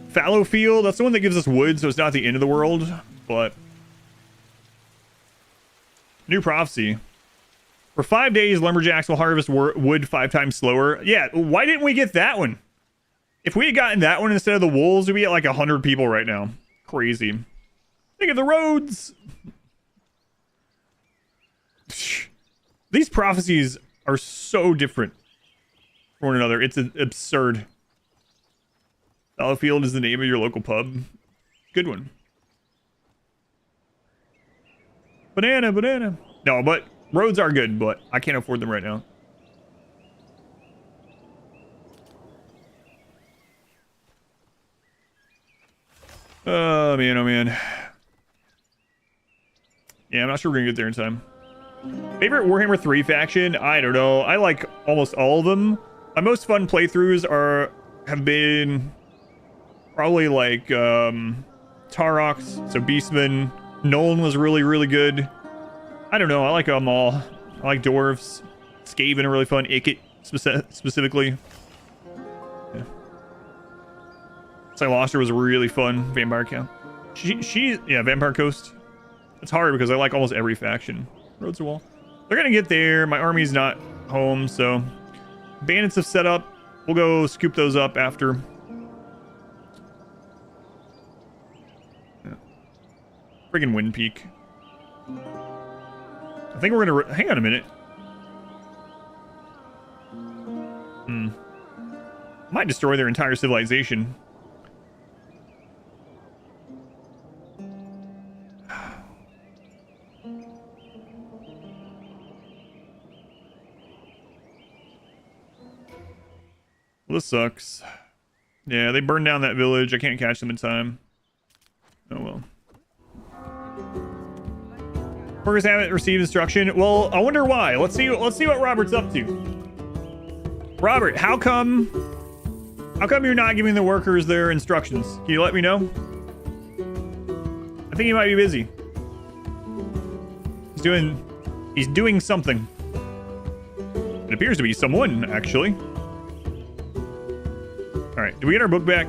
Fallow Field. That's the one that gives us wood, so it's not the end of the world. But new prophecy. For 5 days, lumberjacks will harvest wood 5 times slower. Yeah, why didn't we get that one? If we had gotten that one instead of the wolves, we'd be at like 100 people right now. Crazy. Think of the roads. These prophecies are so different from one another. It's absurd. Fallowfield is the name of your local pub. Good one. Banana, banana. No, but roads are good, but I can't afford them right now. Oh man, oh man. Yeah, I'm not sure we're gonna get there in time. Favorite Warhammer 3 faction? I don't know. I like almost all of them. My most fun playthroughs have been Probably like Tarox, so Beastman. Nolan was really, really good. I don't know, I like them all. I like Dwarves. Skaven are really fun. Ikit specifically. Yeah. Siloster was really fun. Vampire Cow. Yeah, Vampire Coast. It's hard because I like almost every faction. Roads to Wall. They're gonna get there. My army's not home, so bandits have set up. We'll go scoop those up after. Yeah. Friggin' Wind Peak. I think we're gonna hang on a minute. Might destroy their entire civilization. Well, this sucks. Yeah, they burned down that village. I can't catch them in time. Oh well. Workers haven't received instruction. Well, I wonder why. Let's see what Robert's up to. Robert, how come you're not giving the workers their instructions? Can you let me know? I think he might be busy. He's doing something. It appears to be someone, actually. All right, do we get our book back?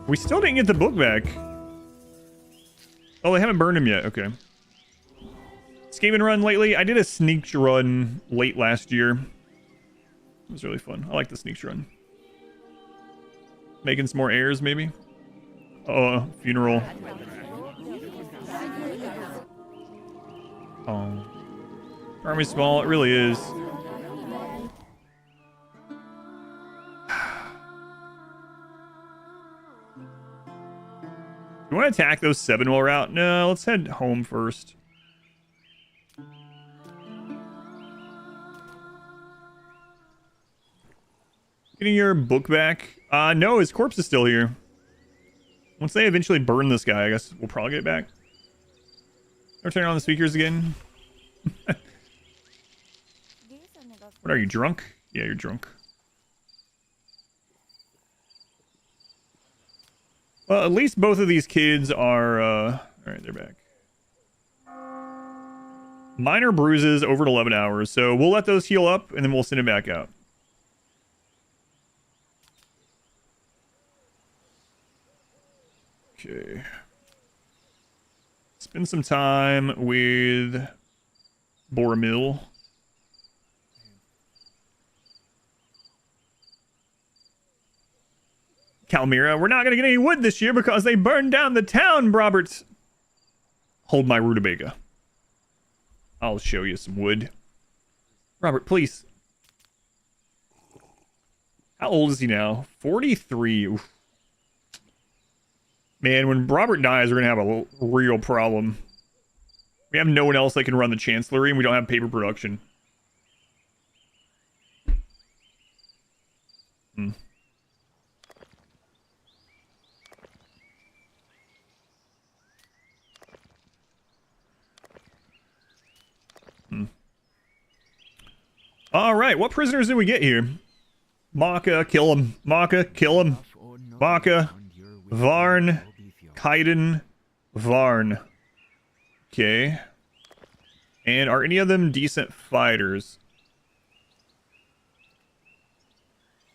We still didn't get the book back. Oh, they haven't burned him yet. Okay. Skaven run lately. I did a sneak run late last year. It was really fun. I like the sneak run. Making some more heirs, maybe. Oh, funeral. Oh, army's small. It really is. You want to attack those 7-well route? No, let's head home first. Getting your book back? No, his corpse is still here. Once they eventually burn this guy, I guess we'll probably get it back. Or turn on the speakers again. What are you, drunk? Yeah, you're drunk. Well, at least both of these kids are, alright, they're back. Minor bruises over 11 hours, so we'll let those heal up, and then we'll send it back out. Okay. Spend some time with Boromil. Calmira, we're not going to get any wood this year because they burned down the town, Roberts. Hold my rutabaga. I'll show you some wood. Robert, please. How old is he now? 43. Oof. Man, when Robert dies, we're going to have a real problem. We have no one else that can run the Chancellery, and we don't have paper production. All right, what prisoners did we get here? Maka, kill him. Maka, kill him. Maka, Varn, Kaiden, Varn. Okay. And are any of them decent fighters?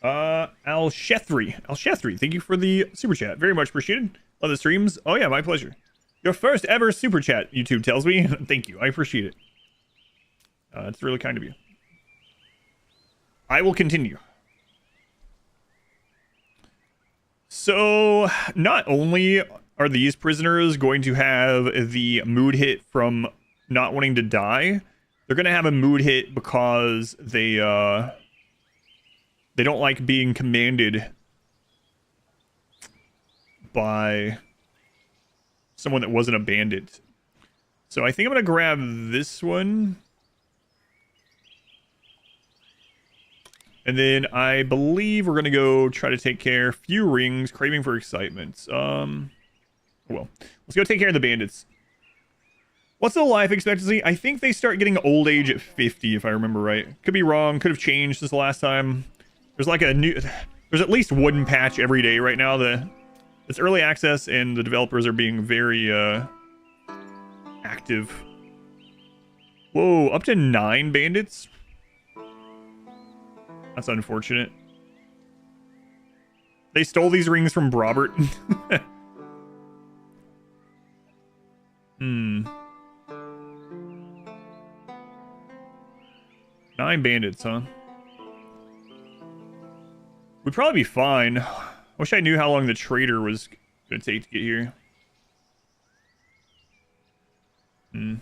Al-Shethri, thank you for the super chat. Very much appreciated. Love the streams. Oh yeah, my pleasure. Your first ever super chat, YouTube tells me. Thank you, I appreciate it. It's really kind of you. I will continue. So, not only are these prisoners going to have the mood hit from not wanting to die, they're going to have a mood hit because they don't like being commanded by someone that wasn't a bandit. So I think I'm going to grab this one. And then I believe we're going to go try to take care. Few rings, craving for excitement. Well, let's go take care of the bandits. What's the life expectancy? I think they start getting old age at 50, if I remember right. Could be wrong. Could have changed since the last time There's like a new... There's at least one patch every day right now. It's early access, and the developers are being very active. Whoa, up to 9 bandits? That's unfortunate. They stole these rings from Robert. Hmm. 9 bandits, huh? We'd probably be fine. Wish I knew how long the trader was gonna take to get here. Hmm.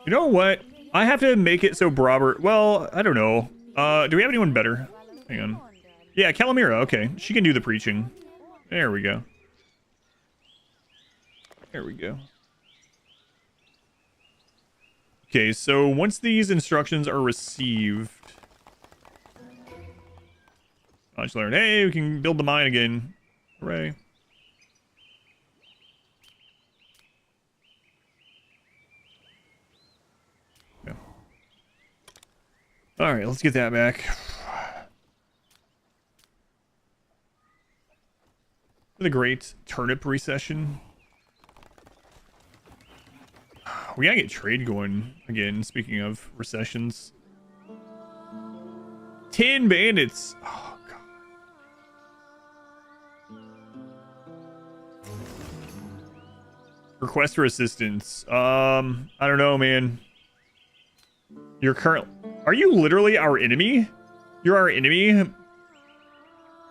You know what? I have to make it so Robert... Well, I don't know. Do we have anyone better? Hang on. Yeah, Calamira. Okay. She can do the preaching. There we go. There we go. Okay, so once these instructions are received... I just learned, hey, we can build the mine again. Hooray. Yeah. Alright, let's get that back. For the great turnip recession. We gotta get trade going again, speaking of recessions. 10 bandits! Oh, God. Request for assistance. I don't know, man. You're Are you literally our enemy? You're our enemy? And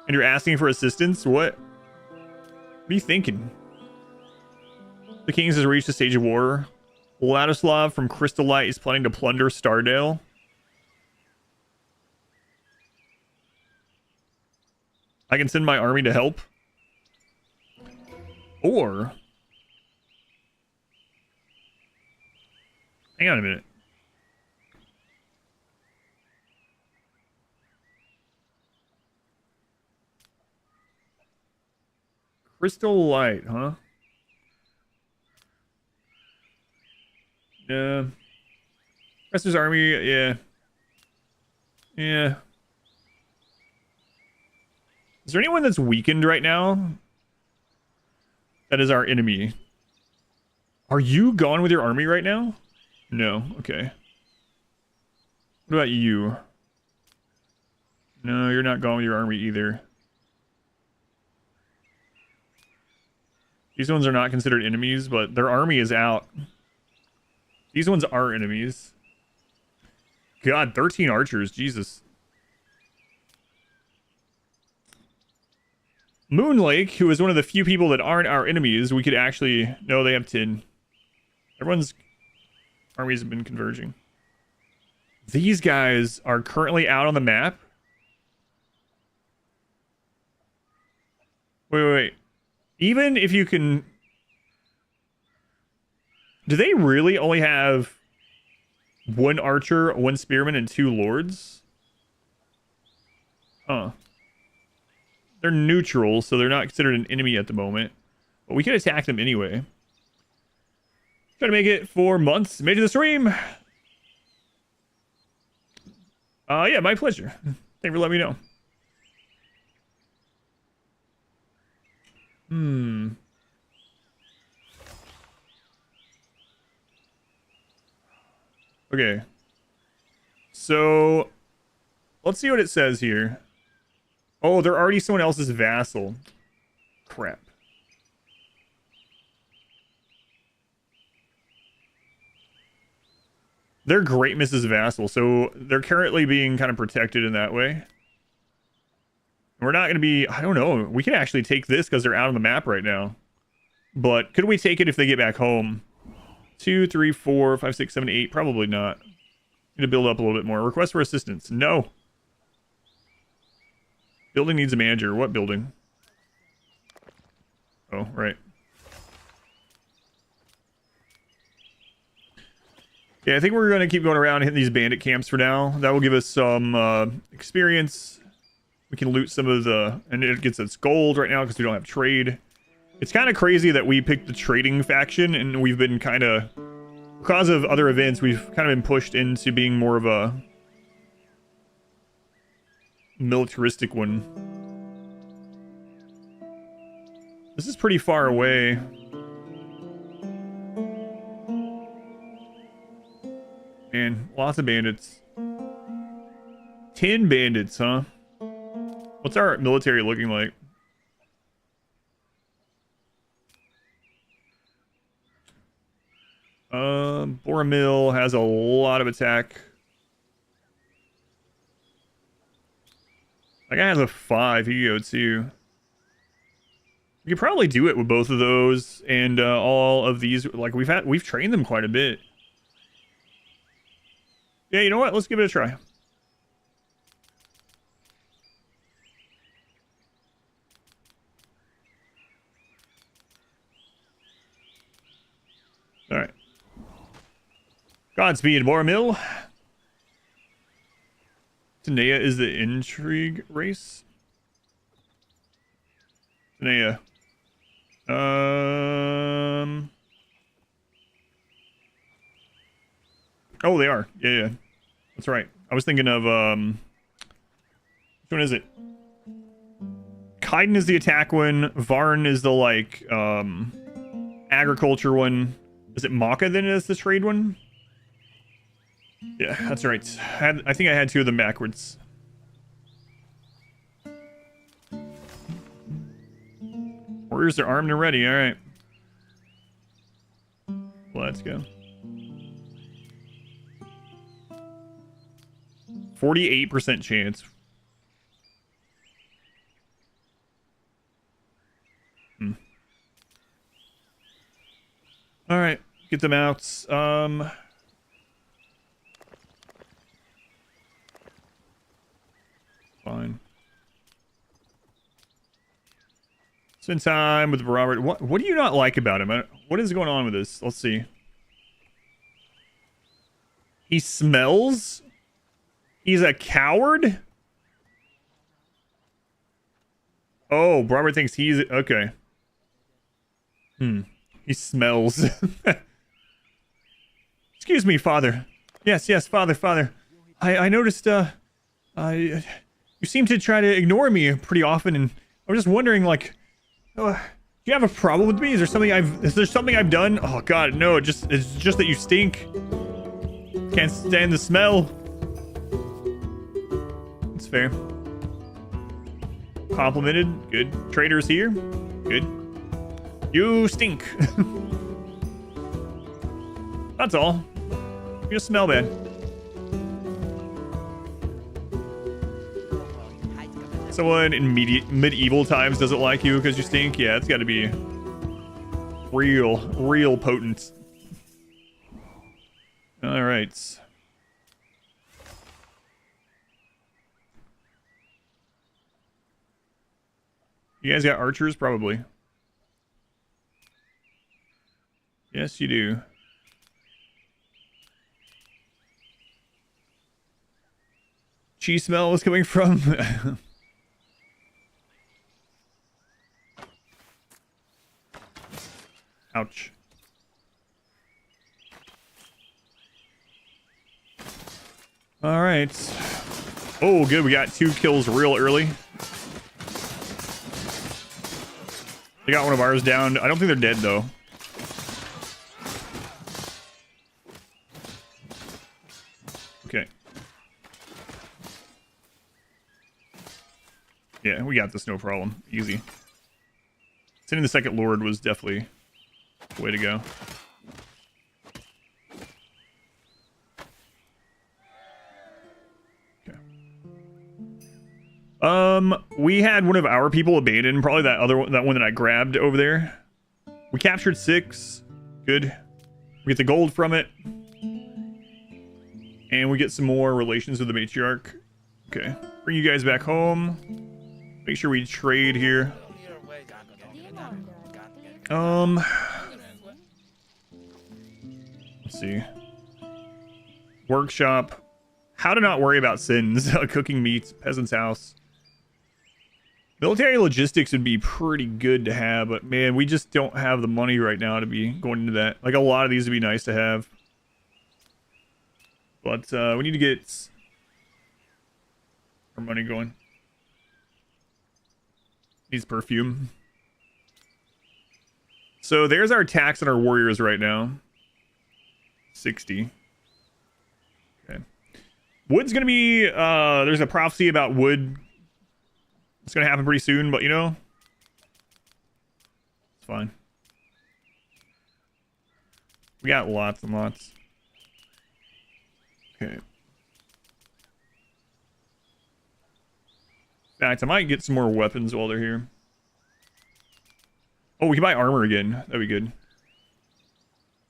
you're asking for assistance? What? What are you thinking? The Kings has reached a stage of war. Ladislav from Crystal Light is planning to plunder Stardale. I can send my army to help. Or... Hang on a minute. Crystal Light, huh? Yeah. Rester's army, yeah. Yeah. Is there anyone that's weakened right now? That is our enemy. Are you gone with your army right now? No, okay. What about you? No, you're not gone with your army either. These ones are not considered enemies, but their army is out. These ones are enemies. God, 13 archers, Jesus. Moonlake, who is one of the few people that aren't our enemies, we could actually... No, they have 10. Everyone's armies have been converging. These guys are currently out on the map. Wait. Even if you can... Do they really only have 1 archer, 1 spearman, and 2 lords? Huh. They're neutral, so they're not considered an enemy at the moment. But we can attack them anyway. Try to make it 4 months. Made it to the stream. Yeah, my pleasure. Thank you for letting me know. Okay. So, let's see what it says here. Oh, they're already someone else's vassal. Crap. They're Great Mrs. Vassal, so they're currently being kind of protected in that way. We're not going to be... I don't know. We can actually take this because they're out on the map right now. But could we take it if they get back home? 2, 3, 4, 5, 6, 7, 8. Probably not. Need to build up a little bit more. Request for assistance. No. Building needs a manager. What building? Oh, right. Yeah, I think we're going to keep going around and hitting these bandit camps for now. That will give us some experience. We can loot some of the... And it gets us gold right now because we don't have trade. It's kind of crazy that we picked the trading faction and we've been kind of because of other events, we've kind of been pushed into being more of a militaristic one. This is pretty far away. Man, lots of bandits. 10 bandits, huh? What's our military looking like? Boromil has a lot of attack. That guy has a 5. He can go too. We could probably do it with both of those and all of these. Like we've trained them quite a bit. Yeah, you know what? Let's give it a try. All right. Godspeed, Boromil. Tanea is the intrigue race. Tanea. Oh, they are. Yeah. That's right. I was thinking of, which one is it? Kaiden is the attack one. Varn is the, like, agriculture one. Is it Maka then is the trade one? Yeah, that's right. I think I had 2 of them backwards. Warriors are armed and ready. All right. Let's go. 48% chance. All right, get them out. Fine. Spend time with Robert. What do you not like about him? What is going on with this? Let's see. He smells? He's a coward? Oh, Robert thinks he's... Okay. He smells. Excuse me, father. Yes, father. I noticed, you seem to try to ignore me pretty often, and I was just wondering, like, do you have a problem with me? Is there something I've done? Oh god, no, it's just that you stink. Can't stand the smell. It's fair. Complimented. Good. Traders here. Good. You stink. That's all. You just smell bad. Someone in medieval times doesn't like you because you stink? Yeah, it's got to be real potent. All right. You guys got archers? Probably. Yes, you do. Cheese smell was coming from... Ouch. All right. Oh, good. We got 2 kills real early. They got one of ours down. I don't think they're dead, though. Okay. Yeah, we got this, no problem. Easy. Sending the second Lord was definitely the way to go. Okay. We had one of our people abandoned, probably that one that I grabbed over there. We captured 6. Good. We get the gold from it. And we get some more relations with the matriarch. Okay. Bring you guys back home. Make sure we trade here. Let's see. Workshop. How to not worry about sins. Cooking meats. Peasant's house. Military logistics would be pretty good to have, but man, we just don't have the money right now to be going into that. Like, a lot of these would be nice to have. But we need to get our money going. Needs perfume. So there's our tax on our warriors right now. 60. Okay. Wood's gonna be there's a prophecy about wood. It's gonna happen pretty soon, but you know, it's fine. We got lots and lots. Okay. In fact, I might get some more weapons while they're here. Oh, we can buy armor again. That'd be good.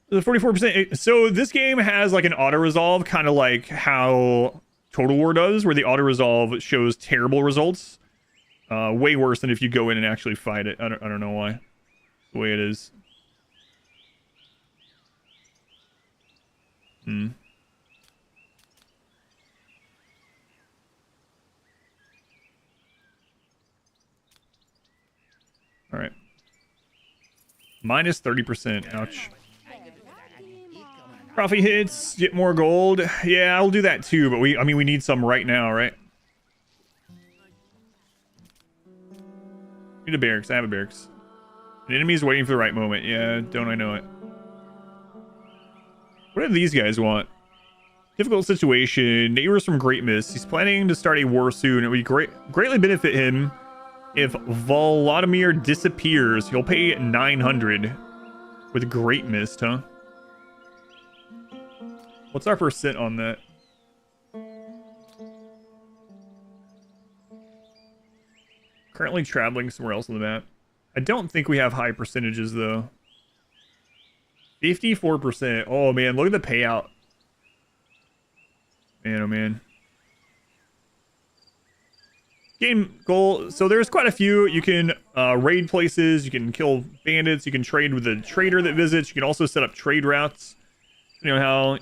The 44%. So this game has like an auto resolve, kind of like how Total War does, where the auto resolve shows terrible results. Way worse than if you go in and actually fight it. I don't know why. The way it is. All right. Minus 30%. Ouch. Profit hits. Get more gold. Yeah, I'll do that too. But I mean, we need some right now, right? Need a barracks. I have a barracks. An enemy's waiting for the right moment. Yeah, don't I know it? What do these guys want? Difficult situation. Neighbors from Great Mist. He's planning to start a war soon. It would greatly benefit him if Volodymyr disappears. He'll pay 900 with Great Mist, huh? What's our percent on that? Currently traveling somewhere else on the map. I don't think we have high percentages though. 54%. Oh man, look at the payout. Man, oh man. Game goal. So there's quite a few. You can raid places. You can kill bandits. You can trade with the trader that visits. You can also set up trade routes. You know how...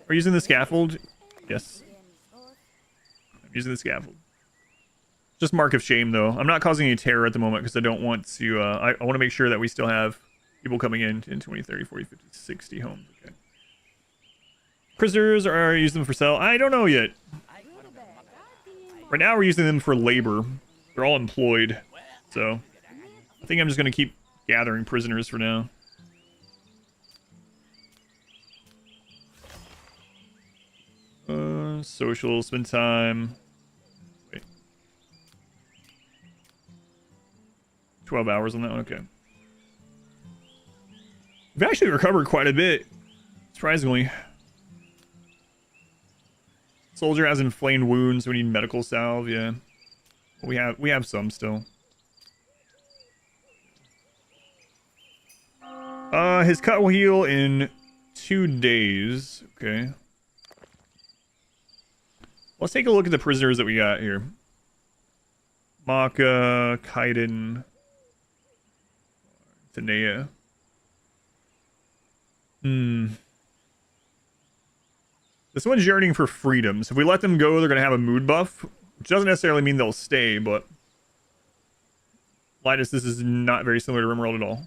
Are you using the scaffold? Yes. I'm using the scaffold. Just mark of shame, though. I'm not causing any terror at the moment because I don't want to... I want to make sure that we still have people coming in 20, 30, 40, 50, 60 homes. Okay. Prisoners are using them for sale. I don't know yet. Right now we're using them for labor. They're all employed. So I think I'm just going to keep gathering prisoners for now. Social, spend time. Wait. 12 hours on that one, okay. We've actually recovered quite a bit, surprisingly. Soldier has inflamed wounds. We need medical salve. Yeah, we have some still. His cut will heal in 2 days. Okay. Let's take a look at the prisoners that we got here. Maka, Kaiden, Tanea. This one's yearning for freedom. So if we let them go, they're going to have a mood buff. Which doesn't necessarily mean they'll stay, but... Linus, this is not very similar to RimWorld at all.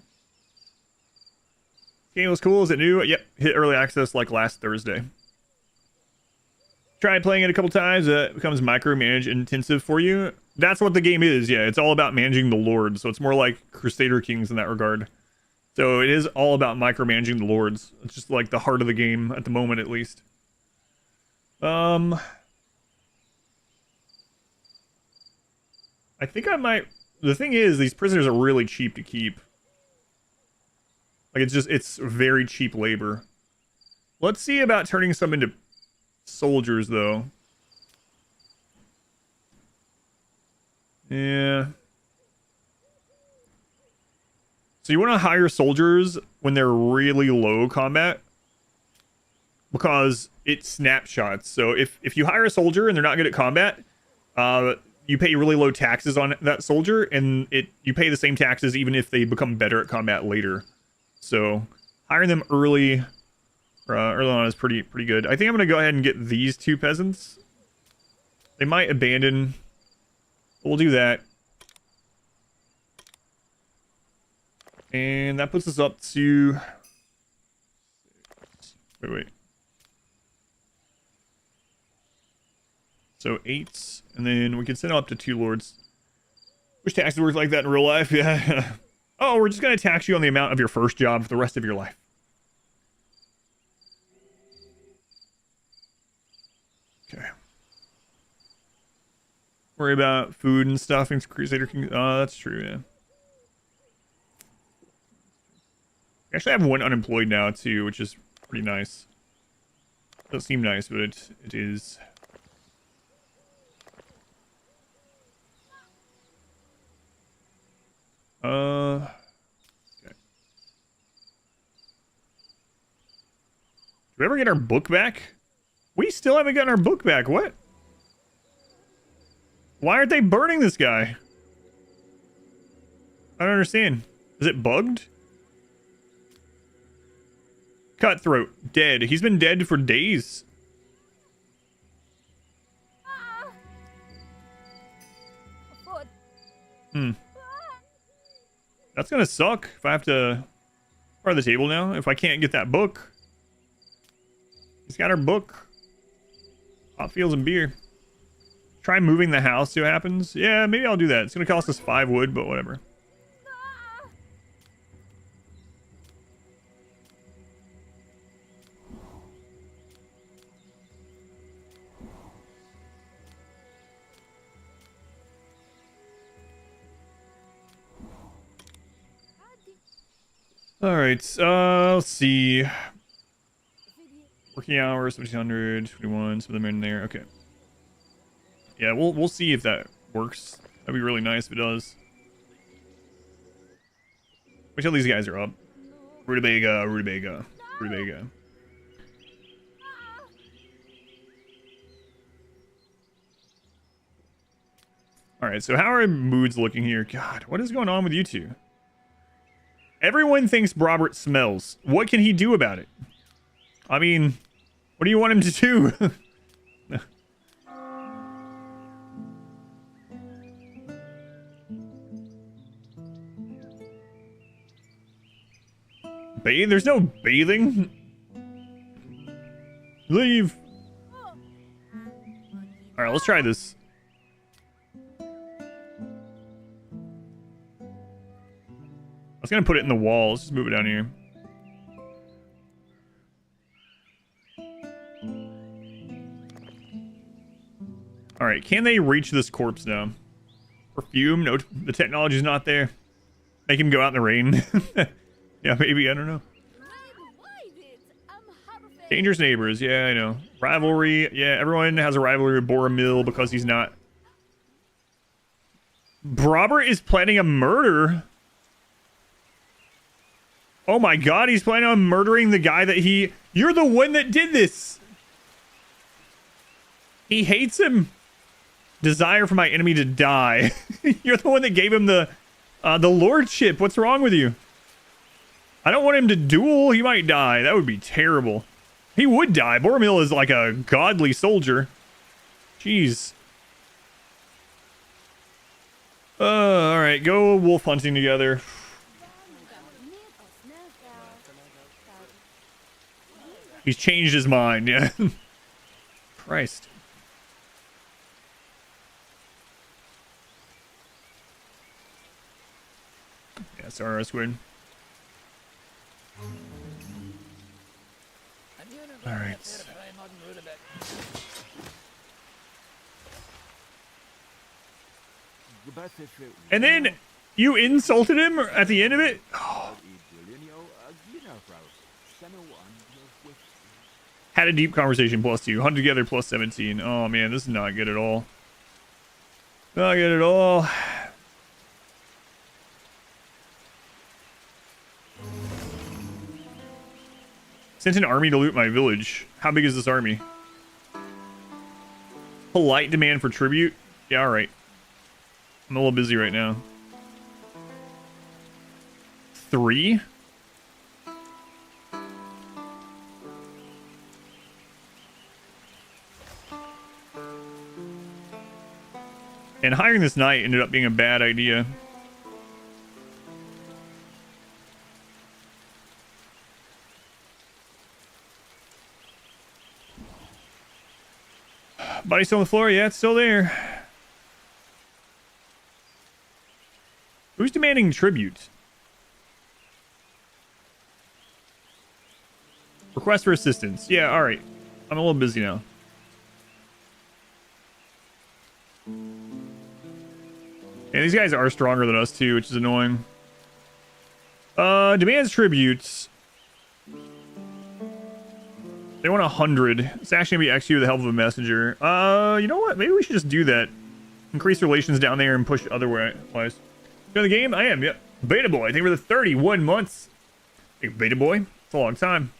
Game was cool. Is it new? Yep. Hit early access like last Thursday. Tried playing it a couple times. It becomes micromanage intensive for you. That's what the game is. Yeah, it's all about managing the lords. So it's more like Crusader Kings in that regard. So it is all about micromanaging the lords. It's just like the heart of the game at the moment, at least. I think I might... The thing is, these prisoners are really cheap to keep. Like, it's very cheap labor. Let's see about turning some into soldiers, though. Yeah. So you want to hire soldiers when they're really low combat, because it snapshots. So if you hire a soldier and they're not good at combat, you pay really low taxes on that soldier, and you pay the same taxes even if they become better at combat later. So hiring them early on is pretty good. I think I'm gonna go ahead and get these 2 peasants. They might abandon. We'll do that. And that puts us up to... Wait. So 8, and then we can send up to 2 lords. Wish taxes worked like that in real life. Yeah. Oh, we're just going to tax you on the amount of your first job for the rest of your life. Okay. Worry about food and stuff in Crusader Kings. Oh, that's true, yeah. I actually have 1 unemployed now, too, which is pretty nice. Doesn't seem nice, but it is. Okay. Do we ever get our book back? We still haven't gotten our book back. What? Why aren't they burning this guy? I don't understand. Is it bugged? Cutthroat. Dead. He's been dead for days. That's gonna suck if I have to part of the table now. If I can't get that book. He's got our book. Hot fields and beer. Try moving the house, see what happens. Yeah, maybe I'll do that. It's gonna cost us 5 wood, but whatever. All right, let's see. Working hours, 1500, 21, some of them are in there. Okay. Yeah, we'll see if that works. That'd be really nice if it does. Which of these guys are up? Rutabaga, Rutabaga, Rutabaga. All right, so how are moods looking here? God, what is going on with you two? Everyone thinks Robert smells. What can he do about it? I mean, what do you want him to do? Bathe? There's no bathing. Leave. All right, let's try this. I was gonna put it in the wall. Let's just move it down here. All right, can they reach this corpse now? Perfume? No, the technology's not there. Make him go out in the rain. Yeah, maybe, I don't know. Dangerous neighbors, yeah, I know. Rivalry, yeah, everyone has a rivalry with Boromil because he's not. Robert is planning a murder. Oh my god, he's planning on murdering the guy that he... You're the one that did this! He hates him. Desire for my enemy to die. You're the one that gave him the lordship. What's wrong with you? I don't want him to duel. He might die. That would be terrible. He would die. Boromil is like a godly soldier. Jeez. Alright, go wolf hunting together. He's changed his mind, yeah. Christ. Yeah, sorry, Squid. Alright. And then you insulted him at the end of it? Oh. Had a deep conversation +2. Hunt together +17. Oh man, this is not good at all. Not good at all. Sent an army to loot my village. How big is this army? Polite demand for tribute? Yeah, alright. I'm a little busy right now. 3? And hiring this knight ended up being a bad idea. Body still on the floor? Yeah, it's still there. Who's demanding tribute? Request for assistance. Yeah, alright. I'm a little busy now. And these guys are stronger than us too, which is annoying. Demands tributes. They want 100. It's actually gonna be XU with the help of a messenger. You know what? Maybe we should just do that. Increase relations down there and push otherwise. You know the game? I am, yep. Beta boy. I think we're the 31 months. Hey, beta boy. It's a long time.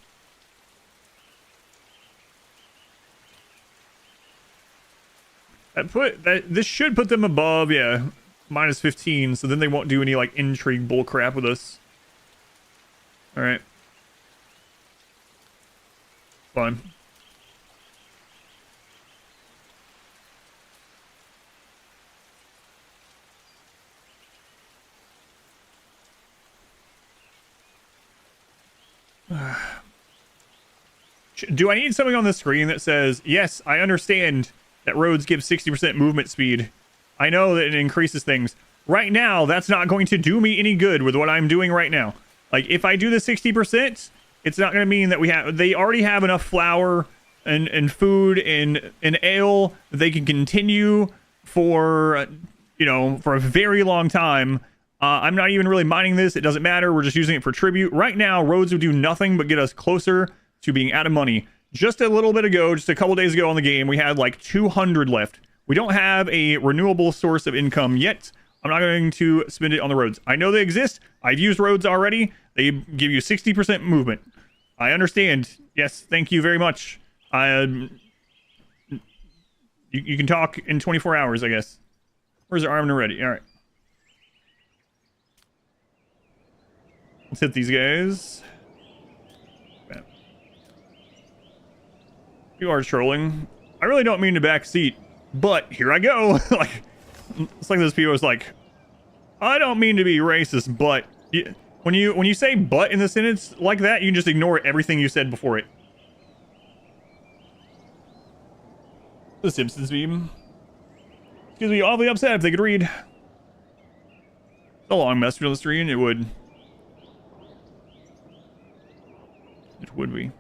This should put them above, yeah. Minus 15, so then they won't do any like intrigue bullcrap with us. Alright. Fine. Do I need something on the screen that says, yes, I understand that roads give 60% movement speed. I know that it increases things. Right now, that's not going to do me any good with what I'm doing right now. Like, if I do the 60%, it's not going to mean that they already have enough flour and food and ale that they can continue for, you know, for a very long time. I'm not even really mining this. It doesn't matter. We're just using it for tribute. Right now, roads would do nothing but get us closer to being out of money. Just a little bit ago, just a couple days ago on the game, we had like 200 left. We don't have a renewable source of income yet. I'm not going to spend it on the roads. I know they exist. I've used roads already. They give you 60% movement. I understand. Yes, thank you very much. You can talk in 24 hours, I guess. Where's the armed and ready? All right. Let's hit these guys. Bam. You are trolling. I really don't mean to backseat, but here I go. Like, it's like those people. It's like, I don't mean to be racist, but when you say "but" in the sentence like that, you can just ignore everything you said before it. The Simpsons meme. Excuse me, awfully upset if they could read. A long message on the screen. It would. It would be.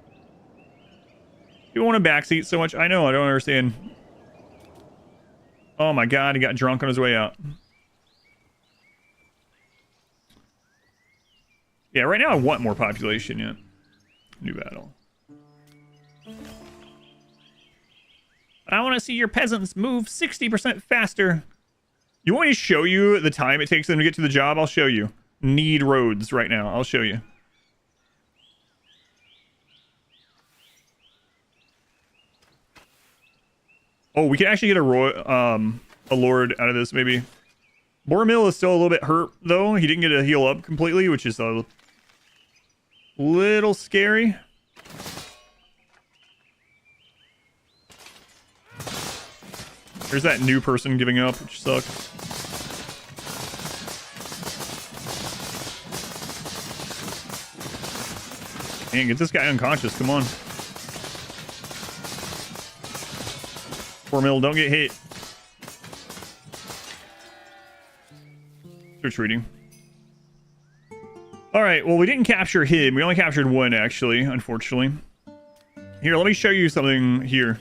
You want a backseat so much? I know. I don't understand. Oh my god, he got drunk on his way out. Yeah, right now I want more population, yeah. New battle. I want to see your peasants move 60% faster. You want me to show you the time it takes them to get to the job? I'll show you. Need roads right now. I'll show you. Oh, we can actually get a lord out of this, maybe. Boromil is still a little bit hurt, though. He didn't get to heal up completely, which is a little scary. There's that new person giving up, which sucks. Man, get this guy unconscious. Come on. Boromil, don't get hit. Retreating. Alright, well, we didn't capture him. We only captured one, actually, unfortunately. Here, let me show you something here.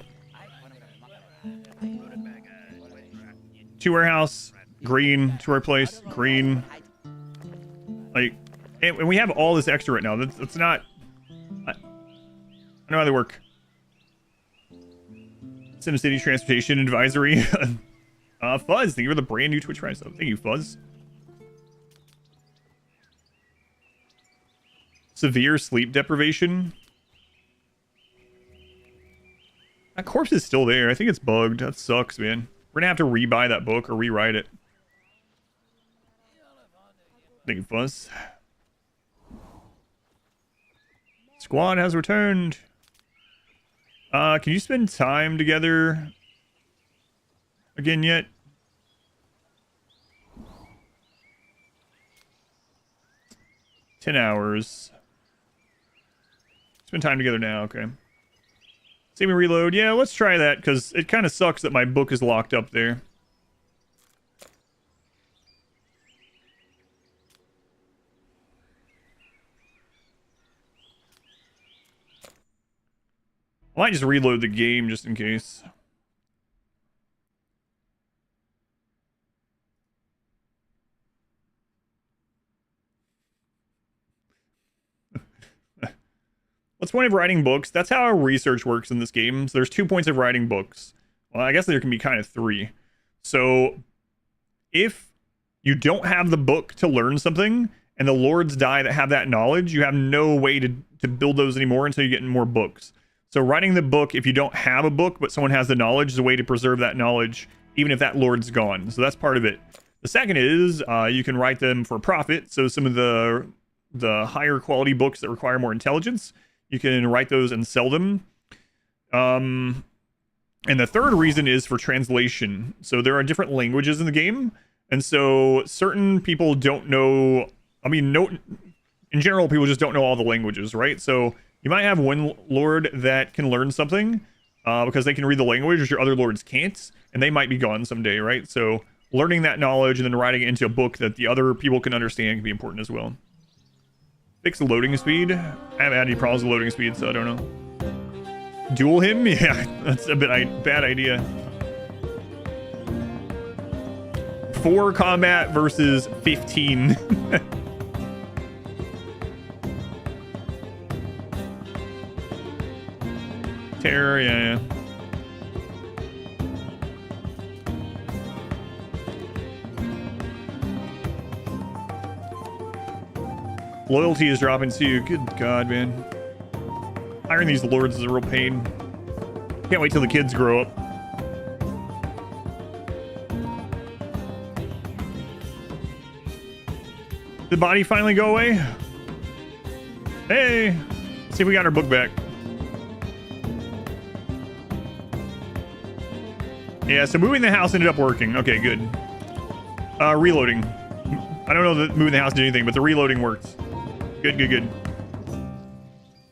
2 warehouse, green, 2 place, green. Like, and we have all this extra right now. That's not... I know how they work. City Transportation Advisory. Fuzz, thank you for the brand new Twitch Prime sub. Thank you, Fuzz. Severe sleep deprivation. That corpse is still there. I think it's bugged. That sucks, man. We're gonna have to rebuy that book or rewrite it. Thank you, Fuzz. Squad has returned. Can you spend time together again yet? $10 hours. Spend time together now, okay. Save me reload. Yeah, let's try that, because it kind of sucks that my book is locked up there. I might just reload the game just in case. What's the point of writing books? That's how our research works in this game. So there's 2 points of writing books. Well, I guess there can be kind of 3. So if you don't have the book to learn something, and the lords die that have that knowledge, you have no way to build those anymore until you get more books. So writing the book, if you don't have a book, but someone has the knowledge, is a way to preserve that knowledge, even if that lord's gone. So that's part of it. The second is you can write them for profit. So some of the higher quality books that require more intelligence, you can write those and sell them. And the third reason is for translation. So there are different languages in the game. And so certain people don't know, I mean, in general, people just don't know all the languages, right? So you might have one lord that can learn something because they can read the language, which your other lords can't, and they might be gone someday, right? So learning that knowledge and then writing it into a book that the other people can understand can be important as well. Fix the loading speed. I haven't had any problems with loading speed, so I don't know. Duel him? Yeah, that's a bad idea. 4 combat versus 15. Terror, yeah. Loyalty is dropping too. Good God, man. Hiring these lords is a real pain. Can't wait till the kids grow up. Did the body finally go away? Hey! Let's see if we got our book back. Yeah, so moving the house ended up working. Okay, good. Reloading. I don't know that moving the house did anything, but the reloading worked. Good, good, good.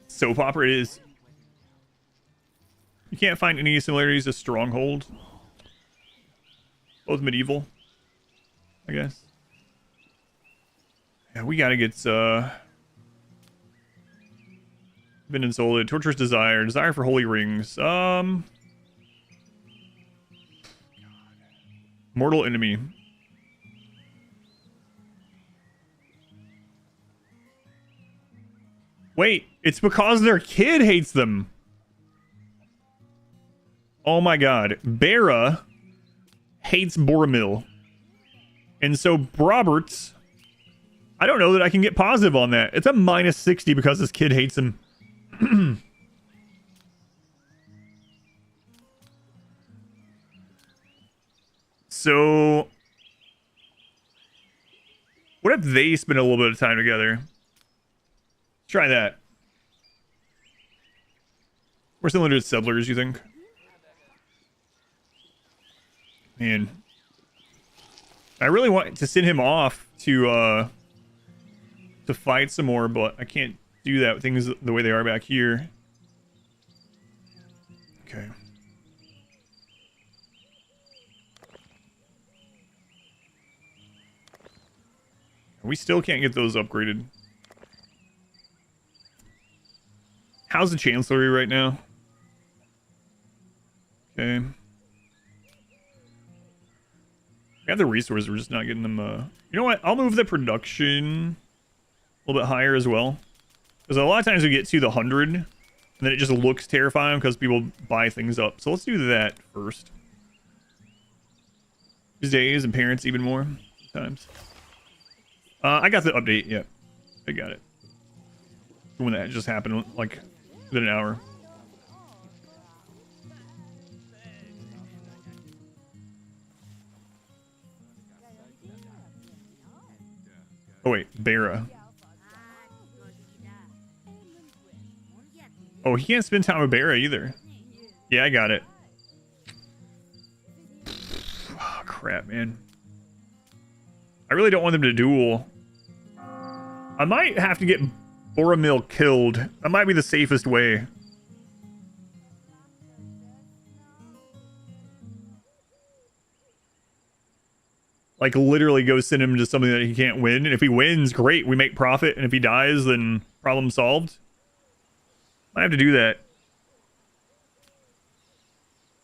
Soap opera it is. You can't find any similarities to Stronghold. Both medieval, I guess. Yeah, we gotta get been insulted. Torturous desire. Desire for holy rings. Mortal enemy. Wait, it's because their kid hates them. Oh my god. Bera hates Boromil. And so Roberts, I don't know that I can get positive on that. It's a minus 60 because this kid hates him. So what if they spend a little bit of time together? Try that. We're similar to settlers, you think? Man. I really want to send him off to fight some more, but I can't do that with things the way they are back here. Okay. We still can't get those upgraded. How's the Chancellery right now? Okay. We have the resources, we're just not getting them, You know what? I'll move the production a little bit higher as well. Because a lot of times we get to the 100, and then it just looks terrifying because people buy things up. So let's do that first. These days, and parents even more times. I got the update, yeah. I got it. When that just happened, like, within an hour. Oh wait, Bera. Oh, he can't spend time with Bera either. Yeah, I got it. Oh, crap, man. I really don't want them to duel. I might have to get Boromil killed. That might be the safest way. Like, literally go send him to something that he can't win. And if he wins, great, we make profit. And if he dies, then problem solved. I have to do that.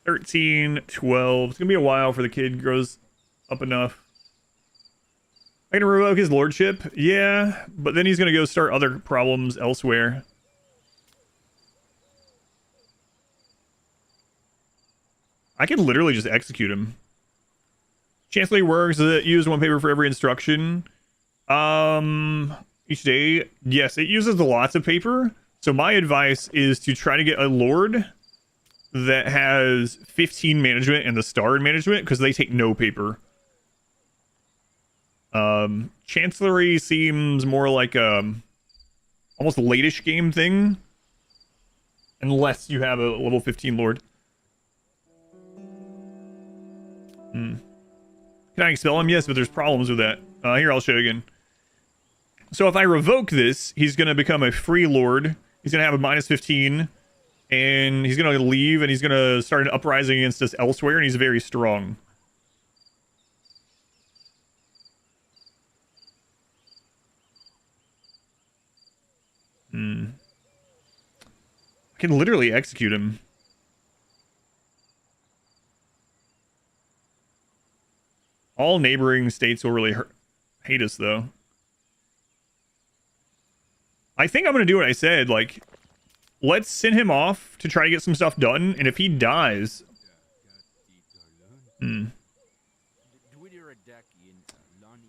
13, 12. It's gonna be a while for the kid grows up enough. I can revoke his lordship? Yeah, but then he's gonna go start other problems elsewhere. I can literally just execute him. Chancellery works. Does it use one paper for every instruction? Each day? Yes, it uses lots of paper. So my advice is to try to get a lord that has 15 management and the star in management, because they take no paper. Chancellery seems more like almost a late-ish game thing, unless you have a level 15 lord. Can I expel him? Yes, but there's problems with that. Here, I'll show you again. So if I revoke this, he's going to become a free lord. He's going to have a minus 15, and he's going to leave, and he's going to start an uprising against us elsewhere, and he's very strong. I can literally execute him. All neighboring states will really hate us, though. I think I'm going to do what I said. Like, let's send him off to try to get some stuff done. And if he dies...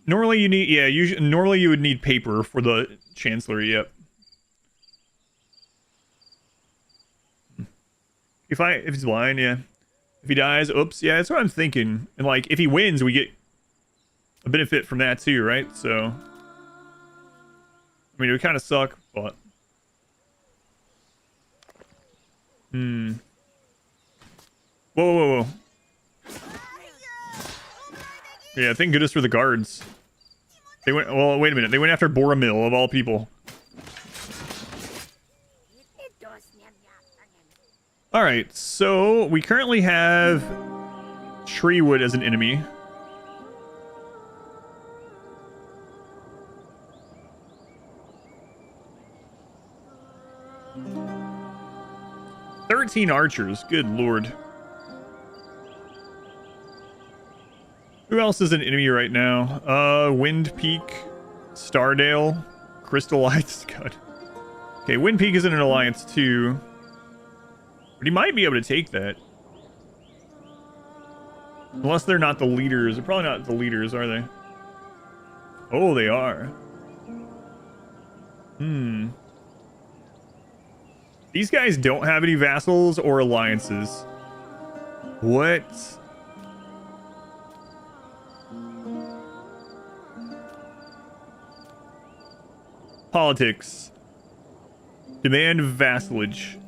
Normally you need... Yeah, normally you would need paper for the Chancellery, yep. If he's blind, yeah. If he dies, oops, yeah, that's what I'm thinking. And, like, if he wins, we get a benefit from that, too, right? So... I mean, it would kind of suck, but... Whoa, whoa, whoa. Yeah, thank goodness for the guards. They went... Well, wait a minute. They went after Boromil, of all people. Alright, so we currently have Treewood as an enemy. "13 archers, good lord." Who else is an enemy right now? Wind Peak, Stardale, Crystallites, God. Okay, Wind Peak is in an alliance too. But he might be able to take that. Unless they're not the leaders. They're probably not the leaders, are they? Oh, they are. These guys don't have any vassals or alliances. What? Politics. Demand vassalage.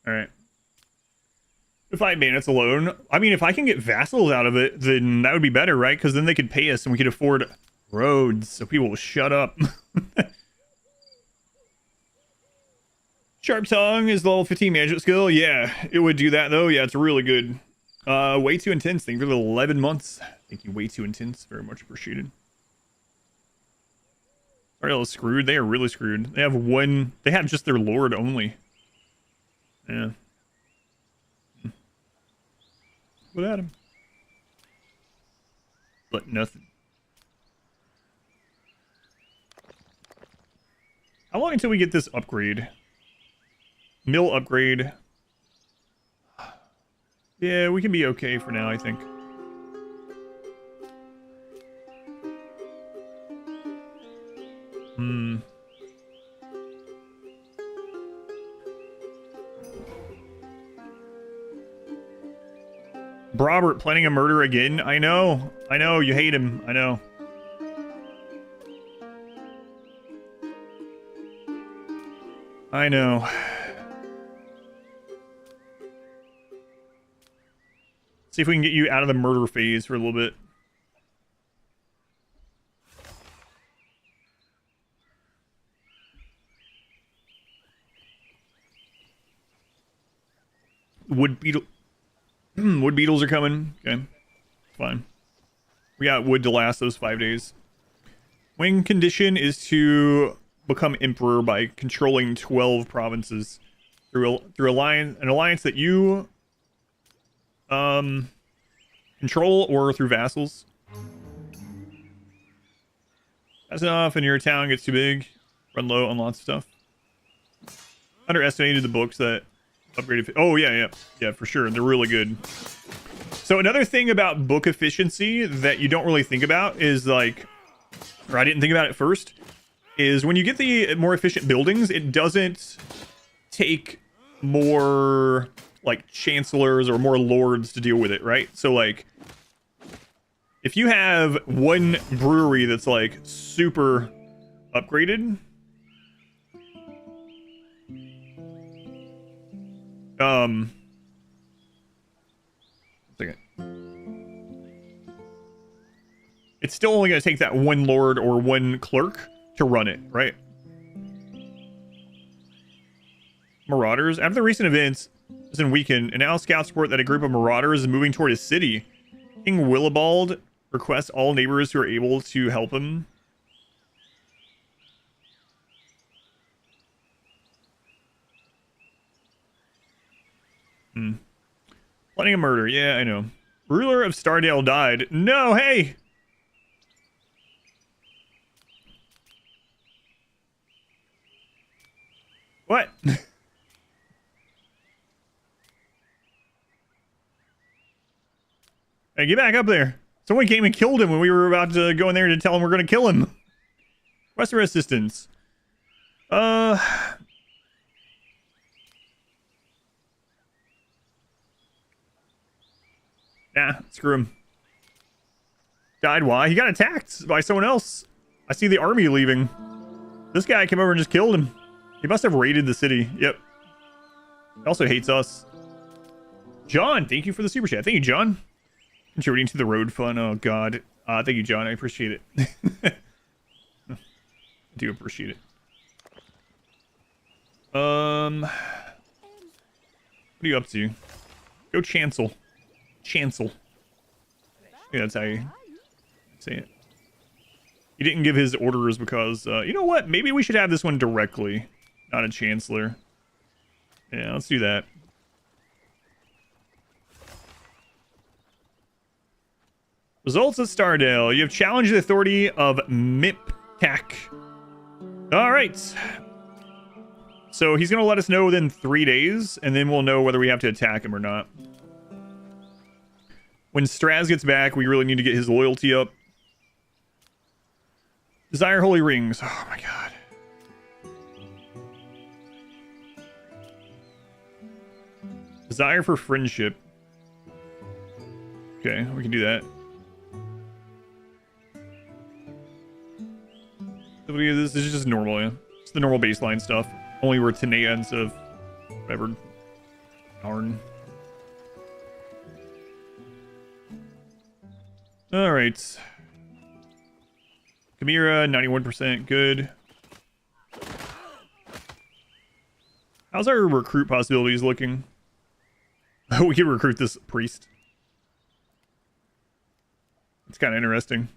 Alright. Fight bandits alone. I mean, if I can get vassals out of it, then that would be better, right? Because then they could pay us and we could afford roads, so people will shut up. Sharp Tongue is the level 15 management skill. Yeah, it would do that, though. Yeah, it's really good. Way Too Intense. Thank you for the 11 months. Thank you, Way Too Intense. Very much appreciated. Are screwed? They are really screwed. They have one... They have just their lord only. Yeah. Without him. But nothing. How long until we get this upgrade? Mill upgrade. Yeah, we can be okay for now, I think. Robert planning a murder again? I know, you hate him, I know. I know. See if we can get you out of the murder phase for a little bit. wood beetle. Wood beetles are coming. Okay, fine. We got wood to last those 5 days. Wing condition is to become emperor by controlling 12 provinces through an alliance that you control or through vassals. That's enough, and your town gets too big. Run low on lots of stuff. Underestimated the books that upgraded. Oh yeah, for sure. They're really good. So another thing about book efficiency that you don't really think about is like, or I didn't think about it first, is when you get the more efficient buildings, it doesn't take more like chancellors or more lords to deal with it, right? So like, if you have one brewery that's like super upgraded, it's still only going to take that one lord or one clerk to run it, right? Marauders. After the recent events this weekend, and now scouts report that a group of marauders is moving toward his city. King Willibald requests all neighbors who are able to help him. Planning a murder. Yeah, I know. Ruler of Stardale died. No, hey! What? Hey, get back up there. Someone came and killed him when we were about to go in there to tell him we're going to kill him. Request for assistance. Nah, screw him. Died why? He got attacked by someone else. I see the army leaving. This guy came over and just killed him. He must have raided the city. Yep. He also hates us. John, thank you for the super chat. Thank you, John. Contributing to the road fund. Oh, God. Thank you, John. I appreciate it. I do appreciate it. What are you up to? Go chancel. Chancel. Yeah, that's how you say it. He didn't give his orders because, you know what? Maybe we should have this one directly, not a chancellor. Yeah, let's do that. Results at Stardale. You have challenged the authority of Miptak. All right. So he's going to let us know within 3 days, and then we'll know whether we have to attack him or not. When Straz gets back, we really need to get his loyalty up. Desire holy rings. Oh my god. Desire for friendship. Okay, we can do that. This is just normal, yeah. It's the normal baseline stuff. Only we're Tanea instead of whatever. Darn. Alright. Chimera, 91%. Good. How's our recruit possibilities looking? We could recruit this priest. It's kind of interesting.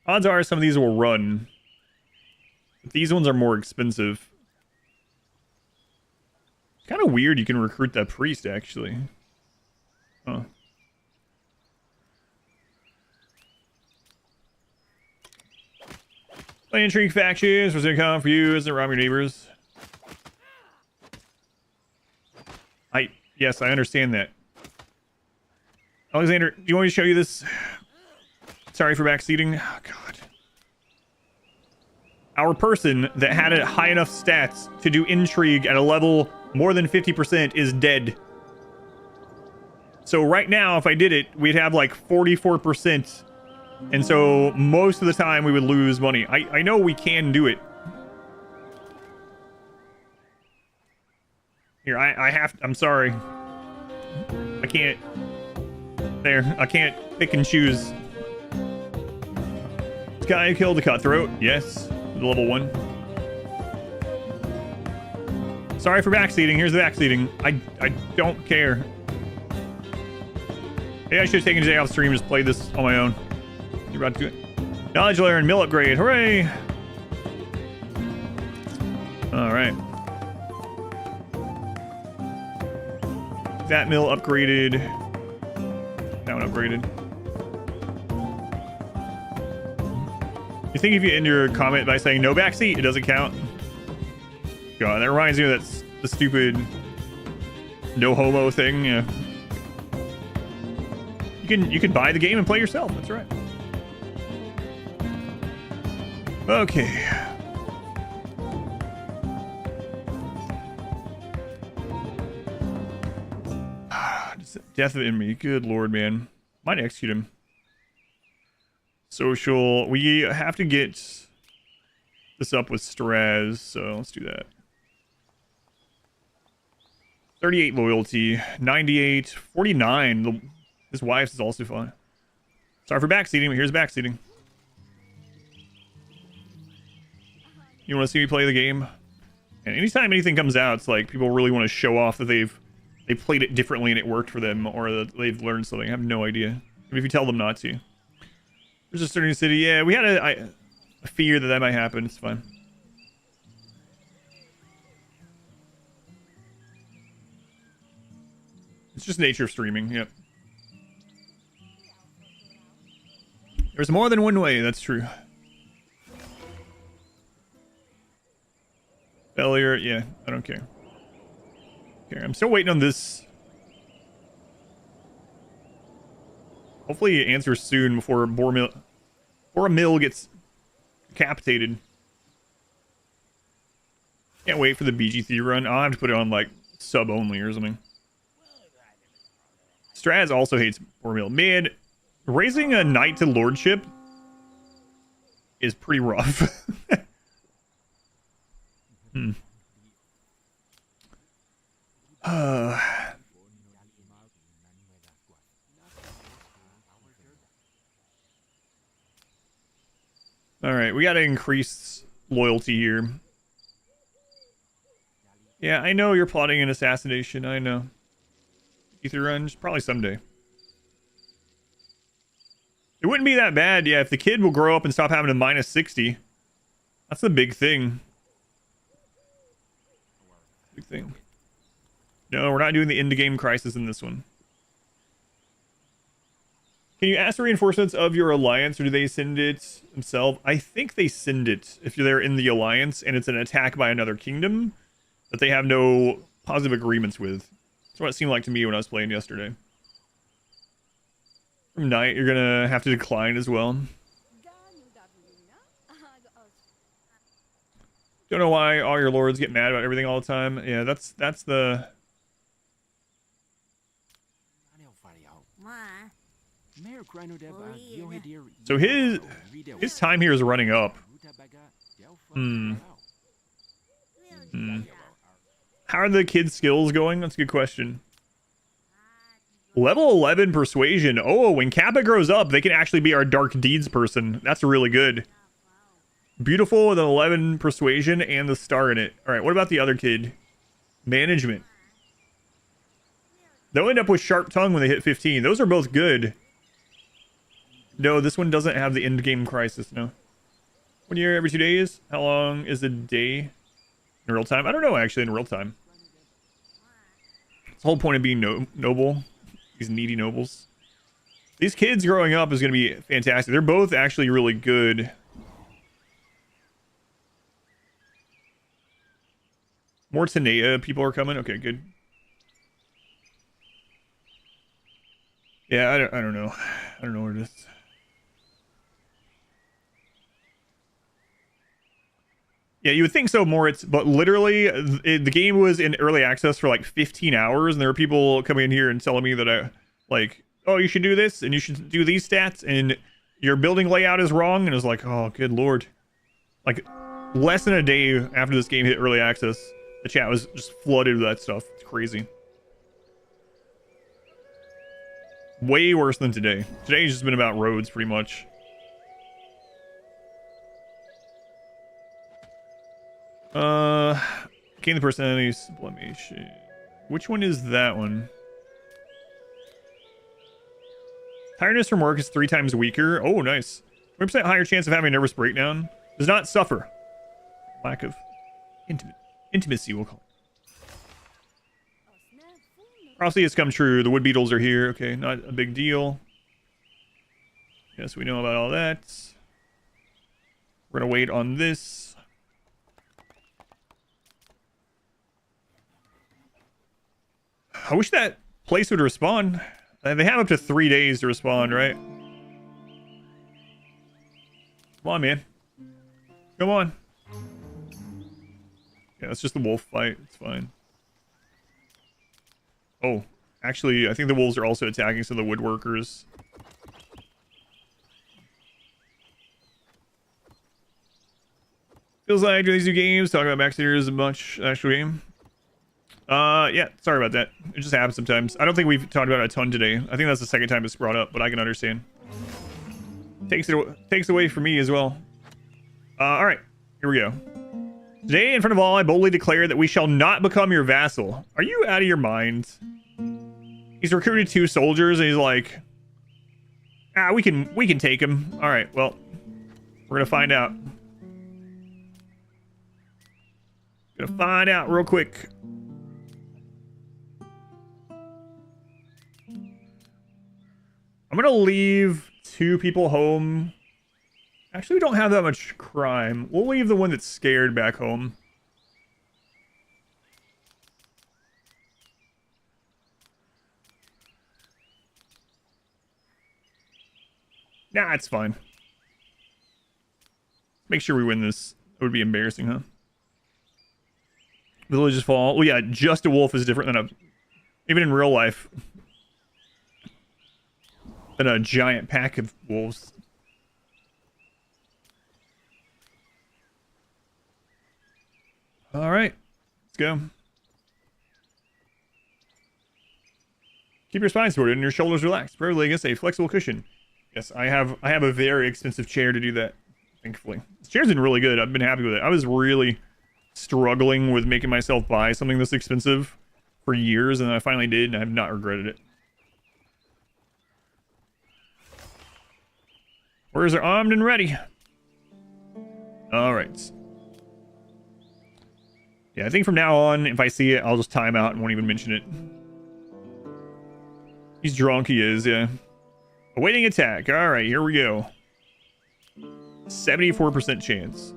Odds are some of these will run. But these ones are more expensive. It's kind of weird you can recruit that priest, actually. Huh. Play intrigue factions. What's gonna come for you? Isn't it rob your neighbors? Yes, I understand that. Alexander, do you want me to show you this? Sorry for backseating. Oh, God. Our person that had a high enough stats to do intrigue at a level more than 50% is dead. So right now, if I did it, we'd have like 44%. And so most of the time we would lose money. I know we can do it. Here, I'm sorry. I can't. There, I can't pick and choose. This guy killed the cutthroat. Yes, level 1. Sorry for backseating. Here's the backseating. I don't care. Hey, I should have taken a day off stream and just played this on my own. You're about to do it. Knowledge layer and mill upgrade. Hooray! All right. That mill upgraded. That one upgraded. You think if you end your comment by saying no backseat, it doesn't count? God, that reminds me of that the stupid no homo thing. Yeah. You can buy the game and play yourself. That's right. Okay. Death of enemy. Good lord, man. Might execute him. Social. We have to get this up with Straz, so let's do that. 38 loyalty. 98. 49. His wife's is also fine. Sorry for backseating, but here's backseating. You want to see me play the game? And anytime anything comes out, it's like people really want to show off that they played it differently and it worked for them, or that they've learned something. I have no idea. I mean, if you tell them not to. There's a certain city. Yeah, we had a fear that might happen. It's fine. It's just nature of streaming. Yep. There's more than one way. That's true. Failure. Yeah, I don't care. Okay, I'm still waiting on this. Hopefully it answers soon before Boromil gets decapitated. Can't wait for the BG3 run. I'll have to put it on like sub only or something. Straz also hates Boromil. Man, raising a knight to lordship is pretty rough. Alright, we gotta increase loyalty here. Yeah, I know you're plotting an assassination, I know. Ether run, probably someday. It wouldn't be that bad, yeah, if the kid will grow up and stop having a minus 60. That's the big thing. Big thing. No, we're not doing the end-game crisis in this one. Can you ask for reinforcements of your alliance, or do they send it themselves? I think they send it if they're in the alliance and it's an attack by another kingdom that they have no positive agreements with. That's what it seemed like to me when I was playing yesterday. From Knight, you're gonna have to decline as well. Don't know why all your lords get mad about everything all the time. Yeah, that's the... So his time here is running up. How are the kids' skills going? That's a good question. Level 11 persuasion. Oh, when Kappa grows up, they can actually be our dark deeds person. That's really good. Beautiful with an 11 persuasion and the star in it. All right, what about the other kid? Management. They'll end up with sharp tongue when they hit 15. Those are both good. No, this one doesn't have the end game crisis, no. 1 year every 2 days? How long is a day in real time? I don't know, actually, in real time. It's the whole point of being noble. These needy nobles. These kids growing up is going to be fantastic. They're both actually really good. More Tanea people are coming. Okay, good. Yeah, I don't know. I don't know where it is. Yeah, you would think so, Moritz, but literally, the game was in early access for like 15 hours, and there were people coming in here and telling me that oh, you should do this, and you should do these stats, and your building layout is wrong, and it was like, oh, good lord. Like, less than a day after this game hit early access, the chat was just flooded with that stuff. It's crazy. Way worse than today. Today's just been about roads, pretty much. Gain the personality sublimation. Which one is that one? Tiredness from work is 3 times weaker. Oh, nice. 20% higher chance of having a nervous breakdown. Does not suffer. Lack of intimacy, we'll call it. Prophecy has come true. The wood beetles are here. Okay, not a big deal. Yes, we know about all that. We're gonna wait on this. I wish that place would respond. They have up to 3 days to respond, right? Come on, man. Come on. Yeah, it's just the wolf fight. It's fine. Oh, actually, I think the wolves are also attacking some of the woodworkers. Feels like these new games talking about backseaters a bunch. Actual game. Yeah, sorry about that. It just happens sometimes. I don't think we've talked about it a ton today. I think that's the second time it's brought up, but I can understand. Takes away from me as well. All right, here we go. Today, in front of all, I boldly declare that we shall not become your vassal. Are you out of your mind? He's recruited 2 soldiers, and he's like, ah, we can take him. All right, well, we're gonna find out. Gonna find out real quick. I'm gonna leave 2 people home. Actually, we don't have that much crime. We'll leave the one that's scared back home. Nah, it's fine. Make sure we win this. It would be embarrassing, huh? Villages fall. Well, yeah, just a wolf is different than even in real life, than a giant pack of wolves. All right, let's go. Keep your spine supported and your shoulders relaxed, preferably against a flexible cushion. Yes, I have a very expensive chair to do that, thankfully. This chair's been really good. I've been happy with it. I was really struggling with making myself buy something this expensive for years, and I finally did, and I have not regretted it. Warriors are armed and ready. All right. Yeah, I think from now on, if I see it, I'll just time out and won't even mention it. He's drunk, he is, yeah. Awaiting attack. All right, here we go. 74% chance.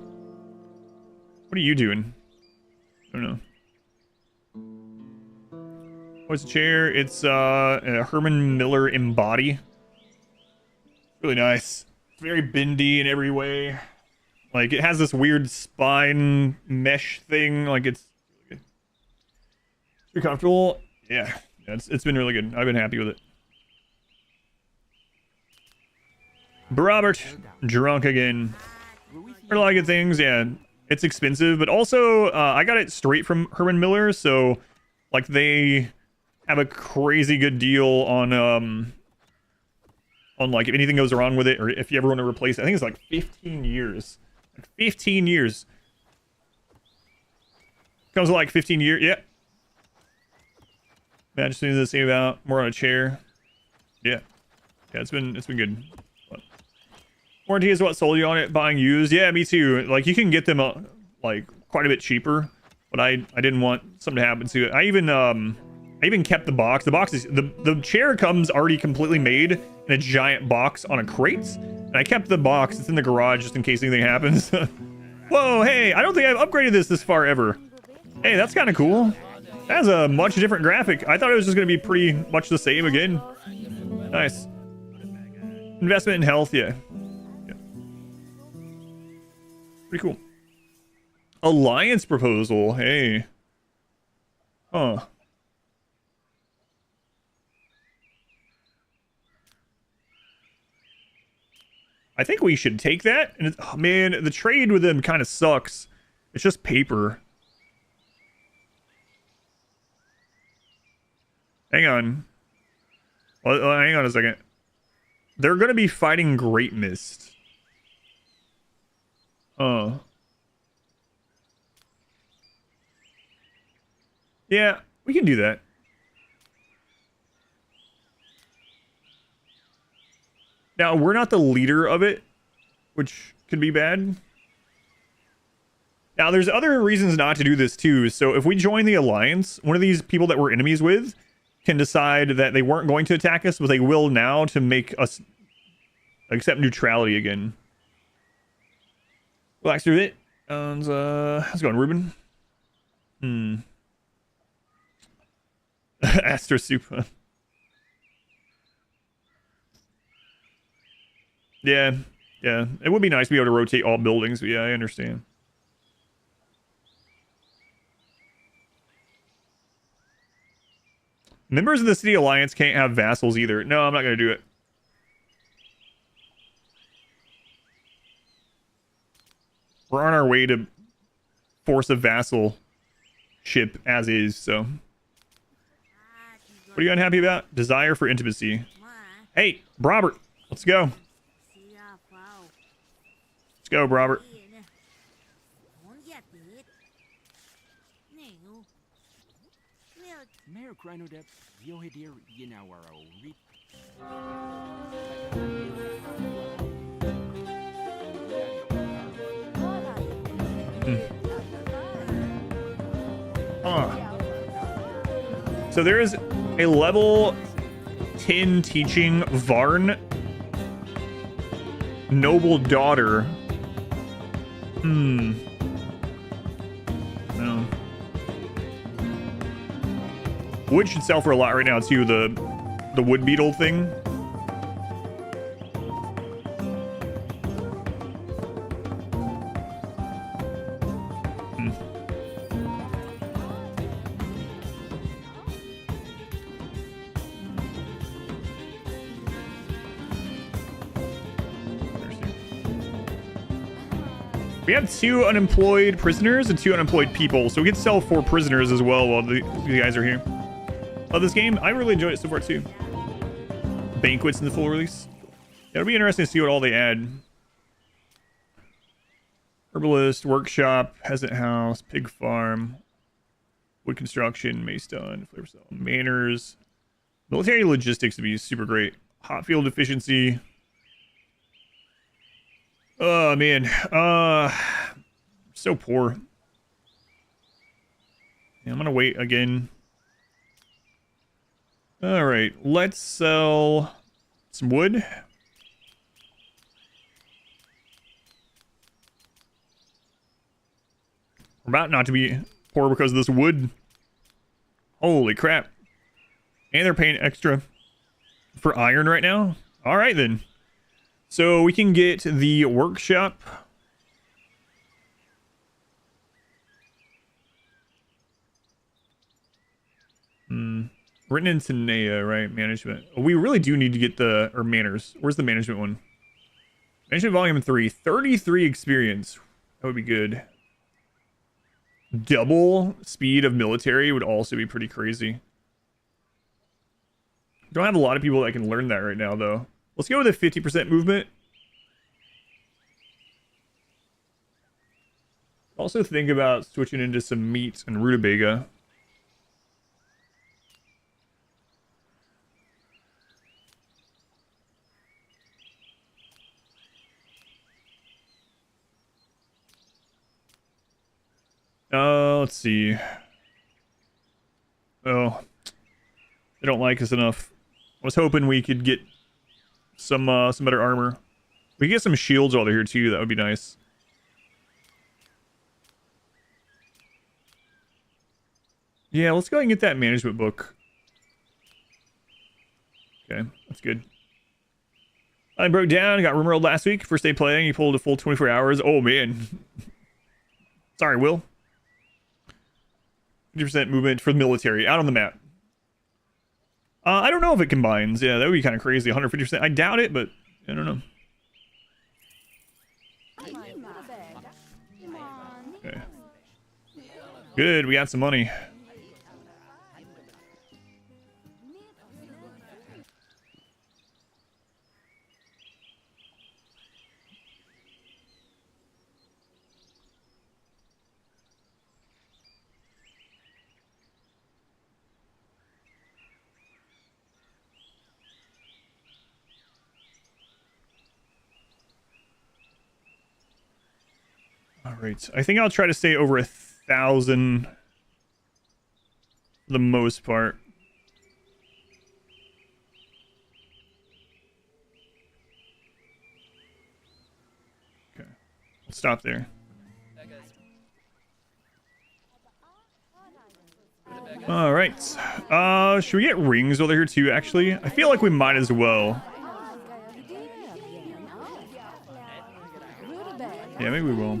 What are you doing? I don't know. What's the chair? It's a Herman Miller Embody. Really nice. It's very bendy in every way. Like, it has this weird spine mesh thing. Like, it's pretty comfortable. Yeah, it's been really good. I've been happy with it. Robert, drunk again. Heard a lot of good things. Yeah, it's expensive, but also I got it straight from Herman Miller, so like they have a crazy good deal on like if anything goes wrong with it, or if you ever want to replace it. I think it's like 15 years. 15 years. Comes with like 15 years. Yep. Man, just need to save out more on a chair. Yeah. Yeah, it's been good. Warranty is what sold you on it buying used. Yeah, me too. Like you can get them like quite a bit cheaper, but I didn't want something to happen to it. I even kept the box. The box is the chair comes already completely made in a giant box on a crate. And I kept the box. It's in the garage just in case anything happens. Whoa, hey, I don't think I've upgraded this far ever. Hey, that's kind of cool. That has a much different graphic. I thought it was just going to be pretty much the same again. Nice. Investment in health, yeah. Pretty cool. Alliance proposal, hey. Huh. I think we should take that. And oh, man, the trade with them kind of sucks. It's just paper. Hang on. Well, hang on a second. They're going to be fighting Great Mist. Oh. Yeah, we can do that. Now, we're not the leader of it, which could be bad. Now, there's other reasons not to do this, too. So if we join the alliance, one of these people that we're enemies with can decide that they weren't going to attack us, but they will now to make us accept neutrality again. Relax through it. And, how's it going, Ruben? Astro Super. Yeah, yeah. It would be nice to be able to rotate all buildings, but yeah, I understand. Members of the City Alliance can't have vassals either. No, I'm not going to do it. We're on our way to force a vassal ship as is, so. What are you unhappy about? Desire for intimacy. Hey, Robert, let's go. Let's go, Robert. So there is a level 10 teaching Varn noble daughter. No. Wood should sell for a lot right now too, the wood beetle thing. We have 2 unemployed prisoners and 2 unemployed people, so we can sell 4 prisoners as well while the guys are here. Love this game. I really enjoyed it so far too. Banquets in the full release. Yeah, it'll be interesting to see what all they add. Herbalist, workshop, peasant house, pig farm, wood construction, mace done, flavor cell, manners, military logistics would be super great. Hot field efficiency. Oh man, so poor. Yeah, I'm gonna wait again. All right, let's sell some wood. We're about not to be poor because of this wood. Holy crap. And they're paying extra for iron right now. All right then. So we can get the workshop. Written in Tanea, right? Management. We really do need to get the, or manners. Where's the management one? Management volume 3. 33 experience. That would be good. Double speed of military would also be pretty crazy. Don't have a lot of people that can learn that right now, though. Let's go with a 50% movement. Also think about switching into some meat and rutabaga. Let's see. Oh, they don't like us enough. I was hoping we could get some better armor. We could get some shields while they're here too. That would be nice. Yeah, let's go ahead and get that management book. Okay, that's good. I broke down. I got RimWorld last week. First day playing. He pulled a full 24 hours. Oh man. Sorry, Will. 50% movement for the military out on the map. I don't know if it combines. Yeah, that would be kind of crazy. 150%. I doubt it, but I don't know. Okay. Good. We got some money. Right. I think I'll try to stay over 1,000 for the most part. Okay. We'll stop there. All right. Should we get rings over here too, actually? I feel like we might as well. Yeah, maybe we will.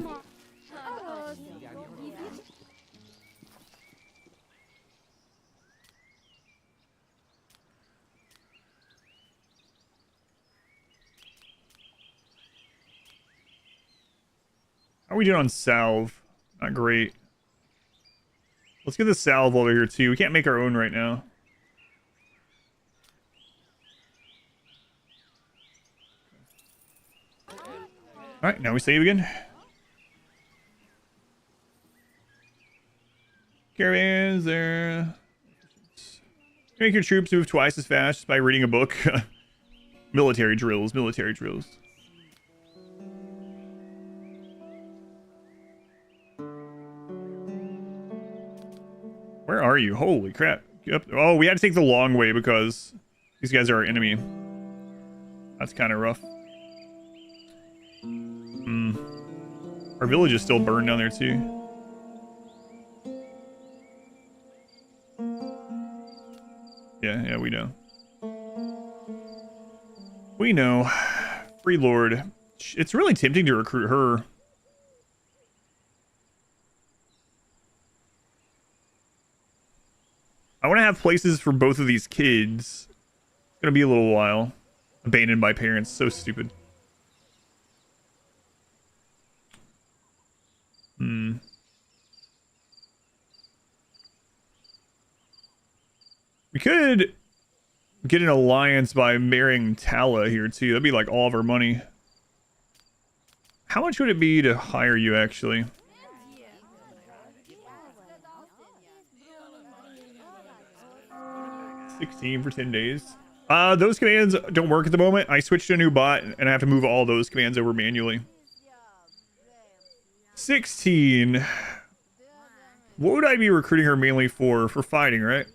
How are we doing on salve? Not great. Let's get the salve over here too. We can't make our own right now. Alright, now we save again. Caravans there. Make your troops move twice as fast by reading a book. Military drills, military drills. Where are you? Holy crap. Yep. Oh, we had to take the long way because these guys are our enemy. That's kind of rough. Our village is still burned down there too. Yeah, we know. We know. Free Lord. It's really tempting to recruit her. I want to have places for both of these kids. It's gonna be a little while. Abandoned by parents. So stupid. We could get an alliance by marrying Tala here too. That'd be like all of our money. How much would it be to hire you actually? 16 for 10 days. Those commands don't work at the moment. I switched to a new bot and I have to move all those commands over manually. 16. What would I be recruiting her mainly for? For fighting, right?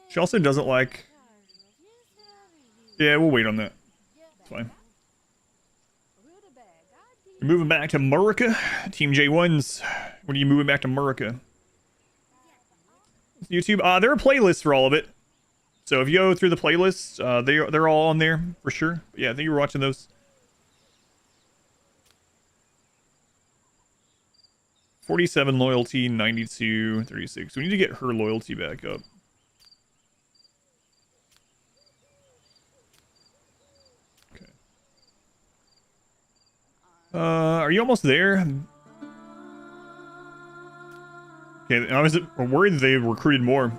She also doesn't like... Yeah, we'll wait on that. It's fine. You're moving back to Murica? Team J1s. When are you moving back to Murica? YouTube. There are playlists for all of it. So if you go through the playlists, they're all on there for sure. But yeah, I think you were watching those. 47 loyalty, 92, 36. We need to get her loyalty back up. Okay. Are you almost there? Okay, I was worried that they recruited more.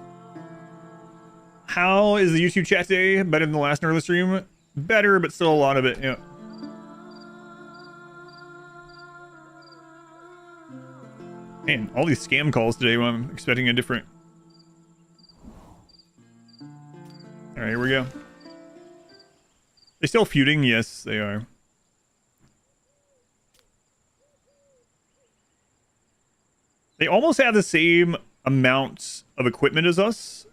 How is the YouTube chat today? Better than the last Norland stream? Better, but still a lot of it, yeah. Man, all these scam calls today when I'm expecting a different... Alright, here we go. They still feuding? Yes, they are. They almost have the same amount of equipment as us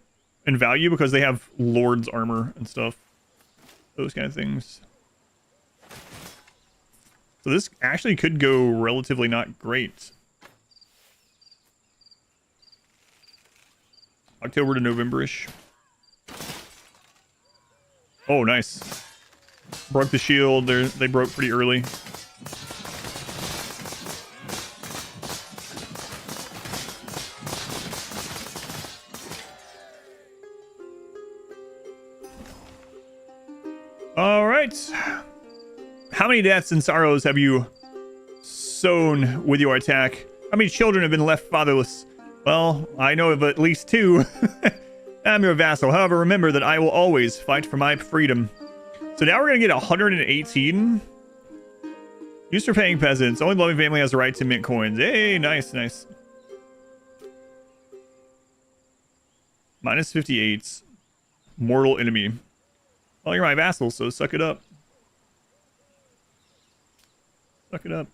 in value because they have Lord's armor and stuff. Those kind of things. So this actually could go relatively not great. October to November-ish. Oh, nice. Broke the shield. They broke pretty early. All right. How many deaths and sorrows have you sown with your attack? How many children have been left fatherless? Well, I know of at least 2. I'm your vassal. However, remember that I will always fight for my freedom. So now we're going to get 118. Used for paying peasants. Only loving family has the right to mint coins. Hey, nice, nice. Minus 58. Mortal enemy. Well, you're my vassal, so suck it up. Suck it up.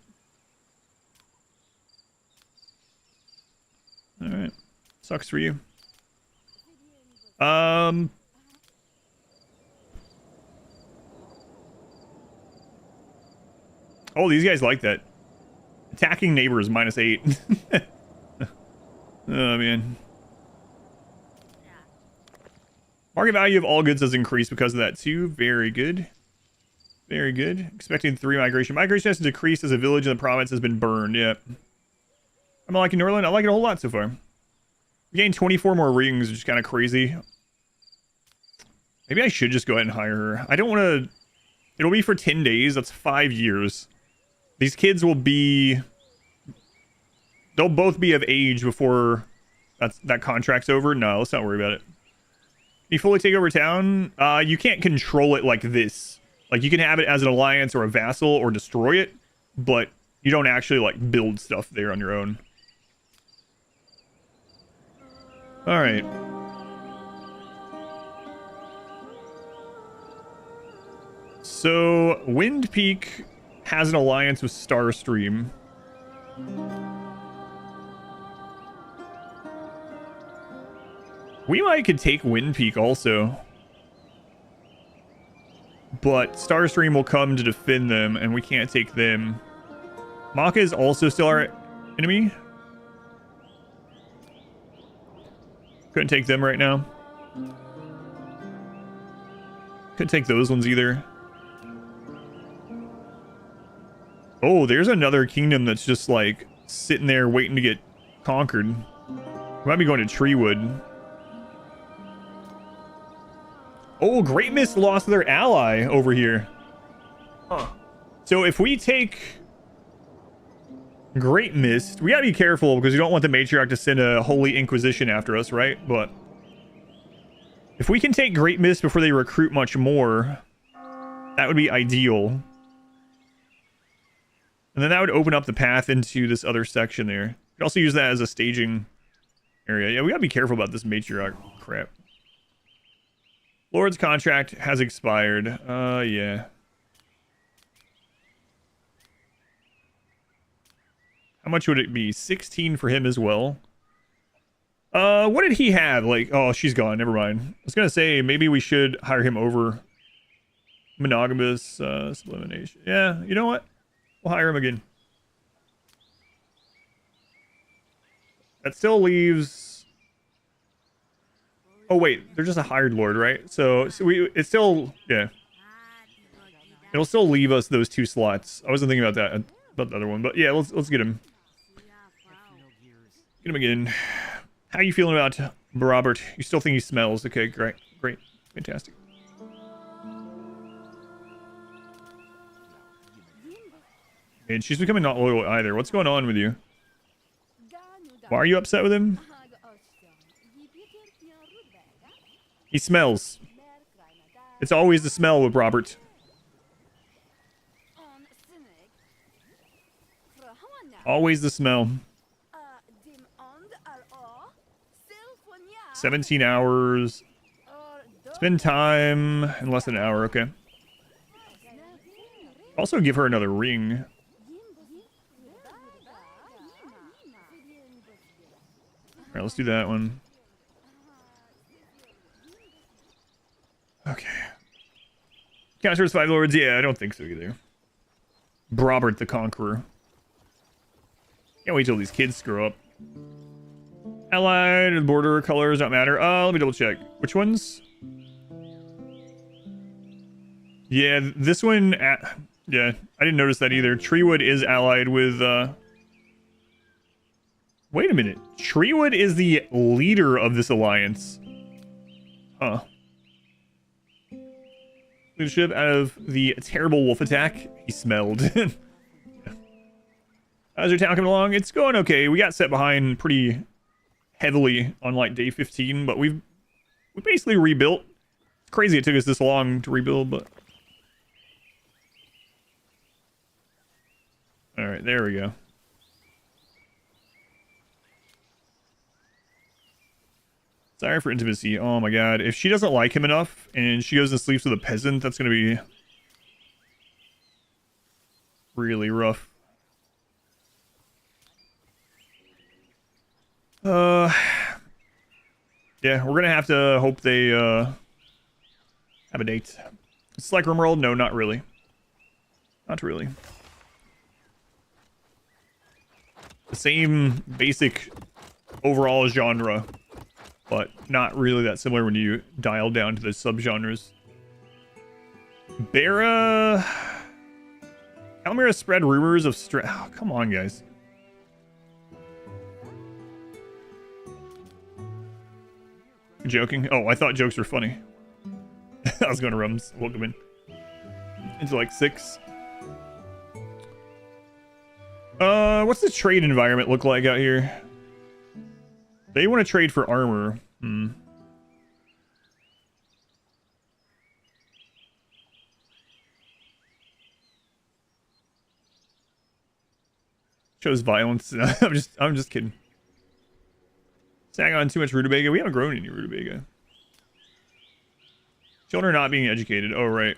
Alright. Sucks for you. Oh, these guys like that. Attacking neighbors -8. Oh, man. Market value of all goods has increased because of that, too. Very good. Very good. Expecting 3 migration. Migration has decreased as a village in the province has been burned. Yep. I'm liking Norland. I like it a whole lot so far. We gained 24 more rings, which is kind of crazy. Maybe I should just go ahead and hire her. I don't want to... It'll be for 10 days. That's 5 years. These kids will be... They'll both be of age before that contract's over. No, let's not worry about it. You fully take over town? You can't control it like this. Like, you can have it as an alliance or a vassal or destroy it, but you don't actually, like, build stuff there on your own. Alright. So, Wind Peak has an alliance with Starstream. We might could take Wind Peak also. But Starstream will come to defend them, and we can't take them. Maka is also still our enemy. Couldn't take them right now. Couldn't take those ones either. Oh, there's another kingdom that's just like sitting there waiting to get conquered. We might be going to Treewood. Oh, Great Mist lost their ally over here. Huh. So if we take Great Mist, we gotta be careful because you don't want the matriarch to send a Holy Inquisition after us, right? But if we can take Great Mist before they recruit much more, that would be ideal. And then that would open up the path into this other section there. You could also use that as a staging area. Yeah, we gotta be careful about this matriarch crap. Lord's contract has expired. Yeah. How much would it be? 16 for him as well. What did he have? Like, oh, she's gone. Never mind. I was gonna say maybe we should hire him over monogamous sublimation. Yeah, you know what? We'll hire him again. That still leaves... Oh wait, they're just a hired lord, right? So it's still, yeah. It'll still leave us those 2 slots. I wasn't thinking about the other one, but yeah, let's get him. Get him again. How are you feeling about Robert? You still think he smells? Okay, great, fantastic. And she's becoming not loyal either. What's going on with you? Why are you upset with him? He smells. It's always the smell with Robert. Always the smell. 17 hours. Spend time in less than an hour. Okay. Also give her another ring. Alright, let's do that one. Okay. Counters 5 lords? Yeah, I don't think so either. Robert the Conqueror. Can't wait till these kids grow up. Allied, border colors don't matter. Let me double check. Which ones? Yeah, this one... yeah, I didn't notice that either. Treewood is allied with... Wait a minute. Treewood is the leader of this alliance. Huh. Leadership out of the terrible wolf attack. He smelled. How's your town coming along? It's going okay. We got set behind pretty heavily on like day 15, but we basically rebuilt. It's crazy it took us this long to rebuild, but... Alright, there we go. Desire for intimacy. Oh my god. If she doesn't like him enough and she goes and sleeps with a peasant, that's going to be really rough. Yeah, we're gonna have to hope they have a date. It's like RimWorld? No, not really. Not really. The same basic overall genre, but not really that similar when you dial down to the subgenres. Bera... Calamera spread rumors of oh, come on, guys. You're joking? Oh, I thought jokes were funny. I was going to Rums. Welcome in. Into like 6. What's the trade environment look like out here? They want to trade for armor. Shows violence. I'm just kidding. Sag on too much rutabaga. We haven't grown any rutabaga. Children are not being educated. Oh, right.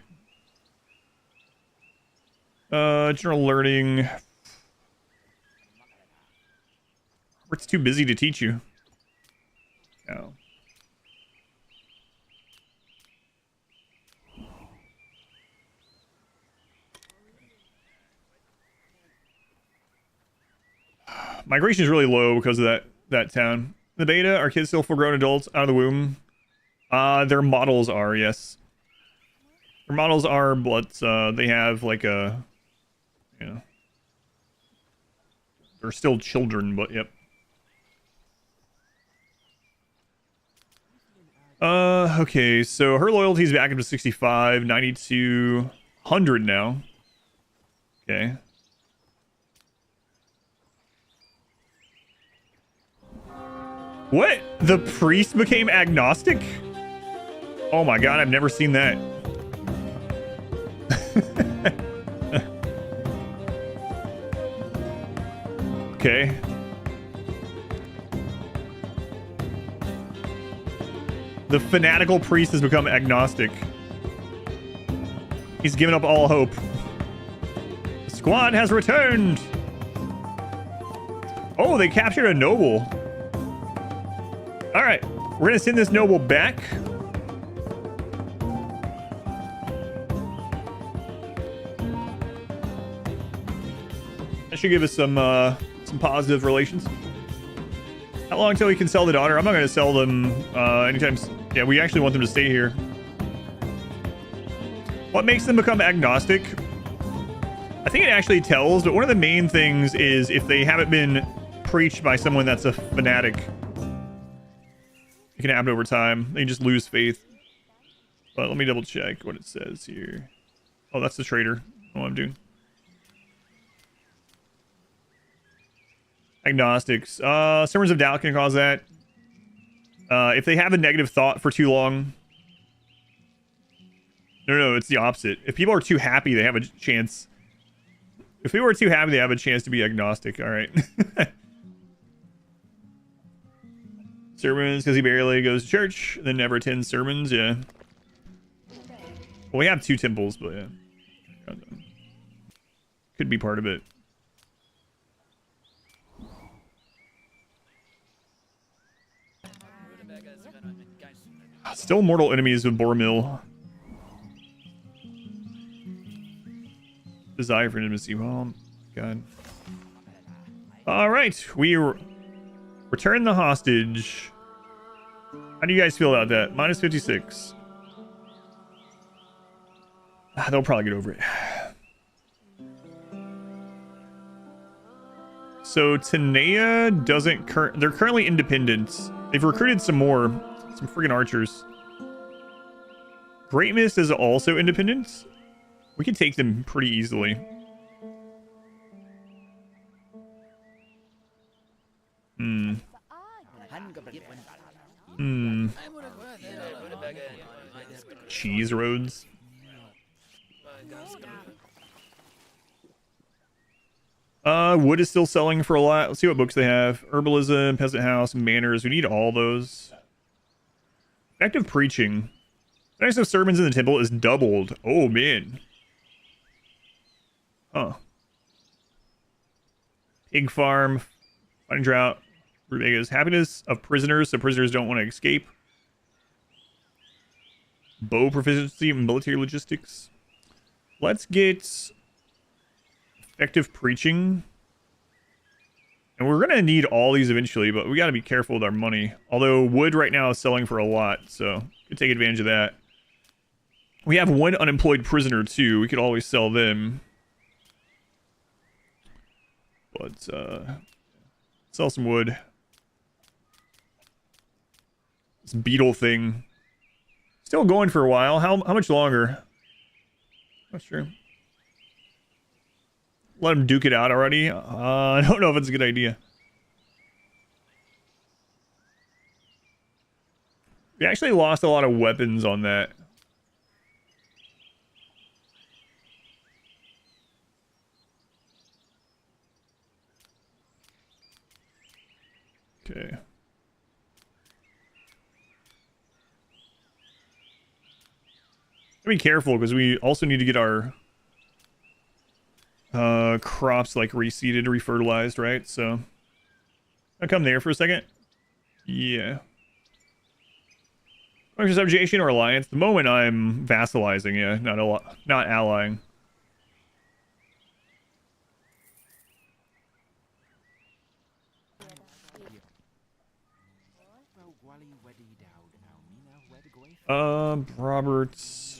General learning. It's too busy to teach you. Oh. Migration is really low because of that town. The beta, are kids still full-grown adults out of the womb? Their models are, yes. Their models are, but they have like a, you know, they're still children, but yep. Okay, so her loyalty is back up to 65, 92, 100 now. Okay. What? The priest became agnostic? Oh my god, I've never seen that. Okay. The fanatical priest has become agnostic. He's given up all hope. The squad has returned! Oh, they captured a noble. Alright, we're gonna send this noble back. That should give us some positive relations. How long until we can sell the daughter? I'm not gonna sell them anytime. Yeah, we actually want them to stay here. What makes them become agnostic? I think it actually tells, but one of the main things is if they haven't been preached by someone that's a fanatic. It can happen over time. They just lose faith. But let me double check what it says here. Oh, that's the trader. What I'm doing. Agnostics. Sermons of doubt can cause that. If they have a negative thought for too long. No, it's the opposite. If people are too happy, they have a chance. If people are too happy, they have a chance to be agnostic. All right. Sermons, because he barely goes to church, then never attends sermons. Yeah. Well, we have 2 temples, but yeah. Could be part of it. Still mortal enemies with Boromil. Desire for intimacy. Well, God. All right, we return the hostage. How do you guys feel about that? Minus 56. They'll probably get over it. So Tanea doesn't they're currently independent. They've recruited some friggin' archers. Great Mist is also independent. We can take them pretty easily. Cheese roads. Wood is still selling for a lot. Let's see what books they have. Herbalism, Peasant House, Manners. We need all those. Effective preaching. The next of sermons in the temple is doubled. Oh, man. Huh. Pig farm. Fighting drought. Rubega's happiness of prisoners, so prisoners don't want to escape. Bow proficiency and military logistics. Let's get effective preaching. And we're going to need all these eventually, but we got to be careful with our money. Although wood right now is selling for a lot, so we could take advantage of that. We have one unemployed prisoner too. We could always sell them. But sell some wood. This beetle thing. Still going for a while. How much longer? Not sure. Let him duke it out already. I don't know if it's a good idea. We actually lost a lot of weapons on that. Okay. Be careful because we also need to get our crops like reseeded, refertilized, right? So I'll come there for a second. Yeah. Subjugation or alliance? The moment I'm vassalizing, yeah, not allying. Roberts.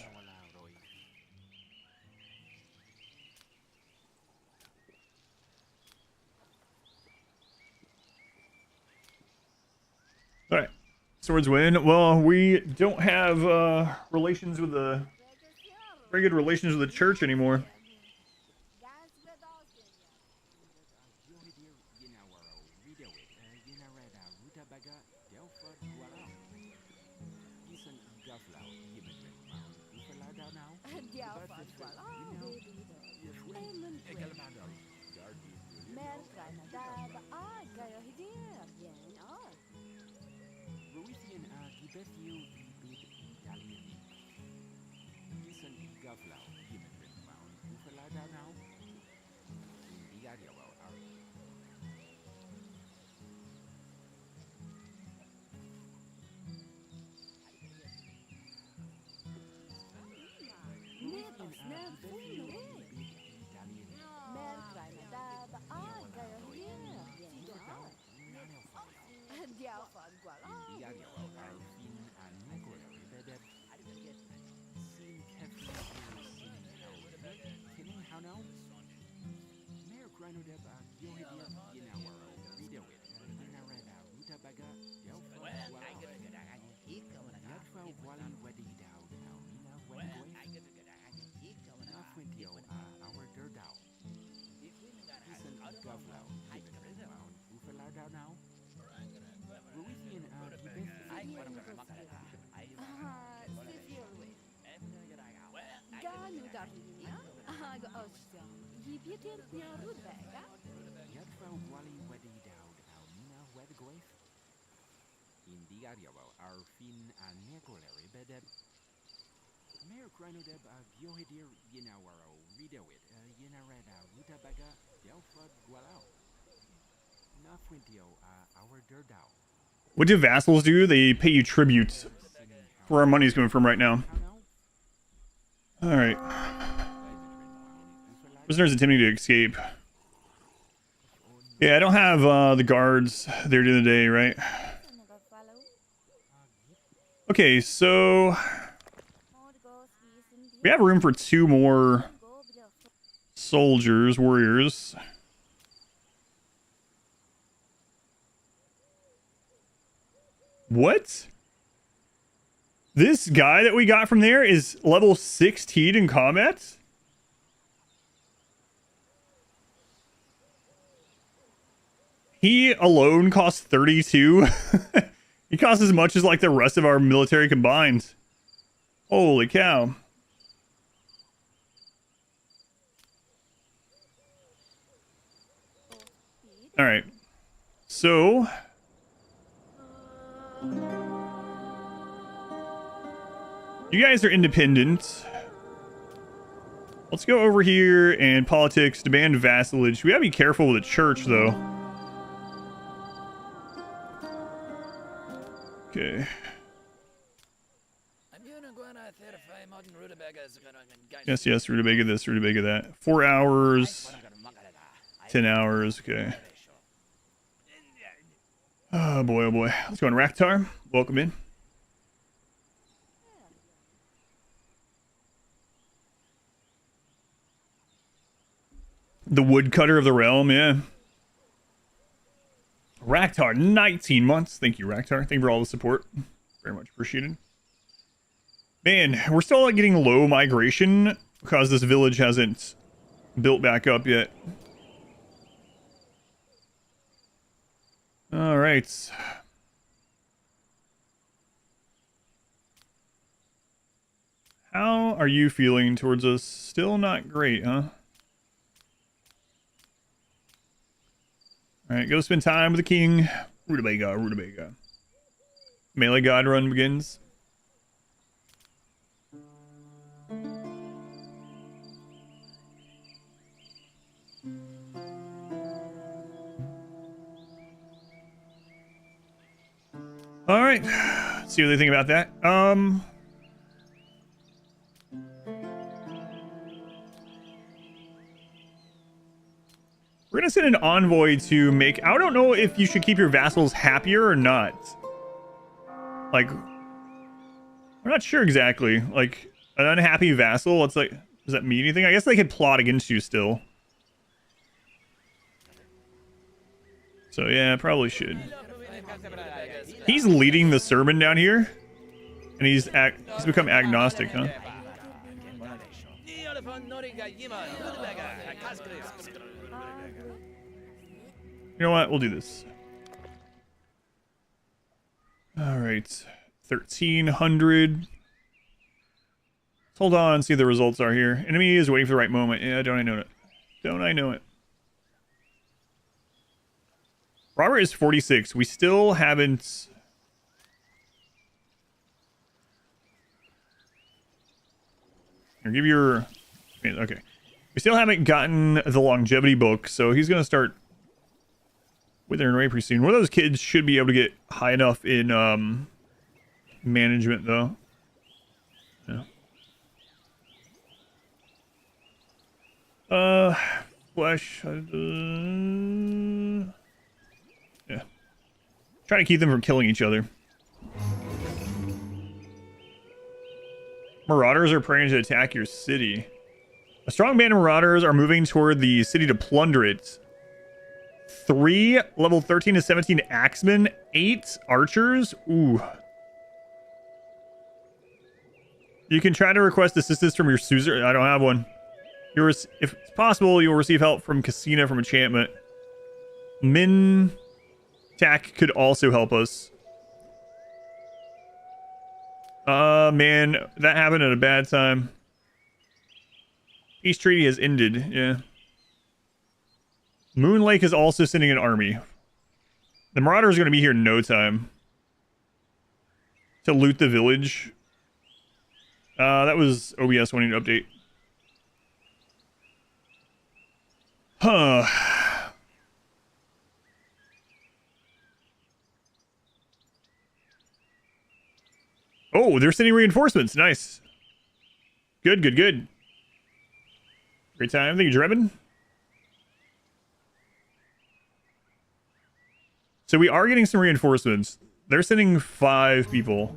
All right, swords win. Well, we don't have relations with the very good relations with the church anymore. What do vassals do? They pay you tribute. Where our money's coming from right now. Alright. Prisoners attempting to escape. Yeah, I don't have the guards there during the day, right? Okay, so we have room for 2 more soldiers, warriors. What? This guy that we got from there is level 16 in combat? He alone costs 32. He costs as much as like the rest of our military combined. Holy cow. All right. So you guys are independent. Let's go over here and politics, demand vassalage. We gotta be careful with the church though. Okay. Yes, rutabaga this, rutabaga that. 4 hours. 10 hours, okay. Oh boy, oh boy. Let's go on Raktar. Welcome in. The woodcutter of the realm, yeah. Raktar, 19 months. Thank you, Raktar. Thank you for all the support. Very much appreciated. Man, we're still like getting low migration because this village hasn't built back up yet. All right. How are you feeling towards us? Still not great, huh? All right, go spend time with the king. Rutabaga, rutabaga. Melee god run begins. All right, see what they think about that. We're gonna send an envoy to make. I don't know if you should keep your vassals happier or not. Like, we're not sure exactly. Like, an unhappy vassal. What's like? Does that mean anything? I guess they could plot against you still. So yeah, probably should. He's leading the sermon down here, and he's become agnostic, huh? You know what? We'll do this. All right, 1,300. Let's hold on and see what the results are here. Enemy is waiting for the right moment. Yeah, don't I know it? Don't I know it? Robert is 46. We still haven't... Here, give your... Okay. We still haven't gotten the longevity book, so he's going to start withering away pretty soon. One of those kids should be able to get high enough in management, though. Yeah. Flesh... yeah. Trying to keep them from killing each other. Marauders are preparing to attack your city. A strong band of marauders are moving toward the city to plunder it. 3 level 13 to 17 axemen, 8 archers. Ooh. You can try to request assistance from your Suzer. I don't have one. If it's possible, you'll receive help from Casina from enchantment. Min Tack could also help us. Man, that happened at a bad time. Peace treaty has ended, yeah. Moon Lake is also sending an army. The Marauders are going to be here in no time. To loot the village. That was OBS wanting to update. Huh. Oh, they're sending reinforcements. Nice. Good, good, good. Great time. Thank you, Drebin. So we are getting some reinforcements. They're sending 5 people.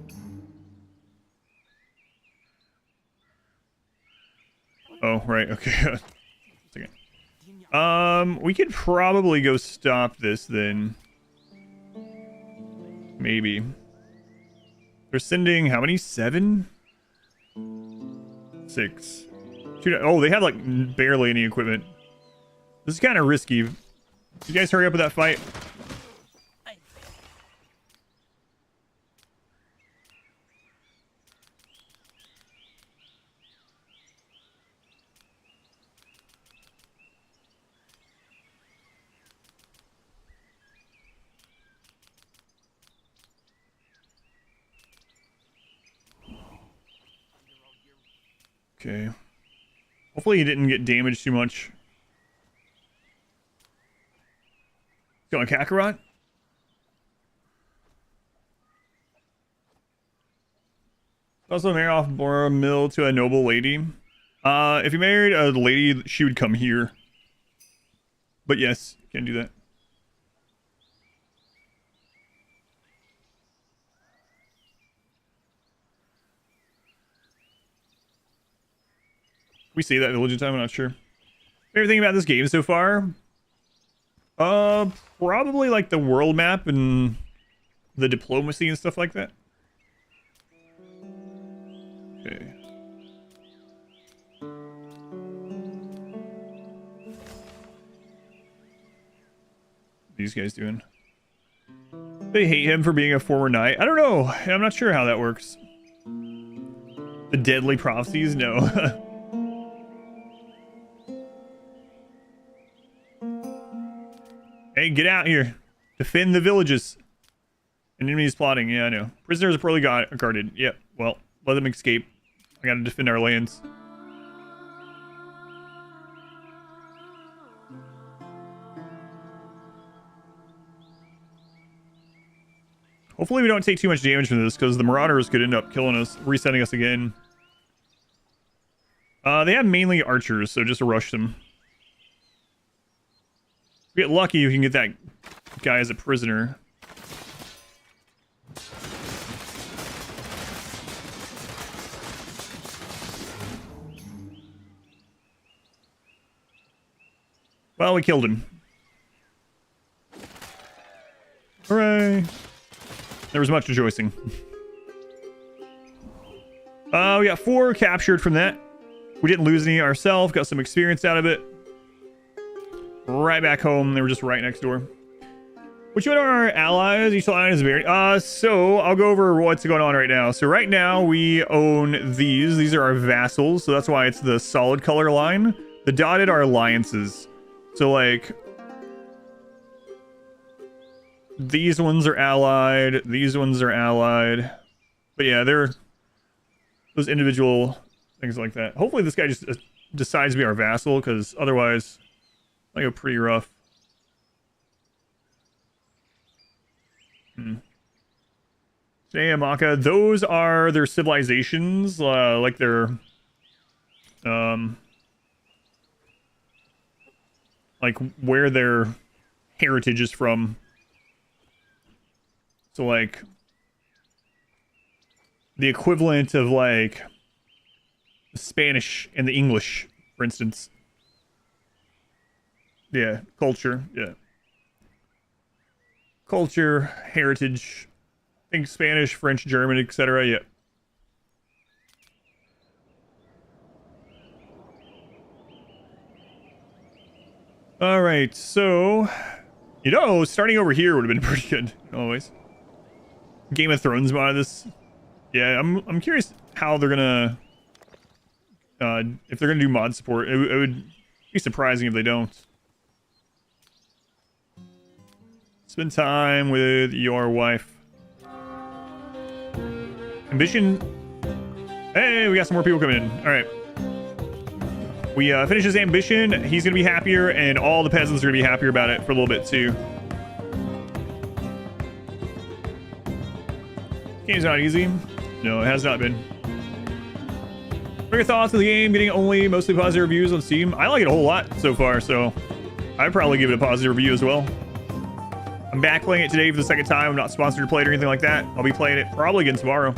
Oh, right. Okay. We could probably go stop this then. Maybe. They're sending how many? 7? 6. Oh, they have like barely any equipment. This is kind of risky. You guys hurry up with that fight. Okay. Hopefully he didn't get damaged too much. Going Kakarot? Also marry off a mill to a noble lady. If you married a lady, she would come here. But yes, can't do that. We say that village in time, I'm not sure. Everything about this game so far? Probably like the world map and the diplomacy and stuff like that. Okay. These guys doing? They hate him for being a former knight. I don't know. I'm not sure how that works. The deadly prophecies? No. Hey, get out here. Defend the villages. An enemy is plotting. Yeah, I know. Prisoners are poorly guarded. Yep. Well, let them escape. I gotta defend our lands. Hopefully we don't take too much damage from this, because the Marauders could end up killing us, resetting us again. They have mainly archers, so just rush them. If you get lucky, you can get that guy as a prisoner. Well, we killed him. Hooray! There was much rejoicing. We got 4 captured from that. We didn't lose any ourselves. Got some experience out of it. Right back home. They were just right next door. Which one are our allies? Each ally is varied. So I'll go over what's going on right now. So right now we own these. These are our vassals. So that's why it's the solid color line. The dotted are alliances. So like... these ones are allied. These ones are allied. But yeah, they're those individual things like that. Hopefully this guy just decides to be our vassal, because otherwise I go pretty rough. Amaka, those are their civilizations, like their like where their heritage is from. So like the equivalent of like the Spanish and the English, for instance. Yeah, culture, yeah. Culture, heritage, I think Spanish, French, German, etc. Yeah. All right, so you know, starting over here would have been pretty good. Always. Game of Thrones mod of this. Yeah, I'm curious how they're gonna if they're gonna do mod support. It would be surprising if they don't. Spend time with your wife. Ambition. Hey, we got some more people coming in. All right. We finish his ambition. He's gonna be happier, and all the peasants are gonna be happier about it for a little bit too. Game's not easy. No, it has not been. What are your thoughts of the game? Getting only mostly positive reviews on Steam. I like it a whole lot so far, so I'd probably give it a positive review as well. I'm back playing it today for the second time. I'm not sponsored to play it or anything like that. I'll be playing it probably again tomorrow.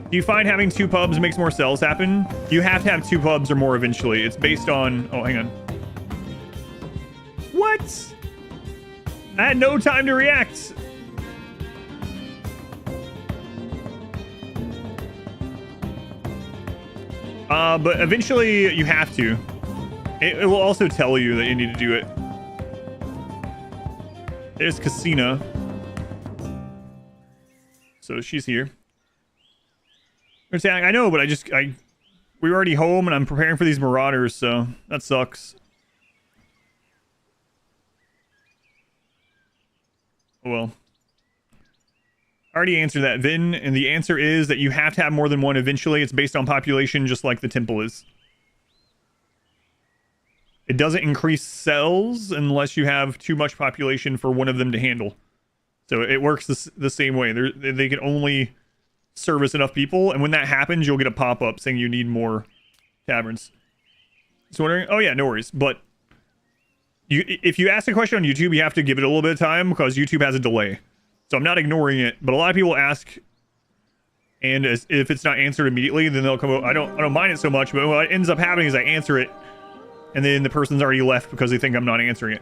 Do you find having 2 pubs makes more sales happen? You have to have 2 pubs or more eventually. It's based on... oh, hang on. What? I had no time to react. But eventually you have to. It will also tell you that you need to do it. There's Casina. So she's here. I know, but we were already home and I'm preparing for these marauders, so that sucks. Oh well. I already answered that, Vin, and the answer is that you have to have more than one eventually. It's based on population, just like the temple is. It doesn't increase cells unless you have too much population for one of them to handle. So it works the same way. They can only service enough people, and when that happens, you'll get a pop-up saying you need more taverns. Just wondering. Oh yeah, no worries. But if you ask a question on YouTube, you have to give it a little bit of time because YouTube has a delay. So I'm not ignoring it, but a lot of people ask, and if it's not answered immediately, then they'll come. I don't mind it so much, but what ends up happening is I answer it, and then the person's already left because they think I'm not answering it.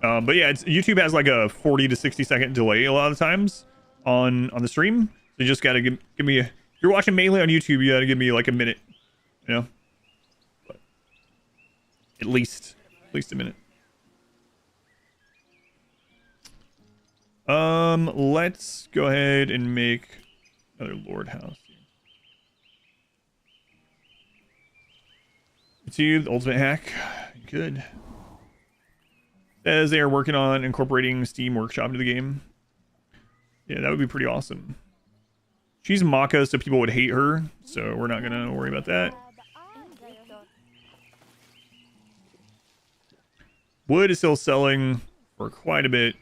But yeah, YouTube has like a 40 to 60 second delay a lot of times on the stream. So you just gotta give me if you're watching mainly on YouTube, you gotta give me like a minute, you know, but at least a minute. Let's go ahead and make another Lord house. Continue the ultimate hack. Good. Says they are working on incorporating Steam Workshop into the game. Yeah, that would be pretty awesome. She's Maka, so people would hate her, so we're not gonna worry about that. Wood is still selling for quite a bit.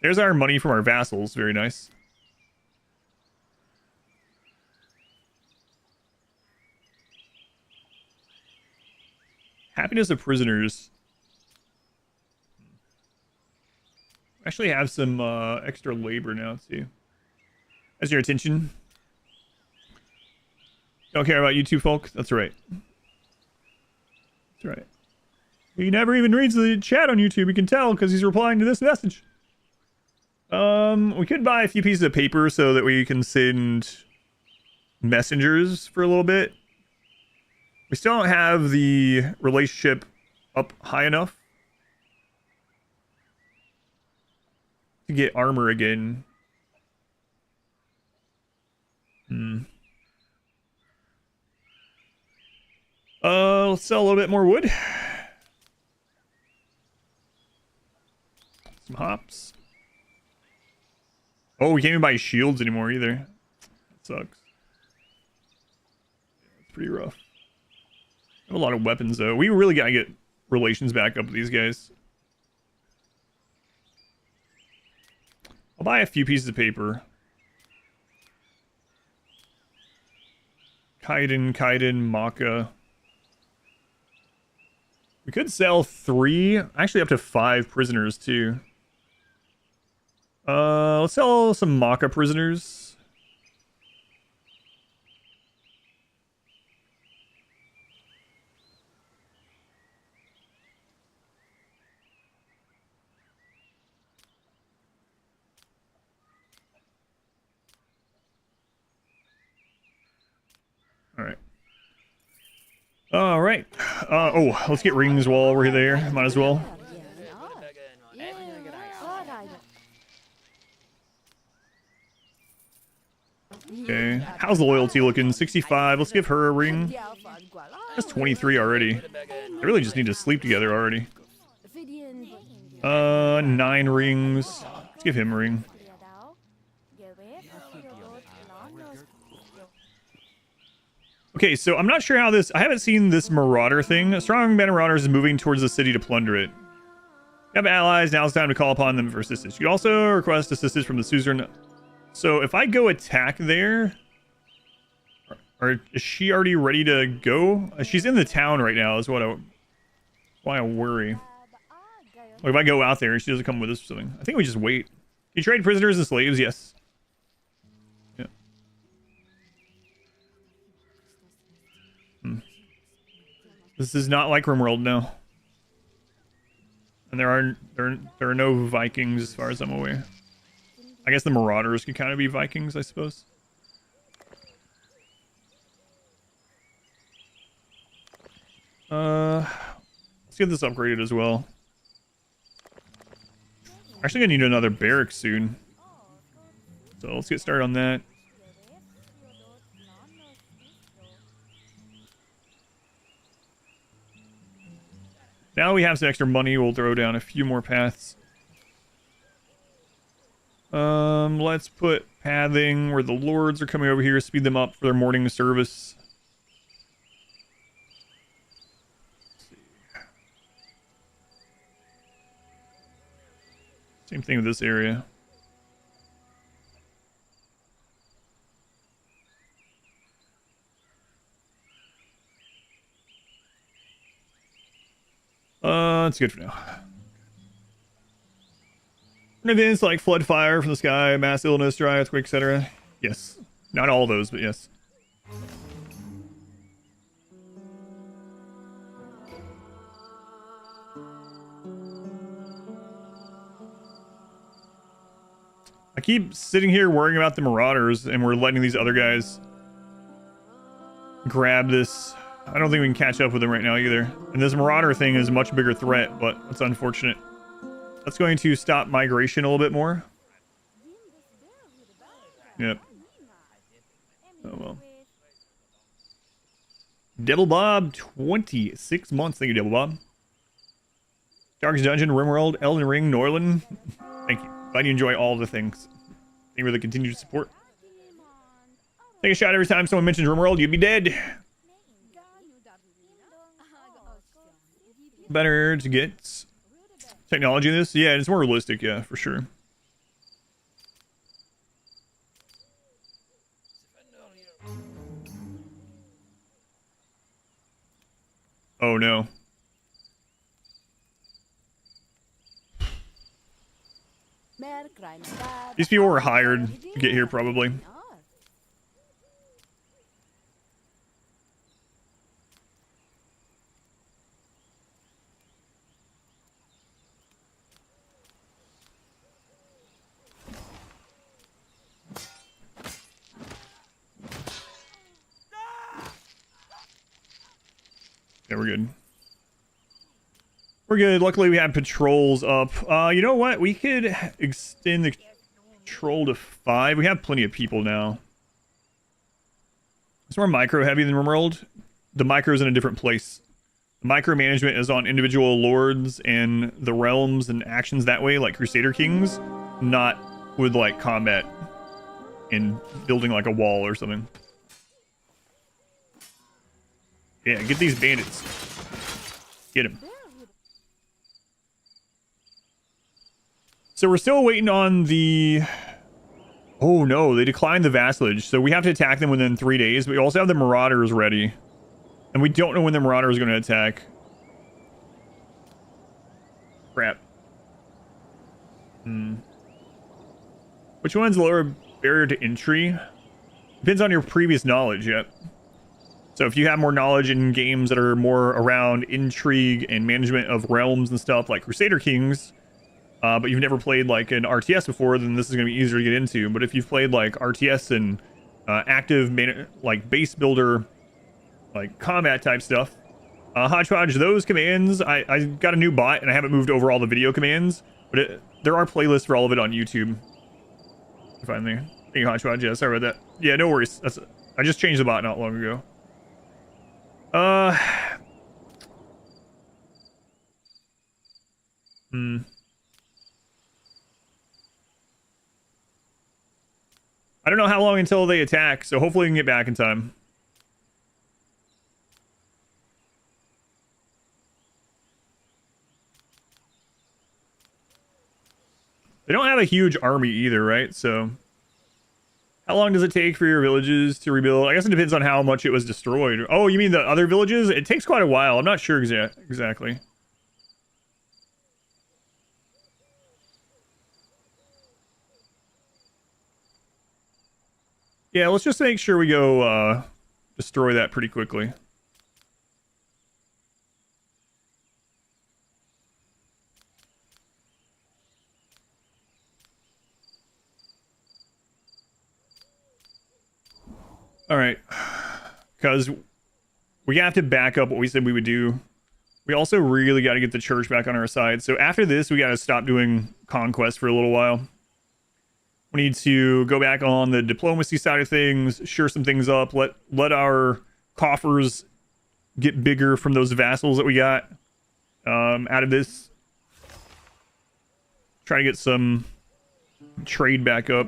There's our money from our vassals. Very nice. Happiness of prisoners. Actually have some extra labor now too. That's your attention. Don't care about YouTube folk? That's right. That's right. He never even reads the chat on YouTube. You can tell because he's replying to this message. We could buy a few pieces of paper so that we can send messengers for a little bit. We still don't have the relationship up high enough to get armor again. Let's sell a little bit more wood. Some hops. Oh, we can't even buy shields anymore either. That sucks. Yeah, it's pretty rough. I have a lot of weapons though. We really gotta get relations back up with these guys. I'll buy a few pieces of paper. Kaiden, Maka. We could sell 3, actually up to 5 prisoners too. Let's sell some Maka prisoners. All right. Oh, let's get rings while we're there. Might as well. Okay. How's the loyalty looking? 65. Let's give her a ring. That's 23 already. They really just need to sleep together already. 9 rings. Let's give him a ring. Okay, so I'm not sure how this... I haven't seen this marauder thing. A strong band of marauders is moving towards the city to plunder it. You have allies. Now it's time to call upon them for assistance. You can also request assistance from the suzerain. So if I go attack there... Or is she already ready to go? She's in the town right now is why I worry. Like if I go out there and she doesn't come with us or something. I think we just wait. You trade prisoners and slaves? Yes. This is not like RimWorld, no. And there are no Vikings as far as I'm aware. I guess the Marauders could kind of be Vikings, I suppose. Let's get this upgraded as well. Actually gonna need another barracks soon. So let's get started on that. Now we have some extra money, we'll throw down a few more paths. Let's put pathing where the lords are coming over here, speed them up for their morning service. Same thing with this area. That's good for now. Events like flood, fire from the sky, mass illness, dry earthquake, etc. Yes. Not all those, but yes. I keep sitting here worrying about the marauders, and we're letting these other guys grab this. I don't think we can catch up with them right now either. And this marauder thing is a much bigger threat, but it's unfortunate. That's going to stop migration a little bit more. Yep. Oh well. Devil Bob, 26 months. Thank you, Devil Bob. Darkest Dungeon, RimWorld, Elden Ring, Norland. Thank you. Glad you enjoy all the things. Thank you for the continued support. Take a shot every time someone mentions RimWorld, you'd be dead. Better to get technology in this? Yeah, it's more realistic, yeah, for sure. Oh no. These people were hired to get here, probably. Yeah, we're good. We're good. Luckily, we have patrols up. You know what? We could extend the patrol to 5. We have plenty of people now. It's more micro-heavy than RimWorld. The micro is in a different place. The micromanagement is on individual lords and the realms and actions that way, like Crusader Kings, not with, like, combat and building, like, a wall or something. Yeah, get these bandits. Get him. So we're still waiting on the... Oh no, they declined the vassalage. So we have to attack them within 3 days. We also have the marauders ready. And we don't know when the marauder is going to attack. Crap. Which one's lower barrier to entry? Depends on your previous knowledge, yep. So if you have more knowledge in games that are more around intrigue and management of realms and stuff like Crusader Kings, but you've never played like an RTS before, then this is going to be easier to get into. But if you've played like RTS and active like base builder, like combat type stuff, hodgepodge those commands. I got a new bot and I haven't moved over all the video commands, but there are playlists for all of it on YouTube. Finally, thank you, hodgepodge. Yeah, sorry about that. Yeah, no worries. I just changed the bot not long ago. I don't know how long until they attack, so hopefully we can get back in time. They don't have a huge army either, right? So how long does it take for your villages to rebuild? I guess it depends on how much it was destroyed. Oh, you mean the other villages? It takes quite a while. I'm not sure exactly. Yeah, let's just make sure we go destroy that pretty quickly. All right, because we have to back up what we said we would do. We also really got to get the church back on our side. So after this, we got to stop doing Conquest for a little while. We need to go back on the diplomacy side of things, shore some things up, let our coffers get bigger from those vassals that we got out of this. Try to get some trade back up.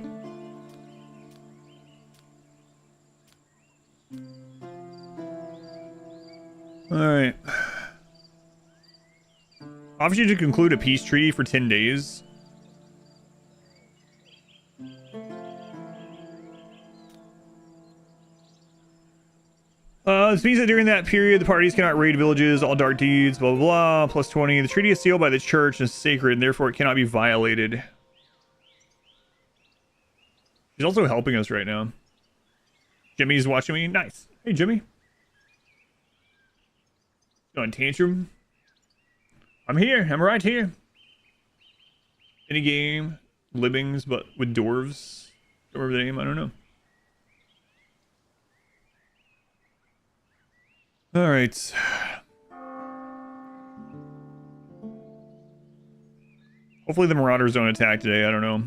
Alright. Offers you to conclude a peace treaty for 10 days. This means that during that period, the parties cannot raid villages, all dark deeds, blah, blah, blah, plus 20. The treaty is sealed by the church and is sacred, and therefore it cannot be violated. She's also helping us right now. Jimmy's watching me. Nice. Hey, Jimmy. Going tantrum. I'm here. I'm right here. Any game. Livings, but with dwarves. Or the name, I don't know. Alright. Hopefully the Marauders don't attack today, I don't know.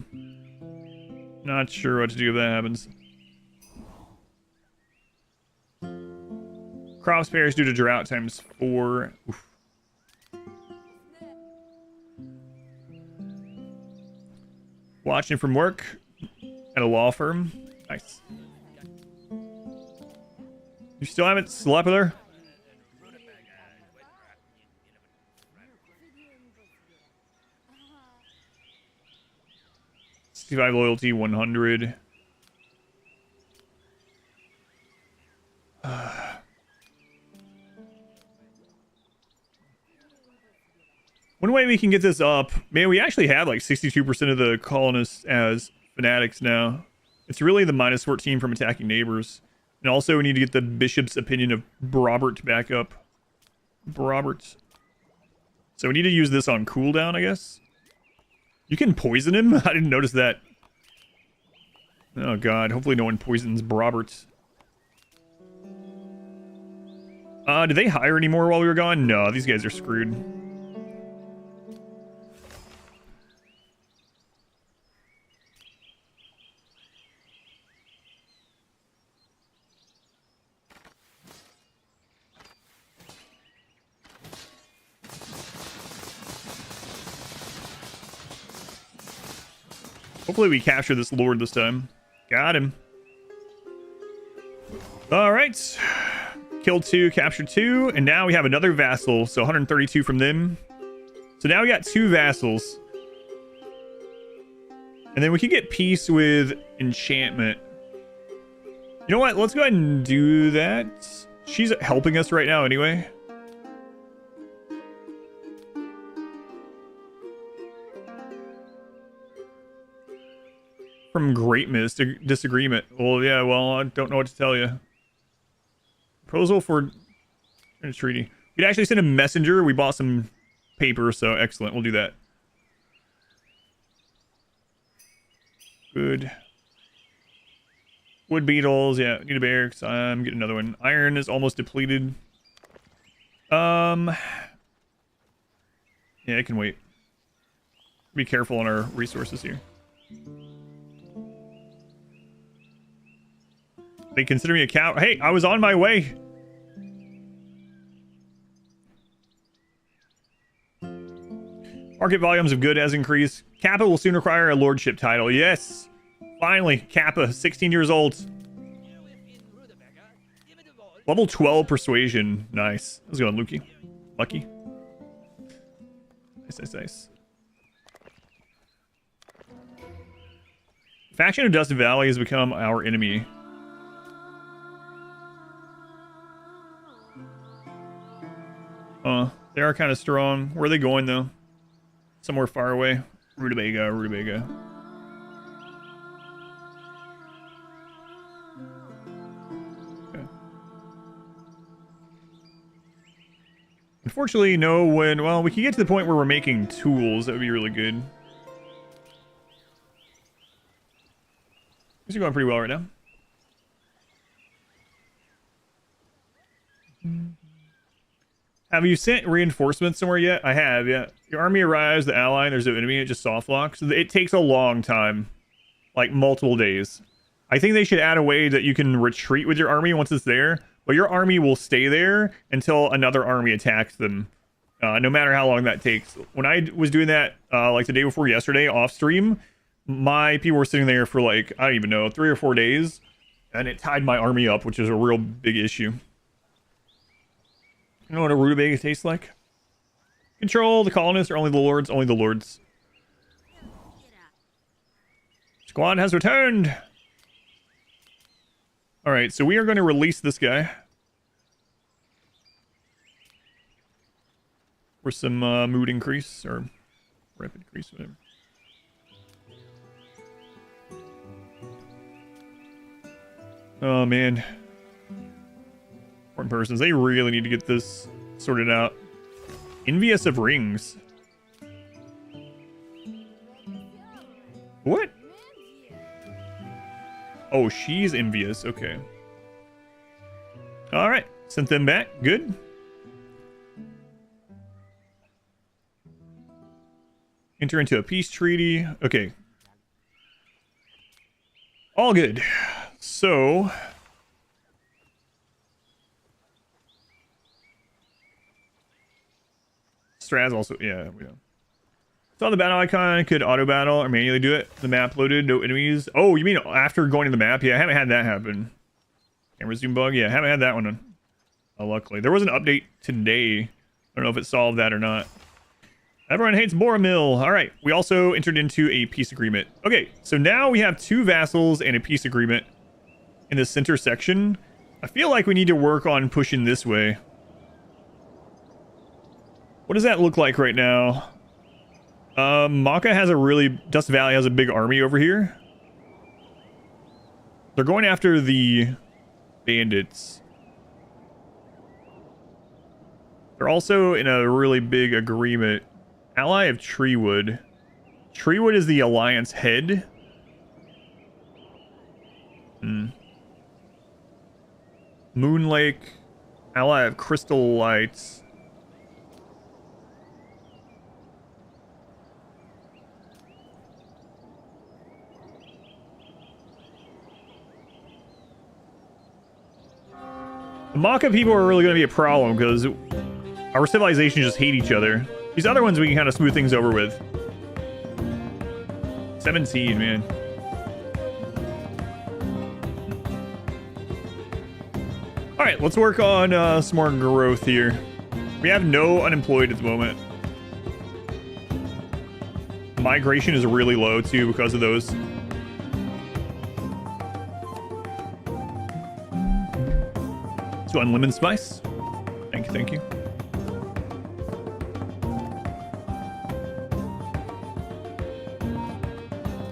Not sure what to do if that happens. Crops perish due to drought times 4. Oof. Watching from work at a law firm. Nice. You still haven't slept with her? 65 loyalty, 100. One way we can get this up, man, we actually have like 62% of the colonists as fanatics now. It's really the minus 14 from attacking neighbors. And also we need to get the bishop's opinion of Robert back up. Robert. So we need to use this on cooldown, I guess. You can poison him? I didn't notice that. Oh god, hopefully no one poisons Robert. Did they hire any more while we were gone? No, these guys are screwed. Hopefully we capture this lord this time. Got him. Alright. Killed 2, captured 2, and now we have another vassal, so 132 from them. So now we got 2 vassals. And then we can get peace with enchantment. You know what? Let's go ahead and do that. She's helping us right now anyway. From great disagreement. Well, yeah, well, I don't know what to tell you. Proposal for a treaty. We'd actually send a messenger. We bought some paper, so excellent. We'll do that. Good. Wood beetles, yeah. Need a barracks. Get another one. Iron is almost depleted. Yeah, it can wait. Be careful on our resources here. They consider me a cow. Hey, I was on my way. Market volumes of good has increased. Kappa will soon require a lordship title. Yes. Finally, Kappa, 16 years old. Level 12 persuasion. Nice. Let's go on Lucky. Lucky. Nice, nice, nice. Faction of Dustin Valley has become our enemy. They are kind of strong. Where are they going, though? Somewhere far away. Rutabaga, Rutabaga. Okay. Unfortunately, no when... Well, we can get to the point where we're making tools. That would be really good. These are going pretty well right now. Have you sent reinforcements somewhere yet? I have, yeah. Your army arrives, the ally, there's an enemy, it just soft locks. It takes a long time. Like, multiple days. I think they should add a way that you can retreat with your army once it's there, but your army will stay there until another army attacks them. No matter how long that takes. When I was doing that, like the day before yesterday, off stream, my people were sitting there for like, I don't even know, 3 or 4 days, and it tied my army up, which is a real big issue. You know what a rutabaga tastes like? Control the colonists or only the lords? Only the lords. Squad has returned. Alright, so we are going to release this guy. for some mood increase or rep increase, whatever. Oh man, important persons. They really need to get this sorted out. Envious of rings. What? Oh, she's envious. Okay. All right. Sent them back. Good. Enter into a peace treaty. Okay. All good. So... Straz also... Yeah, we know. Saw the battle icon. Could auto battle or manually do it. The map loaded. No enemies. Oh, you mean after going to the map? Yeah, I haven't had that happen. Camera zoom bug. Yeah, I haven't had that one. Luckily. There was an update today. I don't know if it solved that or not. Everyone hates Boromil. All right. We also entered into a peace agreement. Okay, so now we have 2 vassals and a peace agreement in the center section. I feel like we need to work on pushing this way. What does that look like right now? Maka has a really... Dust Valley has a big army over here. They're going after the bandits. They're also in a really big agreement. Ally of Treewood. Treewood is the alliance head. Moonlake. Ally of Crystal Lights. The Maka people are really going to be a problem because our civilizations just hate each other. These other ones we can kind of smooth things over with. 17, man. All right, let's work on some more growth here. We have no unemployed at the moment. Migration is really low too because of those. So unlimited spice. Thank you, thank you.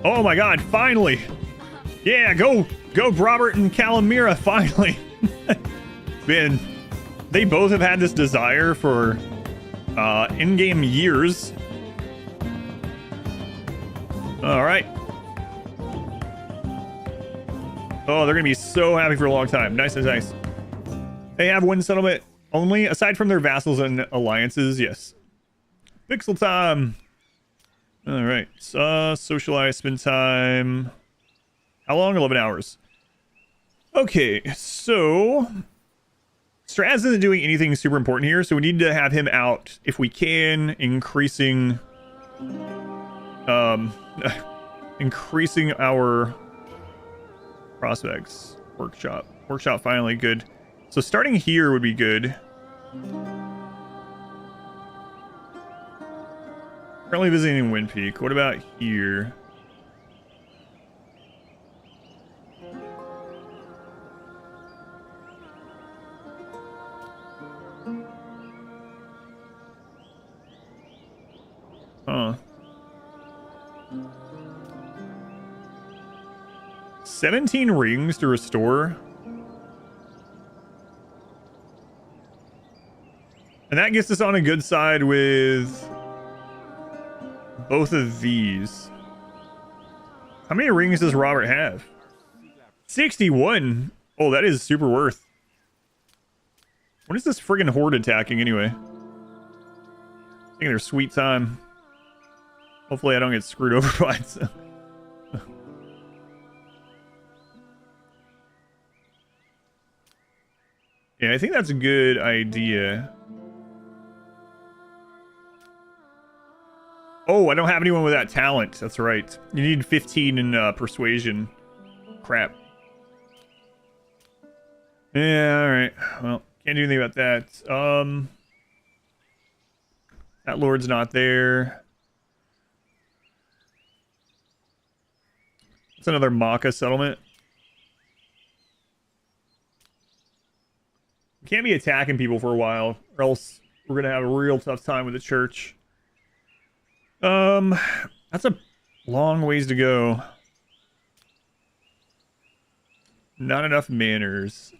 Oh my god, finally! Yeah, go Robert and Calamira, finally! Man, they both have had this desire for in-game years. Alright. Oh, they're gonna be so happy for a long time. Nice, nice, nice. They have one settlement only, aside from their vassals and alliances, yes. Pixel time! Alright, socialize, spend time. How long? 11 hours. Okay, so... Straz isn't doing anything super important here, so we need to have him out, if we can, increasing... increasing our prospects. Workshop. Workshop finally, good. So starting here would be good. Currently visiting Wind Peak. What about here? Huh. 17 rings to restore. And that gets us on a good side with both of these. How many rings does Robert have? 61. Oh, that is super worth. What is this friggin' horde attacking anyway? Taking their sweet time. Hopefully I don't get screwed over by it. Yeah, I think that's a good idea. Oh, I don't have anyone with that talent. That's right. You need 15 in persuasion. Crap. Yeah, alright. Well, can't do anything about that. That lord's not there. It's another Maka settlement. We can't be attacking people for a while, or else we're gonna have a real tough time with the church. That's a long ways to go. Not enough manners.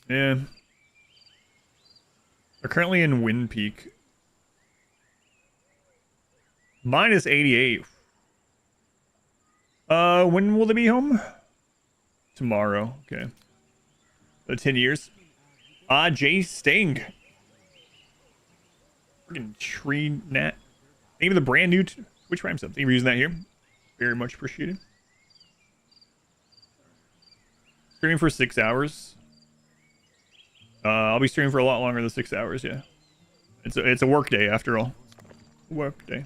Yeah. We're currently in Wind Peak. Minus 88. When will they be home? Tomorrow. Okay. 10 years. Jay Sting. Freaking tree nat. Thank you for the brand new Twitch Prime sub. Thank you for using that here. Very much appreciated. Streaming for 6 hours. I'll be streaming for a lot longer than 6 hours, yeah. It's a work day after all. Work day.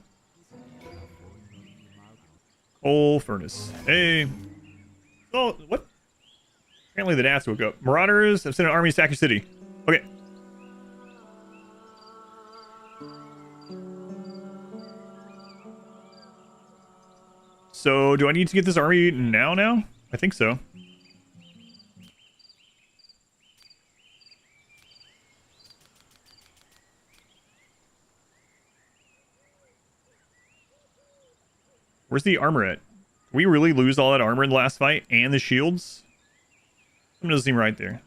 Coal furnace. Hey. Oh, what? Apparently the Nats woke up. Marauders have sent an army to attack your city. Okay. So, do I need to get this army now? I think so. Where's the armor at? Did we really lose all that armor in the last fight and the shields? Something doesn't seem right there.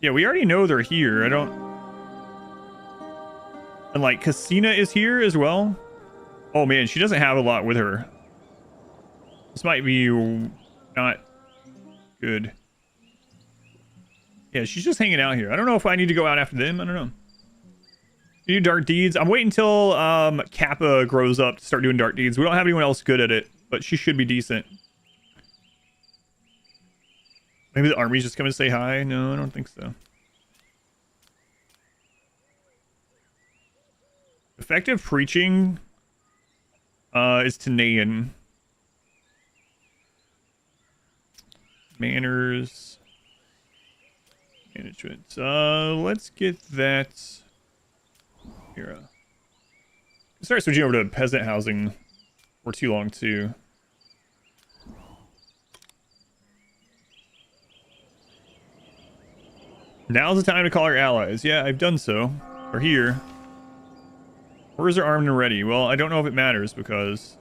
Yeah, we already know they're here. I don't... And like, Casina is here as well. Oh man, she doesn't have a lot with her. This might be not good. Yeah, she's just hanging out here. I don't know if I need to go out after them. I don't know. Do dark deeds. I'm waiting until Kappa grows up to start doing dark deeds. We don't have anyone else good at it, but she should be decent. Maybe the army's just coming to say hi. No, I don't think so. Effective preaching is Tanaian. Manners. Management. Let's get that here. Start switching over to peasant housing for too long too. Now's the time to call our allies. Yeah, I've done so. We're here. Where's our armed and ready? Well, I don't know if it matters because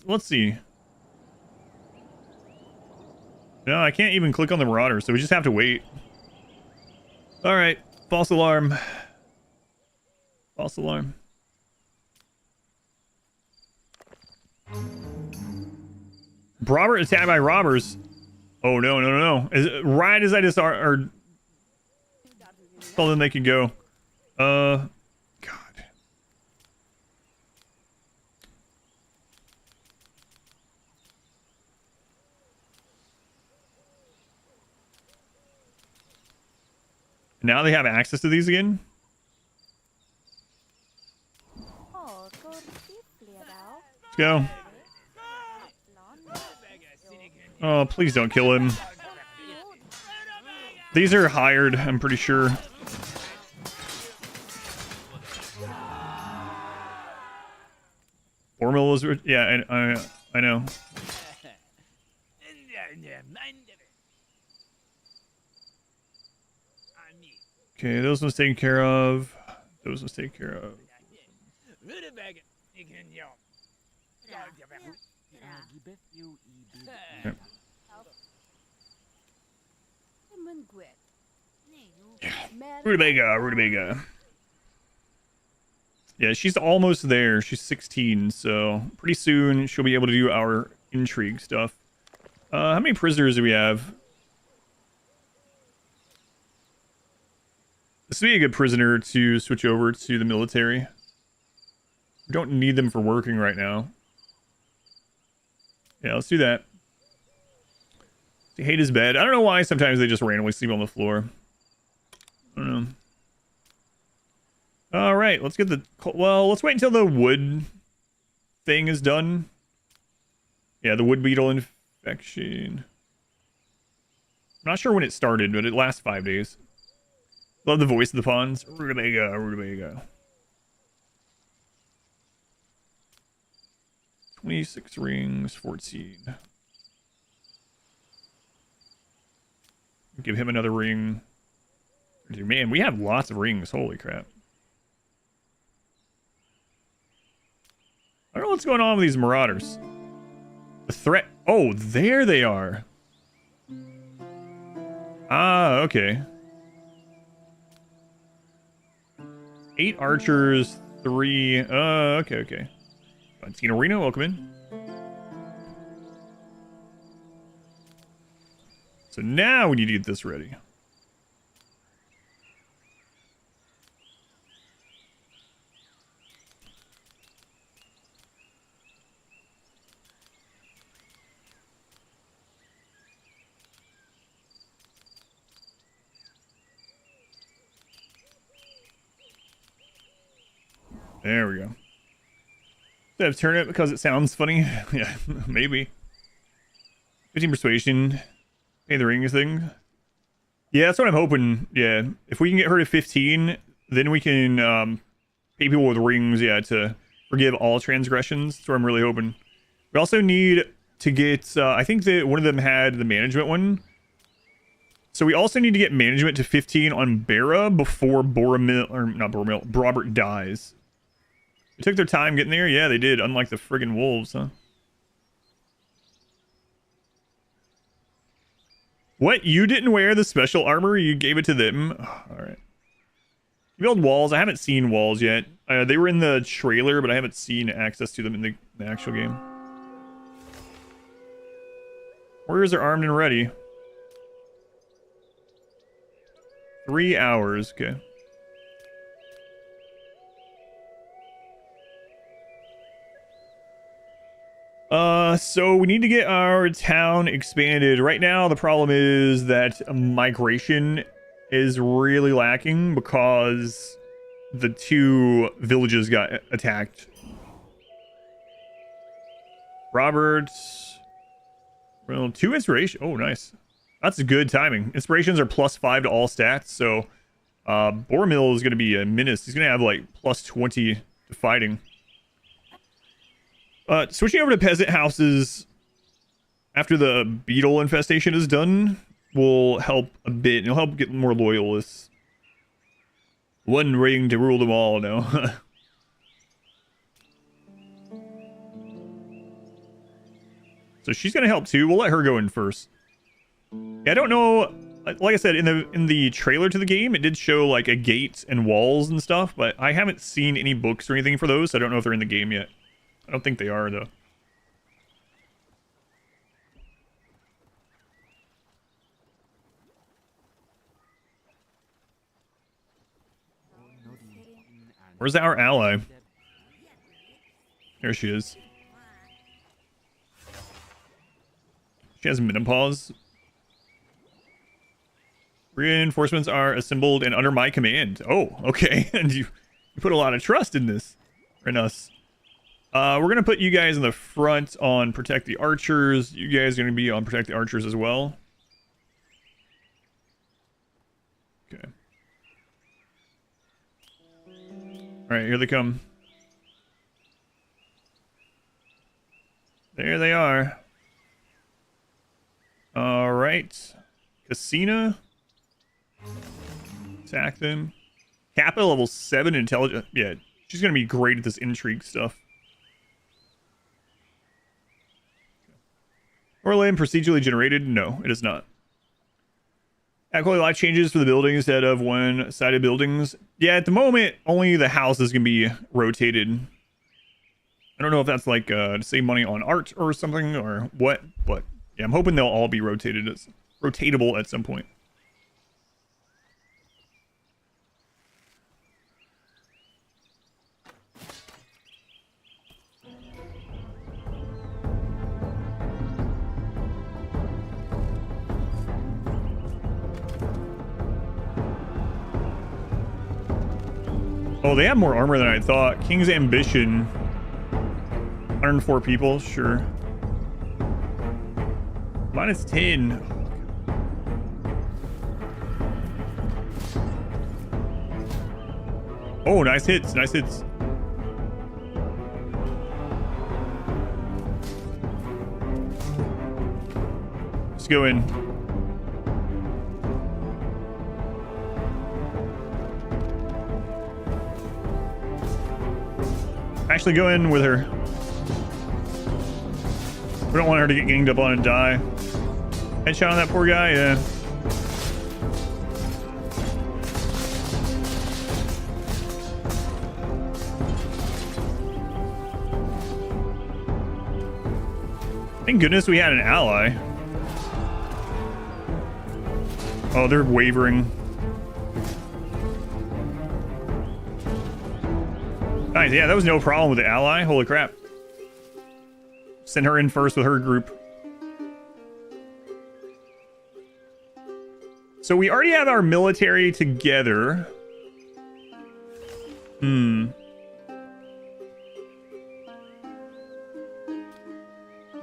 let's see. No, I can't even click on the marauder, so we just have to wait. All right, false alarm. False alarm. Robert attacked by robbers. Oh no! Right as I just are told them they can go. God. Now they have access to these again? Let's go. Oh, please don't kill him. These are hired, I'm pretty sure. Formal was... Yeah, I know. Okay, those ones taken care of. Those ones taken care of. Okay. Rutabaga. Yeah, she's almost there. She's 16, so pretty soon she'll be able to do our intrigue stuff. How many prisoners do we have? This would be a good prisoner to switch over to the military. We don't need them for working right now. Yeah, let's do that. They hate his bed. I don't know why sometimes they just randomly sleep on the floor. I don't know. right, let's get the... Well, let's wait until the wood thing is done. Yeah, the wood beetle infection. I'm not sure when it started, but it lasts 5 days. Love the voice of the pawns. Rutabaga, rutabaga. 26 rings, 14. Give him another ring. Man, we have lots of rings. Holy crap. I don't know what's going on with these marauders. The threat. Oh, there they are. Ah, okay. 8 archers, 3. Okay. Tina Reno, welcome in. So now we need to get this ready. There we go. Instead of turn it because it sounds funny. Yeah, maybe. 15 persuasion. Pay the rings thing. Yeah, that's what I'm hoping. Yeah, if we can get her to 15, then we can pay people with rings, yeah, to forgive all transgressions. That's what I'm really hoping. We also need to get, I think that one of them had the management one. So we also need to get management to 15 on Bera before Brobert dies. They took their time getting there? Yeah, they did, unlike the friggin' wolves, huh? What? You didn't wear the special armor? You gave it to them? Oh, alright. You build walls. I haven't seen walls yet. They were in the trailer, but I haven't seen access to them in the actual game. Warriors are armed and ready. 3 hours, okay. So we need to get our town expanded. Right now, the problem is that migration is really lacking because the 2 villages got attacked. Robert, well, 2 inspiration. Oh, nice. That's good timing. Inspirations are +5 to all stats, so Boromil is going to be a menace. He's going to have like +20 to fighting. Switching over to peasant houses after the beetle infestation is done will help a bit. It'll help get more loyalists. 1 ring to rule them all now. So she's gonna help too. We'll let her go in first. Yeah, I don't know. Like I said, in the trailer to the game, it did show like a gate and walls and stuff, but I haven't seen any books or anything for those. So I don't know if they're in the game yet. I don't think they are, though. Where's our ally? There she is. She has menopause. Reinforcements are assembled and under my command. Oh, okay. And you put a lot of trust in this. In us. We're going to put you guys in the front on Protect the Archers. You guys are going to be on Protect the Archers as well. Okay. Alright, here they come. There they are. Alright. Casina. Attack them. Kappa level 7 intelligence. Yeah, she's going to be great at this intrigue stuff. Norland procedurally generated? No, it is not. Add quality life changes for the building instead of one-sided buildings. Yeah, at the moment, only the house is going to be rotated. I don't know if that's like to save money on art or something or what, but yeah, I'm hoping they'll all be rotatable at some point. Oh, they have more armor than I thought. King's Ambition. 104 people, sure. Minus 10. Oh, nice hits, nice hits. Let's go in. Actually, go in with her. We don't want her to get ganged up on and die. Headshot on that poor guy, yeah. Thank goodness we had an ally. Oh, they're wavering. Nice, yeah, that was no problem with the ally. Holy crap. Send her in first with her group. So we already have our military together. Is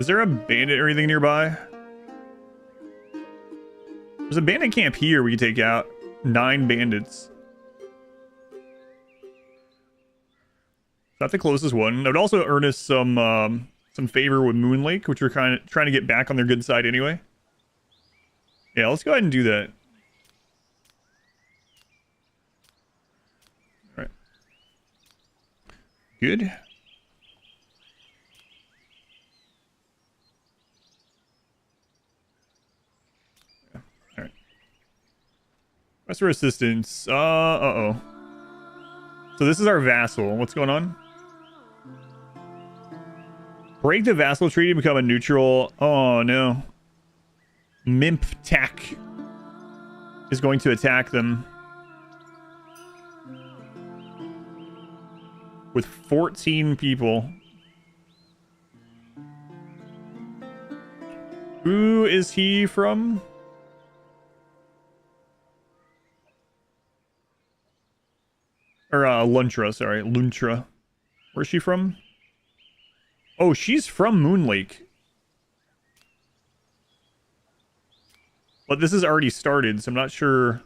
there a bandit or anything nearby? There's a bandit camp here we can take out. 9 bandits. Not the closest one. That would also earn us some favor with Moon Lake, which we're kind of trying to get back on their good side anyway. Yeah, let's go ahead and do that. All right. Good. All right. Request for assistance. Uh-oh. So this is our vassal. What's going on? Break the vassal treaty to become a neutral. Oh, no. Mimp-tack is going to attack them. With 14 people. Who is he from? Or, Luntra, sorry. Luntra. Where's she from? Oh, she's from Moon Lake. But this has already started, so I'm not sure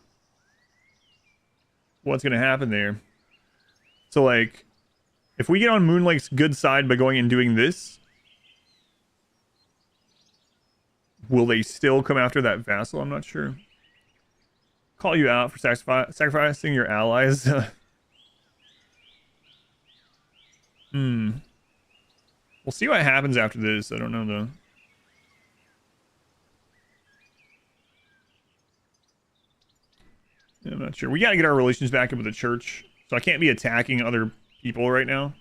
what's going to happen there. So, like, if we get on Moon Lake's good side by going and doing this, will they still come after that vassal? I'm not sure. Call you out for sacrificing your allies. We'll see what happens after this. I don't know, though. Yeah, I'm not sure. We gotta get our relations back up with the church. So I can't be attacking other people right now.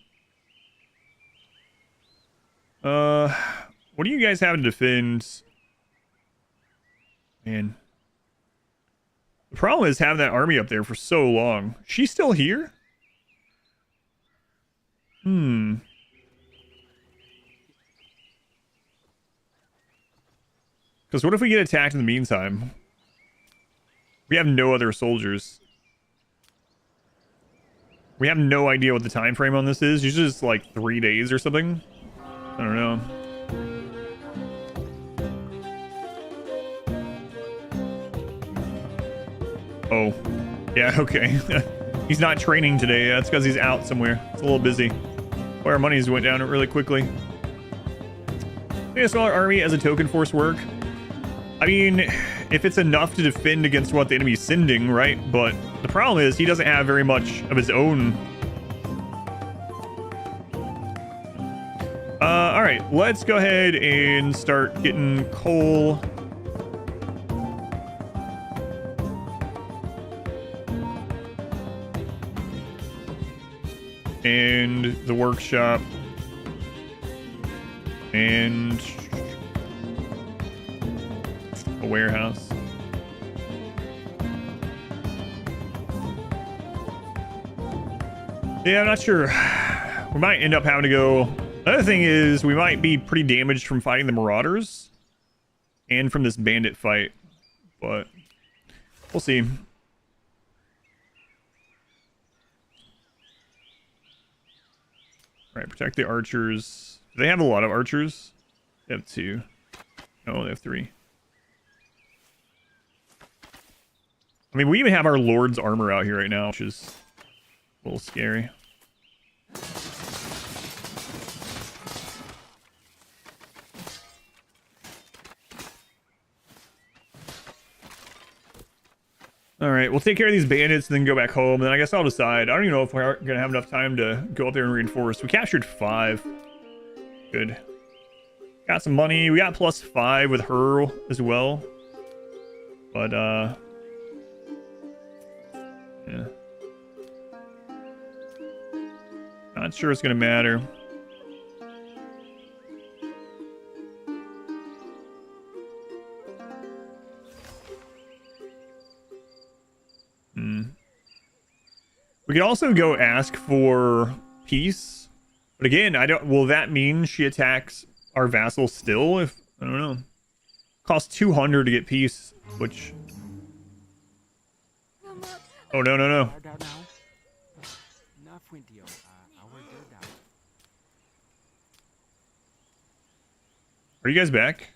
What do you guys have to defend? Man. The problem is having that army up there for so long. She's still here? Because what if we get attacked in the meantime? We have no other soldiers. We have no idea what the time frame on this is. Usually it's like 3 days or something. I don't know. Oh. Yeah, okay. He's not training today. That's because he's out somewhere. It's a little busy. Boy, our monies went down really quickly. Make a smaller army as a token force work. I mean, if it's enough to defend against what the enemy's sending, right? But the problem is he doesn't have very much of his own. All right, let's go ahead and start getting coal. And the workshop. And a warehouse. Yeah, I'm not sure. We might end up having to go. Another thing is we might be pretty damaged from fighting the marauders and from this bandit fight, but we'll see. Right, protect the archers. Do they have a lot of archers? They have 2. No, they have 3. I mean, we even have our Lord's armor out here right now, which is a little scary. All right, we'll take care of these bandits and then go back home. Then I guess I'll decide. I don't even know if we're going to have enough time to go up there and reinforce. We captured 5. Good. Got some money. We got +5 with her as well. But, yeah. Not sure it's going to matter. We could also go ask for peace. But again, I don't. Will that mean she attacks our vassal still? If I don't know. Costs 200 to get peace, which. Oh no. Are you guys back?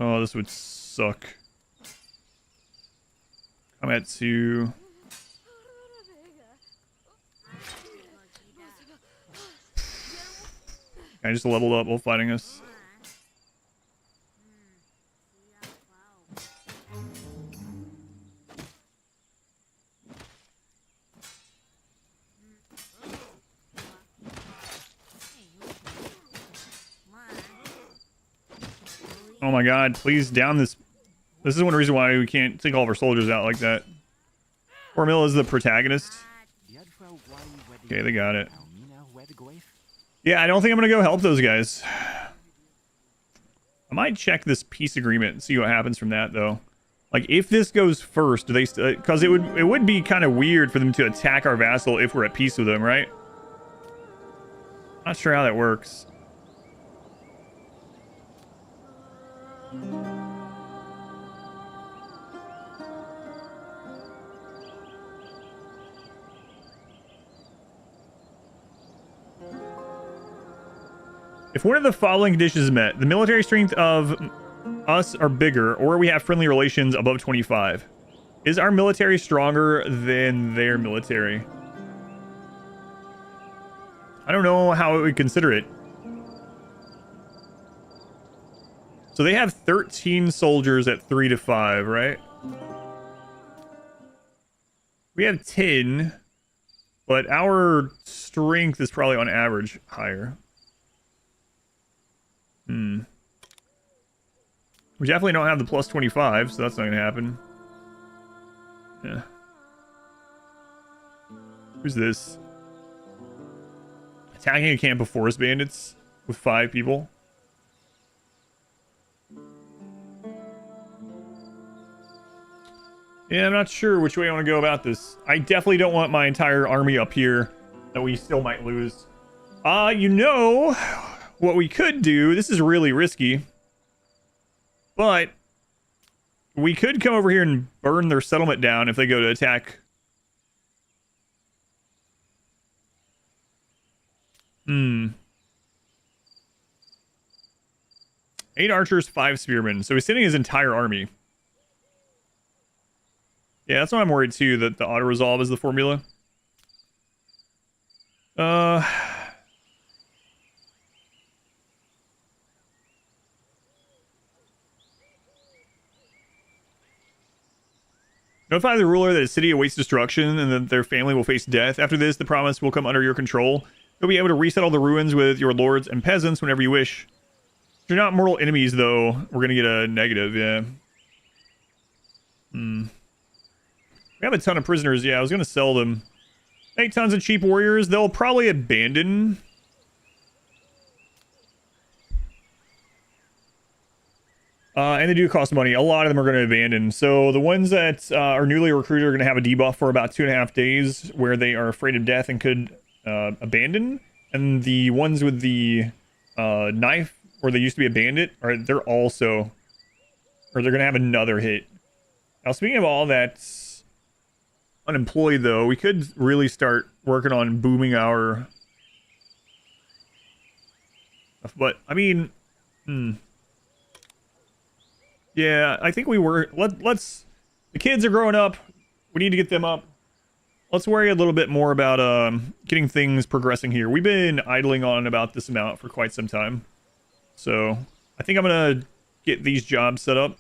Oh, this would suck. I'm at 2. I just leveled up while fighting us. Oh my god, please down this. This is one reason why we can't take all of our soldiers out like that. Hormill is the protagonist. Okay, they got it. Yeah, I don't think I'm gonna go help those guys. I might check this peace agreement and see what happens from that, though. Like, if this goes first, do they? Because it would be kind of weird for them to attack our vassal if we're at peace with them, right? Not sure how that works. If one of the following conditions is met, the military strength of us are bigger, or we have friendly relations above 25. Is our military stronger than their military? I don't know how it would consider it. So they have 13 soldiers at 3 to 5, right? We have 10, but our strength is probably on average higher. We definitely don't have the plus 25, so that's not gonna happen. Yeah. Who's this? Attacking a camp of forest bandits with 5 people. Yeah, I'm not sure which way I want to go about this. I definitely don't want my entire army up here that we still might lose. You know what we could do. This is really risky. But we could come over here and burn their settlement down if they go to attack. 8 archers, 5 spearmen. So he's sending his entire army. Yeah, that's why I'm worried too, that the auto-resolve is the formula. Notify the ruler that his city awaits destruction and that their family will face death. After this, the province will come under your control. You'll be able to resettle the ruins with your lords and peasants whenever you wish. If you're not mortal enemies, though, we're going to get a negative, yeah. We have a ton of prisoners, yeah, I was going to sell them. Make tons of cheap warriors. They'll probably abandon. And they do cost money. A lot of them are going to abandon. So the ones that are newly recruited are going to have a debuff for about 2.5 days where they are afraid of death and could abandon. And the ones with the knife, where they used to be a bandit, they're also, or they're going to have another hit. Now, speaking of all that's unemployed, though, we could really start working on booming our... But, I mean... Yeah, I think we were... Let's... The kids are growing up. We need to get them up. Let's worry a little bit more about getting things progressing here. We've been idling on about this amount for quite some time. So, I think I'm going to get these jobs set up.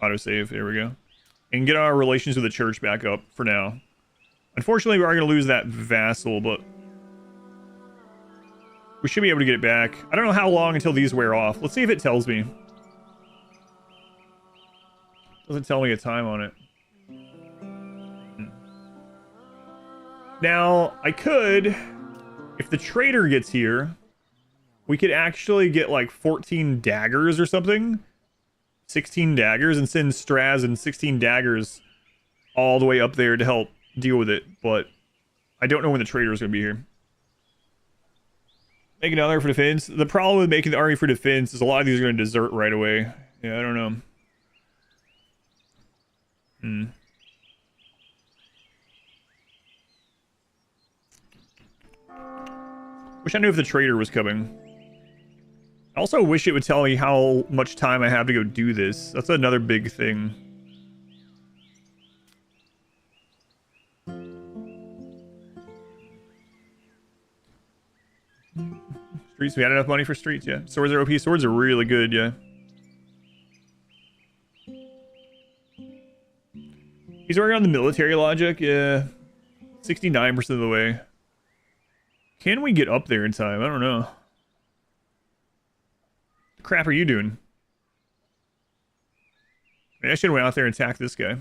Autosave, there we go. And get our relations with the church back up for now. Unfortunately, we are going to lose that vassal, but we should be able to get it back. I don't know how long until these wear off. Let's see if it tells me. Doesn't tell me a time on it. Now, I could, if the trader gets here, we could actually get like 14 daggers or something. 16 daggers and send Straz and 16 daggers all the way up there to help deal with it. But I don't know when the trader is going to be here. Make another for defense. The problem with making the army for defense is a lot of these are going to desert right away. Yeah, I don't know. Wish I knew if the trader was coming. I also wish it would tell me how much time I have to go do this. That's another big thing. Streets, we had enough money for streets, yeah. Swords are OP. Swords are really good, yeah. He's working on the military logic, yeah. 69% of the way. Can we get up there in time? I don't know. What the crap are you doing? Maybe I should have went out there and attacked this guy.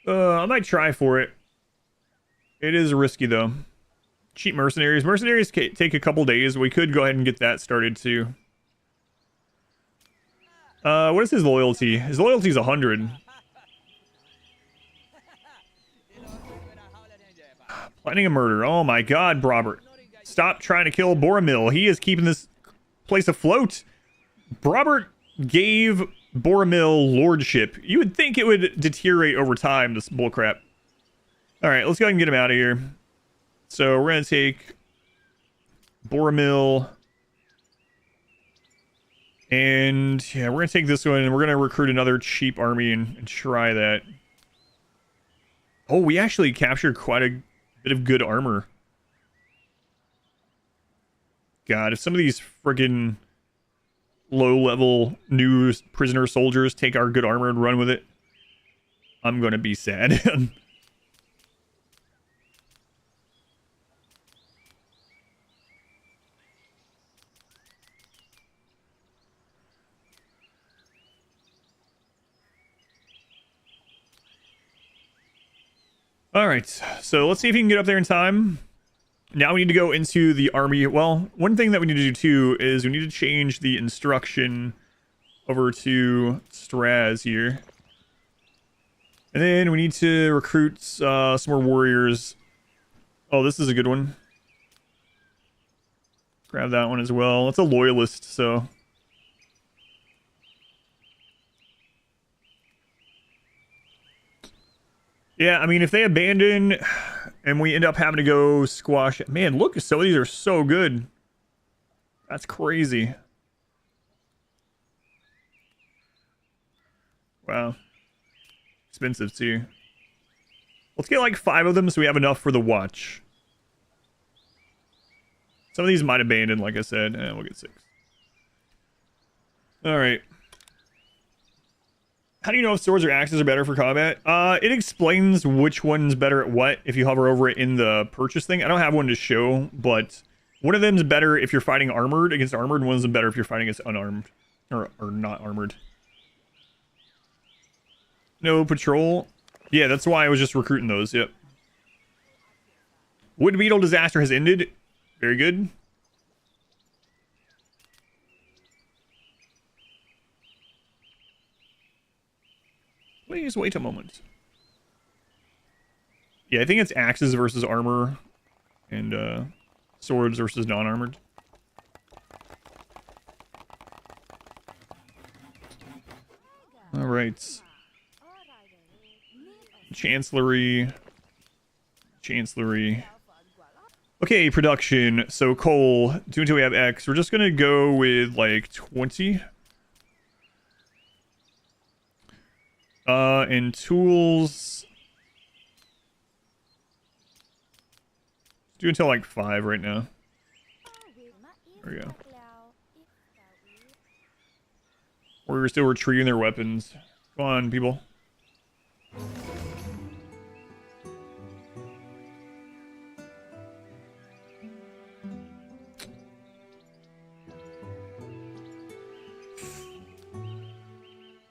I might try for it. It is risky, though. Cheap mercenaries. Mercenaries take a couple days. We could go ahead and get that started, too. What is his loyalty? His loyalty is 100. Planning a murder. Oh my god, Robert. Stop trying to kill Boromil. He is keeping this place afloat. Robert gave Boromil lordship. You would think it would deteriorate over time, this bullcrap. Alright, let's go ahead and get him out of here. So we're going to take Boromil. And yeah, we're going to take this one and we're going to recruit another cheap army and try that. Oh, we actually captured quite a bit of good armor. God, if some of these friggin' low-level new prisoner soldiers take our good armor and run with it, I'm going to be sad. Alright, so let's see if he can get up there in time. Now we need to go into the army. Well, one thing that we need to do too is we need to change the instruction over to Straz here. And then we need to recruit some more warriors. Oh, this is a good one. Grab that one as well. It's a loyalist, so... Yeah, I mean, if they abandon and we end up having to go squash it. Man, look, some of these are so good. That's crazy. Wow. Expensive, too. Let's get like 5 of them so we have enough for the watch. Some of these might abandon, like I said. We'll get 6. Alright. How do you know if swords or axes are better for combat? It explains which one's better at what if you hover over it in the purchase thing. I don't have one to show, but one of them's better if you're fighting armored against armored, and one of them's better if you're fighting against unarmed. Or not armored. No patrol. Yeah, that's why I was just recruiting those, yep. Wood beetle disaster has ended. Very good. Please wait a moment. Yeah, I think it's axes versus armor and swords versus non-armored. All right. Chancellery. Chancellery. Okay, production. So coal. Do until we have X. We're just gonna go with like 20. And tools. Do until like 5 right now. There we go. We're still retrieving their weapons. Come on, people.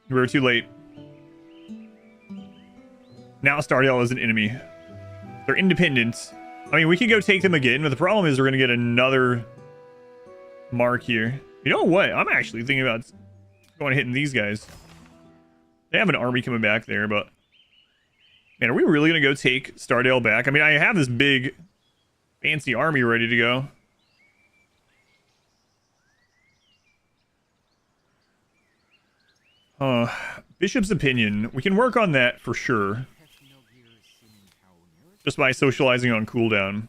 We're too late. Now Stardale is an enemy. They're independent. I mean, we can go take them again, but the problem is we're going to get another mark here. You know what? I'm actually thinking about going hitting these guys. They have an army coming back there, but... Man, are we really going to go take Stardale back? I mean, I have this big, fancy army ready to go. Bishop's opinion. We can work on that for sure. Just by socializing on cooldown.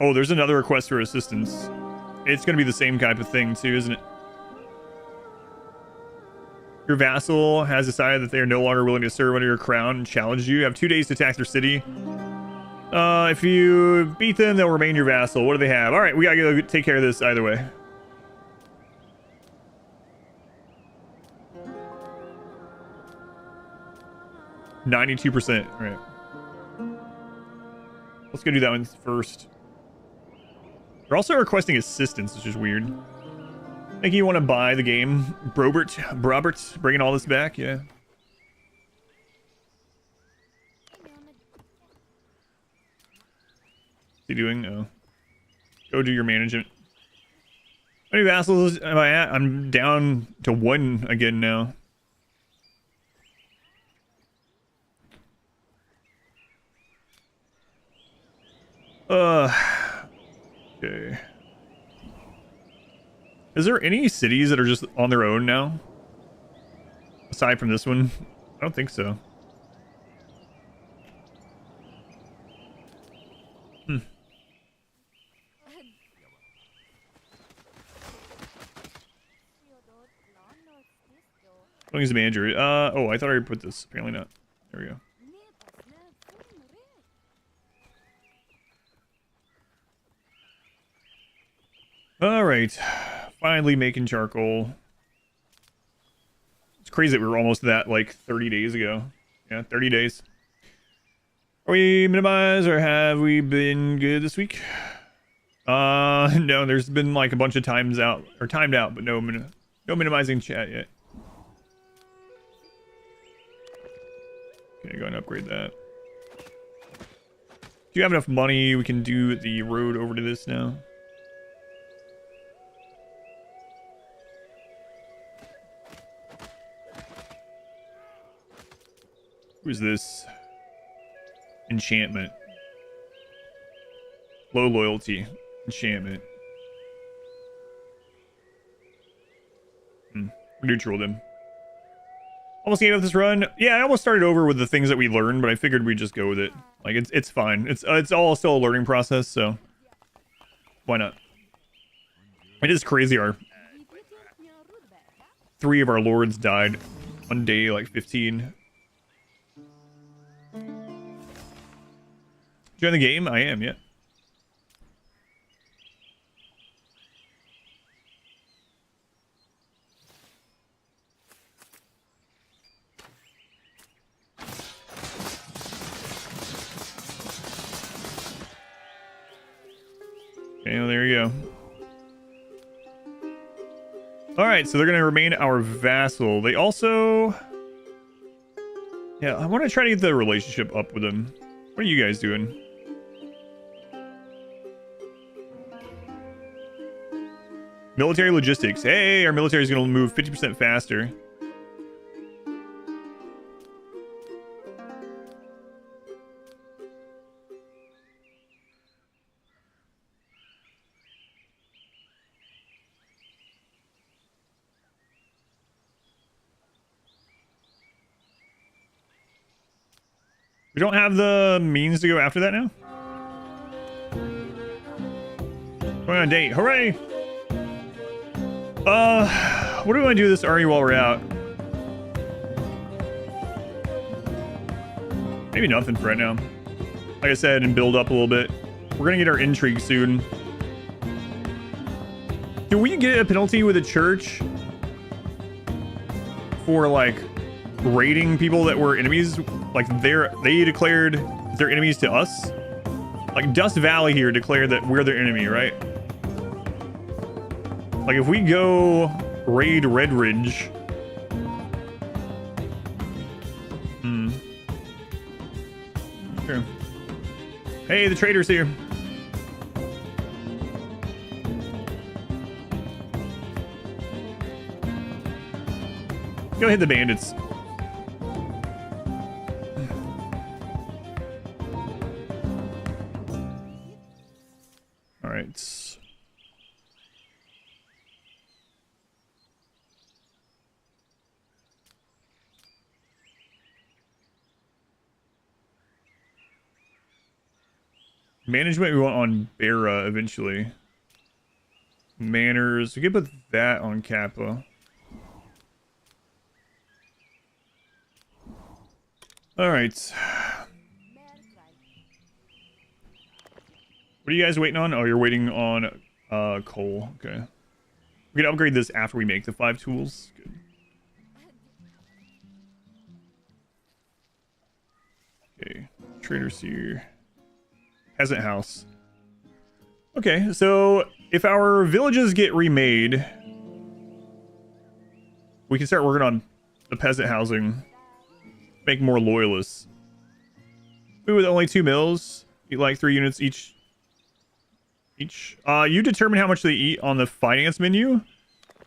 Oh, there's another request for assistance. It's going to be the same type of thing too, isn't it? Your vassal has decided that they are no longer willing to serve under your crown and challenged you. You have 2 days to attack their city. If you beat them, they'll remain your vassal. What do they have? All right, we gotta go take care of this either way. %. All right. Let's go do that one first. They're also requesting assistance, which is weird. Think you want to buy the game? Robert, bringing all this back? Yeah. What's he doing? Oh. Go do your management. How many vassals am I at? I'm down to 1 again now. Okay. Is there any cities that are just on their own now? Aside from this one? I don't think so. He's the manager. Oh, I thought I already put this. Apparently not. There we go. All right. Finally making charcoal. It's crazy that we were almost that like 30 days ago. Yeah, 30 days. Are we minimized or have we been good this week? No, there's been like a bunch of times out or timed out, but no minimizing chat yet. Okay, go and upgrade that. Do you have enough money? We can do the road over to this now. Who's this? Enchantment. Low loyalty. Enchantment. Neutral them. Almost gave up this run. Yeah, I almost started over with the things that we learned, but I figured we'd just go with it. Like it's fine. It's all still a learning process, so why not? It is crazy. 3 of our lords died on day like 15. Join the game? I am, yeah. Okay, well, there you go. Alright, so they're going to remain our vassal. They also... Yeah, I want to try to get the relationship up with them. What are you guys doing? Military logistics. Hey, our military is going to move 50% faster. We don't have the means to go after that now. Going on a date. Hooray! What do we want to do this RE while we're out? Maybe nothing for right now. Like I said, and build up a little bit. We're gonna get our intrigue soon. Do we get a penalty with a church for like raiding people that were enemies? Like they declared they're enemies to us? Like Dust Valley here declared that we're their enemy, right? Like if we go raid Red Ridge. Sure. Hey, the trader's here. Go hit the bandits. All right. Management we want on Bera eventually. Manners. We could put that on Kappa. Alright. What are you guys waiting on? Oh, you're waiting on coal. Okay. We can upgrade this after we make the 5 tools. Good. Okay. Trader's here. Peasant house. Okay, so if our villages get remade, we can start working on the peasant housing. Make more loyalists. Food with only 2 mills. Eat like 3 units each. You determine how much they eat on the finance menu.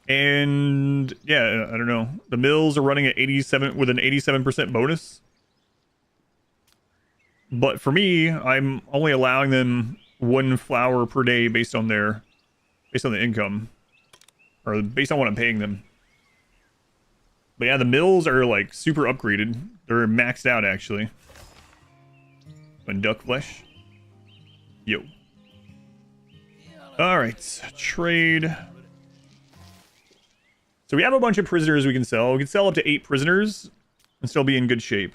And yeah, I don't know. The mills are running at 87 with an 87% bonus. But for me, I'm only allowing them 1 flour per day based on the income, or based on what I'm paying them. But yeah, the mills are like super upgraded. They're maxed out actually. And duck flesh. Yo. All right, trade. So we have a bunch of prisoners we can sell. We can sell up to 8 prisoners and still be in good shape.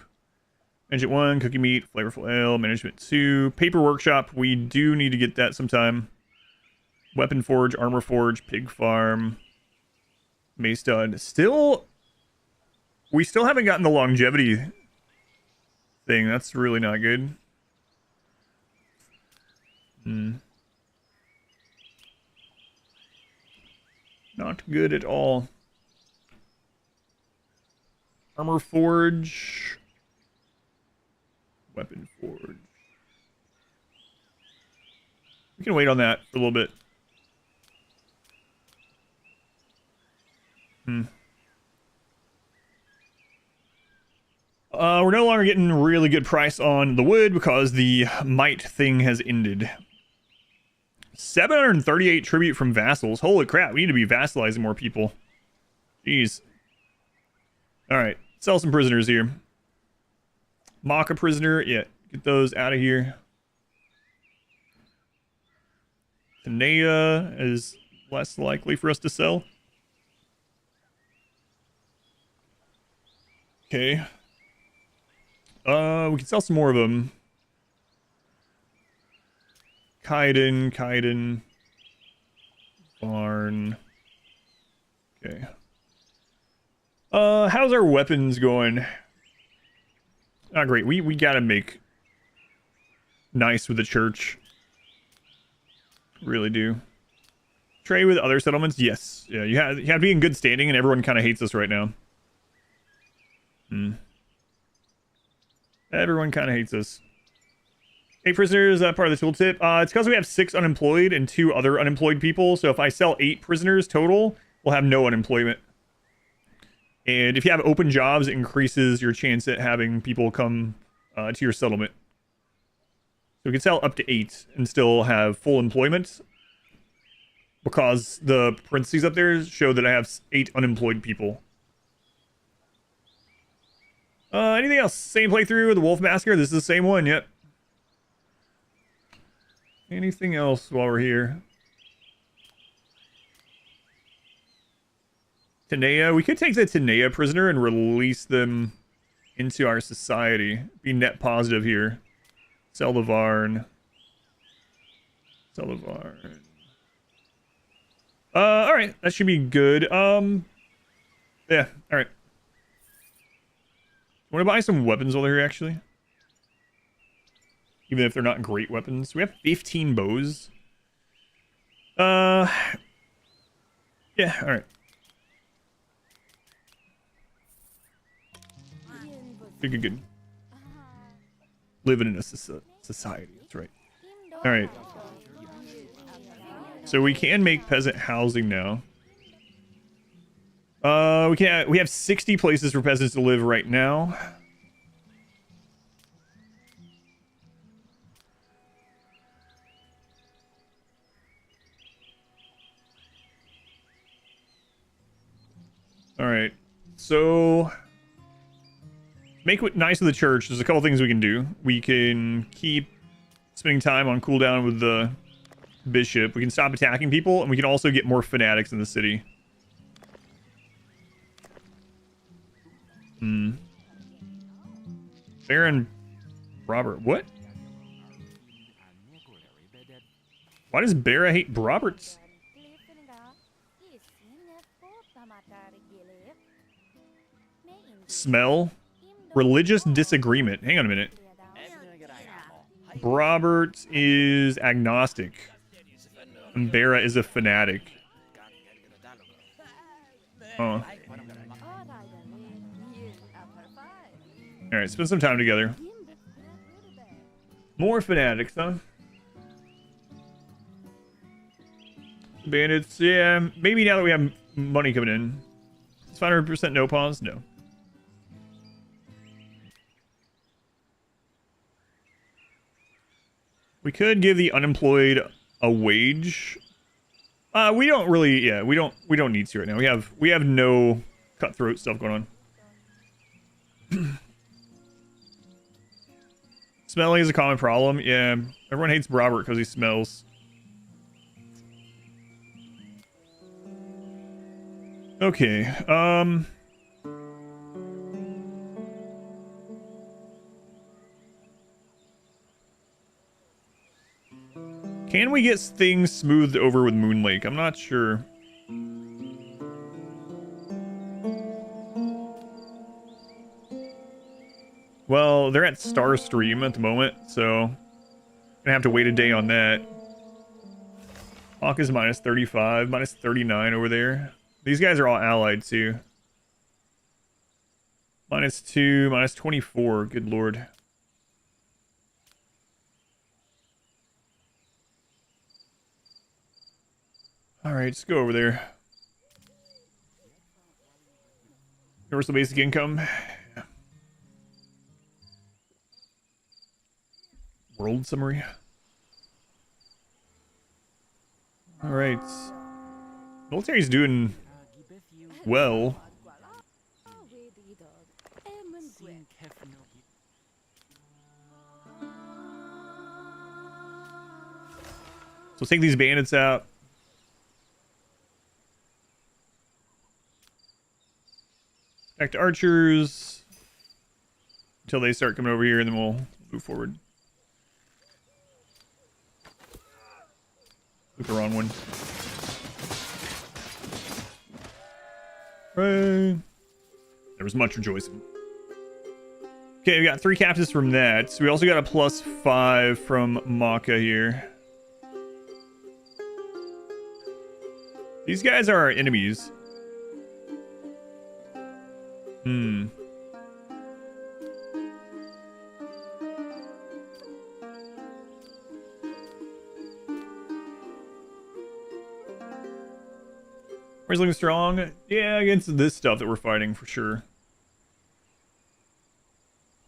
Management 1, cookie meat, flavorful ale. Management 2, paper workshop. We do need to get that sometime. Weapon forge, armor forge, pig farm, mace stud. We still haven't gotten the longevity thing. That's really not good. Not good at all. Armor forge. Weapon forge. We can wait on that for a little bit. We're no longer getting really good price on the wood because the might thing has ended. 738 tribute from vassals. Holy crap, we need to be vassalizing more people. Jeez. Alright, sell some prisoners here. Mock a prisoner. Yeah, get those out of here. Tanea is less likely for us to sell. Okay. We can sell some more of them. Kaiden. Barn. Okay. How's our weapons going? Not great. We gotta make nice with the church. Really do. Trade with other settlements? Yes. Yeah, you have to be in good standing, and everyone kind of hates us right now. Everyone kind of hates us. 8 prisoners, part of the tooltip. It's because we have 6 unemployed and 2 other unemployed people. So if I sell 8 prisoners total, we'll have no unemployment. And if you have open jobs, it increases your chance at having people come to your settlement. So we can sell up to 8 and still have full employment. Because the parentheses up there show that I have 8 unemployed people. Anything else? Same playthrough, the Wolf Massacre. This is the same one, yep. Anything else while we're here? Tanea. We could take the Tanea prisoner and release them into our society. Be net positive here. Sell the Varn. Sell the Varn. Alright. That should be good. Yeah, alright. Want to buy some weapons while they're here, actually? Even if they're not great weapons. We have 15 bows. Yeah, alright. Good. Living in a society, that's right. Alright. So we can make peasant housing now. We have 60 places for peasants to live right now. All right. So make it nice with the church. There's a couple things we can do. We can keep spending time on cooldown with the bishop. We can stop attacking people, and we can also get more fanatics in the city. Baron Robert. What? Why does Bera hate Roberts? Smell? Religious disagreement. Hang on a minute. Robert is agnostic. And Bera is a fanatic. Oh. Alright, spend some time together. More fanatics, huh? Bandits, yeah. Maybe now that we have money coming in. Is 500% no pause? No. We could give the unemployed a wage. We don't really, yeah, we don't need to right now. We have no cutthroat stuff going on. Smelling is a common problem. Yeah, everyone hates Robert because he smells. Okay, can we get things smoothed over with Moon Lake? I'm not sure. Well, they're at Starstream at the moment, so gonna have to wait a day on that. Hawk is minus 35, minus 39 over there. These guys are all allied too. Minus 2, minus 24, good lord. Alright, let's go over there. Universal basic income. World summary. Alright. Military's doing well. So take these bandits out. Back to archers. Until they start coming over here, and then we'll move forward. Took the wrong one. Right. There was much rejoicing. Okay, we got 3 captives from that. So we also got a +5 from Maka here. These guys are our enemies. Where's looking strong? Yeah, against this stuff that we're fighting for sure.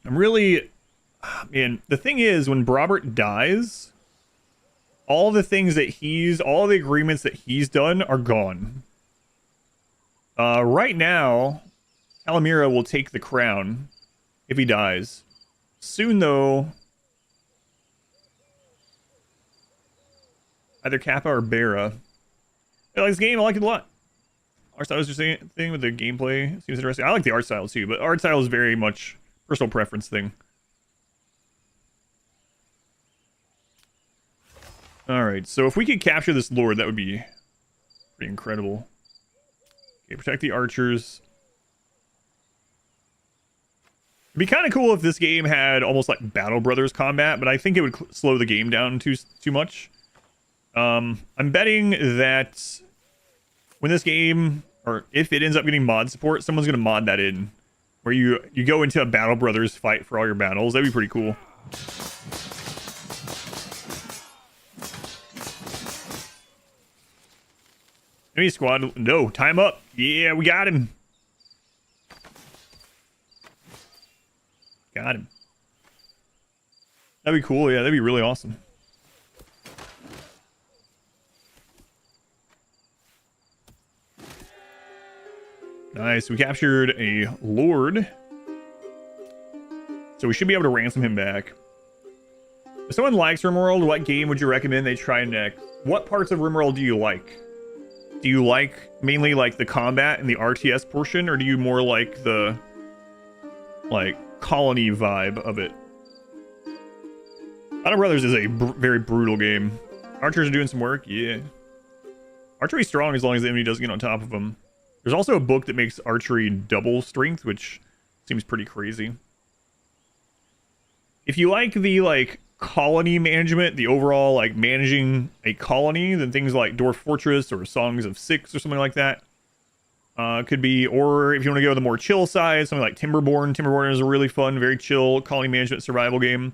I'm really... Man, the thing is, when Brobert dies, all the things that all the agreements that he's done are gone. Right now, Alamira will take the crown. if he dies. Soon, though, either Kappa or Bera. I like this game. I like it a lot. Art style is just a thing with the gameplay. Seems interesting. I like the art style too, but art style is very much personal preference thing. Alright, so if we could capture this lord, that would be pretty incredible. Okay, protect the archers. It'd be kind of cool if this game had almost like Battle Brothers combat, but I think it would slow the game down too much. I'm betting that when this game, or if it ends up getting mod support, someone's going to mod that in. Where you go into a Battle Brothers fight for all your battles. That'd be pretty cool. Enemy squad. No, time up. Yeah, we got him. Got him. That'd be cool. Yeah, that'd be really awesome. Nice. We captured a lord. So we should be able to ransom him back. If someone likes RimWorld, what game would you recommend they try next? What parts of RimWorld do you like? Do you like mainly like the combat and the RTS portion, or do you more like the colony vibe of it? Battle Brothers is a very brutal game. Archers are doing some work, yeah. Archery's strong as long as the enemy doesn't get on top of them. There's also a book that makes archery double strength, which seems pretty crazy. If you like the colony management, the overall managing a colony, then things like Dwarf Fortress or Songs of Six or something like that could be. Or if you want to go the more chill side, something like Timberborn. Timberborn is a really fun, very chill colony management survival game.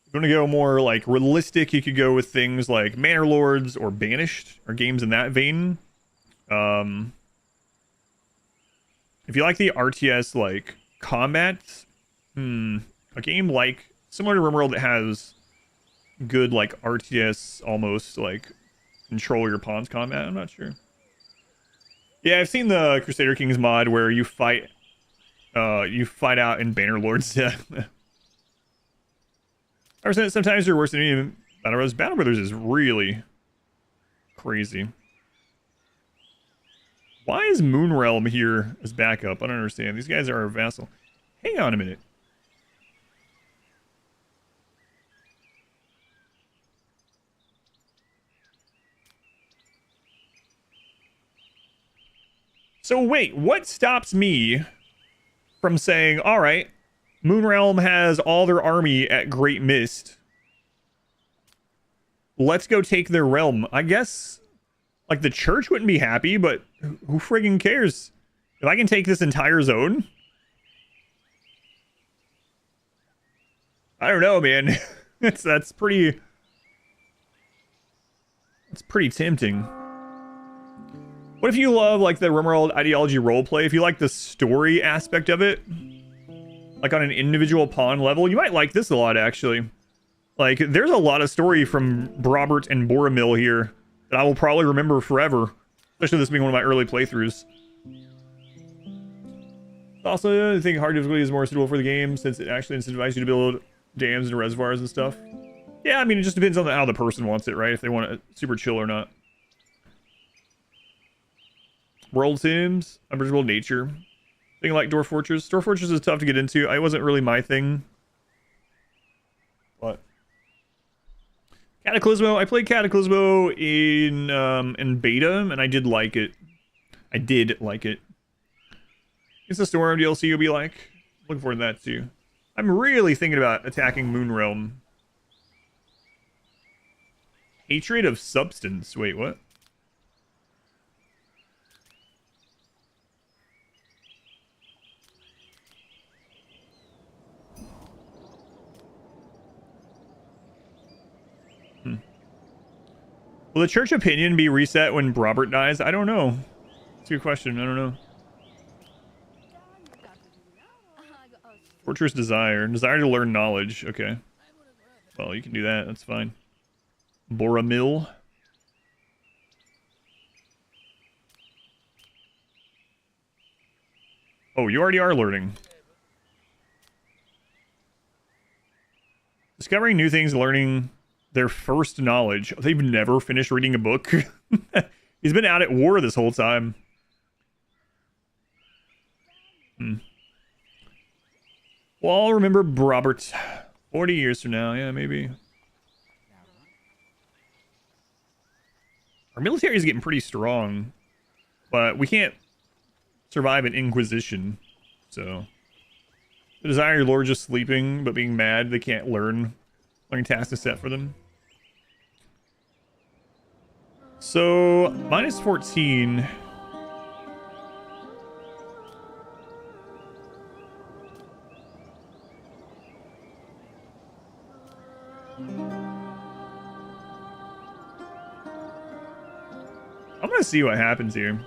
If you want to go more realistic, you could go with things like Manor Lords or Banished, or games in that vein. If you like the RTS combat, a game similar to RimWorld that has good RTS almost control your pawns combat, I'm not sure. Yeah, I've seen the Crusader Kings mod where you fight out in Banner Lords. Yeah. Sometimes you're worse than even Battle Brothers. Battle Brothers is really crazy. Why is Moonrealm here as backup? I don't understand. These guys are our vassal. Hang on a minute. So wait, what stops me from saying, all right, Moonrealm has all their army at Great Mist. Let's go take their realm. I guess, the church wouldn't be happy, but who friggin' cares? If I can take this entire zone? I don't know, man. That's pretty tempting. What if you love the RimWorld ideology roleplay? If you like the story aspect of it, on an individual pawn level, you might like this a lot, actually. There's a lot of story from Brobert and Boromil here that I will probably remember forever, especially this being one of my early playthroughs. Also, I think hard difficulty is more suitable for the game since it actually incentivizes you to build dams and reservoirs and stuff. Yeah, I mean, it just depends on how the person wants it, right? If they want it super chill or not. World Sims, unpredictable nature. Thing like Dwarf Fortress. Dwarf Fortress is tough to get into. It wasn't really my thing. What? Cataclysmo. I played Cataclysmo in beta, and I did like it. I did like it. It's the Storm DLC you'll be like. Looking forward to that too. I'm really thinking about attacking Moonrealm. Hatred of substance. Wait, what? Will the church opinion be reset when Robert dies? I don't know. It's a good question. I don't know. Fortress desire. Desire to learn knowledge. Okay. Well, you can do that. That's fine. Boromil. Oh, you already are learning. Discovering new things, learning their first knowledge. They've never finished reading a book. He's been out at war this whole time. Well, I'll remember Robert 40 years from now. Yeah, maybe. Our military is getting pretty strong, but we can't survive an inquisition. So, the desire your lord just sleeping, but being mad they can't learn tasks to set for them. So, minus 14. I'm gonna see what happens here.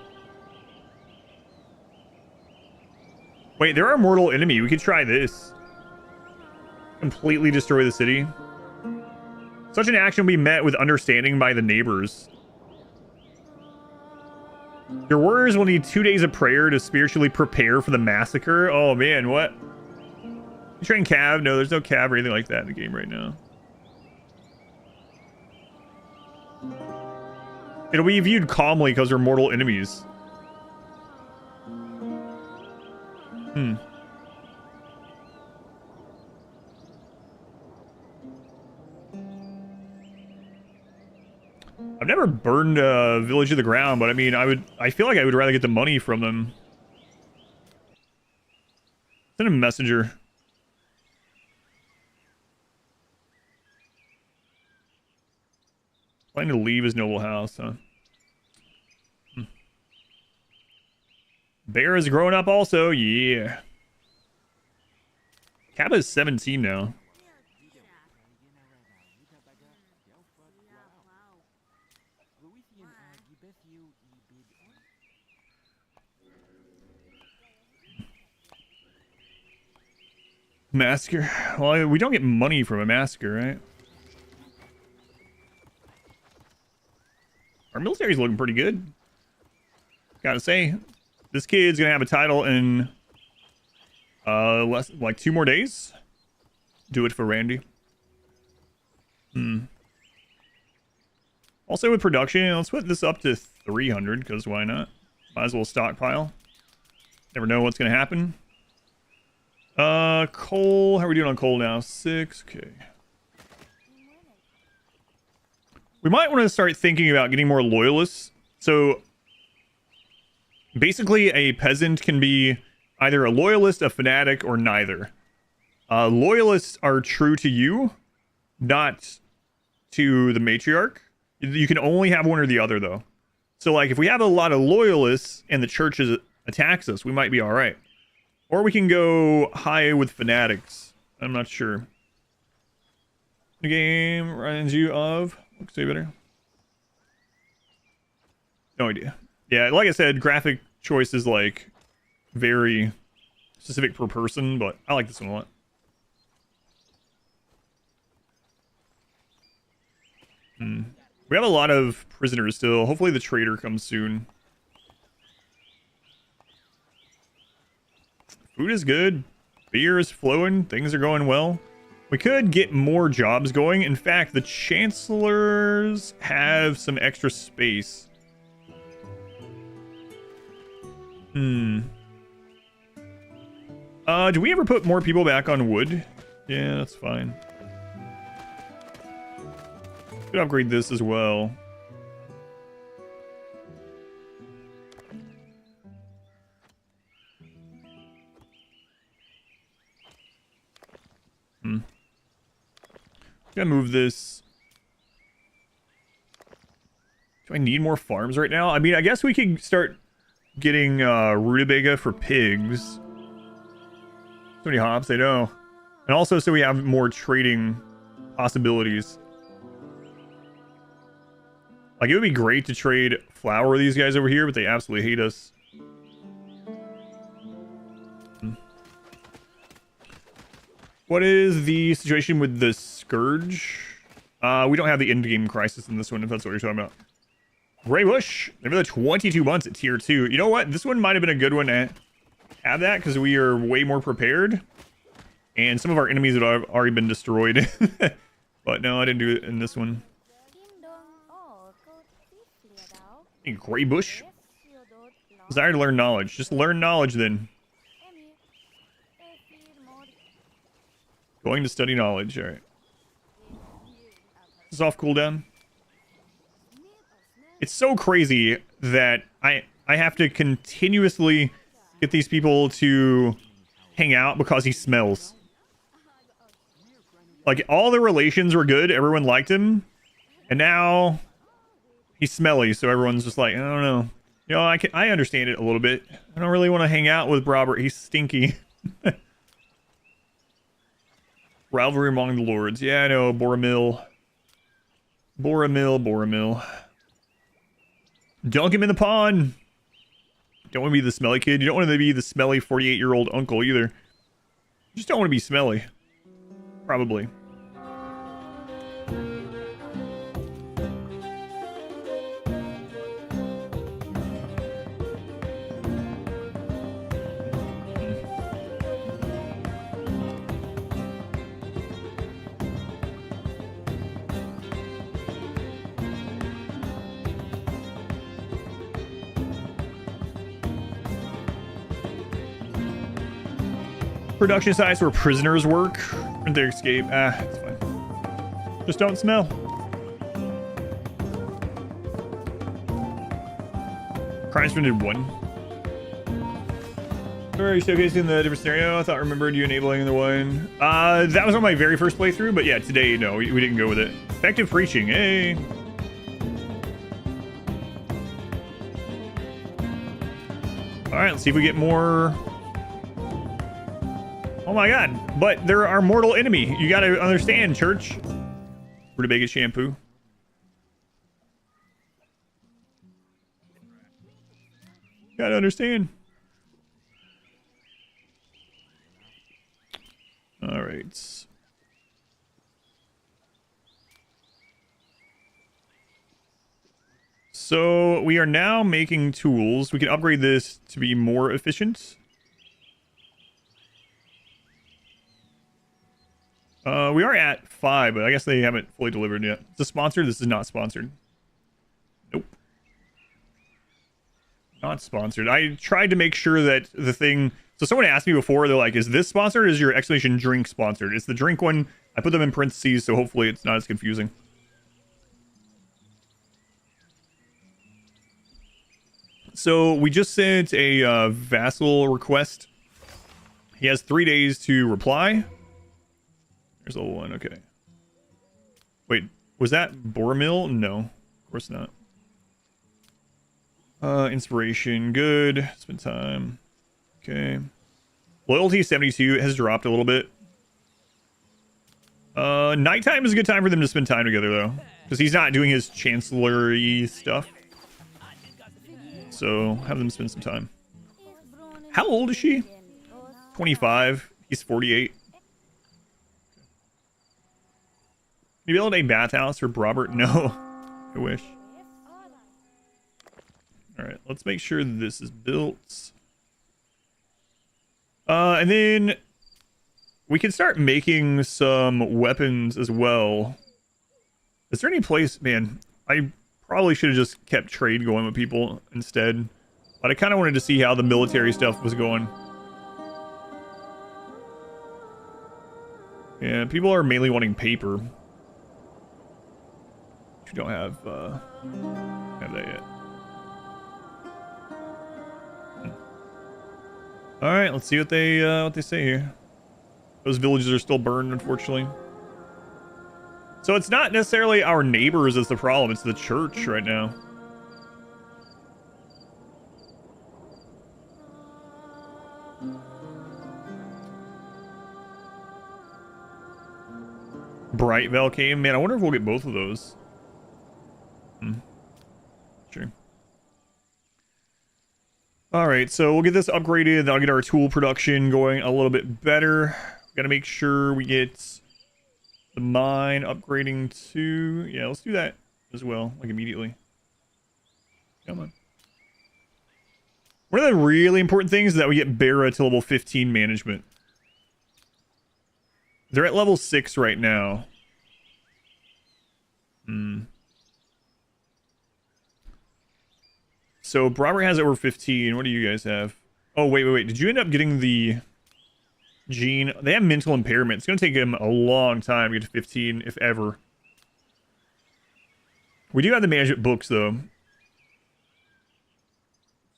Wait, they're our mortal enemy. We could try this. Completely destroy the city. Such an action will be met with understanding by the neighbors. Your warriors will need 2 days of prayer to spiritually prepare for the massacre. Oh man, what? You train cav? No, there's no cav or anything like that in the game right now. It'll be viewed calmly because we're mortal enemies. I've never burned a village to the ground, but I mean, I feel like I would rather get the money from them. Send a messenger. Planning to leave his noble house, huh? Bear is growing up also, yeah. Kappa is 17 now. Massacre. Well, we don't get money from a massacre, right? Our military's looking pretty good. Gotta say, this kid's gonna have a title in like 2 more days. Do it for Randy. Also with production, let's put this up to 300 because why not? Might as well stockpile. Never know what's gonna happen. Coal. How are we doing on coal now? 6. Okay. We might want to start thinking about getting more loyalists. So basically a peasant can be either a loyalist, a fanatic, or neither. Loyalists are true to you, not to the matriarch. You can only have one or the other though. So like if we have a lot of loyalists and the church attacks us, we might be all right. Or we can go high with fanatics. I'm not sure. The game reminds you of... Say better. No idea. Yeah, like I said, graphic choice is like very specific per person, but I like this one a lot. We have a lot of prisoners still. Hopefully the trader comes soon. Food is good. Beer is flowing. Things are going well. We could get more jobs going. In fact, the chancellors have some extra space. Do we ever put more people back on wood? Yeah, that's fine. Could upgrade this as well. Gotta move this. Do I need more farms right now? I mean, I guess we could start getting rutabaga for pigs. So many hops, I know. And also so we have more trading possibilities. Like, it would be great to trade flour with these guys over here, but they absolutely hate us. What is the situation with the Scourge? We don't have the end-game crisis in this one, if that's what you're talking about. Grey Bush, another 22 months at tier 2. You know what? This one might have been a good one to have that, because we are way more prepared. And some of our enemies have already been destroyed. But no, I didn't do it in this one. Hey, Gray Bush. Desire to learn knowledge. Just learn knowledge then. Going to study knowledge. Alright. This is off cooldown. It's so crazy that I have to continuously get these people to hang out because he smells. Like, all the relations were good. Everyone liked him. And now he's smelly, so everyone's just like, I don't know. You know, I understand it a little bit. I don't really want to hang out with Robert. He's stinky. Rivalry among the lords. Yeah, I know. Boromil. Boromil. Dunk him in the pond. Don't want to be the smelly kid. You don't want to be the smelly 48-year-old uncle either. You just don't want to be smelly. Probably. Production sites where prisoners work. Or they escape. Ah, it's fine. Just don't smell. Crimes did 1. Are you showcasing the different scenario? I thought I remembered you enabling the one. That was on my very first playthrough, but yeah, today, no, we didn't go with it. Effective preaching, hey. Alright, let's see if we get more. Oh my god, but they're our mortal enemy. You gotta understand, church. Rutabaga shampoo. You gotta understand. Alright. So we are now making tools. We can upgrade this to be more efficient. We are at 5, but I guess they haven't fully delivered yet. Is this sponsored? This is not sponsored. Nope. Not sponsored. I tried to make sure that the thing... So someone asked me before, they're like, is this sponsored or is your exclamation drink sponsored? It's the drink one. I put them in parentheses, so hopefully it's not as confusing. So we just sent a vassal request. He has 3 days to reply. There's a one, okay. Wait, was that Boromil? No, of course not. Inspiration, good. Spend time. Okay. Loyalty 72 has dropped a little bit. Nighttime is a good time for them to spend time together, though. Because he's not doing his chancellery stuff. So, have them spend some time. How old is she? 25. He's 48. Can you build a bathhouse for Robert? No. I wish. Alright, let's make sure this is built. And then we can start making some weapons as well. Is there any place... Man, I probably should have just kept trade going with people instead. But I kind of wanted to see how the military stuff was going. Yeah, people are mainly wanting paper. We don't have that yet. All right, let's see what they say here. Those villages are still burned, unfortunately. So it's not necessarily our neighbors that's the problem; it's the church right now. Bright Veil came. Man, I wonder if we'll get both of those. Sure. Alright, so we'll get this upgraded. That'll get our tool production going a little bit better. Gotta make sure we get the mine upgrading to... Yeah, let's do that as well, like immediately. Come on. One of the really important things is that we get Barra to level 15 management. They're at level 6 right now. So Robert has over 15. What do you guys have? Oh, wait. Did you end up getting the gene? They have mental impairment. It's going to take him a long time to get to 15, if ever. We do have the management books, though.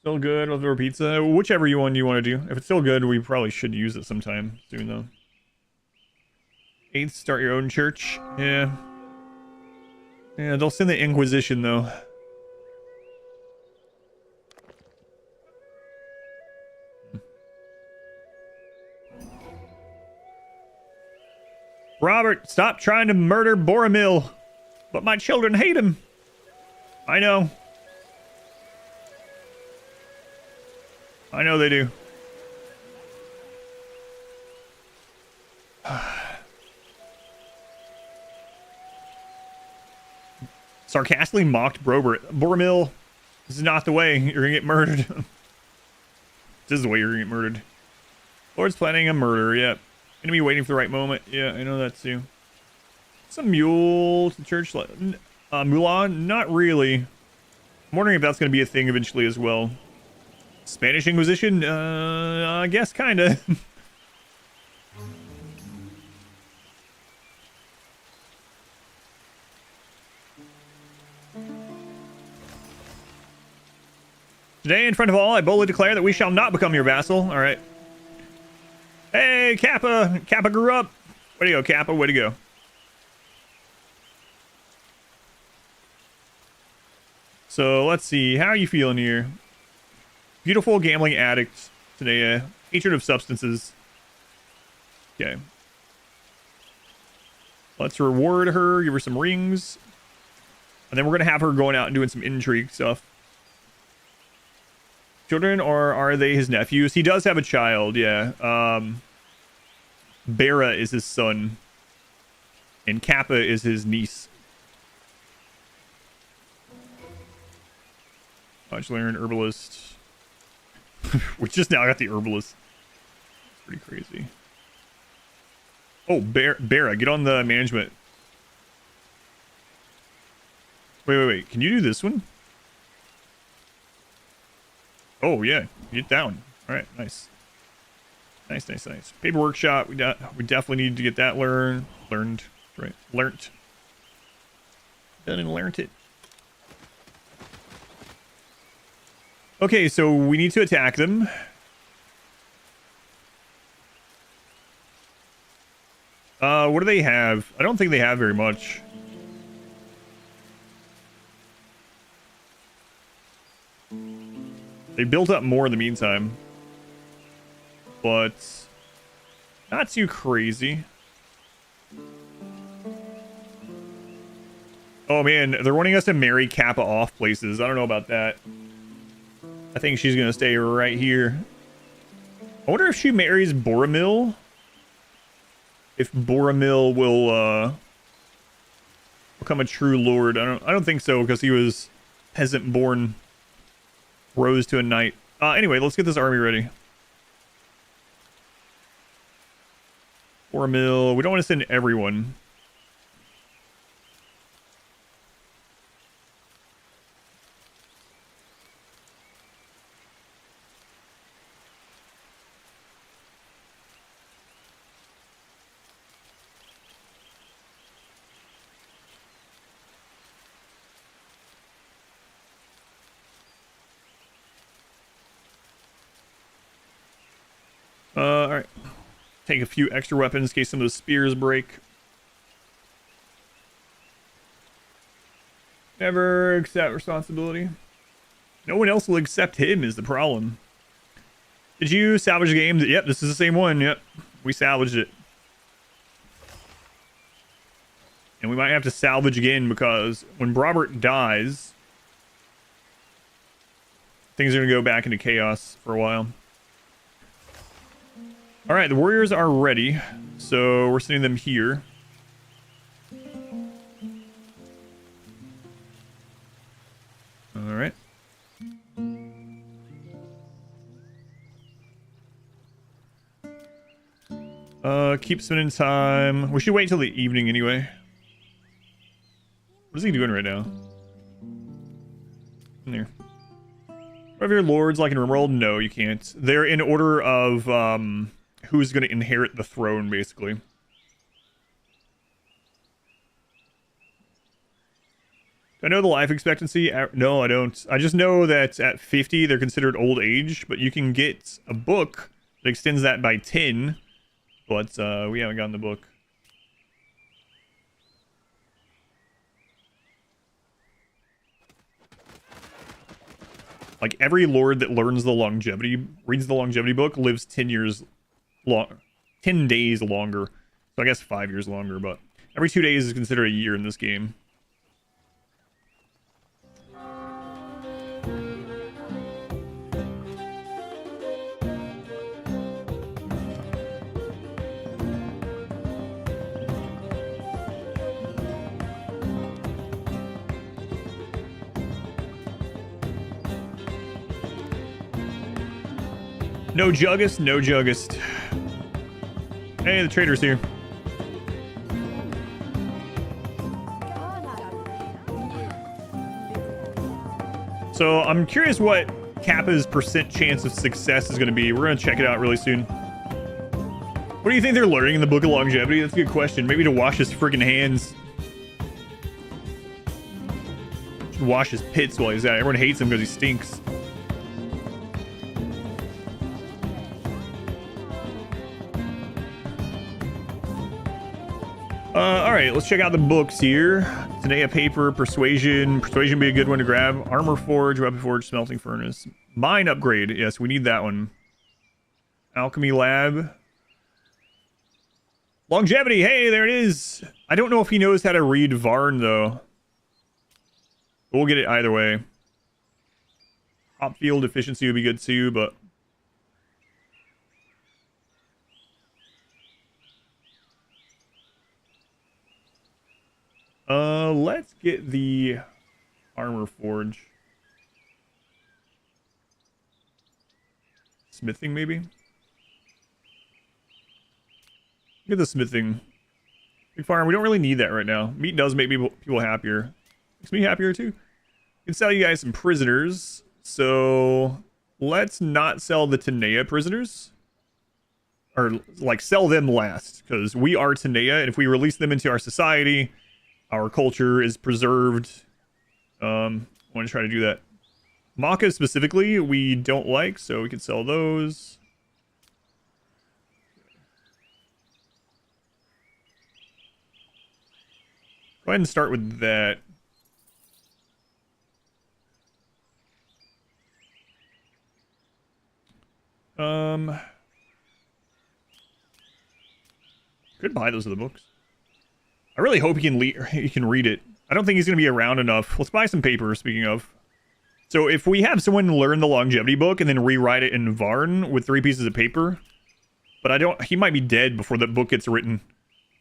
Still good. Leftover pizza. Whichever one you want to do. If it's still good, we probably should use it sometime soon, though. 8th, start your own church. Yeah. Yeah, they'll send the Inquisition, though. Robert, stop trying to murder Boromir. But my children hate him. I know. I know they do. Sarcastically mocked Boromir. This is not the way. You're gonna get murdered. This is the way you're gonna get murdered. Lord's planning a murder. Yep. Enemy waiting for the right moment. Yeah, I know that too. Some mule to church. Mulan? Not really. I'm wondering if that's going to be a thing eventually as well. Spanish Inquisition? I guess kind of. Today, in front of all, I boldly declare that we shall not become your vassal. All right. Hey, Kappa! Kappa grew up! Way to go, Kappa. Way to go. So, let's see. How are you feeling here? Beautiful gambling addict today. Hatred of substances. Okay. Let's reward her. Give her some rings. And then we're going to have her going out and doing some intrigue stuff. Children, or are they his nephews? He does have a child, yeah. Bera is his son. And Kappa is his niece. Much learned herbalist. We just now got the herbalist. It's pretty crazy. Oh, Bera, get on the management. Wait. Can you do this one? Oh, yeah. Get that one. All right, nice. Nice. Paper workshop. We definitely need to get that learned. Right. Learnt. Done and learnt it. Okay, so we need to attack them. What do they have? I don't think they have very much. They built up more in the meantime. But not too crazy. Oh man, they're wanting us to marry Kappa off places. I don't know about that. I think she's gonna stay right here. I wonder if she marries Boromir. If Boromir will become a true lord. I don't think so, because he was peasant born, rose to a knight. Anyway, let's get this army ready. Boromir, we don't want to send everyone. All right. Take a few extra weapons in case some of those spears break. Never accept responsibility. No one else will accept him is the problem. Did you salvage the game? Yep, this is the same one. Yep, we salvaged it. And we might have to salvage again because when Robert dies, things are going to go back into chaos for a while. All right, the warriors are ready, so we're sending them here. All right. Keep spending time. We should wait till the evening anyway. What is he doing right now? In there. Have your lords like in RimWorld? No, you can't. They're in order of who's going to inherit the throne, basically. I know the life expectancy. No, I don't. I just know that at 50, they're considered old age, but you can get a book that extends that by 10. But we haven't gotten the book. Like every lord that learns the longevity, reads the longevity book, lives 10 years long, 10 days longer. So I guess 5 years longer, but every 2 days is considered a year in this game. No Juggist, no Juggist. Hey, the trader's here. So I'm curious what Kappa's % chance of success is going to be. We're going to check it out really soon. What do you think they're learning in the Book of Longevity? That's a good question. Maybe to wash his freaking hands. Should wash his pits while he's at it. Everyone hates him because he stinks. Alright, let's check out the books here. Today a paper, persuasion. Persuasion would be a good one to grab. Armor forge, weapon forge, smelting furnace. Mine upgrade. Yes, we need that one. Alchemy lab. Longevity. Hey, there it is. I don't know if he knows how to read Varn, though. We'll get it either way. Hop field efficiency would be good, too, but... let's get the armor forge. Smithing, maybe? Get the smithing. Big farm, we don't really need that right now. Meat does make people happier. Makes me happier, too. I can sell you guys some prisoners. So, let's not sell the Tanea prisoners. Or, like, sell them last. Because we are Tanea, and if we release them into our society... Our culture is preserved. I want to try to do that. Maka specifically, we don't like, so we can sell those. Go ahead and start with that. Could buy those other books. I really hope he can read it. I don't think he's going to be around enough. Let's buy some paper, speaking of. So if we have someone learn the longevity book and then rewrite it in Varn with 3 pieces of paper, but he might be dead before the book gets written.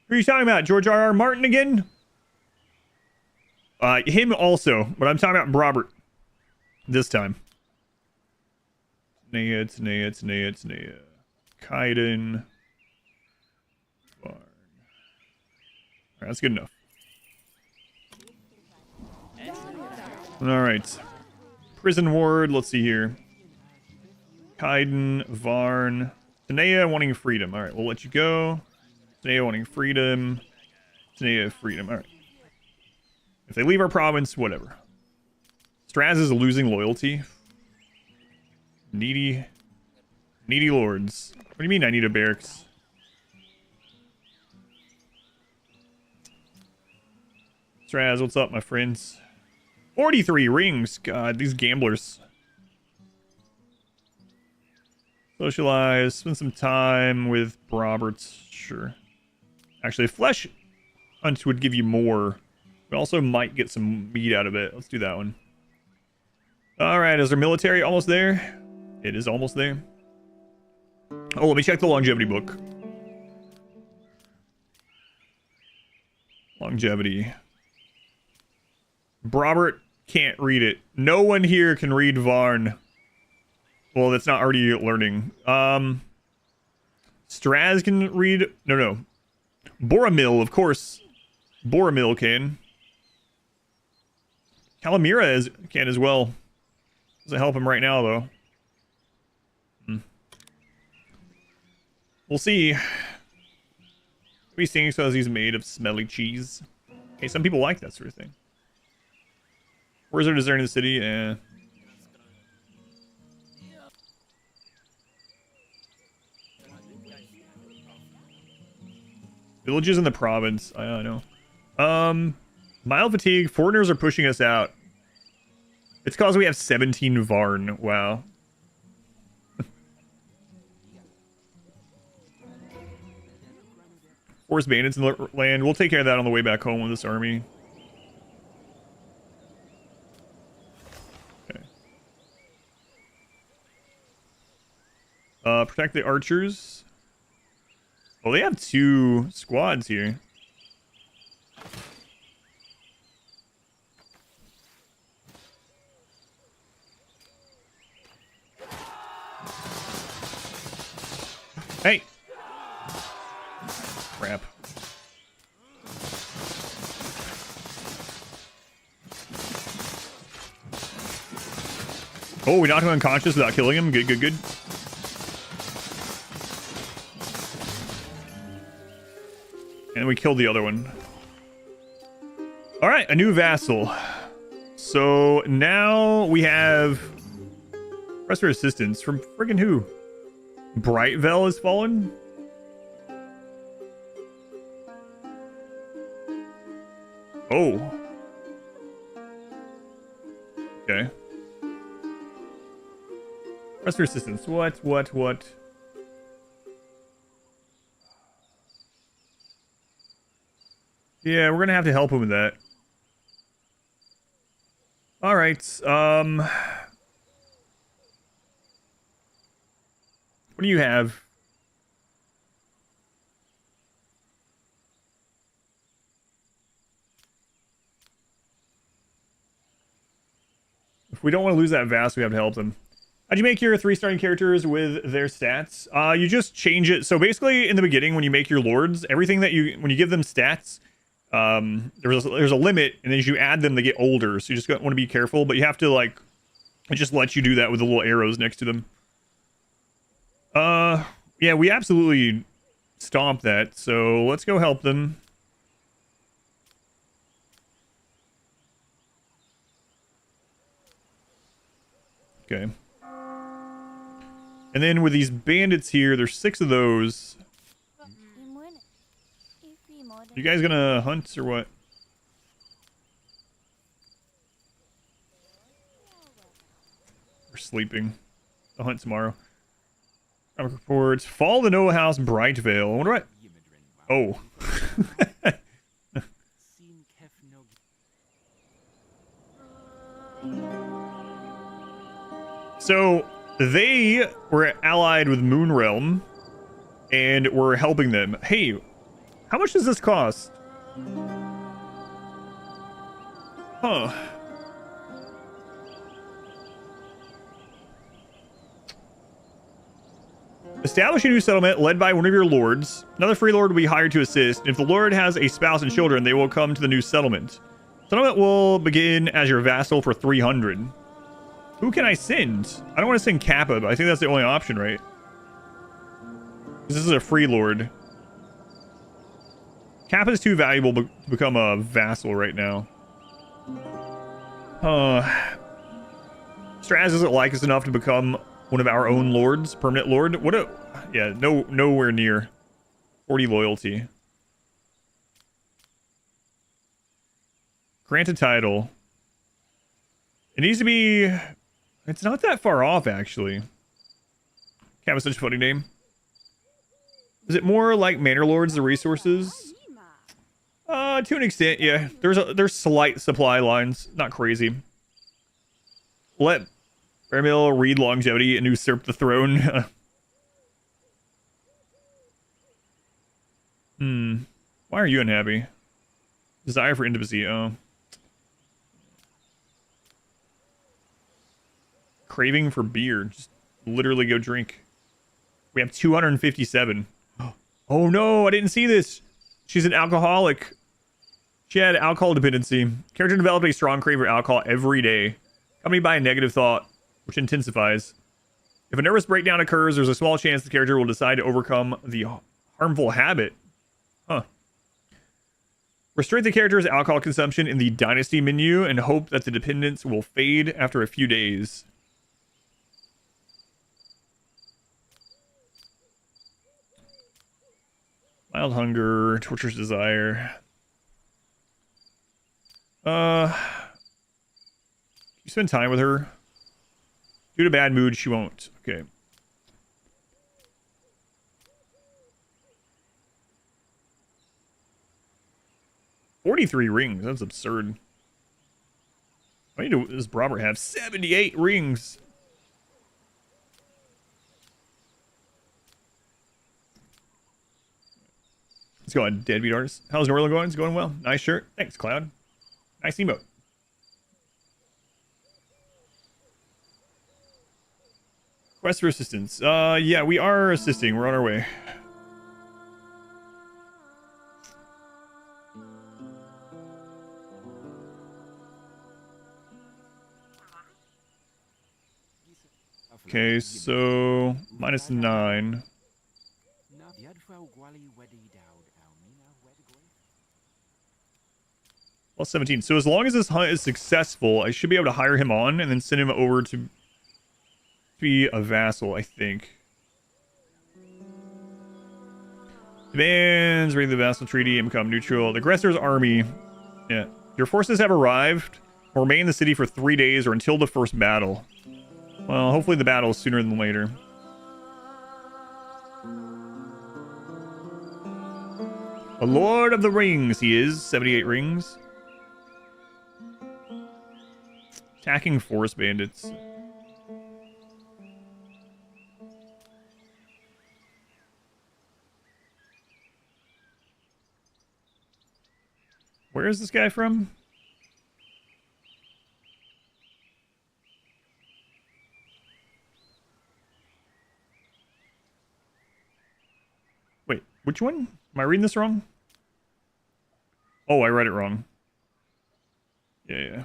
Who are you talking about? George R.R. Martin again? Him also, but I'm talking about Robert. This time. Tanea. Kaiden. That's good enough. Alright. Prison ward, let's see here. Kaiden, Varn. Tanea wanting freedom. Alright, we'll let you go. Tanea wanting freedom. Tanea freedom. Alright. If they leave our province, whatever. Straz is losing loyalty. Needy lords. What do you mean I need a barracks? Straz, what's up, my friends? 43 rings. God, these gamblers. Socialize. Spend some time with Roberts. Sure. Actually, flesh hunt would give you more. We also might get some meat out of it. Let's do that one. Alright, is our military almost there? It is almost there. Oh, let me check the longevity book. Longevity. Robert can't read it. No one here can read Varn. Well, that's not already learning. Straz can read. No. Boromil, of course. Boromil can. Calamira can as well. Doesn't help him right now, though. We'll see. Maybe seeing because he's made of smelly cheese. Hey, some people like that sort of thing. Where's our dessert in the city? Villages in the province. I don't know. Mild fatigue. Foreigners are pushing us out. It's because we have 17 Varn. Wow. Force bandits in the land. We'll take care of that on the way back home with this army. Okay. Protect the archers. Oh, they have 2 squads here. Hey! Crap. Oh, we knocked him unconscious without killing him. Good, good, good. And we killed the other one. Alright, a new vassal. So now we have request for assistance from friggin' who? Brightvel has fallen? Oh. Okay. Request for assistance. What? Yeah, we're gonna have to help him with that. Alright, what do you have? If we don't want to lose that vast, we have to help them. How'd you make your 3 starting characters with their stats? You just change it. So basically, in the beginning, when you make your lords, everything that when you give them stats, there's a limit, and then as you add them, they get older. So you just want to be careful, but you have to, like, it just lets you do that with the little arrows next to them. Yeah, we absolutely stomped that, so let's go help them. Okay. And then with these bandits here, there's 6 of those. You guys gonna hunt or what? We're sleeping. I'll hunt tomorrow. Reports. Fall of the Noah House, Brightvale. What do I... Oh. So, they were allied with Moonrealm, and we're helping them. Hey, how much does this cost? Huh. Establish a new settlement led by one of your lords. Another free lord will be hired to assist. If the lord has a spouse and children, they will come to the new settlement. Settlement will begin as your vassal for 300. Who can I send? I don't want to send Kappa, but I think that's the only option, right? This is a free lord. Kappa is too valuable to become a vassal right now. Straz doesn't like us enough to become one of our own lords, permanent lord. What a... Yeah, nowhere near. 40 loyalty. Grant a title. It needs to be... It's not that far off, actually. Kappa's such a funny name. Is it more like Manor Lords, the resources? To an extent, yeah. There's slight supply lines. Not crazy. Let Ramil read longevity and usurp the throne. Why are you unhappy? Desire for intimacy, oh. Craving for beer. Just literally go drink. We have 257. Oh no, I didn't see this. She's an alcoholic. She had alcohol dependency. Character developed a strong craving for alcohol every day, accompanied by a negative thought, which intensifies. If a nervous breakdown occurs, there's a small chance the character will decide to overcome the harmful habit. Huh. Restrict the character's alcohol consumption in the Dynasty menu and hope that the dependence will fade after a few days. Mild hunger, torturous desire. You spend time with her. Due to bad mood, she won't. Okay. $43 rings. That's absurd. How many does Robert have? 78 rings. Let's go on, Deadbeat Artist. How's Norland going? It's going well. Nice shirt. Thanks, Cloud. Nice emote. Quest for assistance. Yeah, we are assisting. We're on our way. Okay, so -9. Plus 17. So as long as this hunt is successful, I should be able to hire him on and then send him over to be a vassal, I think. Demands, read the vassal treaty and become neutral. The aggressor's army. Yeah. Your forces have arrived. Will remain in the city for 3 days or until the first battle. Well, hopefully the battle is sooner than later. A Lord of the Rings, he is. 78 rings. Attacking forest bandits. Where is this guy from? Wait, which one? Am I reading this wrong? Oh, I read it wrong. Yeah.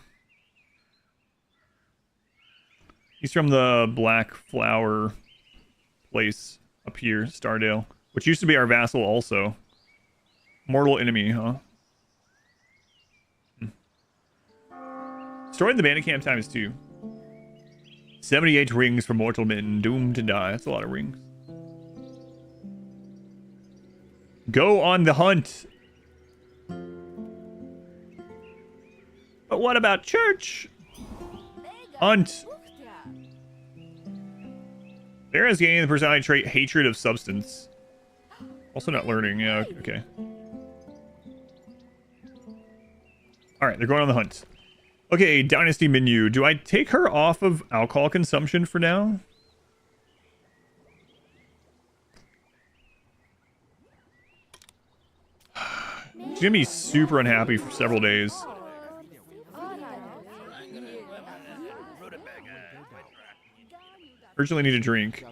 He's from the Black Flower place up here, Stardale, which used to be our vassal also. Mortal enemy, huh? Destroyed the bandit camp ×2. 78 rings for mortal men doomed to die. That's a lot of rings. Go on the hunt. But what about church? Hunt. Bear has gained the personality trait hatred of substance. Also not learning. Yeah, okay. Alright, they're going on the hunt. Okay, Dynasty menu. Do I take her off of alcohol consumption for now? She's gonna be super unhappy for several days. Urgently need a drink.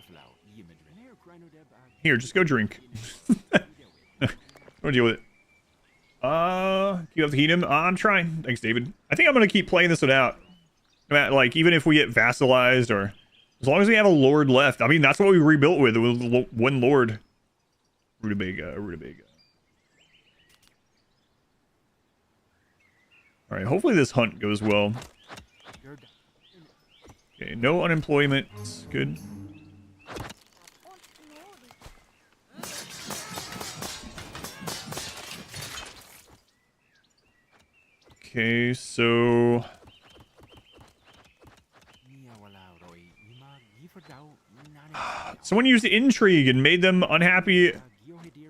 Here, just go drink. Don't deal with it. You have to heat him? I'm trying. Thanks, David. I think I'm gonna keep playing this one out. Like, even if we get vassalized, or as long as we have a lord left. I mean, that's what we rebuilt with one lord. Rutabaga. Alright, hopefully this hunt goes well. Okay, no unemployment. Good. Okay, so someone used intrigue and made them unhappy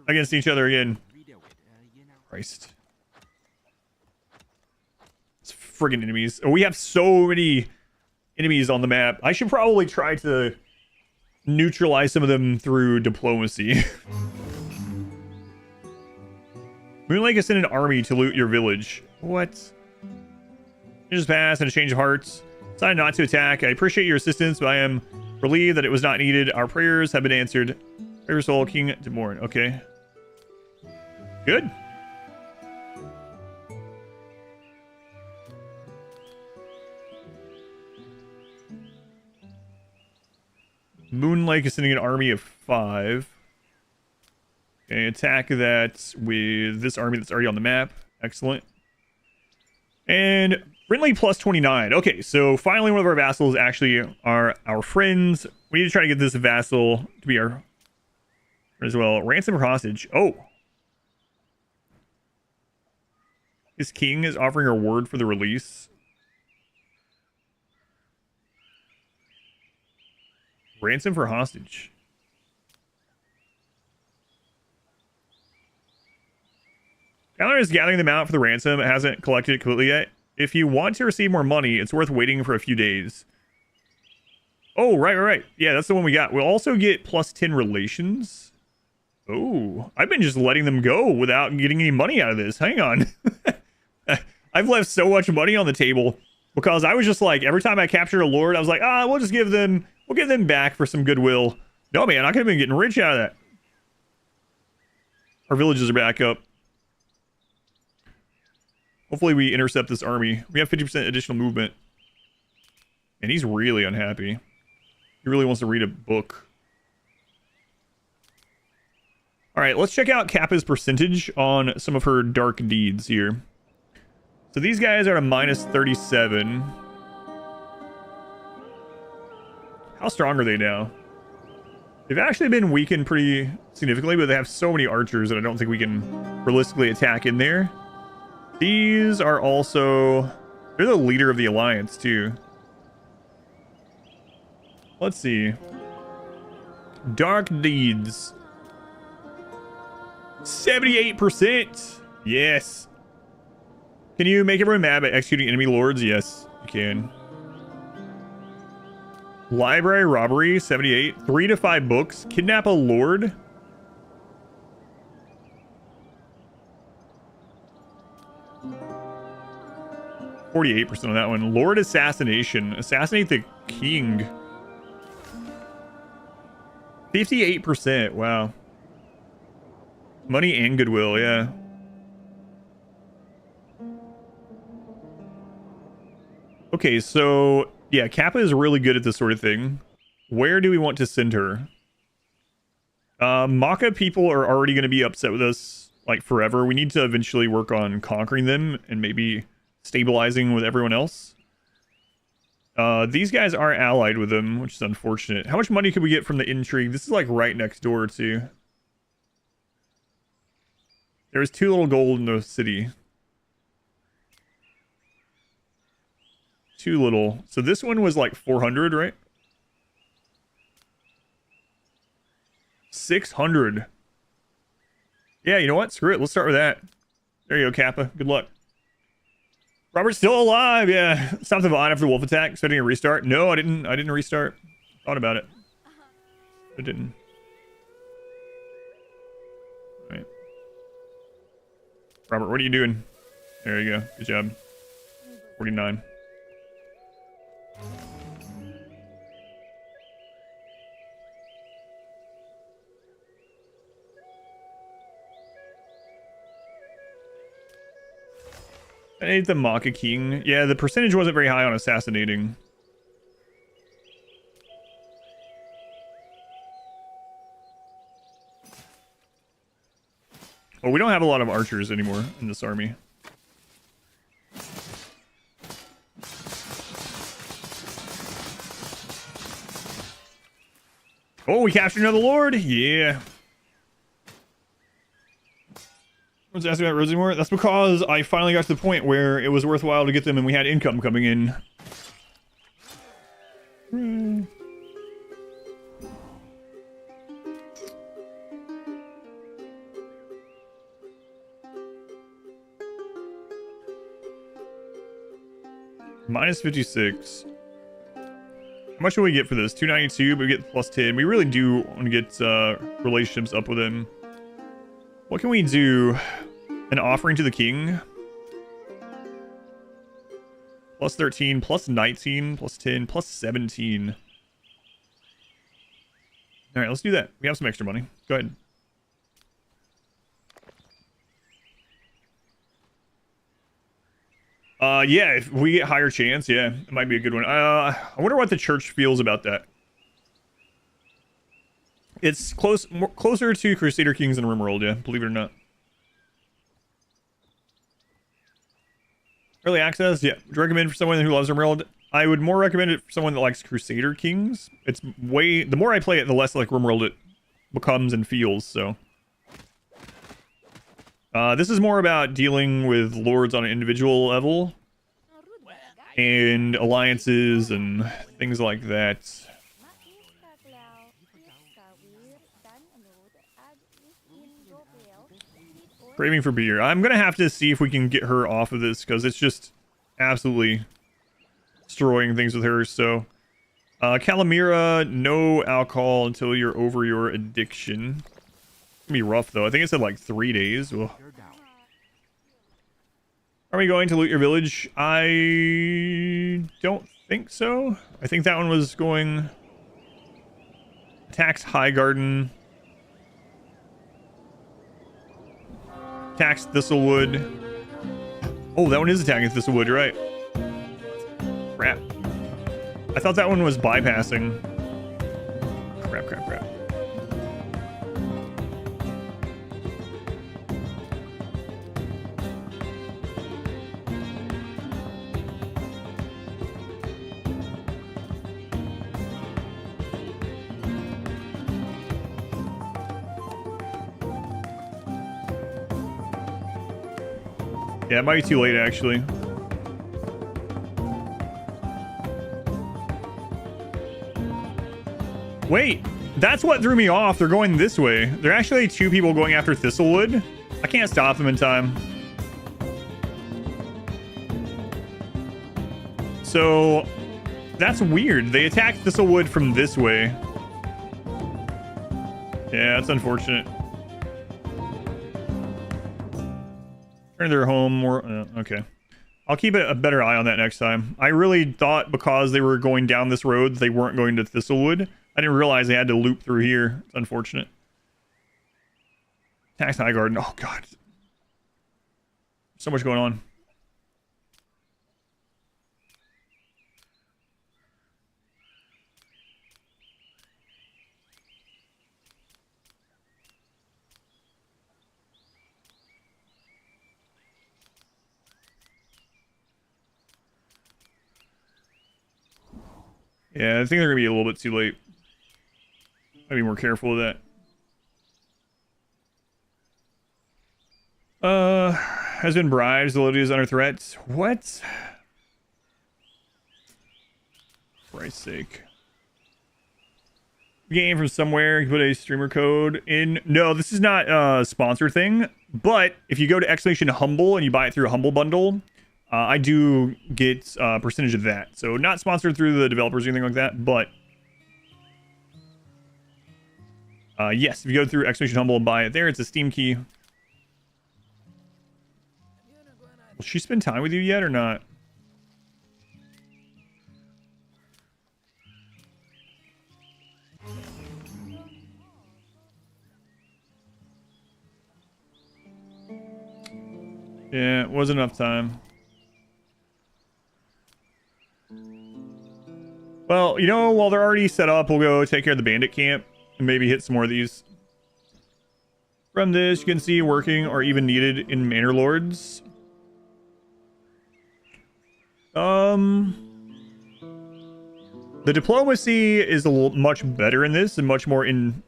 against each other again. Christ. It's friggin' enemies. We have so many enemies on the map. I should probably try to neutralize some of them through diplomacy. Moonlake has sent an army to loot your village. What? You just passed and a change of hearts. Decided not to attack. I appreciate your assistance, but I am relieved that it was not needed. Our prayers have been answered. Prayer soul, King Demorn. Okay. Good. Moon Lake is sending an army of 5. Okay, attack that with this army that's already on the map. Excellent. And friendly plus 29. Okay, so finally one of our vassals actually are our friends. We need to try to get this vassal to be our as well. Ransom or hostage. Oh. His king is offering a reward for the release. Ransom for hostage. Galler is gathering them out for the ransom. It hasn't collected it completely yet. If you want to receive more money, it's worth waiting for a few days. Oh, right. Yeah, that's the one we got. We'll also get plus 10 relations. Oh, I've been just letting them go without getting any money out of this. Hang on. I've left so much money on the table because I was just like, every time I captured a lord, I was like, we'll give them back for some goodwill. No, man, I could have been getting rich out of that. Our villages are back up. Hopefully we intercept this army. We have 50% additional movement. And he's really unhappy. He really wants to read a book. Alright, let's check out Kappa's percentage on some of her dark deeds here. So these guys are at a minus 37. How strong are they now? They've actually been weakened pretty significantly, but they have so many archers that I don't think we can realistically attack in there. These are also... They're the leader of the alliance, too. Let's see. Dark deeds. 78%! Yes! Can you make everyone mad by executing enemy lords? Yes, you can. Library robbery, 78. 3 to 5 books. Kidnap a lord. %48 on that one. Lord assassination. Assassinate the king. 58%. Wow. Money and goodwill, yeah. Okay, so yeah, Kappa is really good at this sort of thing. Where do we want to send her? Maka people are already going to be upset with us like forever. We need to eventually work on conquering them and maybe stabilizing with everyone else. These guys are allied with them, which is unfortunate. How much money could we get from the intrigue? This is like right next door too. There's 2 little gold in the city. 2 little. So this one was like 400, right? 600. Yeah, you know what? Screw it. Let's start with that. There you go, Kappa. Good luck. Robert's still alive. Yeah. Stopped the vine after the wolf attack. Expecting a restart. No, I didn't restart. Thought about it. I didn't. All right. Robert, what are you doing? There you go. Good job. 49. I ate the Maka King. Yeah, the percentage wasn't very high on assassinating. Well, we don't have a lot of archers anymore in this army. Oh, we captured another lord? Yeah. Everyone's asking about Rosemore. That's because I finally got to the point where it was worthwhile to get them and we had income coming in. Minus 56. How much will we get for this? 292, but we get plus 10. We really do want to get relationships up with him. What can we do? An offering to the king. Plus 13, plus 19, plus 10, plus 17. Alright, let's do that. We have some extra money. Go ahead. Yeah, if we get higher chance, yeah, it might be a good one. I wonder what the church feels about that. It's closer to Crusader Kings than RimWorld, yeah, believe it or not. Early access, yeah. Would you recommend for someone who loves RimWorld? I would more recommend it for someone that likes Crusader Kings. It's the more I play it, the less like RimWorld it becomes and feels, so. This is more about dealing with lords on an individual level and alliances and things like that. Craving for beer. I'm gonna have to see if we can get her off of this because it's just absolutely destroying things with her. So, Calamira, no alcohol until you're over your addiction. It's gonna be rough though. I think it said like 3 days. Ugh. Are we going to loot your village? I don't think so. I think that one was going... Tax High Garden. Tax Thistlewood. Oh, that one is attacking Thistlewood, you're right. Crap. I thought that one was bypassing. Crap. Yeah, it might be too late, actually. Wait, that's what threw me off. They're going this way. There are actually 2 people going after Thistlewood. I can't stop them in time. So, that's weird. They attacked Thistlewood from this way. Yeah, that's unfortunate. Turn their home more. Okay. I'll keep a better eye on that next time. I really thought because they were going down this road, they weren't going to Thistlewood. I didn't realize they had to loop through here. It's unfortunate. Tax High Garden. Oh, God. So much going on. Yeah, I think they're going to be a little bit too late. I'll be more careful with that. Has been bribed. Validity is under threat. What? For Christ's sake. Game from somewhere. You put a streamer code in. No, this is not a sponsor thing. But if you go to !humble and you buy it through a Humble bundle, I do get a percentage of that. So not sponsored through the developers or anything like that, but yes, if you go through !humble and buy it there, it's a Steam key. Will she spend time with you yet or not? Yeah, it wasn't enough time. Well, you know, while they're already set up, we'll go take care of the bandit camp and maybe hit some more of these. From this, you can see working or even needed in Manor Lords. The diplomacy is much better in this and much more in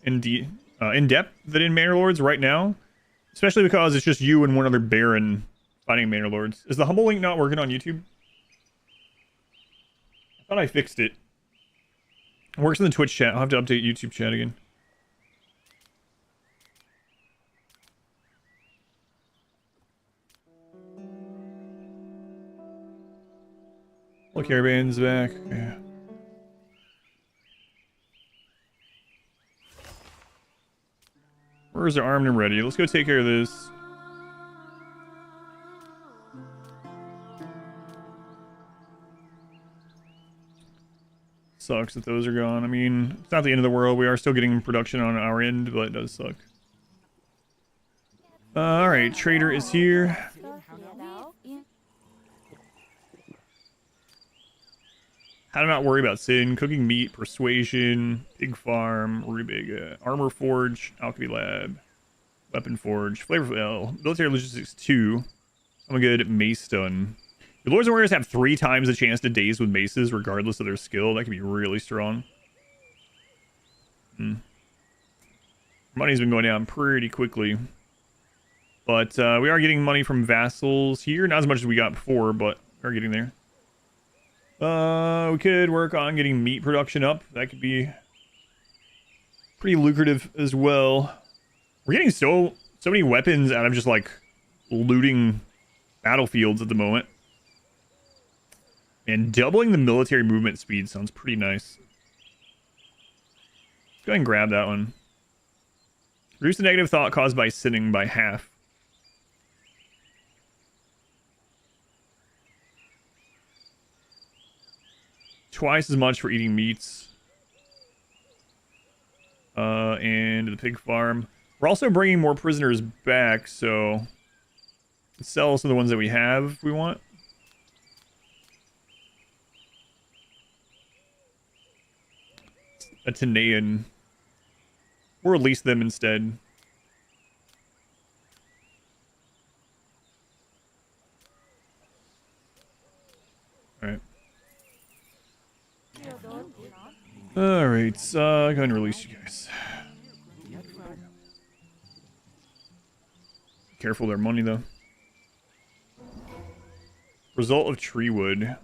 depth than in Manor Lords right now, especially because it's just you and one other Baron fighting Manor Lords. Is the Humble link not working on YouTube? I thought I fixed it. It works in the Twitch chat. I'll have to update YouTube chat again. Well, caravan's back. Yeah. Where's the armed and ready? Let's go take care of this. Sucks that those are gone. I mean, it's not the end of the world. We are still getting production on our end, but it does suck. Alright, trader is here. How to not worry about sin, cooking meat, persuasion, pig farm, rubig, armor forge, alchemy lab, weapon forge, flavor, military logistics 2. I'm a good mace stun. Your lords and warriors have 3 times the chance to daze with maces, regardless of their skill. That can be really strong. Money's been going down pretty quickly. But we are getting money from vassals here. Not as much as we got before, but we're getting there. We could work on getting meat production up. That could be pretty lucrative as well. We're getting so many weapons out of just like looting battlefields at the moment. And doubling the military movement speed sounds pretty nice. Let's go ahead and grab that one. Reduce the negative thought caused by sinning by half. Twice as much for eating meats. And the pig farm. We're also bringing more prisoners back, so let's sell some of the ones that we have if we want. A Tanaian. Or release them instead. Alright. Alright, go ahead and release you guys. Careful their money though. Result of tree wood.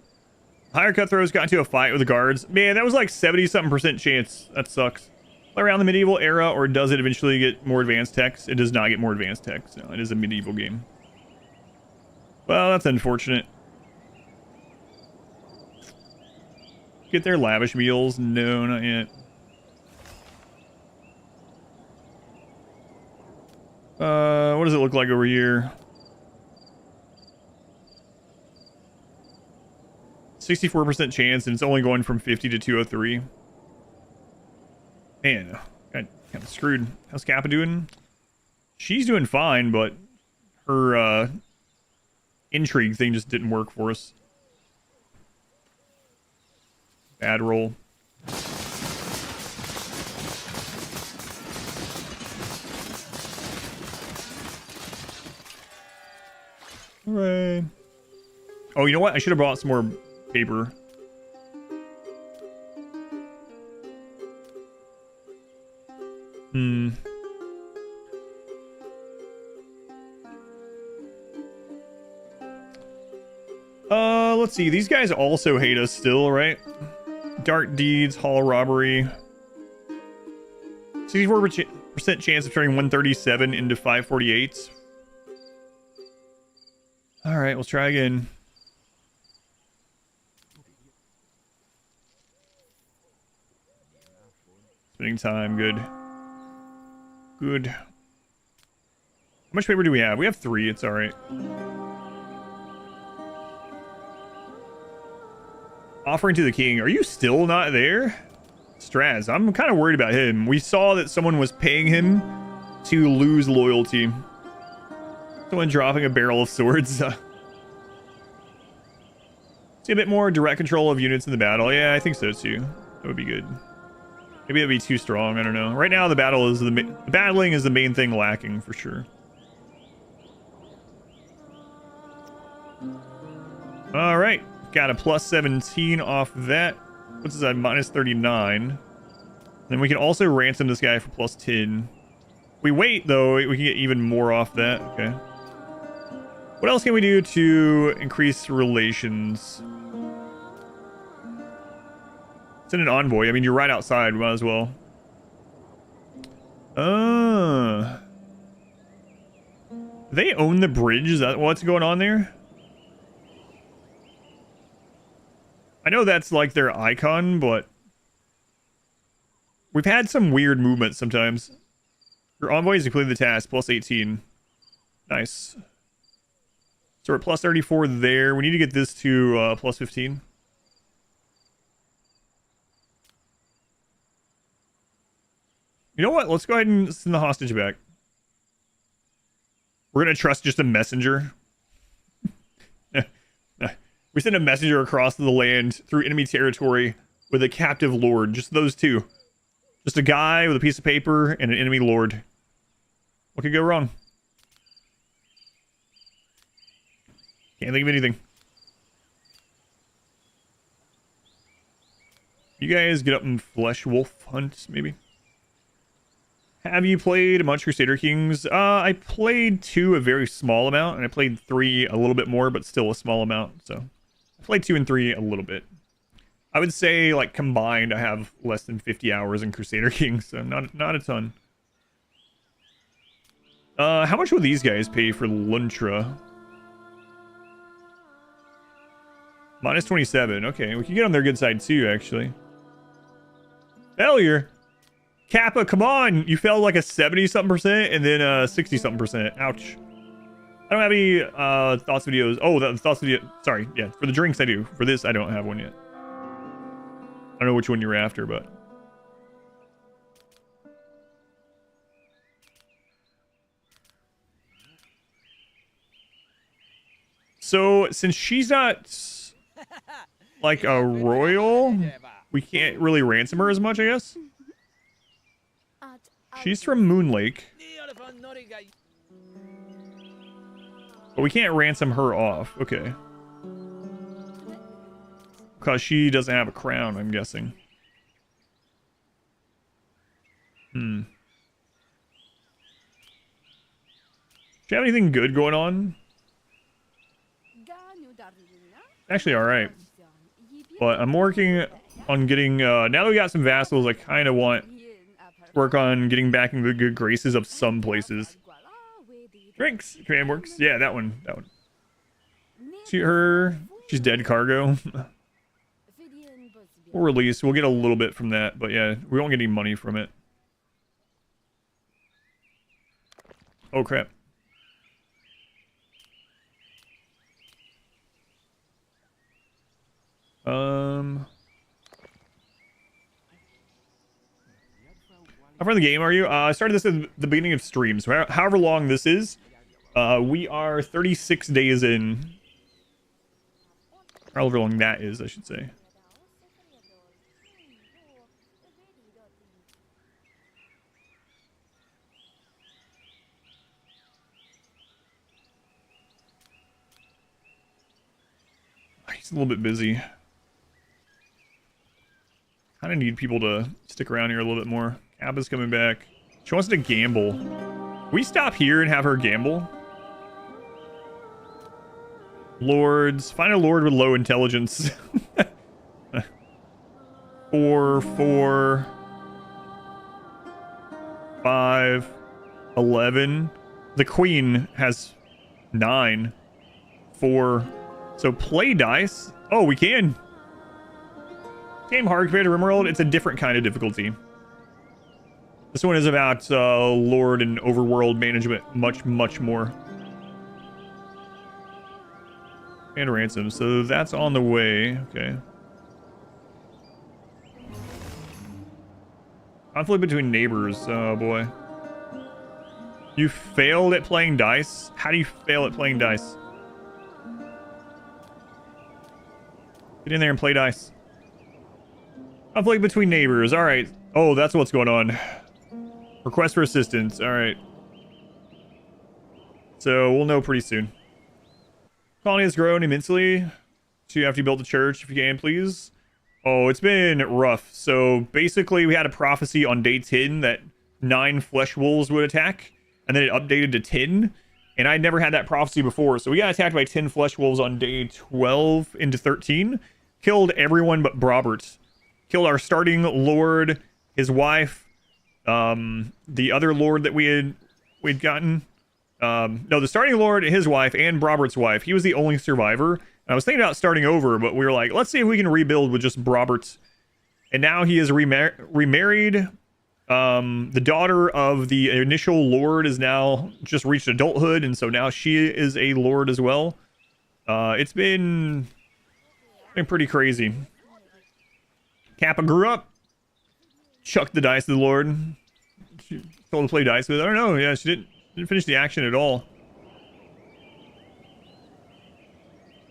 Higher cutthroats got into a fight with the guards. Man, that was like 70-something% chance. That sucks. Around the medieval era, or does it eventually get more advanced text? It does not get more advanced text. No, it is a medieval game. Well, that's unfortunate. Get their lavish meals? No, not yet. What does it look like over here? 64% chance, and it's only going from 50 to 203. Man, got kind of screwed. How's Kappa doing? She's doing fine, but her intrigue thing just didn't work for us. Bad roll. Hooray. Oh, you know what? I should have brought some more paper. Let's see. These guys also hate us still, right? Dark deeds, hall robbery. 64% chance of turning 137 into 548s. All right, let's try again. Spending time, good. Good. How much paper do we have? We have 3, it's alright. Offering to the king. Are you still not there? Straz, I'm kind of worried about him. We saw that someone was paying him to lose loyalty. Someone dropping a barrel of swords. See a bit more direct control of units in the battle. Yeah, I think so too. That would be good. Maybe that'd be too strong. I don't know. Right now, the battling is the main thing lacking for sure. All right, got a plus 17 off that. Puts us at minus 39. Then we can also ransom this guy for plus 10. We wait though, we can get even more off that. Okay. What else can we do to increase relations? Send an envoy. I mean, you're right outside. We might as well. They own the bridge. Is that what's going on there? I know that's like their icon, but we've had some weird movements sometimes. Your envoy has completed the task. Plus 18. Nice. So we're at plus 34 there. We need to get this to plus 15. You know what? Let's go ahead and send the hostage back. We're going to trust just a messenger. We send a messenger across the land through enemy territory with a captive lord. Just those two. Just a guy with a piece of paper and an enemy lord. What could go wrong? Can't think of anything. You guys get up and flesh wolf hunt, maybe? Have you played much Crusader Kings? I played 2 a very small amount, and I played 3 a little bit more, but still a small amount. So I played 2 and 3 a little bit. I would say, like, combined, I have less than 50 hours in Crusader Kings, so not a ton. How much will these guys pay for Luntra? Minus 27. Okay, we can get on their good side too, actually. Failure. Kappa, come on! You failed like a 70-something% and then 60-something%. Ouch. I don't have any thoughts videos. Oh, the thoughts video. Sorry, yeah. For the drinks, I do. For this, I don't have one yet. I don't know which one you're after, but. So, since she's not like a royal, we can't really ransom her as much, I guess. She's from Moon Lake. But we can't ransom her off. Okay. Because she doesn't have a crown, I'm guessing. Do you have anything good going on? Actually, alright. But I'm working on getting... now that we got some vassals, I kind of want to work on getting back into the good graces of some places. Drinks! Command works. Yeah, that one. That one. Shoot her. She's dead cargo. We'll release. We'll get a little bit from that. But yeah, we won't get any money from it. Oh, crap. How far in the game are you? I started this at the beginning of stream, so however long this is, we are 36 days in. However long that is, I should say. He's a little bit busy. Kind of need people to stick around here a little bit more. Abba's coming back. She wants to gamble. We stop here and have her gamble. Lords. Find a lord with low intelligence. 4, 4, 5, 11. The queen has 9, 4. So play dice. Oh, we can. Game hard compared to RimWorld. It's a different kind of difficulty. This one is about lord and overworld management. Much more. And ransom. So that's on the way. Okay. Conflict between neighbors. Oh boy. You failed at playing dice? How do you fail at playing dice? Get in there and play dice. Conflict between neighbors. Alright. Oh, that's what's going on. Request for assistance. Alright. So, we'll know pretty soon. Colony has grown immensely. So you have to build a church if you can, please. Oh, it's been rough. So, basically, we had a prophecy on day 10 that 9 flesh wolves would attack. And then it updated to 10. And I'd never had that prophecy before. So we got attacked by 10 flesh wolves on day 12 into 13. Killed everyone but Brobert. Killed our starting lord, his wife, the other lord that we'd gotten. No, the starting lord, his wife, and Brobert's wife. He was the only survivor. And I was thinking about starting over, but we were like, let's see if we can rebuild with just Brobert. And now he is remarried. The daughter of the initial lord is now just reached adulthood, and so now she is a lord as well. It's been pretty crazy. Kappa grew up, chucked the dice to the lord. She told him to play dice with. I don't know. Yeah, she didn't finish the action at all.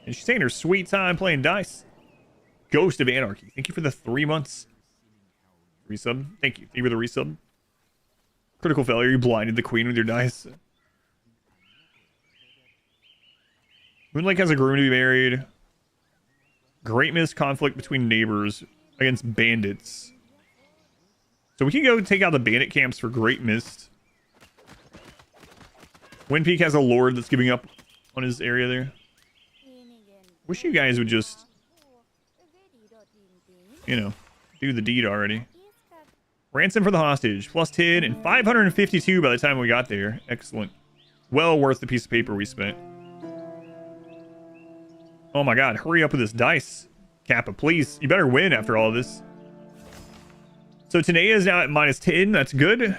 And she's taking her sweet time playing dice. Ghost of Anarchy. Thank you for the 3 months. Resub. Thank you. Thank you for the resub. Critical failure. You blinded the queen with your dice. Moonlake has a groom to be married. Great Mist conflict between neighbors against bandits. So we can go take out the bandit camps for Great Mist. Wind Peak has a lord that's giving up on his area there. Wish you guys would just, you know, do the deed already. Ransom for the hostage. Plus 10 and 552 by the time we got there. Excellent. Well worth the piece of paper we spent. Oh my god, hurry up with this dice. Kappa, please. You better win after all of this. So Tanea is now at minus 10. That's good.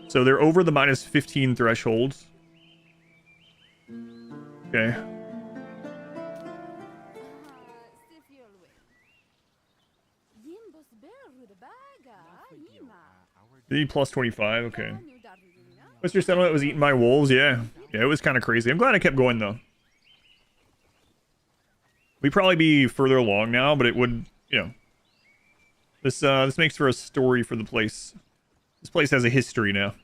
So they're over the minus 15 threshold. Okay. The plus 25, okay. Mr. Settlement was eaten by wolves, yeah. Yeah, it was kind of crazy. I'm glad I kept going, though. We'd probably be further along now, but it would, you know. This makes for a story for the place. This place has a history now.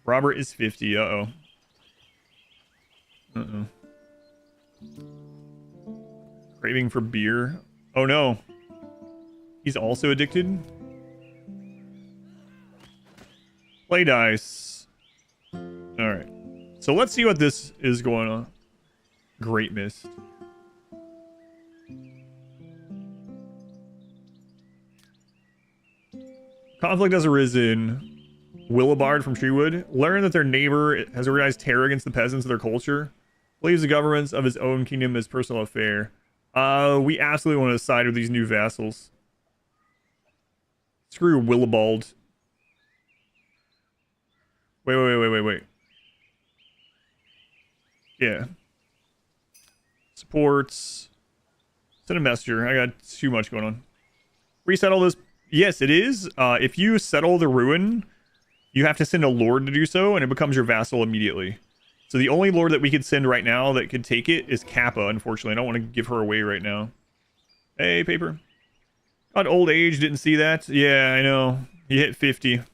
Robert is 50, uh-oh. Uh-oh. Craving for beer. Oh, no. He's also addicted? Play dice. Alright. So let's see what this is going on. Great Mist. Conflict has arisen. Willibard from Treewood. Learn that their neighbor has organized terror against the peasants of their culture. Believes the governments of his own kingdom is personal affair. We absolutely want to side with these new vassals. Screw Willibald. Wait. Yeah. Supports. Send a messenger. I got too much going on. Resettle this. Yes, it is. If you settle the ruin, you have to send a lord to do so, and it becomes your vassal immediately. So the only lord that we could send right now that could take it is Kappa, unfortunately. I don't want to give her away right now. Hey, paper. God, old age, didn't see that. Yeah, I know. He hit 50. That's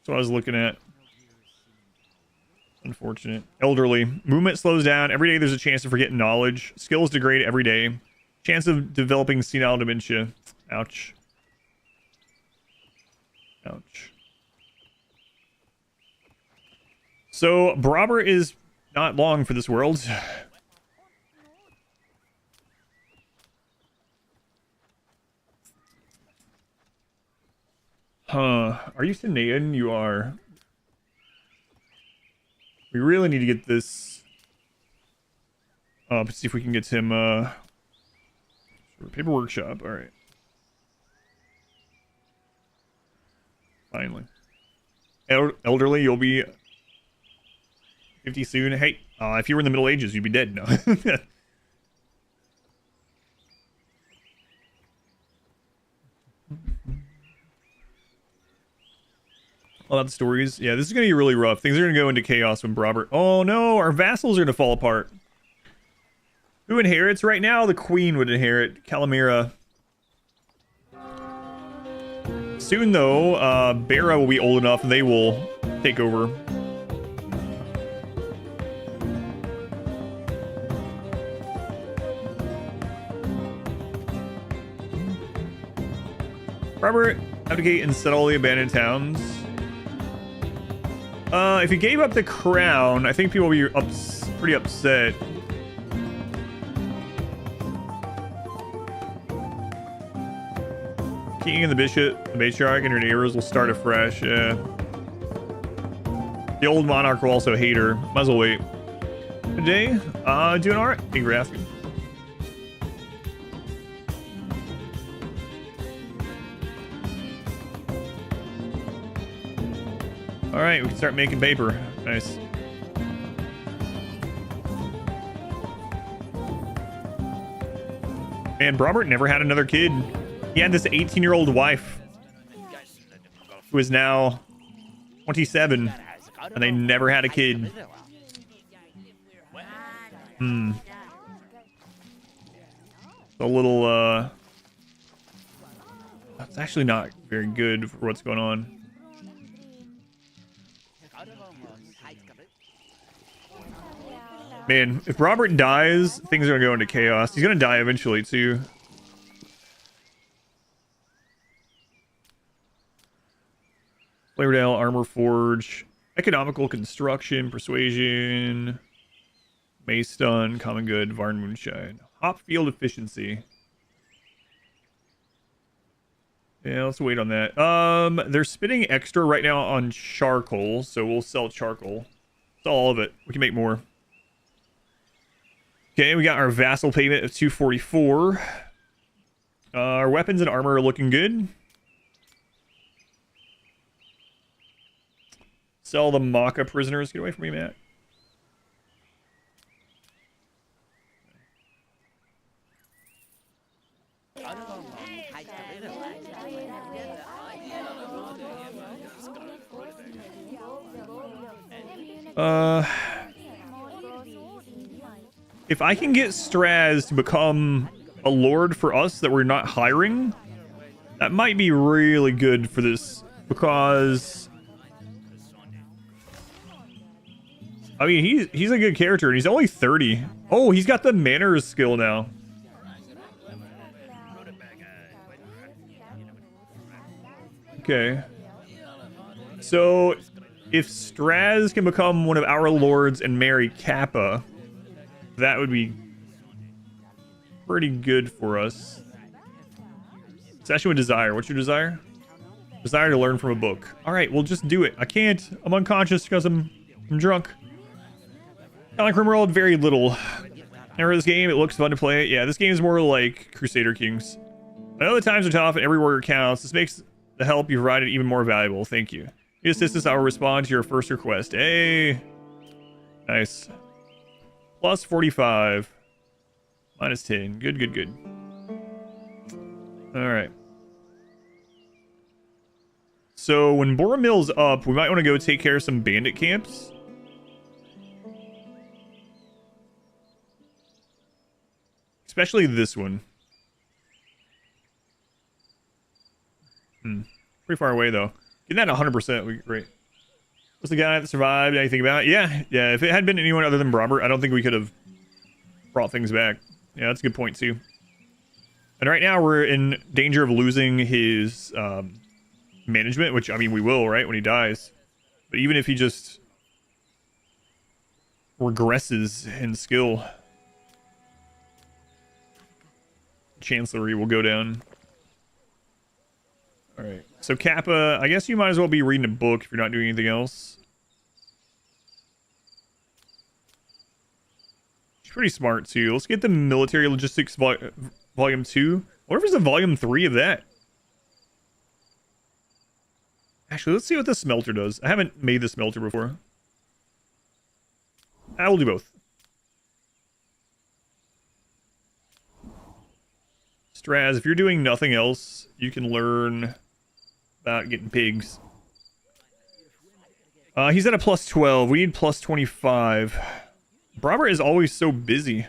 what I was looking at. Unfortunate. Elderly. Movement slows down. Every day there's a chance to forget knowledge. Skills degrade every day. Chance of developing senile dementia. Ouch. Ouch. So, Brobber is not long for this world. Huh. Are you Sinean? You are. We really need to get this up. See if we can get him, paper workshop. Alright. Finally. Elderly, you'll be 50 soon. Hey, if you were in the Middle Ages, you'd be dead. No. All about the stories. Yeah, this is going to be really rough. Things are going to go into chaos when Robert... Oh, no. Our vassals are going to fall apart. Who inherits right now? The queen would inherit. Calamira. Soon, though, Bera will be old enough and they will take over. Robert, abdicate and settle the abandoned towns. If you gave up the crown, I think people will be pretty upset. King and the bishop, the matriarch, and her neighbors will start afresh. Yeah. The old monarch will also hate her. Might as well wait. Good day. Doing alright. Thank you for asking. Alright, we can start making paper. Nice. Man, Robert never had another kid. He had this 18-year-old wife who is now 27, and they never had a kid. A little, it's actually not very good for what's going on. Man, if Robert dies, things are gonna go into chaos. He's gonna die eventually, too. Flavordale, Armor Forge, Economical Construction, Persuasion, Mace Stun, Common Good, Varn Moonshine. Hop Field Efficiency. Yeah, let's wait on that. They're spitting extra right now on charcoal, so we'll sell charcoal. That's all of it. We can make more. Okay, we got our vassal payment of 244. Our weapons and armor are looking good. Sell the Maka prisoners. Get away from me, Matt. If I can get Straz to become a lord for us that we're not hiring, that might be really good for this, because I mean he's a good character and he's only 30. Oh, he's got the manners skill now. Okay. So if Straz can become one of our lords and marry Kappa, that would be pretty good for us. Session with desire. What's your desire? Desire to learn from a book. All right, we'll just do it. I can't. I'm unconscious because I'm drunk. I like RimWorld very little. Never this game. It looks fun to play. Yeah, this game is more like Crusader Kings. I know the times are tough and every word counts. This makes the help you provided even more valuable. Thank you. You assist us, I will respond to your first request. Hey. Nice. Plus 45. Minus 10. Good, good, good. Alright. So when Boromil's up, we might want to go take care of some bandit camps. Especially this one. Pretty far away, though. Getting that 100% would be great. Was the guy that survived? Anything about it? Yeah. If it had been anyone other than Robert, I don't think we could have brought things back. Yeah, that's a good point, too. And right now, we're in danger of losing his management, which, I mean, we will, right, when he dies. But even if he just regresses in skill, Chancellery will go down. Alright, so Kappa, I guess you might as well be reading a book if you're not doing anything else. She's pretty smart, too. Let's get the Military Logistics Volume 2. What if there's a Volume 3 of that? Actually, let's see what the smelter does. I haven't made the smelter before. I will do both. Straz, if you're doing nothing else, you can learn about getting pigs. He's at a plus 12. We need plus 25. Robert is always so busy,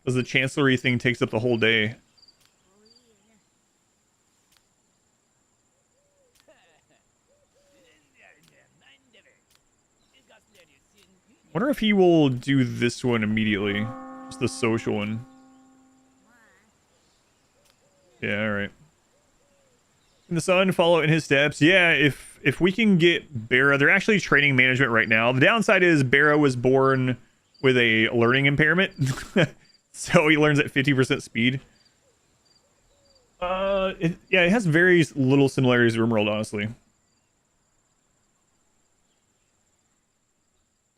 because the Chancellery thing takes up the whole day. Wonder if he will do this one immediately. Just the social one. Yeah, alright. Can the sun follow in his steps? Yeah, if we can get Barra, they're actually training management right now. The downside is Barra was born with a learning impairment. So he learns at 50% speed. It has very little similarities to RimWorld, honestly. It's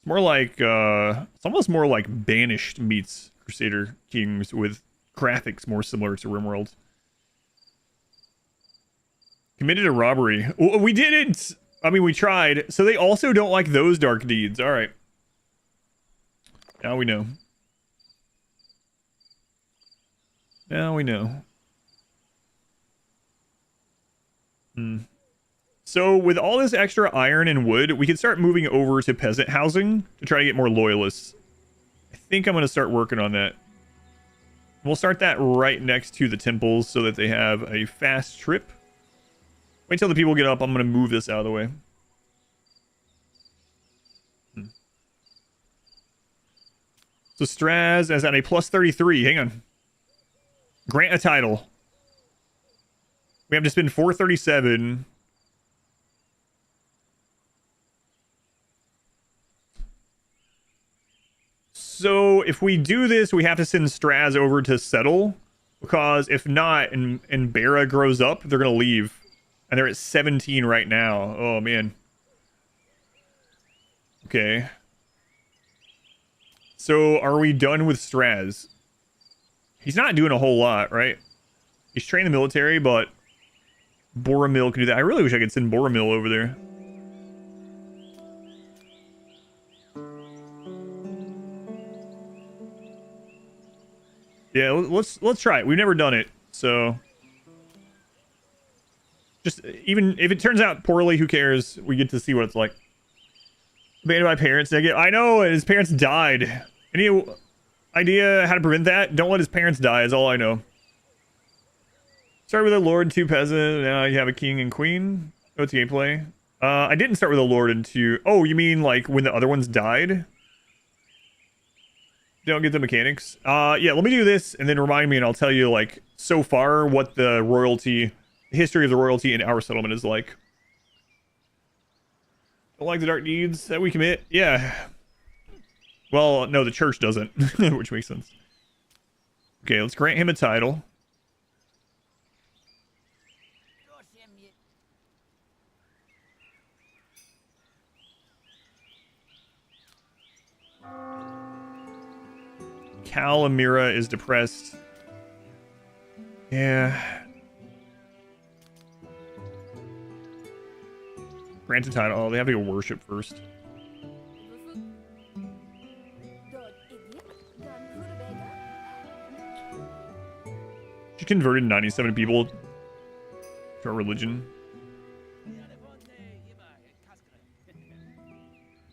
more like, it's almost more like Banished meets Crusader Kings with graphics more similar to RimWorld. Committed a robbery. We didn't! I mean, we tried. So they also don't like those dark deeds. Alright. Now we know. Now we know. So with all this extra iron and wood, we can start moving over to peasant housing to try to get more loyalists. I think I'm going to start working on that. We'll start that right next to the temples so that they have a fast trip. Wait till the people get up. I'm going to move this out of the way. So Straz is at a plus 33. Hang on. Grant a title. We have to spend 437. So if we do this, we have to send Straz over to settle. Because if not, and Bera grows up, they're going to leave. And they're at 17 right now. Oh, man. Okay. So are we done with Straz? He's not doing a whole lot, right? He's trained the military, but Boromil can do that. I really wish I could send Boromil over there. Yeah, let's try it. We've never done it, so just even if it turns out poorly, who cares? We get to see what it's like. Abandoned by parents. I know his parents died. Any idea how to prevent that? Don't let his parents die. Is all I know. Start with a lord, 2 peasant. Now you have a king and queen. What's gameplay? I didn't start with a lord and 2. Oh, you mean like when the other ones died? Don't get the mechanics. Yeah, let me do this and then remind me and I'll tell you, like, so far what the history of the royalty in our settlement is like. Don't like the dark deeds that we commit? Yeah. Well, no, the church doesn't, which makes sense. Okay, let's grant him a title. Calamira is depressed. Yeah. Grant a title. Oh, they have to go worship first. She converted 97 people to our religion.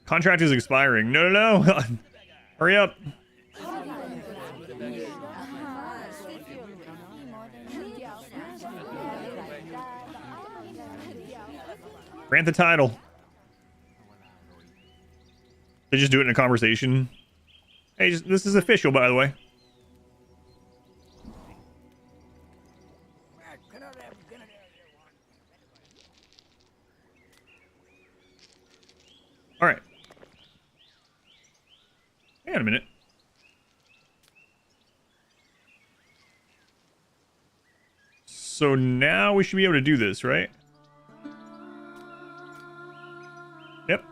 Contract is expiring. No, no, no. Hurry up. Grant the title. They just do it in a conversation. Hey, this is official, by the way. All right. Hang on a minute. So now we should be able to do this, right? Yep.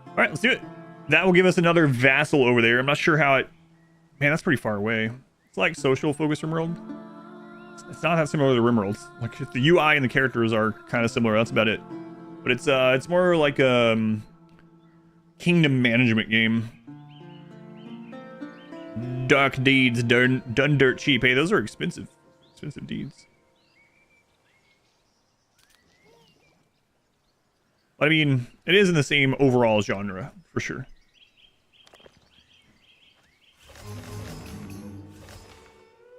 All right, let's do it. That will give us another vassal over there. I'm not sure how it... Man, that's pretty far away. It's like social focus RimWorld. It's not that similar to RimWorld. Like, the UI and the characters are kind of similar. That's about it. But it's more like a kingdom management game. Dark deeds done dirt cheap. Hey, those are expensive. Expensive deeds. I mean, it is in the same overall genre, for sure.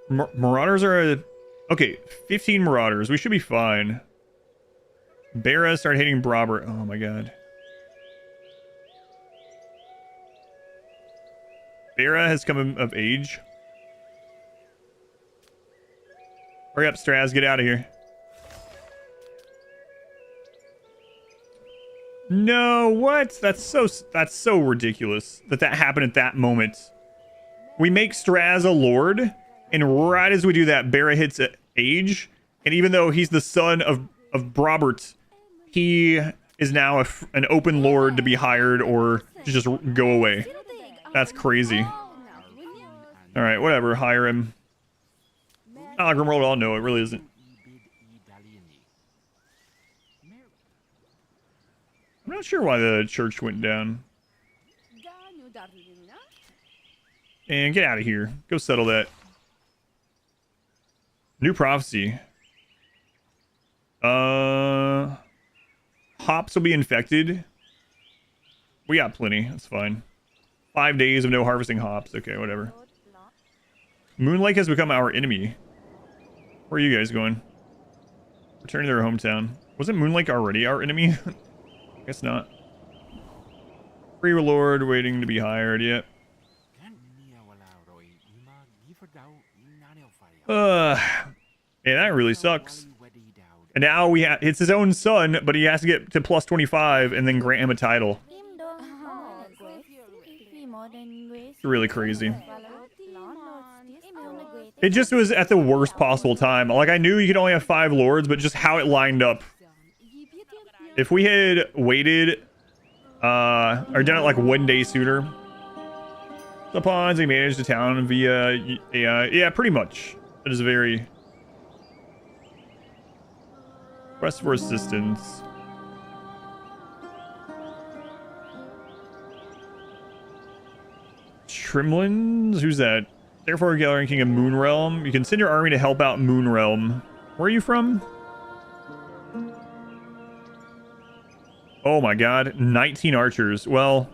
Marauders are... Okay, 15 Marauders. We should be fine. Bera started hitting Brobber. Oh my god. Bera has come of age. Hurry up, Straz. Get out of here. No, what? That's so ridiculous that happened at that moment. We make Straz a lord, and right as we do that, Bera hits age, and even though he's the son of Brobert, he is now an open lord to be hired or to just go away. That's crazy. All right, whatever. Hire him. Not like RimWorld at all. No, it really isn't. I'm not sure why the church went down. And get out of here. Go settle that. New prophecy. Hops will be infected. We got plenty. That's fine. 5 days of no harvesting hops. Okay, whatever. Moon Lake has become our enemy. Where are you guys going? Return to their hometown. Wasn't Moon Lake already our enemy? Guess not. Free Lord waiting to be hired yet. Man, that really sucks. And now it's his own son, but he has to get to plus 25 and then grant him a title. It's really crazy. It just was at the worst possible time. Like, I knew you could only have 5 lords, but just how it lined up. If we had waited, or done it like 1 day sooner. The pawns, they managed the town via AI. Yeah, pretty much. It is very... Request for assistance. Trimlins? Who's that? Therefore, gathering King of Moonrealm. You can send your army to help out Moonrealm. Where are you from? Oh my god. 19 archers. Well,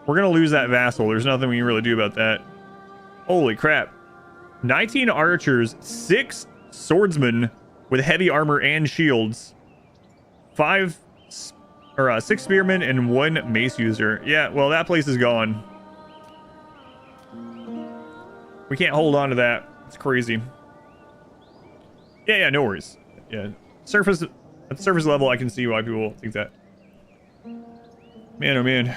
we're gonna lose that vassal. There's nothing we can really do about that. Holy crap. 19 archers, 6 swordsmen with heavy armor and shields, 6 spearmen, and 1 mace user. Yeah, well, that place is gone. We can't hold on to that. It's crazy. Yeah, no worries. Yeah, at surface level, I can see why people think that. Man, oh man.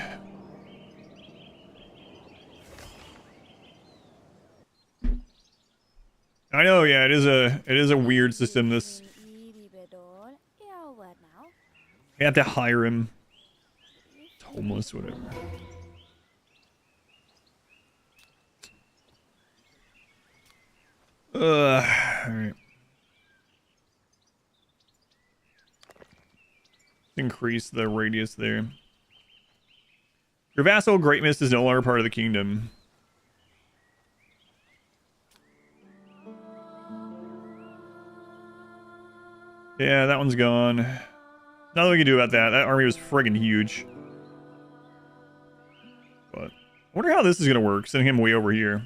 I know, yeah, it is a weird system. This, you have to hire him. It's homeless, whatever. All right. Increase the radius there. Your vassal Great Mist is no longer part of the kingdom. Yeah, that one's gone. Nothing we can do about that. That army was friggin' huge. But I wonder how this is gonna work, sending him way over here.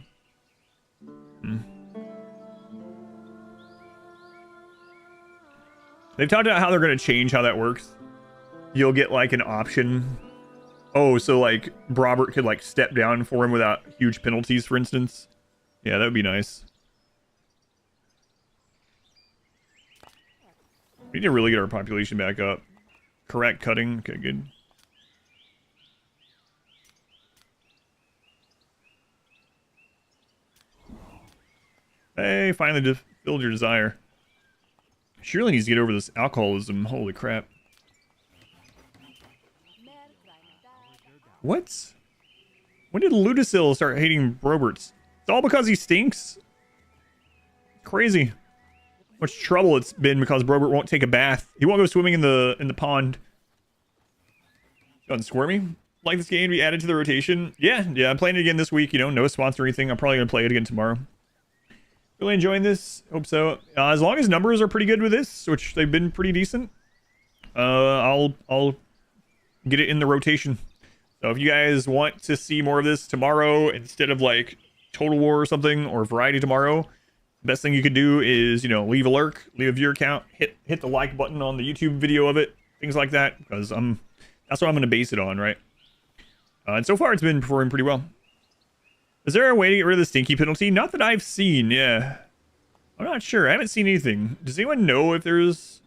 They've talked about how they're gonna change how that works. You'll get like an option. Oh, so like Robert could like step down for him without huge penalties, for instance. Yeah, that would be nice. We need to really get our population back up. Correct cutting. Okay, good. Hey, finally fulfilled your desire. Surely needs to get over this alcoholism. Holy crap. What? When did Ludicil start hating Roberts? It's all because he stinks? Crazy. Much trouble it's been because Robert won't take a bath. He won't go swimming in the pond. Done squirmy? Like this game to be added to the rotation? Yeah, I'm playing it again this week. You know, no sponsor or anything. I'm probably gonna play it again tomorrow. Really enjoying this. Hope so. As long as numbers are pretty good with this, which they've been pretty decent, I'll get it in the rotation. So if you guys want to see more of this tomorrow instead of like Total War or something, or Variety tomorrow, the best thing you could do is, you know, leave a lurk, leave a viewer count, hit the like button on the YouTube video of it, things like that, because that's what I'm going to base it on, right? And so far it's been performing pretty well. Is there a way to get rid of the stinky penalty? Not that I've seen, yeah. I'm not sure. I haven't seen anything. Does anyone know if there's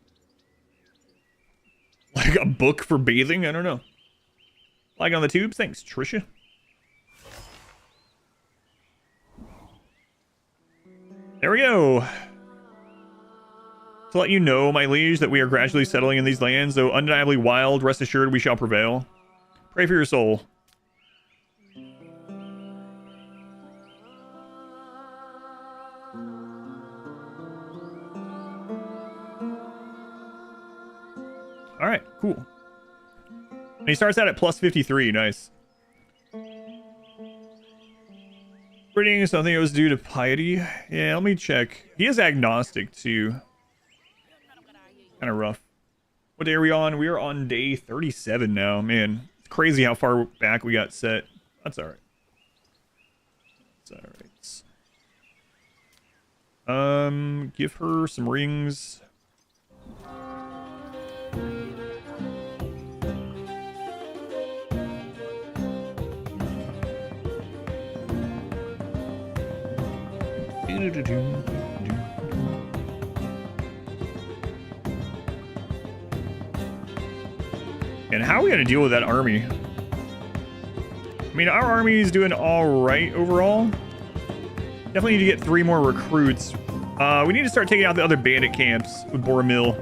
like a book for bathing? I don't know. Like on the tubes? Thanks, Trisha. There we go. To let you know, my liege, that we are gradually settling in these lands, though undeniably wild, rest assured we shall prevail. Pray for your soul. Alright, cool. And he starts out at plus 53, nice. Reading something it was due to piety. Yeah, let me check. He is agnostic too. Kind of rough. What day are we on? We are on day 37 now. Man, it's crazy how far back we got set. That's alright. Alright. Give her some rings. And how are we gonna deal with that army? I mean, our army is doing all right overall. Definitely need to get 3 more recruits. We need to start taking out the other bandit camps with Boromil.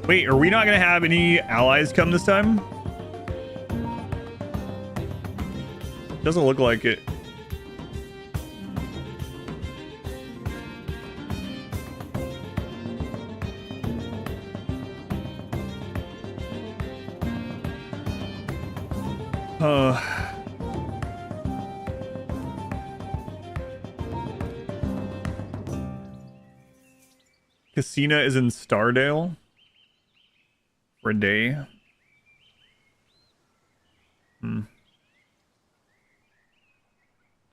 Wait, are we not gonna have any allies come this time? Doesn't look like it. Casina is in Stardale for a day.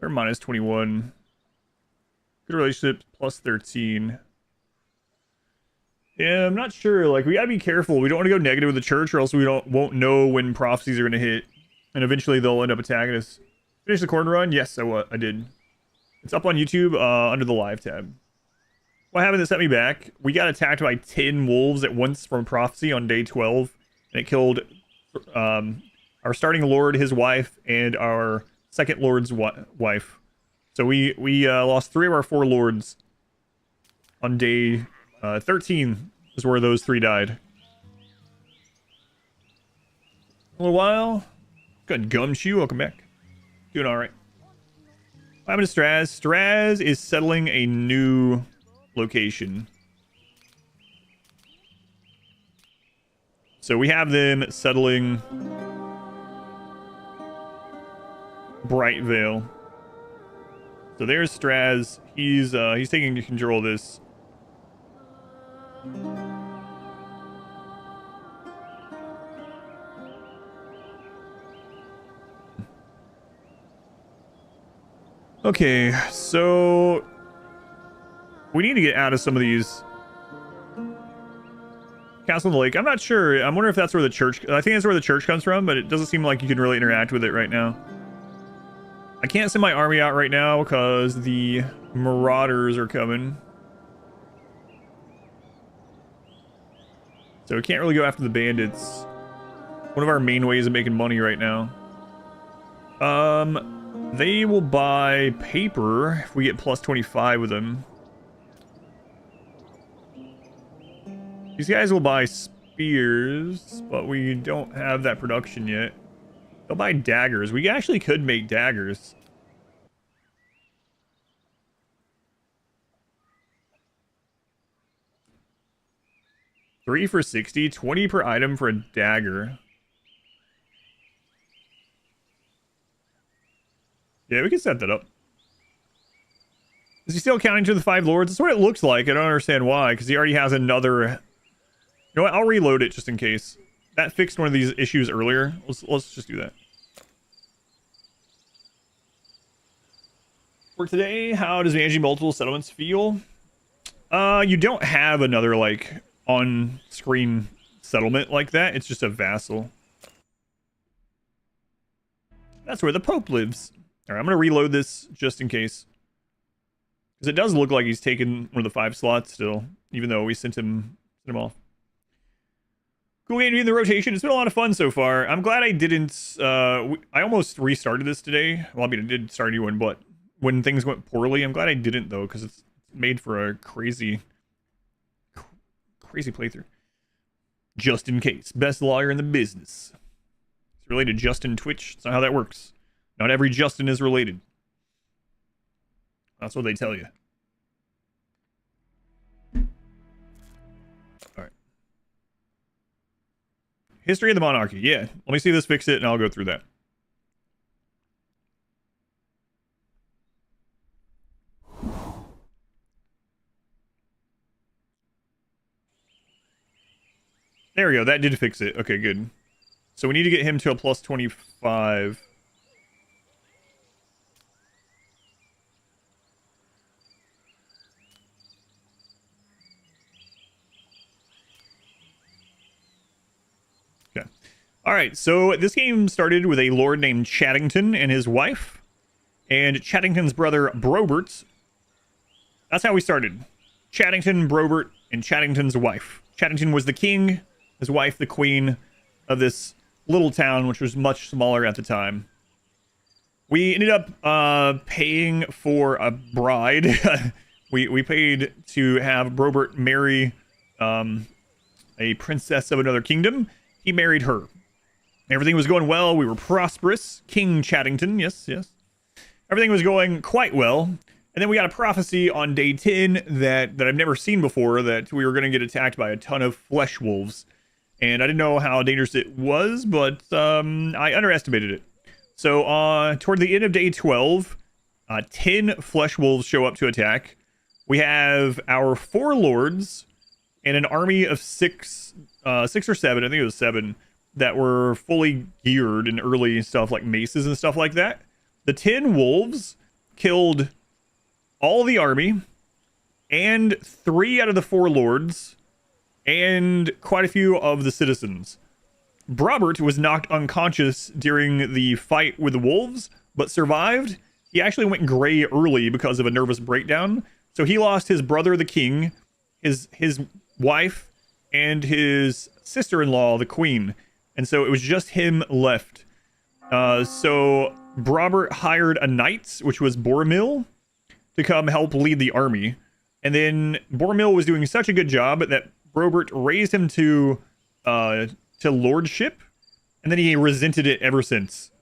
They're minus 21. Good relationship, plus 13. Yeah, I'm not sure. Like, we gotta be careful. We don't want to go negative with the church, or else we won't know when prophecies are gonna hit, and eventually they'll end up attacking us. Finish the corn run? Yes, I did. It's up on YouTube under the live tab. What happened that set me back? We got attacked by 10 wolves at once from prophecy on day 12, and it killed our starting lord, his wife, and our second lord's wife. So we lost 3 of our 4 lords on day 13 is where those 3 died. A little while. Good. Gumshoe, welcome back. Doing all right. What happened to Straz? Straz is settling a new location. So we have them settling Bright Vale. So there's Straz. He's taking control of this. Okay, so we need to get out of some of these. Castle on the Lake. I'm not sure. I'm wondering if that's where the church... I think that's where the church comes from, but it doesn't seem like you can really interact with it right now. I can't send my army out right now because the marauders are coming. So we can't really go after the bandits. One of our main ways of making money right now. They will buy paper if we get plus 25 with them. These guys will buy spears, but we don't have that production yet. They'll buy daggers. We actually could make daggers. $3 for 60, 20 per item for a dagger. Yeah, we can set that up. Is he still counting to the 5 lords? That's what it looks like. I don't understand why, because he already has another... You know what? I'll reload it just in case. That fixed one of these issues earlier. Let's just do that. For today, how does managing multiple settlements feel? You don't have another, like, on-screen settlement like that. It's just a vassal. That's where the Pope lives. Alright, I'm going to reload this just in case. Because it does look like he's taken one of the 5 slots still, even though we sent him off. Cool game to be in the rotation. It's been a lot of fun so far. I'm glad I didn't... I almost restarted this today. Well, I mean, I did start a new one, but when things went poorly, I'm glad I didn't, though, because it's made for a crazy playthrough. Just in case. Best lawyer in the business. It's related to Justin Twitch. That's not how that works. Not every Justin is related. That's what they tell you. Alright. History of the monarchy. Yeah. Let me see this fix it, and I'll go through that. There we go. That did fix it. Okay, good. So we need to get him to a plus 25. Okay. All right, so this game started with a lord named Chattington and his wife, and Chattington's brother Brobert. That's how we started. Chattington, Brobert, and Chattington's wife. Chattington was the king, his wife the queen of this little town, which was much smaller at the time. We ended up paying for a bride. we paid to have Brobert marry a princess of another kingdom. He married her. Everything was going well. We were prosperous. King Chattington, yes. Everything was going quite well. And then we got a prophecy on day 10 that I've never seen before, that we were going to get attacked by a ton of flesh wolves. And I didn't know how dangerous it was, but I underestimated it. So toward the end of day 12, 10 flesh wolves show up to attack. We have our 4 lords and an army of 6 or 7, I think it was 7, that were fully geared in early stuff like maces and stuff like that. The 10 wolves killed all the army and 3 out of the 4 lords and quite a few of the citizens. Brobert was knocked unconscious during the fight with the wolves, but survived. He actually went gray early because of a nervous breakdown. So he lost his brother, the king, his wife, and his sister-in-law, the queen. And so it was just him left. So Brobert hired a knight, which was Boromil, to come help lead the army. And then Boromil was doing such a good job that Brobert raised him to lordship, and then he resented it ever since.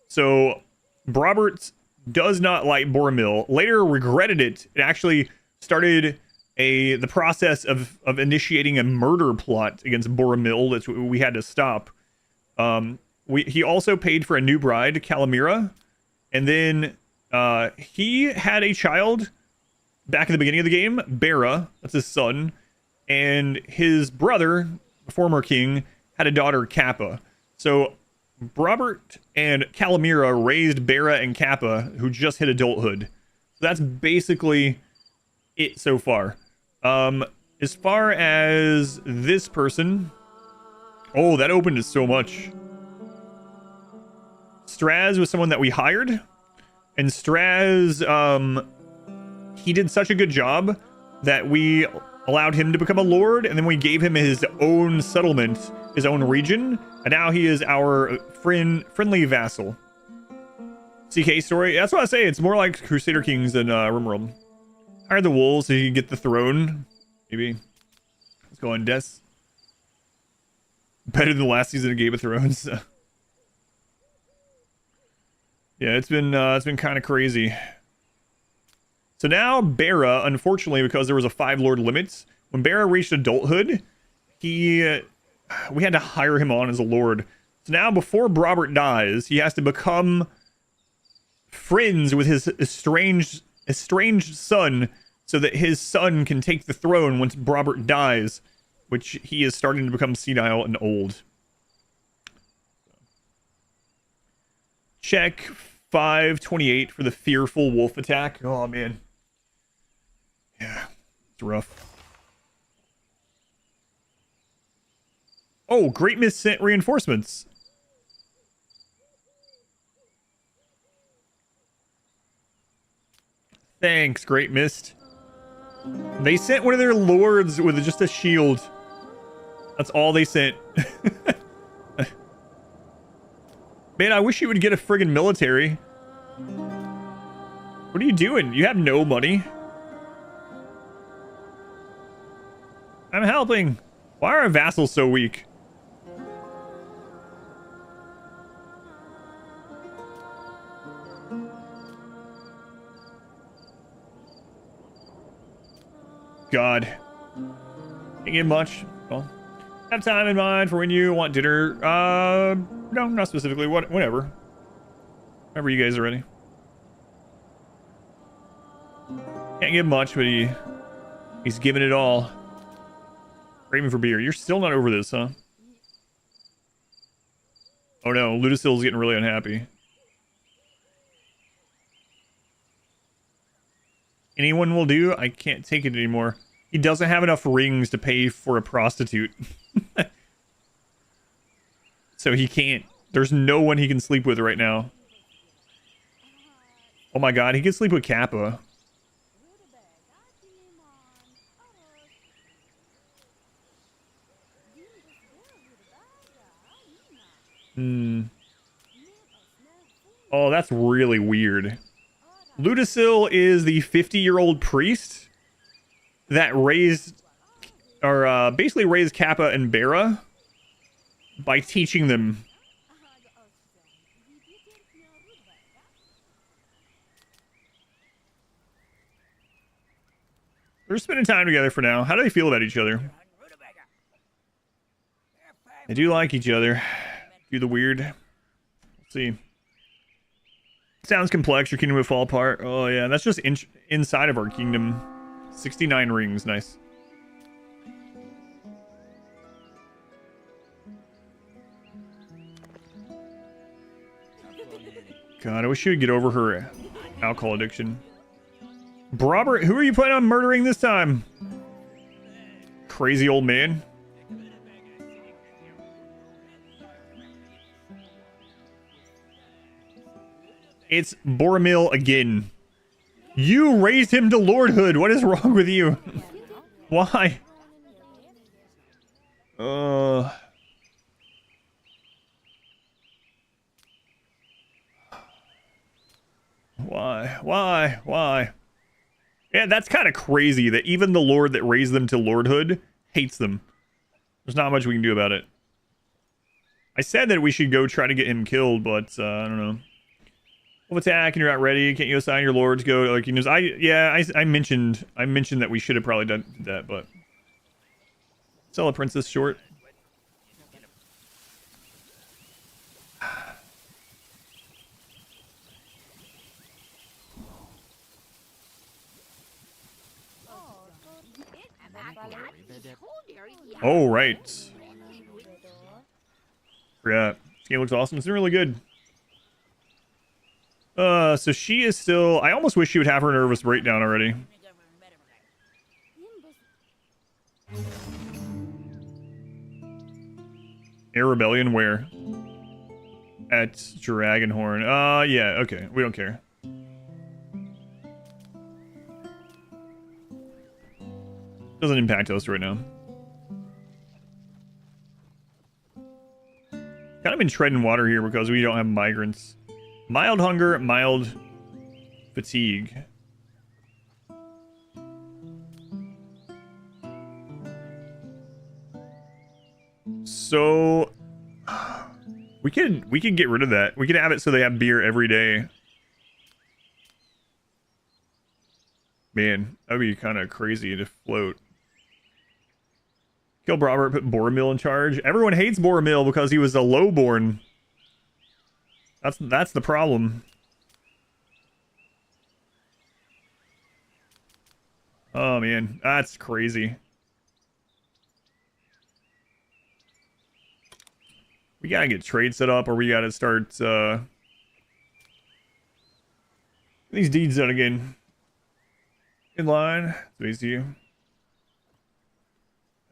So Brobert does not like Boromil. Later regretted it. It actually started the process of initiating a murder plot against Boromil that we had to stop. He also paid for a new bride, Calamira, and then he had a child back in the beginning of the game, Bera, that's his son, and his brother, the former king, had a daughter, Kappa. So Brobert and Calamira raised Bera and Kappa, who just hit adulthood. So that's basically it so far. As far as this person, oh, that opened so much. Straz was someone that we hired, and Straz, he did such a good job that we allowed him to become a lord, and then we gave him his own settlement, his own region, and now he is our friendly vassal. CK story, that's what I say, it's more like Crusader Kings than RimWorld. Hire the wolves so you can get the throne, maybe. Let's go on Des. Better than the last season of Game of Thrones. Yeah, it's been kind of crazy. So now Bera, unfortunately, because there was a 5 lord limit, when Bera reached adulthood, we had to hire him on as a lord. So now before Brobert dies, he has to become friends with his estranged son, so that his son can take the throne once Brobert dies, which he is starting to become senile and old. Check 528 for the fearful wolf attack. Oh man. Yeah, it's rough. Oh, Great Mist sent reinforcements. Thanks, Great Mist. They sent one of their lords with just a shield. That's all they sent. Man, I wish you would get a friggin' military. What are you doing? You have no money. I'm helping. Why are our vassals so weak? God. Can't get much. Well, have time in mind for when you want dinner. No, not specifically. Whenever. Whenever you guys are ready. Can't get much, but he's giving it all. Craving for beer. You're still not over this, huh? Oh no, Ludicil's getting really unhappy. Anyone will do? I can't take it anymore. He doesn't have enough rings to pay for a prostitute. So he can't. There's no one he can sleep with right now. Oh my god, he can sleep with Kappa. Oh, that's really weird. Ludicil is the 50-year-old priest that raised, or basically raised Kappa and Bera by teaching them. They're spending time together for now. How do they feel about each other? They do like each other. Do the weird. Let's see. Sounds complex. Your kingdom would fall apart. Oh yeah, that's just inside of our kingdom. 69 rings. Nice. God, I wish she would get over her alcohol addiction. Robert, who are you planning on murdering this time? Crazy old man. It's Boromil again. You raised him to lordhood. What is wrong with you? Why? Why? Yeah, that's kind of crazy that even the lord that raised them to lordhood hates them. There's not much we can do about it. I said that we should go try to get him killed, but I don't know. Well, attack and you're not ready. Can't you assign your lord to go to other kingdoms? I mentioned that we should have probably done that, but sell a princess short. Oh right. Yeah, this game looks awesome. It's really good. So she is still... I almost wish she would have her nervous breakdown already. Air Rebellion where? At Dragonhorn. Yeah, okay. We don't care. Doesn't impact us right now. Kind of been treading water here because we don't have migrants. Mild hunger, mild fatigue. So we can get rid of that. We can have it so they have beer every day. Man, that'd be kind of crazy to float. Kill Robert, put Boromil in charge. Everyone hates Boromil because he was a lowborn. That's the problem. Oh man, that's crazy. We gotta get trade set up, or we gotta start these deeds done again. In line, space to you.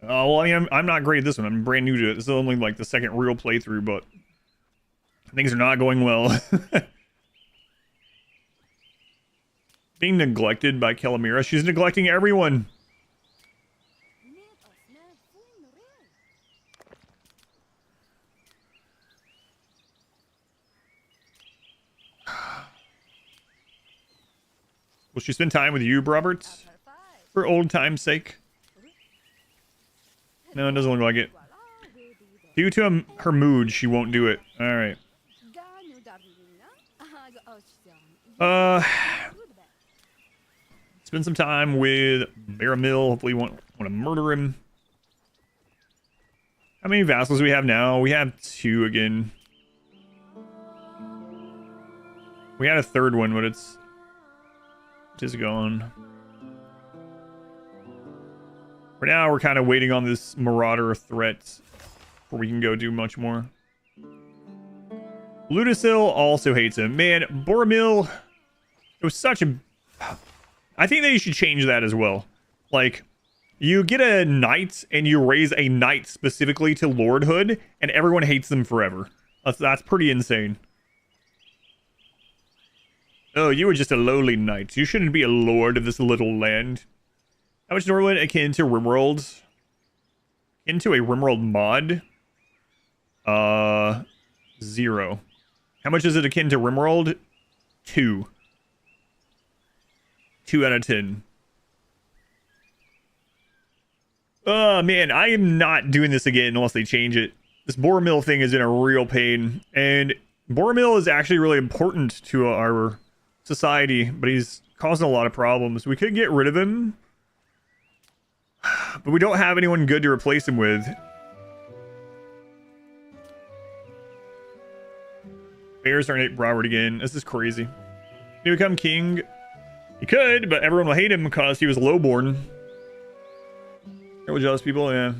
Oh well, I mean, I'm not great at this one. I'm brand new to it. This is only like the second real playthrough, but things are not going well. Being neglected by Calamira. She's neglecting everyone. Will she spend time with you, Robert? For old time's sake? No, it doesn't look like it. Due to her mood, she won't do it. Alright. Spend some time with Boromil. Hopefully you want to murder him. How many vassals do we have now? We have 2 again. We had a third one, but it's just gone. For now, we're kind of waiting on this marauder threat before we can go do much more. Ludicil also hates him. Man, Boromil, it was such a... I think they should change that as well. Like, you get a knight and you raise a knight specifically to lordhood, and everyone hates them forever. That's pretty insane. Oh, you were just a lowly knight. You shouldn't be a lord of this little land. How much Norland akin to RimWorld? Into a RimWorld mod? 0. How much is it akin to RimWorld? 2. 2 out of 10. Oh, man, I am not doing this again unless they change it. This Boromil thing is in a real pain. And Boromil is actually really important to our society, but he's causing a lot of problems. We could get rid of him, but we don't have anyone good to replace him with. Bears are Nate Broward again. This is crazy. Can he become king? He could, but everyone will hate him because he was lowborn. Terrible jealous people, yeah.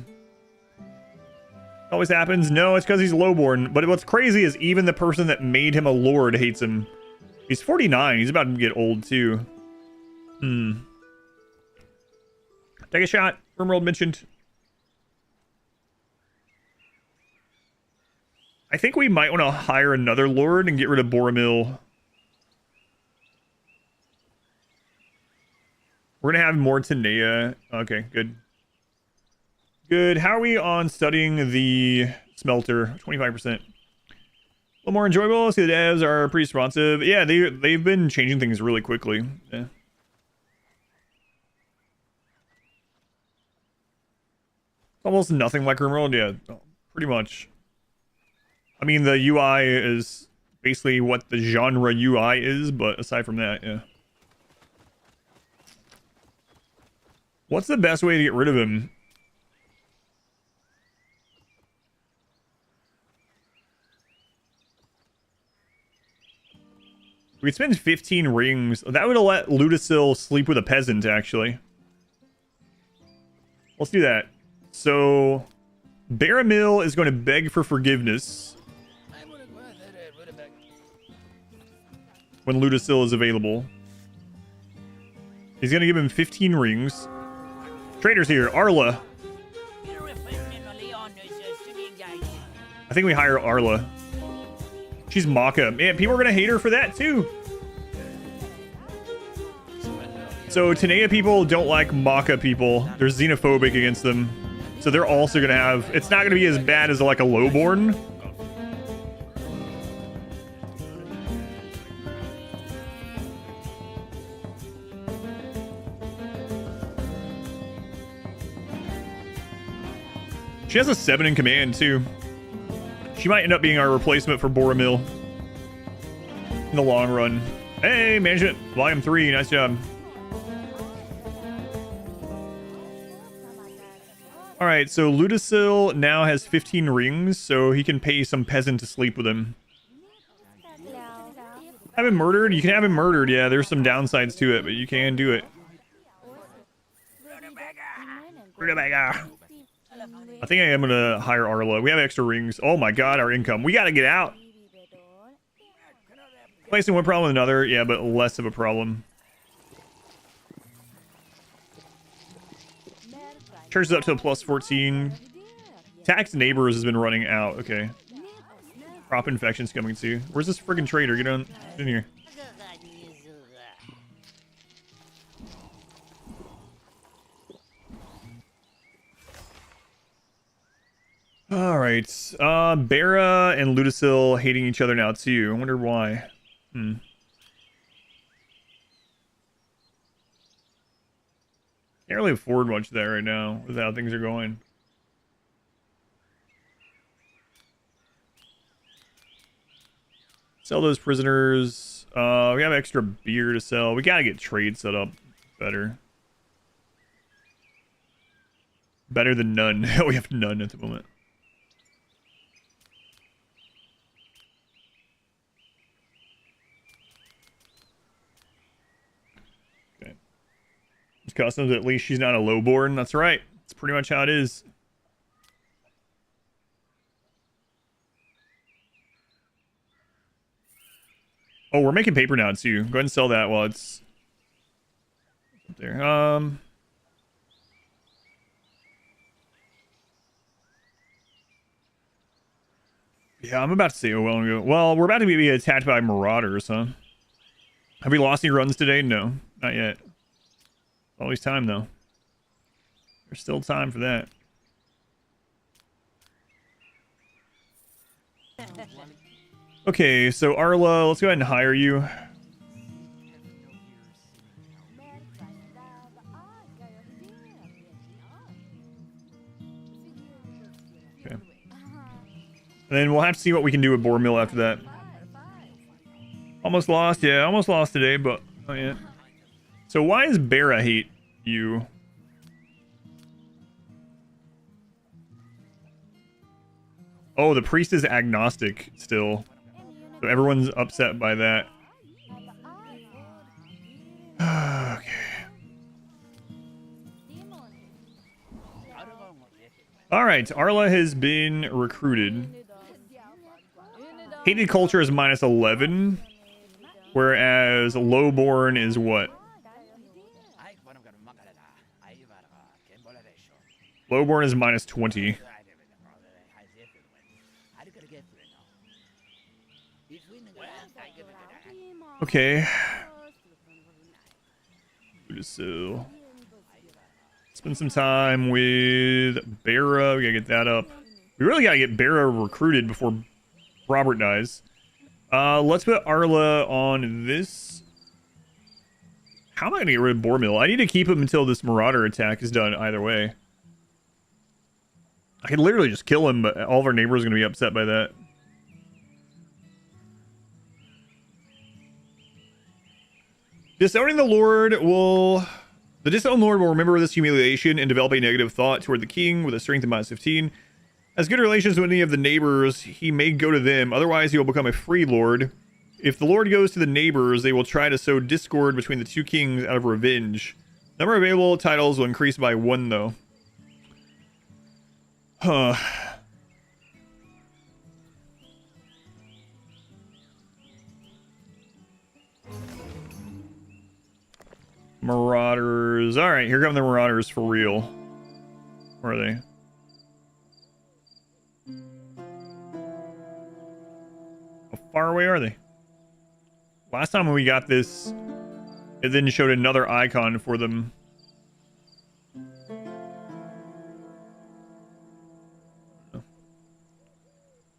Always happens. No, it's because he's lowborn. But what's crazy is even the person that made him a lord hates him. He's 49. He's about to get old too. Take a shot. RimWorld mentioned. I think we might want to hire another lord and get rid of Boromil. We're going to have more Tanea. Okay, good. Good. How are we on studying the smelter? 25%. A little more enjoyable. See, the devs are pretty responsive. Yeah, they've been changing things really quickly. Yeah. Almost nothing like RimWorld. Yeah, pretty much. I mean, the UI is basically what the genre UI is, but aside from that, yeah. What's the best way to get rid of him? We could spend 15 rings. That would have let Ludicil sleep with a peasant, actually. Let's do that. So, Boromil is going to beg for forgiveness when Ludicil is available. He's going to give him 15 rings. Traders here. Arla. I think we hire Arla. She's Maka. Man, people are going to hate her for that, too. So, Tanea people don't like Maka people. They're xenophobic against them. So, they're also going to have... It's not going to be as bad as, like, a lowborn. She has a 7 in command, too. She might end up being our replacement for Boromil in the long run. Hey, management, volume 3, nice job. All right, so Ludicil now has 15 rings, so he can pay some peasant to sleep with him. Have him murdered? You can have him murdered, yeah. There's some downsides to it, but you can do it. Rutabaga. I think I am going to hire Arla. We have extra rings. Oh my god, our income. We got to get out. Placing one problem with another. Yeah, but less of a problem. Church is up to a plus 14. Tax neighbors has been running out. Okay. Crop infections coming too. Where's this friggin' trader? Get on in here. All right. Bera and Ludicil hating each other now too. I wonder why. Can't really afford much there right now with how things are going. Sell those prisoners. We have extra beer to sell. We gotta get trade set up better. Better than none. We have none at the moment. Okay. Customs, at least she's not a lowborn. That's right. That's pretty much how it is. Oh, we're making paper now too. Go ahead and sell that while it's up there. Yeah, I'm about to say, oh, well, we're about to be attacked by marauders, huh? Have we lost any runs today? No, not yet. Always time, though. There's still time for that. Okay, so Arla, let's go ahead and hire you. Okay. And then we'll have to see what we can do with Bormill after that. Almost lost, yeah, almost lost today, but oh yeah. So why does Bera hate you? Oh, the priest is agnostic still. So everyone's upset by that. Okay. Alright, Arla has been recruited. Hated culture is -11. Whereas lowborn is what? Lowborn is -20. Okay. So spend some time with Bera. We gotta get that up. We really gotta get Bera recruited before Robert dies. Let's put Arla on this. How am I gonna get rid of Bormill? I need to keep him until this Marauder attack is done either way. I could literally just kill him, but all of our neighbors are gonna be upset by that. Disowning the Lord will... The disowned Lord will remember this humiliation and develop a negative thought toward the king with a strength of -15. As good relations with any of the neighbors, he may go to them. Otherwise, he will become a free lord. If the Lord goes to the neighbors, they will try to sow discord between the two kings out of revenge. Number of available titles will increase by 1, though. Huh. Marauders. Alright, here come the Marauders for real. Where are they? How far away are they? Last time when we got this, it then showed another icon for them.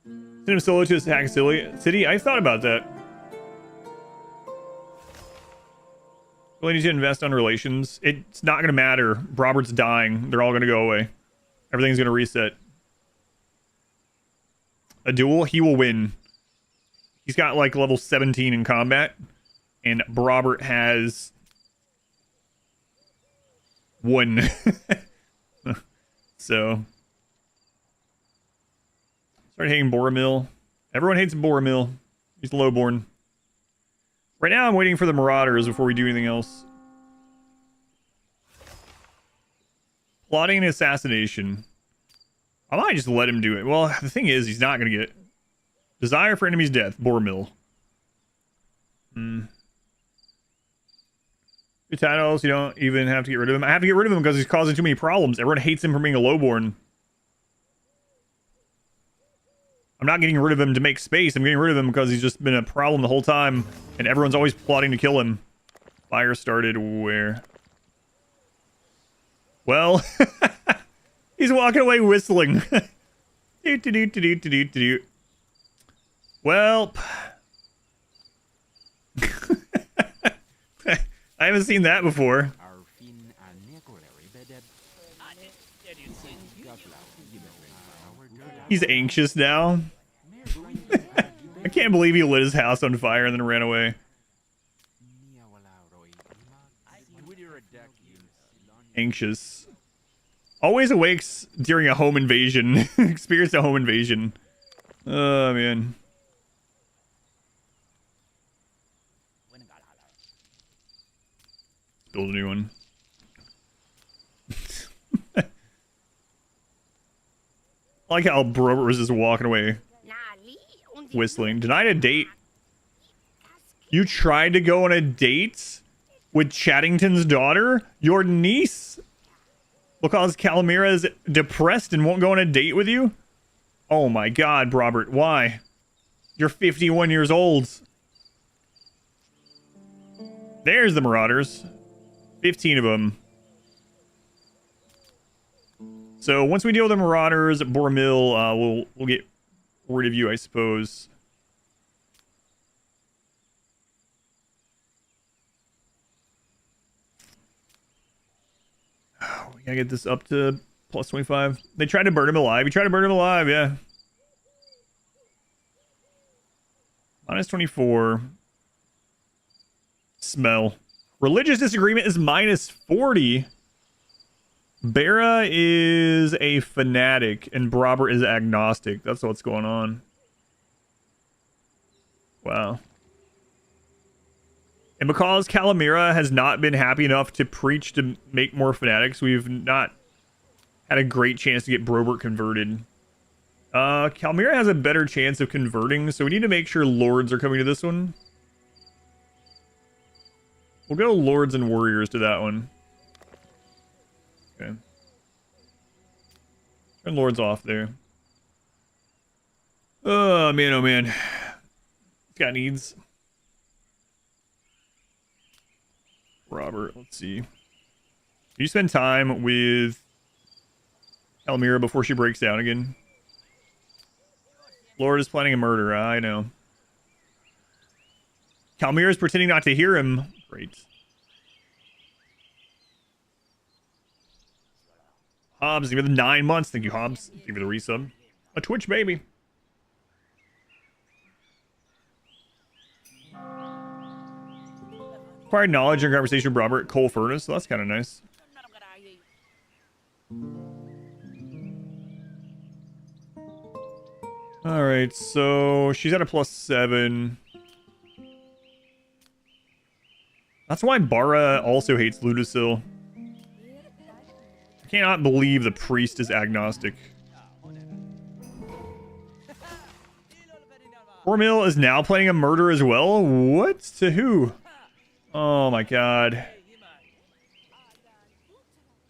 Send him solo to attack a city? I thought about that. Really need to invest on relations. It's not going to matter. Robert's dying. They're all going to go away. Everything's going to reset. A duel, he will win. He's got like level 17 in combat. And Robert has 1. So. Start hating Boromil. Everyone hates Boromil. He's lowborn. Right now, I'm waiting for the Marauders before we do anything else. Plotting an assassination. I might just let him do it. Well, the thing is, he's not going to get... Desire for enemy's death. Boromil. Good titles. You don't even have to get rid of him. I have to get rid of him because he's causing too many problems. Everyone hates him for being a lowborn. I'm not getting rid of him to make space. I'm getting rid of him because he's just been a problem the whole time. And everyone's always plotting to kill him. Fire started where? Well, he's walking away whistling. Well, I haven't seen that before. He's anxious now. I can't believe he lit his house on fire and then ran away. Anxious. Always awakes during a home invasion. Experienced a home invasion. Oh, man. Build a new one. I like how Robert was just walking away, whistling. Denied a date. You tried to go on a date with Chattington's daughter? Your niece? Because Calamira is depressed and won't go on a date with you? Oh my god, Robert, why? You're 51 years old. There's the Marauders. 15 of them. So once we deal with the Marauders, Bormil, we'll get rid of you, I suppose. We gotta get this up to plus 25. They tried to burn him alive. You tried to burn him alive, yeah. Minus 24. Smell. Religious disagreement is minus 40. Bera is a fanatic and Brobert is agnostic. That's what's going on. Wow. And because Calamira has not been happy enough to preach to make more fanatics, we've not had a great chance to get Brobert converted. Calamira has a better chance of converting, so we need to make sure Lords are coming to this one. We'll go Lords and Warriors to that one. Okay. Turn Lords off there. Oh, man, oh, man. It's got needs. Robert, let's see. You spend time with Calamira before she breaks down again. Lord is planning a murder. I know. Calamira is pretending not to hear him. Great. Hobbs, give it 9 months. Thank you, Hobbs. Give it a resub. A Twitch baby. Acquired knowledge and conversation with Robert Coal Furnace, so that's kind of nice. Alright, so she's at a +7. That's why Bara also hates Ludicil. I cannot believe the priest is agnostic. Bormil is now planning a murder as well? What? To who? Oh my god.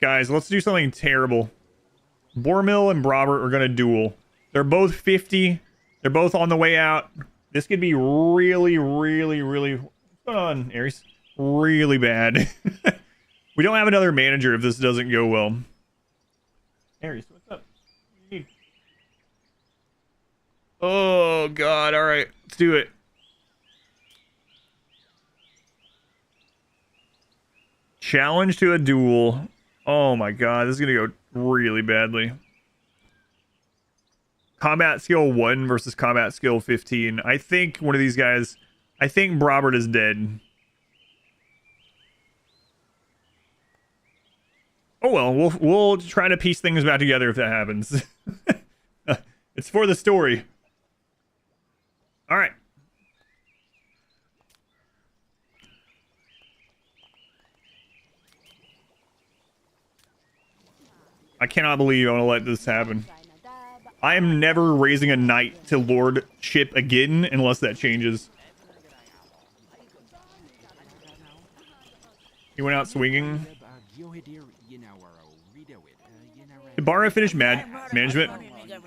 Guys, let's do something terrible. Bormil and Brobert are gonna duel. They're both 50. They're both on the way out. This could be really, really, really... What's going on, Ares? Really bad. We don't have another manager if this doesn't go well. Ares, what's up? What do you need? Oh god, alright. Let's do it. Challenge to a duel. Oh my god, this is gonna go really badly. Combat skill 1 versus combat skill 15. I think one of these guys... I think Brobert is dead. Oh well, we'll try to piece things back together if that happens. It's for the story. Alright. I cannot believe I'm gonna let this happen. I am never raising a knight to lordship again unless that changes. He went out swinging. Did Bara finish management?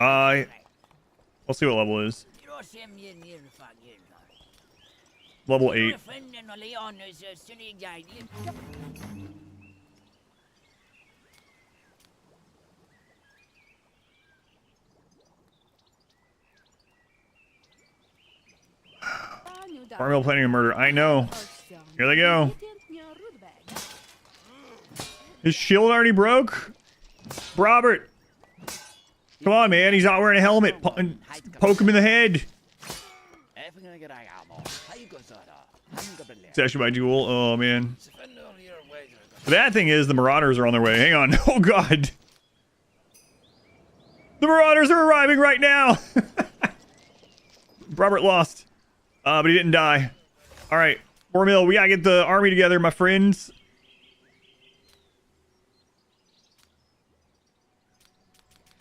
Let's see what level it is. Level 8. Farmville planning a murder. I know. Here they go. His shield already broke? Robert! Come on, man. He's not wearing a helmet. Poke him in the head. Session by duel. Oh, man. The bad thing is the Marauders are on their way. Hang on. Oh, God. The Marauders are arriving right now. Robert lost. But he didn't die. Alright. Bormil, we gotta get the army together, my friends.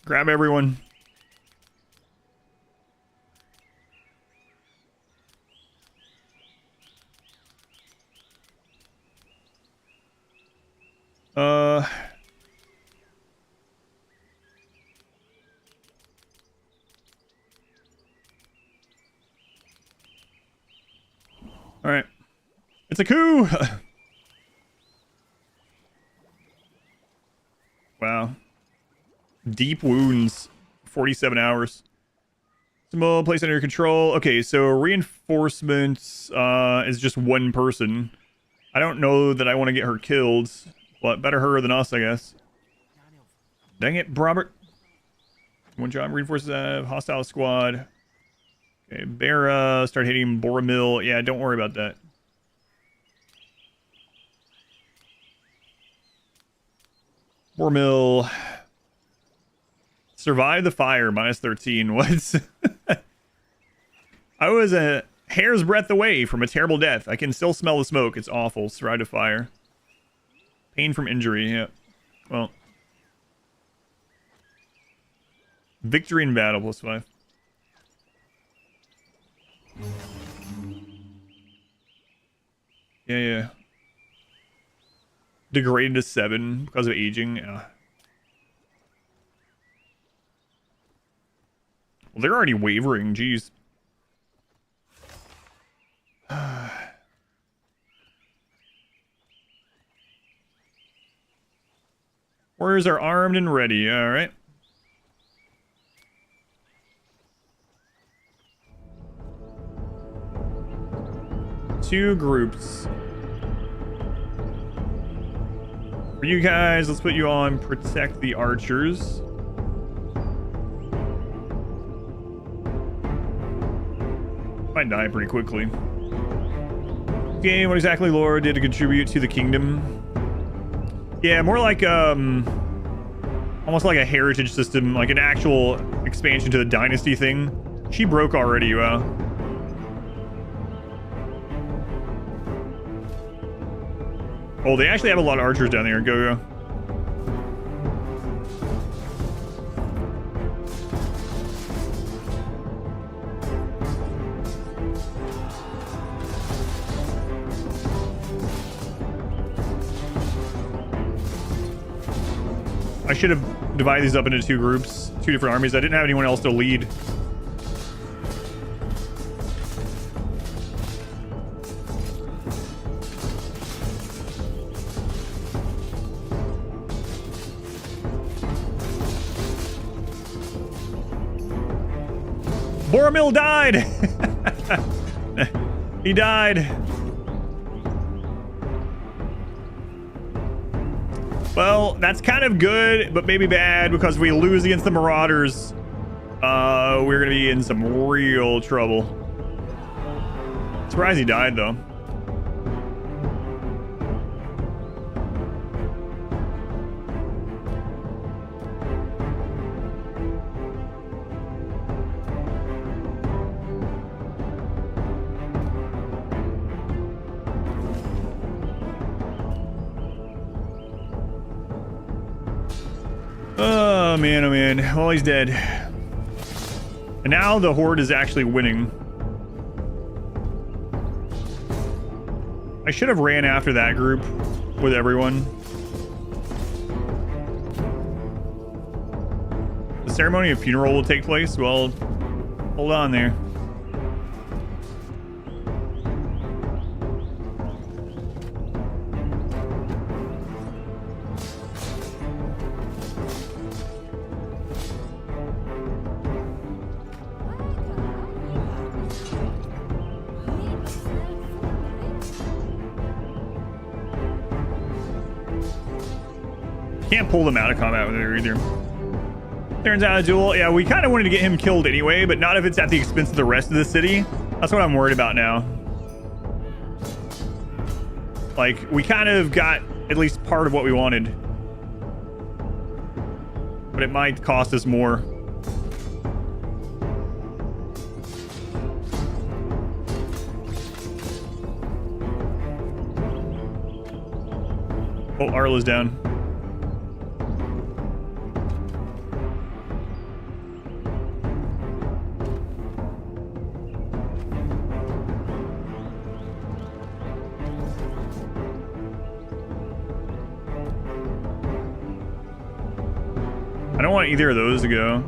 Grab everyone. All right. It's a coup. Wow. Deep wounds. 47 hours. Symbol placed under control. Okay, so reinforcements is just one person. I don't know that I want to get her killed, but better her than us, I guess. Dang it, Robert. One job, reinforces hostile squad. Okay, Bera, start hitting Boromil. Yeah, don't worry about that. Boromil. Survive the fire, minus 13. What? I was a hair's breadth away from a terrible death. I can still smell the smoke. It's awful. Survive the fire. Pain from injury. Yeah. Well. Victory in battle, +5. Yeah. Degraded to 7 because of aging. Yeah. Well, they're already wavering. Jeez. Warriors are armed and ready. All right. Two groups. For you guys, let's put you on protect the archers. Might die pretty quickly. Game, what exactly Laura did to contribute to the kingdom? Yeah, more like almost like a heritage system, like an actual expansion to the dynasty thing. She broke already. Wow. Oh, they actually have a lot of archers down there. Go. I should have divided these up into two groups, two different armies. I didn't have anyone else to lead. Boromil died! He died. Well, that's kind of good, but maybe bad, because if we lose against the Marauders, we're gonna be in some real trouble. Surprised he died, though. Oh man, well, he's dead. And now the horde is actually winning. I should have ran after that group with everyone. The ceremony of funeral will take place. Well, hold on there. Can't pull them out of combat with it either. Turns out a duel. Yeah, we kind of wanted to get him killed anyway, but not if it's at the expense of the rest of the city. That's what I'm worried about now. Like, we kind of got at least part of what we wanted. But it might cost us more. Oh, Arla's down. I don't want either of those to go.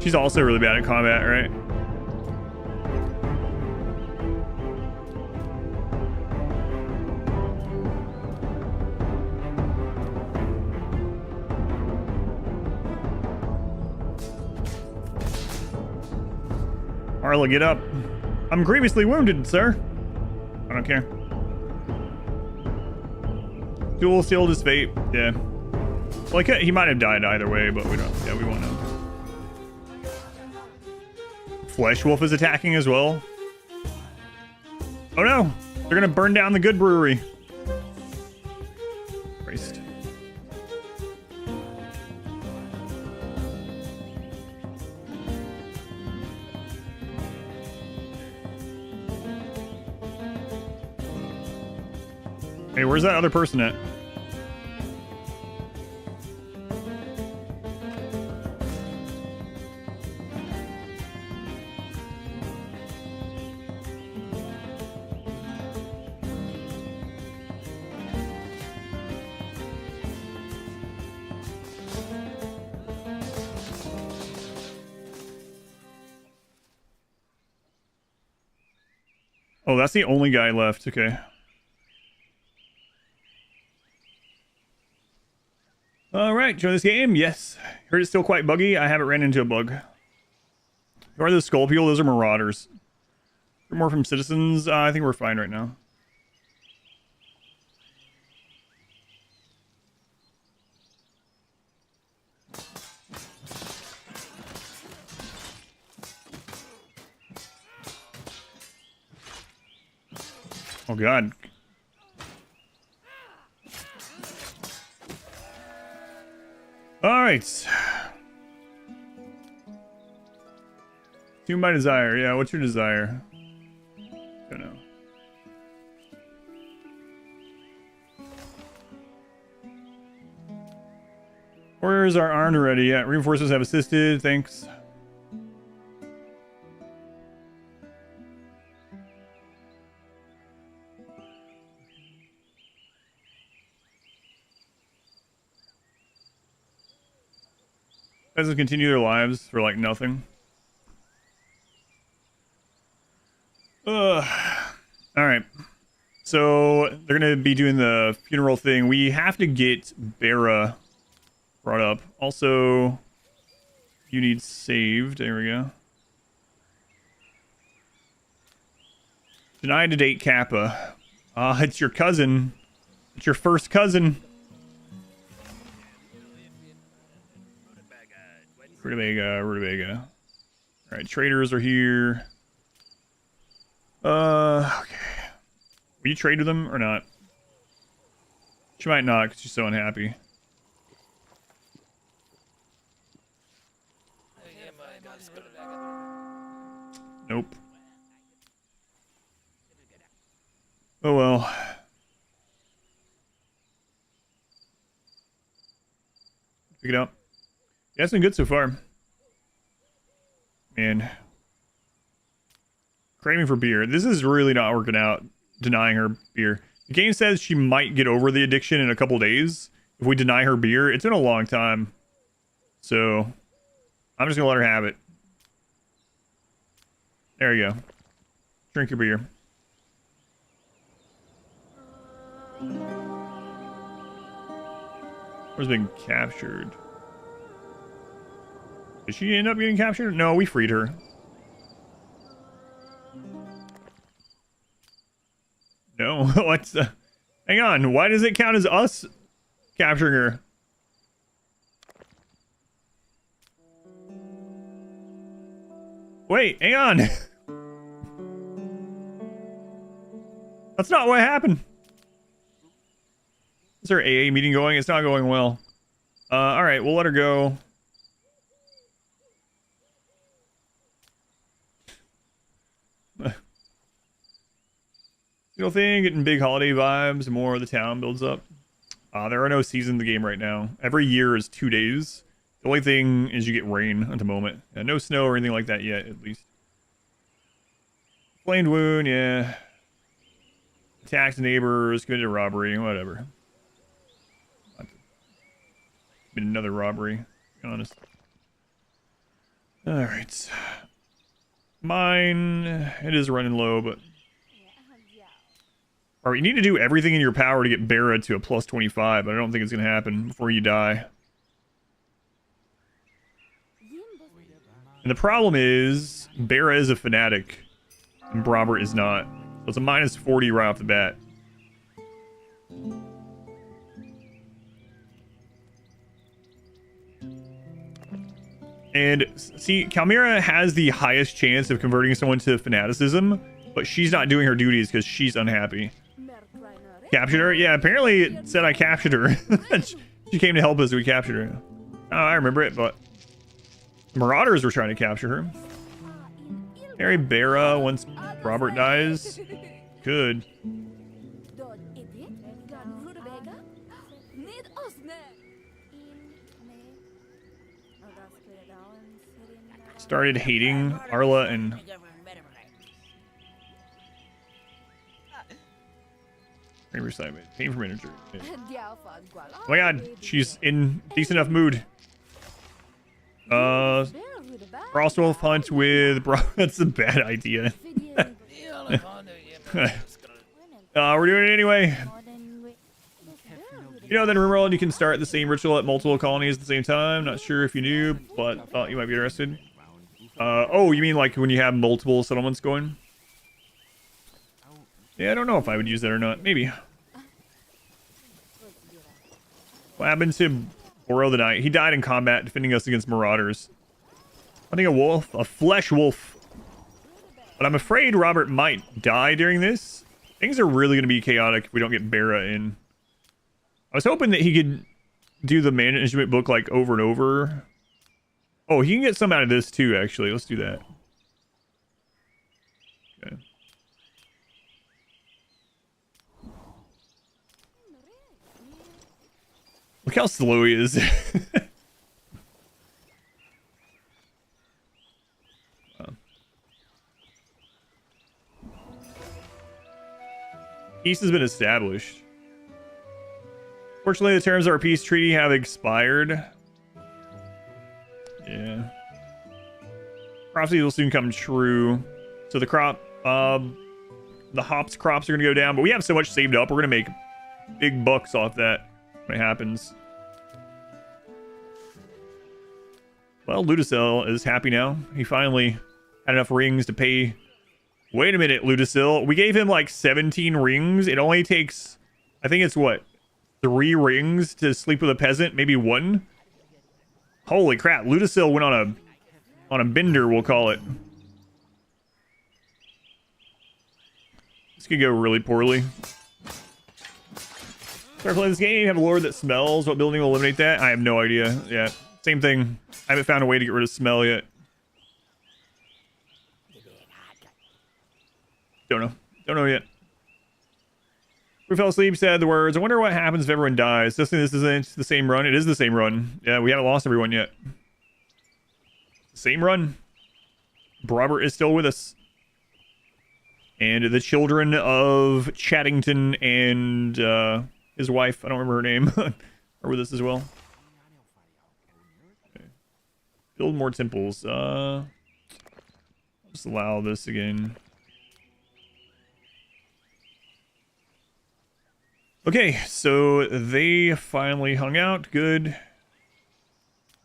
She's also really bad at combat, right? Marla, get up. I'm grievously wounded, sir. I don't care. Duel sealed his fate. Yeah. Well, he might have died either way, but we don't. Yeah, we won't know. Flesh Wolf is attacking as well. Oh no! They're gonna burn down the good brewery. Christ. Hey, where's that other person at? Oh, that's the only guy left. Okay. All right, join this game. Yes. Heard it's still quite buggy. I haven't ran into a bug. Who are those skull people? Those are marauders. More from citizens. I think we're fine right now. Oh God. All right. Tune by desire. Yeah, what's your desire? Don't know. Warriors are armed already. Yeah, reinforcements have assisted. Thanks. Peasants continue their lives for like nothing. All right. So they're gonna be doing the funeral thing. We have to get Bera brought up. Also, you need saved. There we go. Denied to date Kappa. It's your cousin. It's your first cousin. Rutabaga. Alright, traders are here. Okay. Will you trade with them or not? She might not because she's so unhappy. Nope. Oh well. Pick it up. Yeah, it's been good so far. Man. Craving for beer. This is really not working out, denying her beer. The game says she might get over the addiction in a couple days if we deny her beer. It's been a long time. So, I'm just going to let her have it. There you go. Drink your beer. Where's been captured? Did she end up getting captured? No, we freed her. No, what's the... Hang on, why does it count as us capturing her? Wait, hang on. That's not what happened. Is there AA meeting going? It's not going well. Alright, we'll let her go. You know, thing, getting big holiday vibes, more of the town builds up. There are no seasons in the game right now. Every year is 2 days. The only thing is you get rain at the moment. No snow or anything like that yet, at least. Flamed wound, yeah. Attacked neighbors, committed a robbery, whatever. Been another robbery, to be honest. Alright. Mine, it is running low, but... Alright, you need to do everything in your power to get Bera to a plus 25, but I don't think it's going to happen before you die. And the problem is, Bera is a fanatic, and Brobert is not. So it's a minus 40 right off the bat. And see, Kalmira has the highest chance of converting someone to fanaticism, but she's not doing her duties because she's unhappy. Captured her? Yeah, apparently it said I captured her. She came to help us, we captured her. Oh, I remember it, but Marauders were trying to capture her. Marry Bera once Robert dies. Good. Started hating Arla and pain for miniature. Oh my god, she's in decent enough mood. Frostwolf hunt with bro. That's a bad idea. We're doing it anyway. You know that in RimWorld you can start the same ritual at multiple colonies at the same time. Not sure if you knew, but thought you might be interested. Oh, you mean like when you have multiple settlements going? Yeah, I don't know if I would use that or not. Maybe. What happened to Oro the Knight? He died in combat defending us against Marauders. I think a wolf, a flesh wolf. But I'm afraid Robert might die during this. Things are really going to be chaotic if we don't get Bera in. I was hoping that he could do the management book like over and over. Oh, he can get some out of this too, actually. Let's do that. Okay. Look how slow he is. Peace has been established. Fortunately, the terms of our peace treaty have expired. Yeah. Prophecy will soon come true. So the crop, the hops crops are going to go down, but we have so much saved up. We're going to make big bucks off that when it happens. Well, Ludicel is happy now. He finally had enough rings to pay. Wait a minute, Ludicel. We gave him like 17 rings. It only takes, I think it's what, 3 rings to sleep with a peasant? Maybe 1? Holy crap, Ludicel went on a bender, we'll call it. This could go really poorly. Start playing this game, you have a lord that smells. What building will eliminate that? I have no idea. Yeah, same thing. I haven't found a way to get rid of smell yet. Don't know yet. We fell asleep, said the words. I wonder what happens if everyone dies. This isn't the same run. It is the same run. Yeah, we haven't lost everyone yet. Same run. Brobert is still with us. And the children of Chattington and his wife, I don't remember her name, are with us as well. Okay. Build more temples. Just allow this again. Okay, so they finally hung out. Good.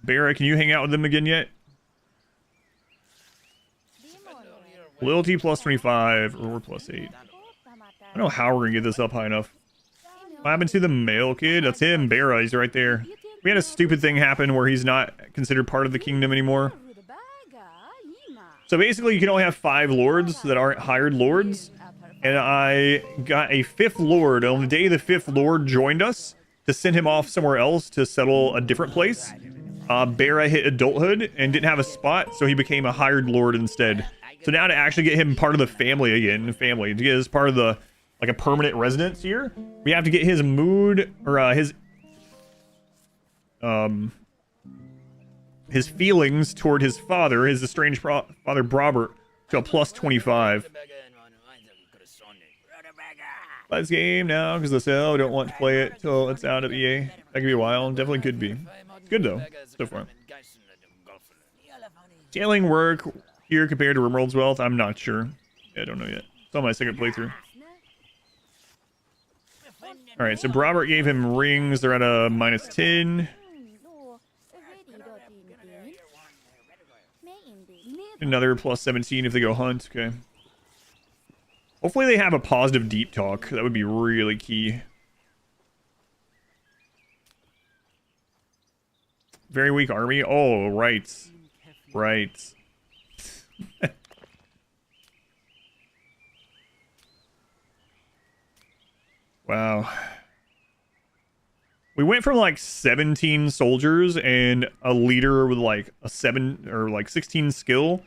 Bera, can you hang out with them again yet? Loyalty plus 25, or plus 8. I don't know how we're going to get this up high enough. What happened to the male kid? That's him, Bera. He's right there. We had a stupid thing happen where he's not considered part of the kingdom anymore. So basically, you can only have 5 lords that aren't hired lords. And I got a 5th lord on the day the 5th lord joined us to send him off somewhere else to settle a different place. Bera hit adulthood and didn't have a spot, so he became a hired lord instead. So now to actually get him part of the family again, to get his part of the, like a permanent residence here, we have to get his mood, or his feelings toward his father, his estranged father Brobert, to a plus 25. Play this game now because the sale don't want to play it till it's out of EA. That could be a while. Definitely could be. It's good though, so far. Scaling work here compared to RimWorld's wealth? I'm not sure. Yeah, I don't know yet. It's on my second playthrough. Alright, so Brobert gave him rings. They're at a minus 10. Another plus 17 if they go hunt. Okay. Hopefully they have a positive deep talk. That would be really key. Very weak army. Oh, right. Right. Wow. We went from like 17 soldiers and a leader with like a 7 or like 16 skill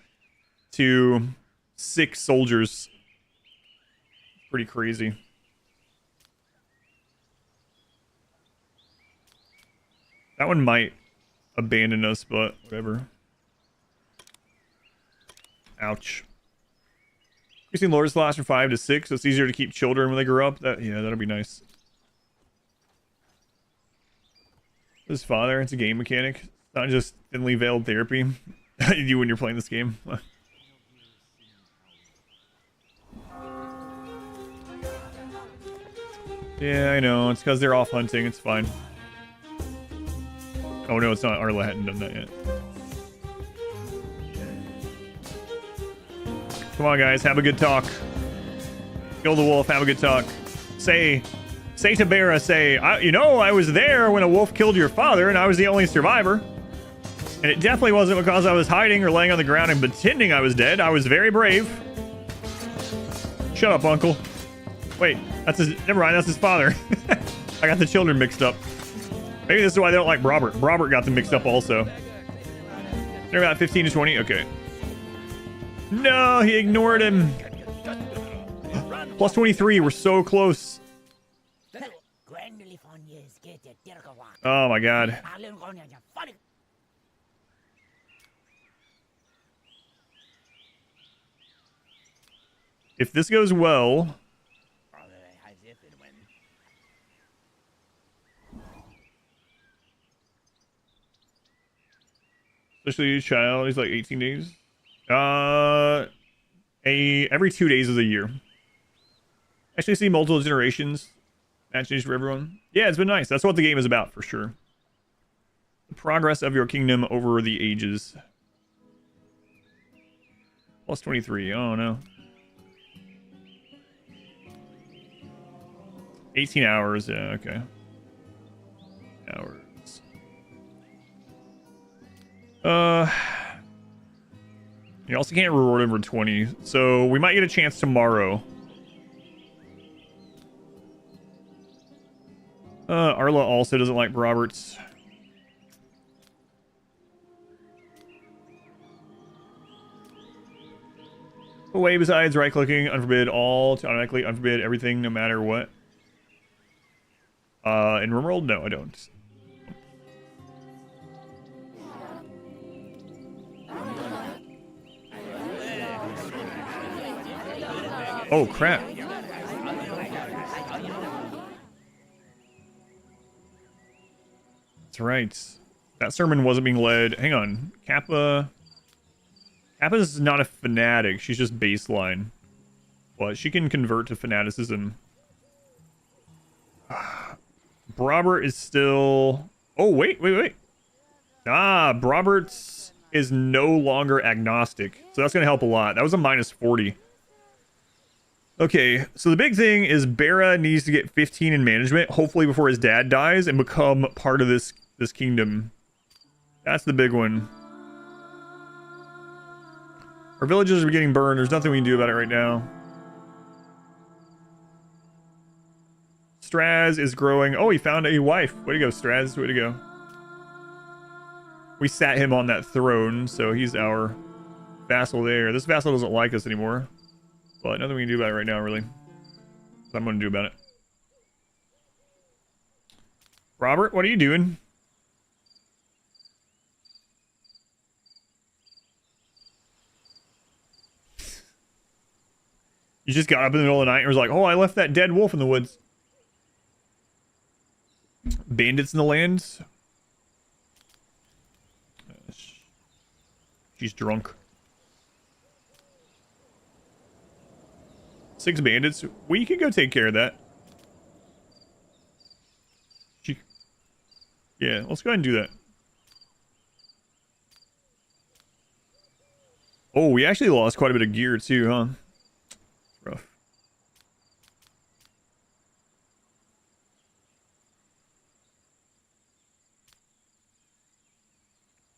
to 6 soldiers. Pretty crazy. That one might abandon us, but whatever. Ouch. Increasing lord slash from 5 to 6, so it's easier to keep children when they grow up. Yeah, that'll be nice. His father, it's a game mechanic. It's not just thinly veiled therapy. You do when you're playing this game. Yeah, I know. It's because they're off hunting. It's fine. Oh no, it's not. Arla hadn't done that yet. Come on, guys. Have a good talk. Kill the wolf. Have a good talk. Say to Bera, I was there when a wolf killed your father and I was the only survivor. And it definitely wasn't because I was hiding or laying on the ground and pretending I was dead. I was very brave. Shut up, uncle. Wait, never mind, that's his father. I got the children mixed up. Maybe this is why they don't like Robert. Robert got them mixed up also. They're about 15 to 20, okay. No, he ignored him. Plus 23, we're so close. Oh my god. If this goes well... Especially a child, he's like 18 days. Every 2 days of the year. Actually see multiple generations. Matches for everyone. Yeah, it's been nice. That's what the game is about, for sure. The progress of your kingdom over the ages. Plus 23. Oh, no. 18 hours. Yeah, okay. Hours. You also can't reward over 20. So we might get a chance tomorrow. Arla also doesn't like Roberts. Away besides right-clicking, unforbid all to automatically unforbid everything no matter what. In RimWorld? No, I don't. Oh, crap. That's right. That sermon wasn't being led. Hang on. Kappa's not a fanatic. She's just baseline. But she can convert to fanaticism. Brobert is still... Oh, wait. Brobert is no longer agnostic. So that's going to help a lot. That was a minus 40. Okay, so the big thing is Bera needs to get 15 in management, hopefully before his dad dies, and become part of this kingdom. That's the big one. Our villages are getting burned. There's nothing we can do about it right now. Straz is growing. Oh, he found a wife. Way to go, Straz. Way to go. We sat him on that throne, so he's our vassal there. This vassal doesn't like us anymore. But nothing we can do about it right now, really. What I'm going to do about it. Robert, what are you doing? You just got up in the middle of the night and was like, oh, I left that dead wolf in the woods. Bandits in the lands. She's drunk. 6 bandits. We can go take care of that. Yeah, let's go ahead and do that. Oh, we actually lost quite a bit of gear too, huh? Rough.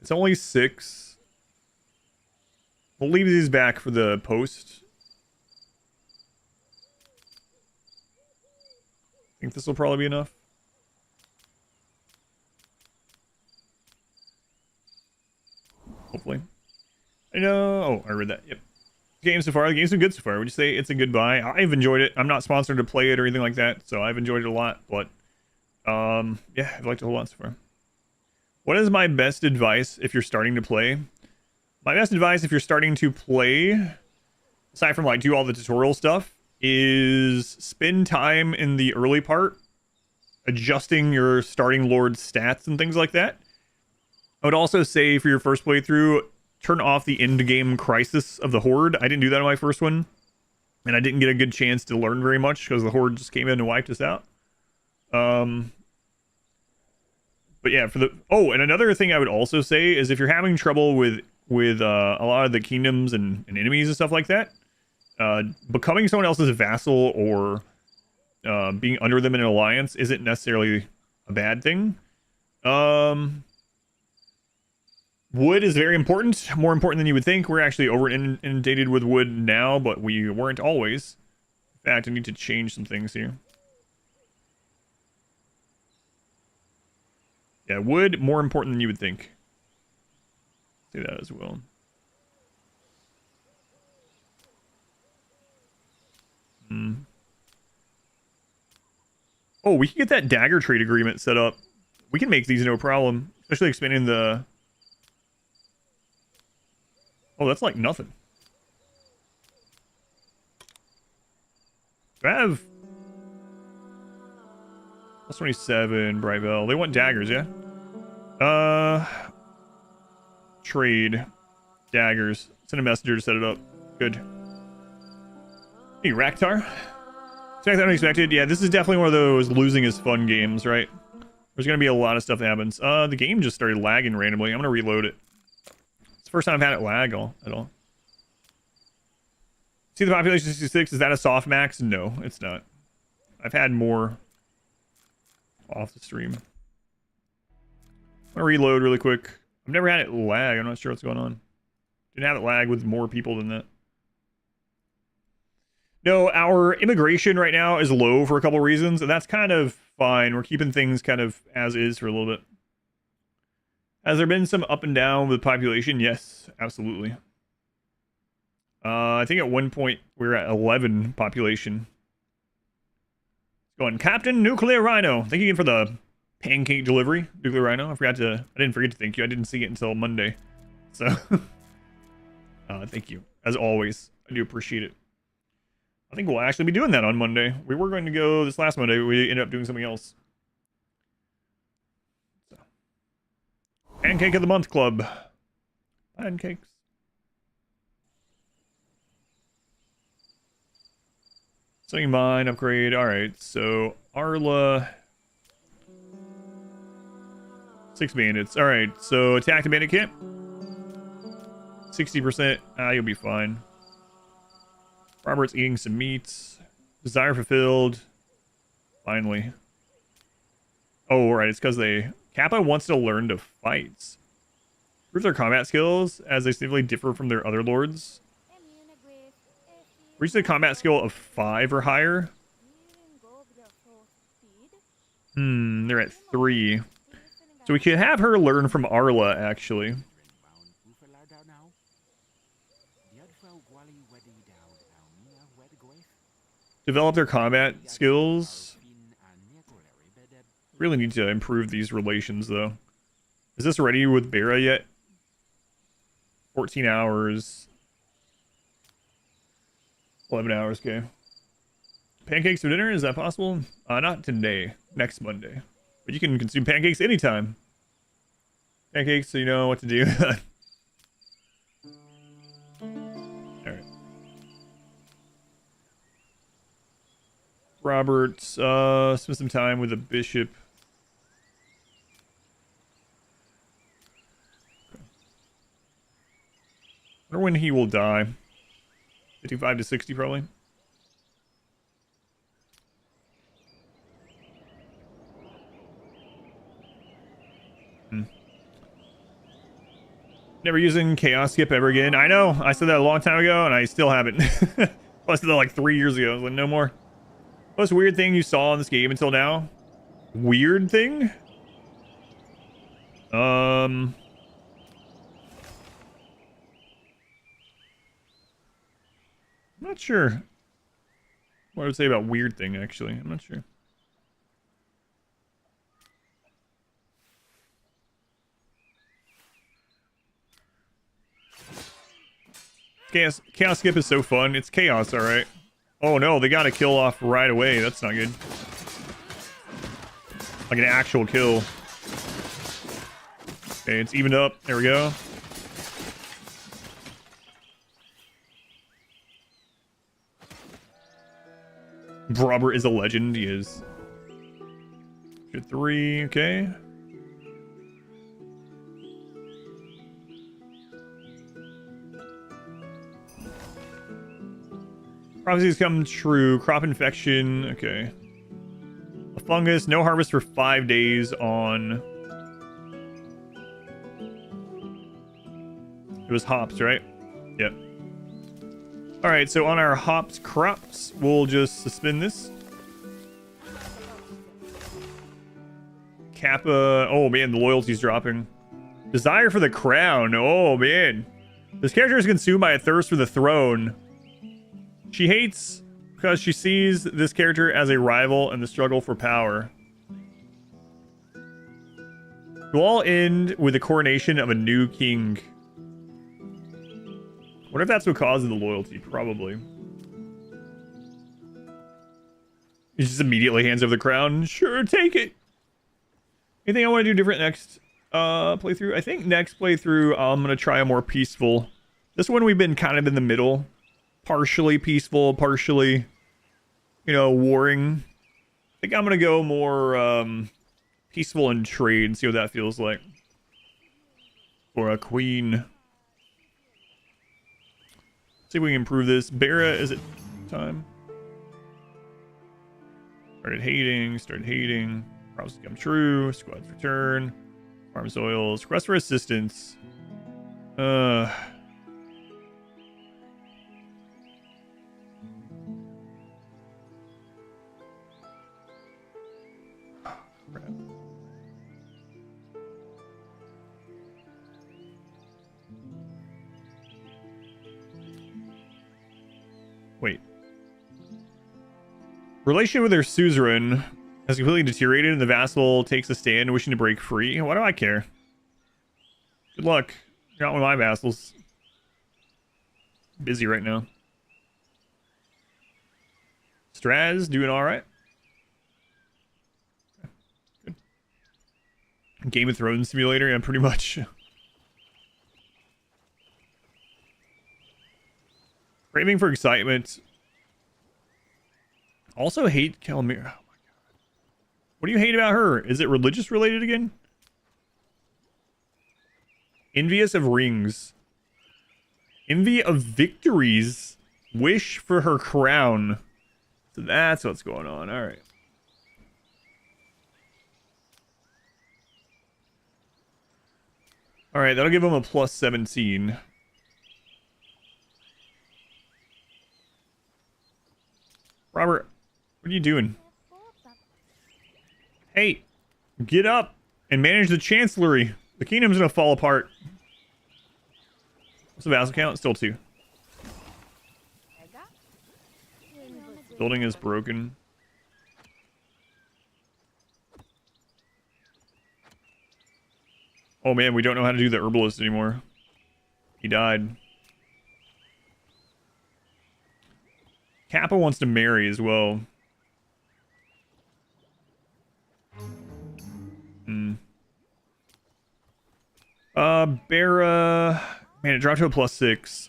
It's only 6. We'll leave these back for the post. I think this will probably be enough. Hopefully. I know. Oh, I read that. Yep. Game so far. The game's been good so far. Would you say it's a good buy? I've enjoyed it. I'm not sponsored to play it or anything like that, so I've enjoyed it a lot. But yeah, I've liked it a whole lot so far. What is my best advice if you're starting to play? My best advice if you're starting to play, aside from like do all the tutorial stuff, is spend time in the early part adjusting your starting lord's stats and things like that. I would also say for your first playthrough, turn off the end game crisis of the horde. I didn't do that on my first one, and I didn't get a good chance to learn very much because the horde just came in and wiped us out. But yeah, for the and another thing I would also say is if you're having trouble with a lot of the kingdoms and enemies and stuff like that, becoming someone else's vassal or being under them in an alliance isn't necessarily a bad thing. Wood is very important, more important than you would think. We're actually over inundated with wood now, but we weren't always. In fact, I need to change some things here. Yeah, wood, more important than you would think. Say that as well. Oh, we can get that dagger trade agreement set up. We can make these no problem, especially expanding the... Oh, that's like nothing. Do I have... Plus 27, Brightville. They want daggers, yeah? Trade. Daggers. Send a messenger to set it up. Good. Hey, Raktar. Expected unexpected. Yeah, this is definitely one of those losing is fun games, right? There's gonna be a lot of stuff that happens. The game just started lagging randomly. I'm gonna reload it. It's the first time I've had it lag at all. See the population 66? Is that a soft max? No, it's not. I've had more off the stream. I'm gonna reload really quick. I've never had it lag. I'm not sure what's going on. Didn't have it lag with more people than that. No, our immigration right now is low for a couple reasons, and that's kind of fine. We're keeping things kind of as is for a little bit. Has there been some up and down with population? Yes, absolutely. I think at one point we were at 11 population. Going, Captain Nuclear Rhino. Thank you again for the pancake delivery, Nuclear Rhino. I didn't forget to thank you. I didn't see it until Monday. So, thank you. As always, I do appreciate it. I think we'll actually be doing that on Monday. We were going to go this last Monday, but we ended up doing something else. So. Pancake of the Month Club. Pancakes. Setting mine, upgrade. Alright, so Arla. 6 bandits. Alright, so attack the bandit camp. 60%. You'll be fine. Robert's eating some meats. Desire fulfilled. Finally. Oh, right. It's because Kappa wants to learn to fight. Improve their combat skills as they significantly differ from their other lords. Reach the combat skill of 5 or higher. They're at 3. So we could have her learn from Arla, actually. Develop their combat skills. Really need to improve these relations, though. Is this ready with Bera yet? 14 hours. 11 hours, okay. Pancakes for dinner? Is that possible? Not today. Next Monday. But you can consume pancakes anytime. Pancakes, so you know what to do. Alright. Robert, spend some time with the bishop. Okay. wonder when he will die. 55 to 60 probably. Never using chaos skip ever again. I know, I said that a long time ago and I still haven't. I said that like 3 years ago. I was like, no more. Most weird thing you saw in this game until now? Weird thing? I'm not sure. What I would say about weird thing, actually. I'm not sure. Chaos skip is so fun. It's chaos, alright. Oh no, they got a kill off right away. That's not good. Like an actual kill. Okay, it's evened up. There we go. Robert is a legend. He is. 3, okay. Prophecies come true. Crop infection. Okay. A fungus. No harvest for 5 days on... It was hops, right? Yep. Alright, so on our hops crops, we'll just suspend this. Kappa... Oh man, the loyalty's dropping. Desire for the crown. Oh man. This character is consumed by a thirst for the throne. She hates because she sees this character as a rival in the struggle for power. It will all end with the coronation of a new king. What if that's what causes the loyalty? Probably. He just immediately hands over the crown. Sure, take it. Anything I want to do different next playthrough? I think next playthrough I'm going to try a more peaceful. This one we've been kind of in the middle. Partially peaceful, partially, you know, warring. I think I'm going to go more peaceful and trade. See what that feels like. For a queen. See if we can improve this. Bera, is it time? Started hating. Promises come true. Squads return. Farm soils. Request for assistance. Crap. Wait. Relationship with their suzerain has completely deteriorated and the vassal takes a stand wishing to break free. Why do I care? Good luck. You're not one of my vassals. Busy right now. Straz doing alright. Good. Game of Thrones simulator, yeah, pretty much. Craving for excitement. Also hate Calamir. Oh my god. What do you hate about her? Is it religious related again? Envious of rings. Envy of victories. Wish for her crown. So that's what's going on. Alright. Alright, that'll give him a plus 17. Robert, what are you doing? Hey, get up and manage the chancellery. The kingdom's gonna fall apart. What's the vassal count? Still 2. Building is broken. Oh man, we don't know how to do the herbalist anymore. He died. Kappa wants to marry as well. Bera... Man, it dropped to a plus 6.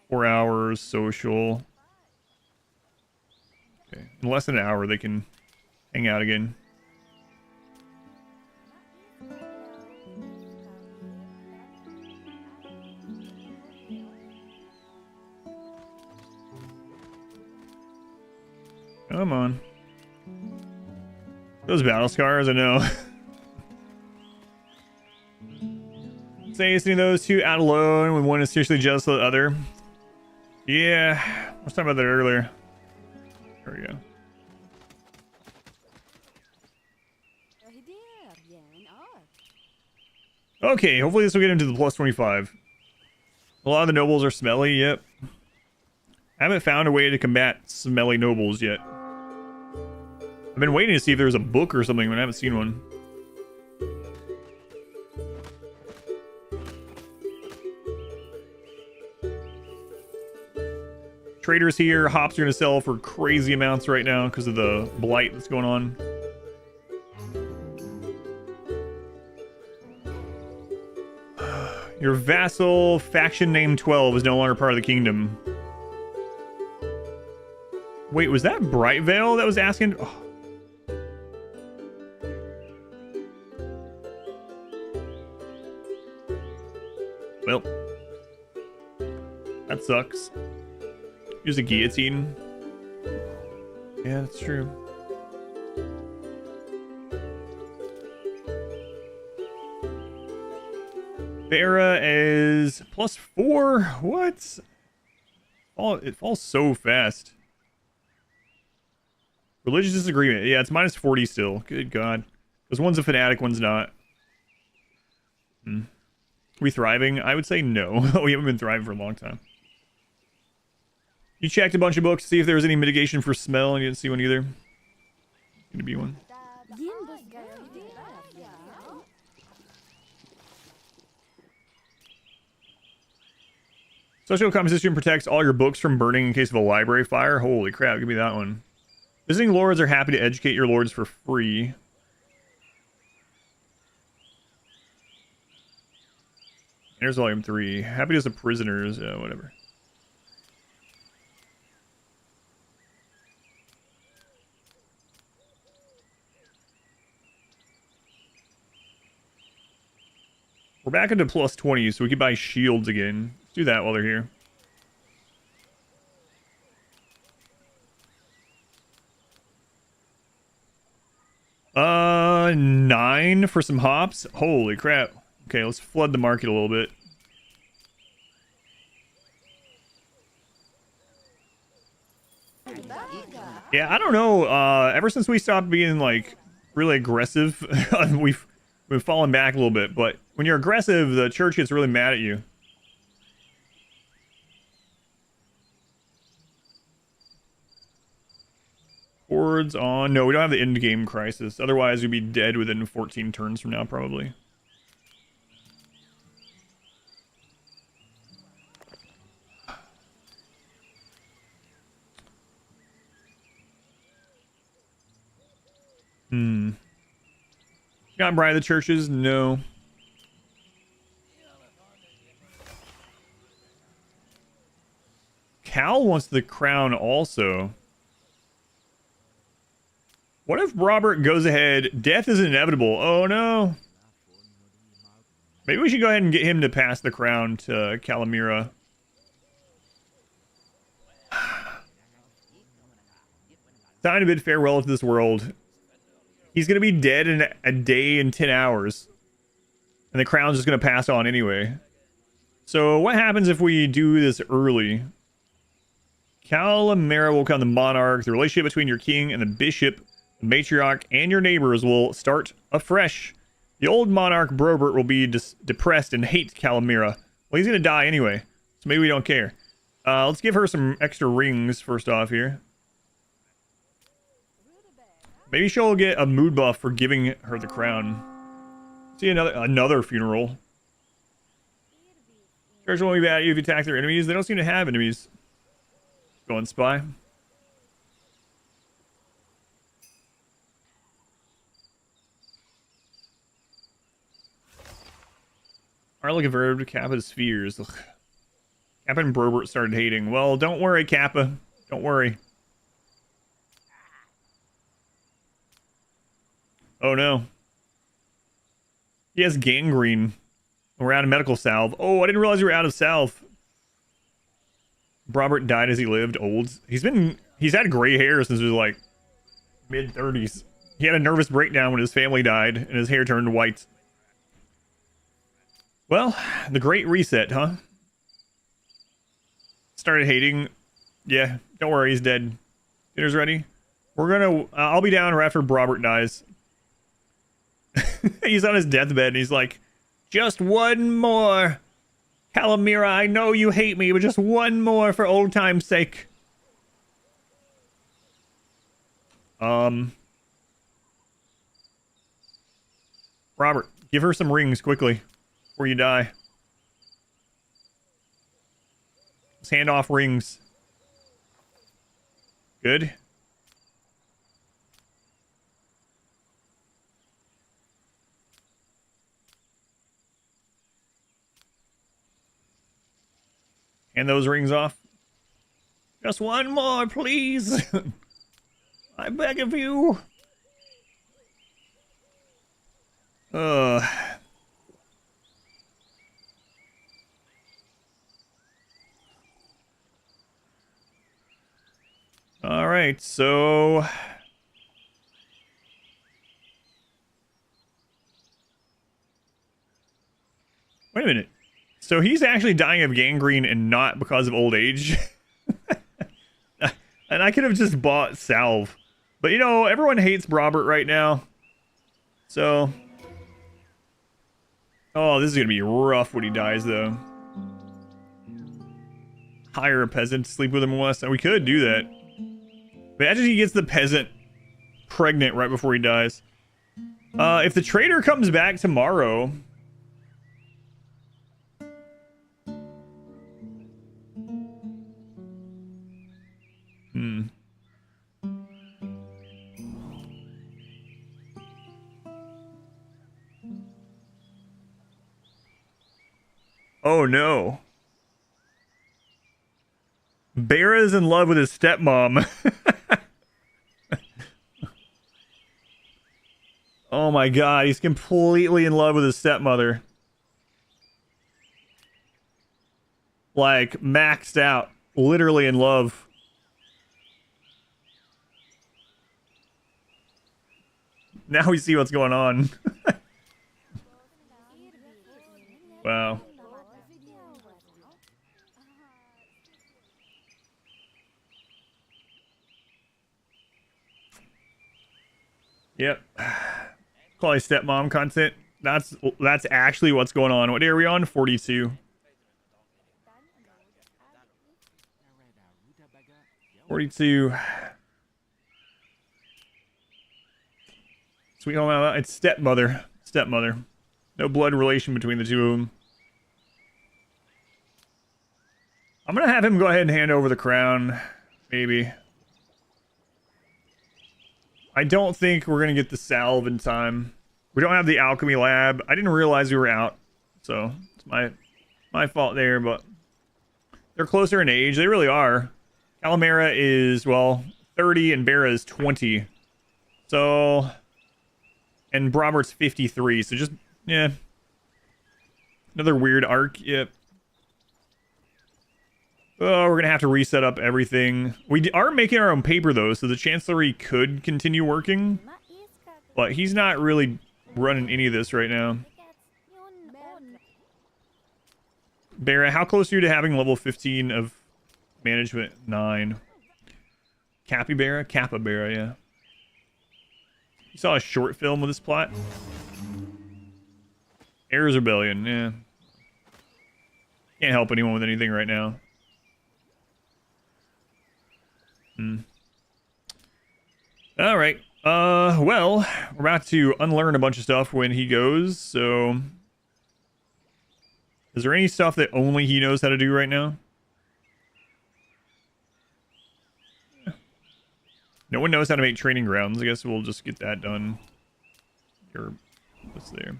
4 hours, social. Okay, in less than an hour they can hang out again. Come on. Those battle scars, I know. Say any of those two out alone when one is seriously jealous of the other. Yeah, I was talking about that earlier. There we go. Okay, hopefully this will get him to the plus 25. A lot of the nobles are smelly, yep. I haven't found a way to combat smelly nobles yet. I've been waiting to see if there's a book or something, but I haven't seen one. Traders here. Hops are going to sell for crazy amounts right now because of the blight that's going on. Your vassal faction name 12 is no longer part of the kingdom. Wait, was that Bright Veil that was asking? Oh. Well, that sucks. Use a guillotine. Yeah, that's true. Vera is +4. What? Oh, it falls so fast. Religious disagreement. Yeah, it's -40 still. Good God. Because one's a fanatic, one's not. Are we thriving? I would say no. We haven't been thriving for a long time. You checked a bunch of books to see if there was any mitigation for smell, and you didn't see one either. Gonna be one. Social composition protects all your books from burning in case of a library fire. Holy crap, give me that one. Visiting lords are happy to educate your lords for free. There's volume 3. Happy as the prisoners. Whatever. We're back into +20, so we can buy shields again. Let's do that while they're here. $9 for some hops. Holy crap. Okay, let's flood the market a little bit. Yeah, I don't know. Ever since we stopped being like really aggressive, we've fallen back a little bit. But when you're aggressive, the church gets really mad at you. Hordes on. No, we don't have the end game crisis. Otherwise, we'd be dead within 14 turns from now, probably. Can't bribe the churches? No. Cal wants the crown also. What if Robert goes ahead? Death is inevitable. Oh no. Maybe we should go ahead and get him to pass the crown to Calamira. Time to bid farewell to this world. He's going to be dead in a day and 10 hours. And the crown's just going to pass on anyway. So what happens if we do this early? Calamira will become the monarch. The relationship between your king and the bishop, the matriarch, and your neighbors will start afresh. The old monarch, Brobert, will be depressed and hate Calamira. Well, he's going to die anyway. So maybe we don't care. Let's give her some extra rings first off here. Maybe she'll get a mood buff for giving her the crown. See another funeral. Church won't be bad at you if you attack their enemies. They don't seem to have enemies. Go and spy. Are looking for Kappa's fears. Ugh. Kappa and Brobert started hating. Well, don't worry, Kappa. Don't worry. Oh no. He has gangrene. We're out of medical salve. Oh, I didn't realize we were out of salve. Robert died as he lived. Old. He's He's had gray hair since he was like mid-30s. He had a nervous breakdown when his family died and his hair turned white. Well, the Great Reset, huh? Started hating. Yeah, don't worry, he's dead. Dinner's ready. We're gonna... I'll be down right after Robert dies. He's on his deathbed and he's like, just one more. Calamira, I know you hate me, but just one more for old time's sake. Robert, give her some rings quickly before you die. Let's hand off rings. Good. Hand those rings off. Just one more, please. I beg of you. All right, so wait a minute. So he's actually dying of gangrene and not because of old age. And I could have just bought salve. But you know, everyone hates Robert right now. So oh, this is gonna be rough when he dies though. Hire a peasant to sleep with him less. We could do that. Imagine he gets the peasant pregnant right before he dies. If the trader comes back tomorrow... Oh no. Bera's in love with his stepmom. Oh my god, he's completely in love with his stepmother. Like, maxed out. Literally in love. Now we see what's going on. Wow. Yep. Probably stepmom content. That's actually what's going on. What day are we on? 42. 42. Sweet home Alabama. It's stepmother. Stepmother. No blood relation between the two of them. I'm gonna have him go ahead and hand over the crown. Maybe. I don't think we're gonna get the salve in time. We don't have the alchemy lab. I didn't realize we were out, so it's my fault there. But they're closer in age. They really are. Calamera is, well, 30 and Bera is 20. So, and Robert's 53. So just, yeah, another weird arc. Yep. Oh, we're gonna have to reset up everything. We are making our own paper though, so the chancellery could continue working, but he's not really running any of this right now. Bera, how close are you to having level 15 of management? 9. Capybara? Capybara, yeah. You saw a short film with this plot? Heirs Rebellion, yeah. Can't help anyone with anything right now. Alright. Well, we're about to unlearn a bunch of stuff when he goes, so... Is there any stuff that only he knows how to do right now? No one knows how to make training grounds. I guess we'll just get that done. Here, what's there?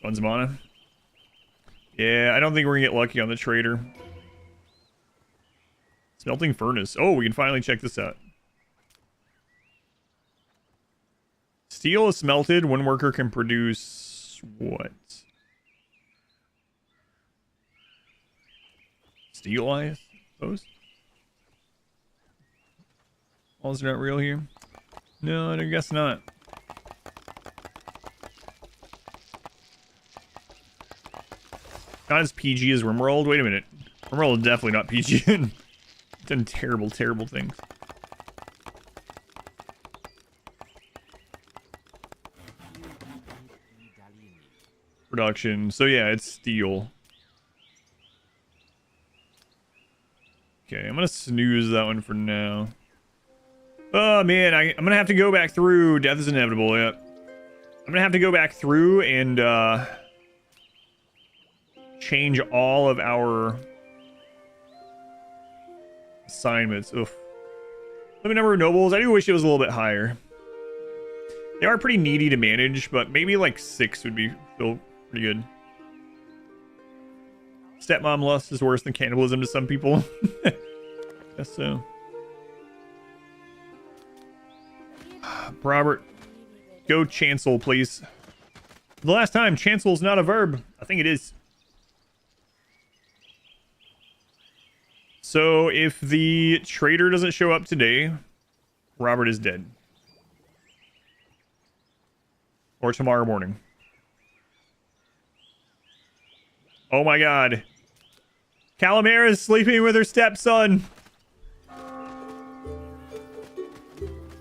Funds mana. Yeah, I don't think we're gonna get lucky on the trader. Smelting furnace. Oh, we can finally check this out. Steel is smelted. One worker can produce what? Steel, I suppose. Walls are not real here. No, I guess not. Not as PG as RimWorld. Wait a minute. RimWorld is definitely not PG. Done terrible, terrible things. Production. So yeah, it's steel. Okay, I'm gonna snooze that one for now. Oh man, I'm gonna have to go back through. Death is inevitable. Yep. I'm gonna have to go back through and change all of our assignments. Oof. Limit number of nobles. I do wish it was a little bit higher. They are pretty needy to manage, but maybe like 6 would be still pretty good. Stepmom lust is worse than cannibalism to some people. Guess so. Robert, go chancel, please. For the last time, chancel is not a verb. I think it is. So if the trader doesn't show up today, Robert is dead. Or tomorrow morning. Oh my god. Calamera is sleeping with her stepson.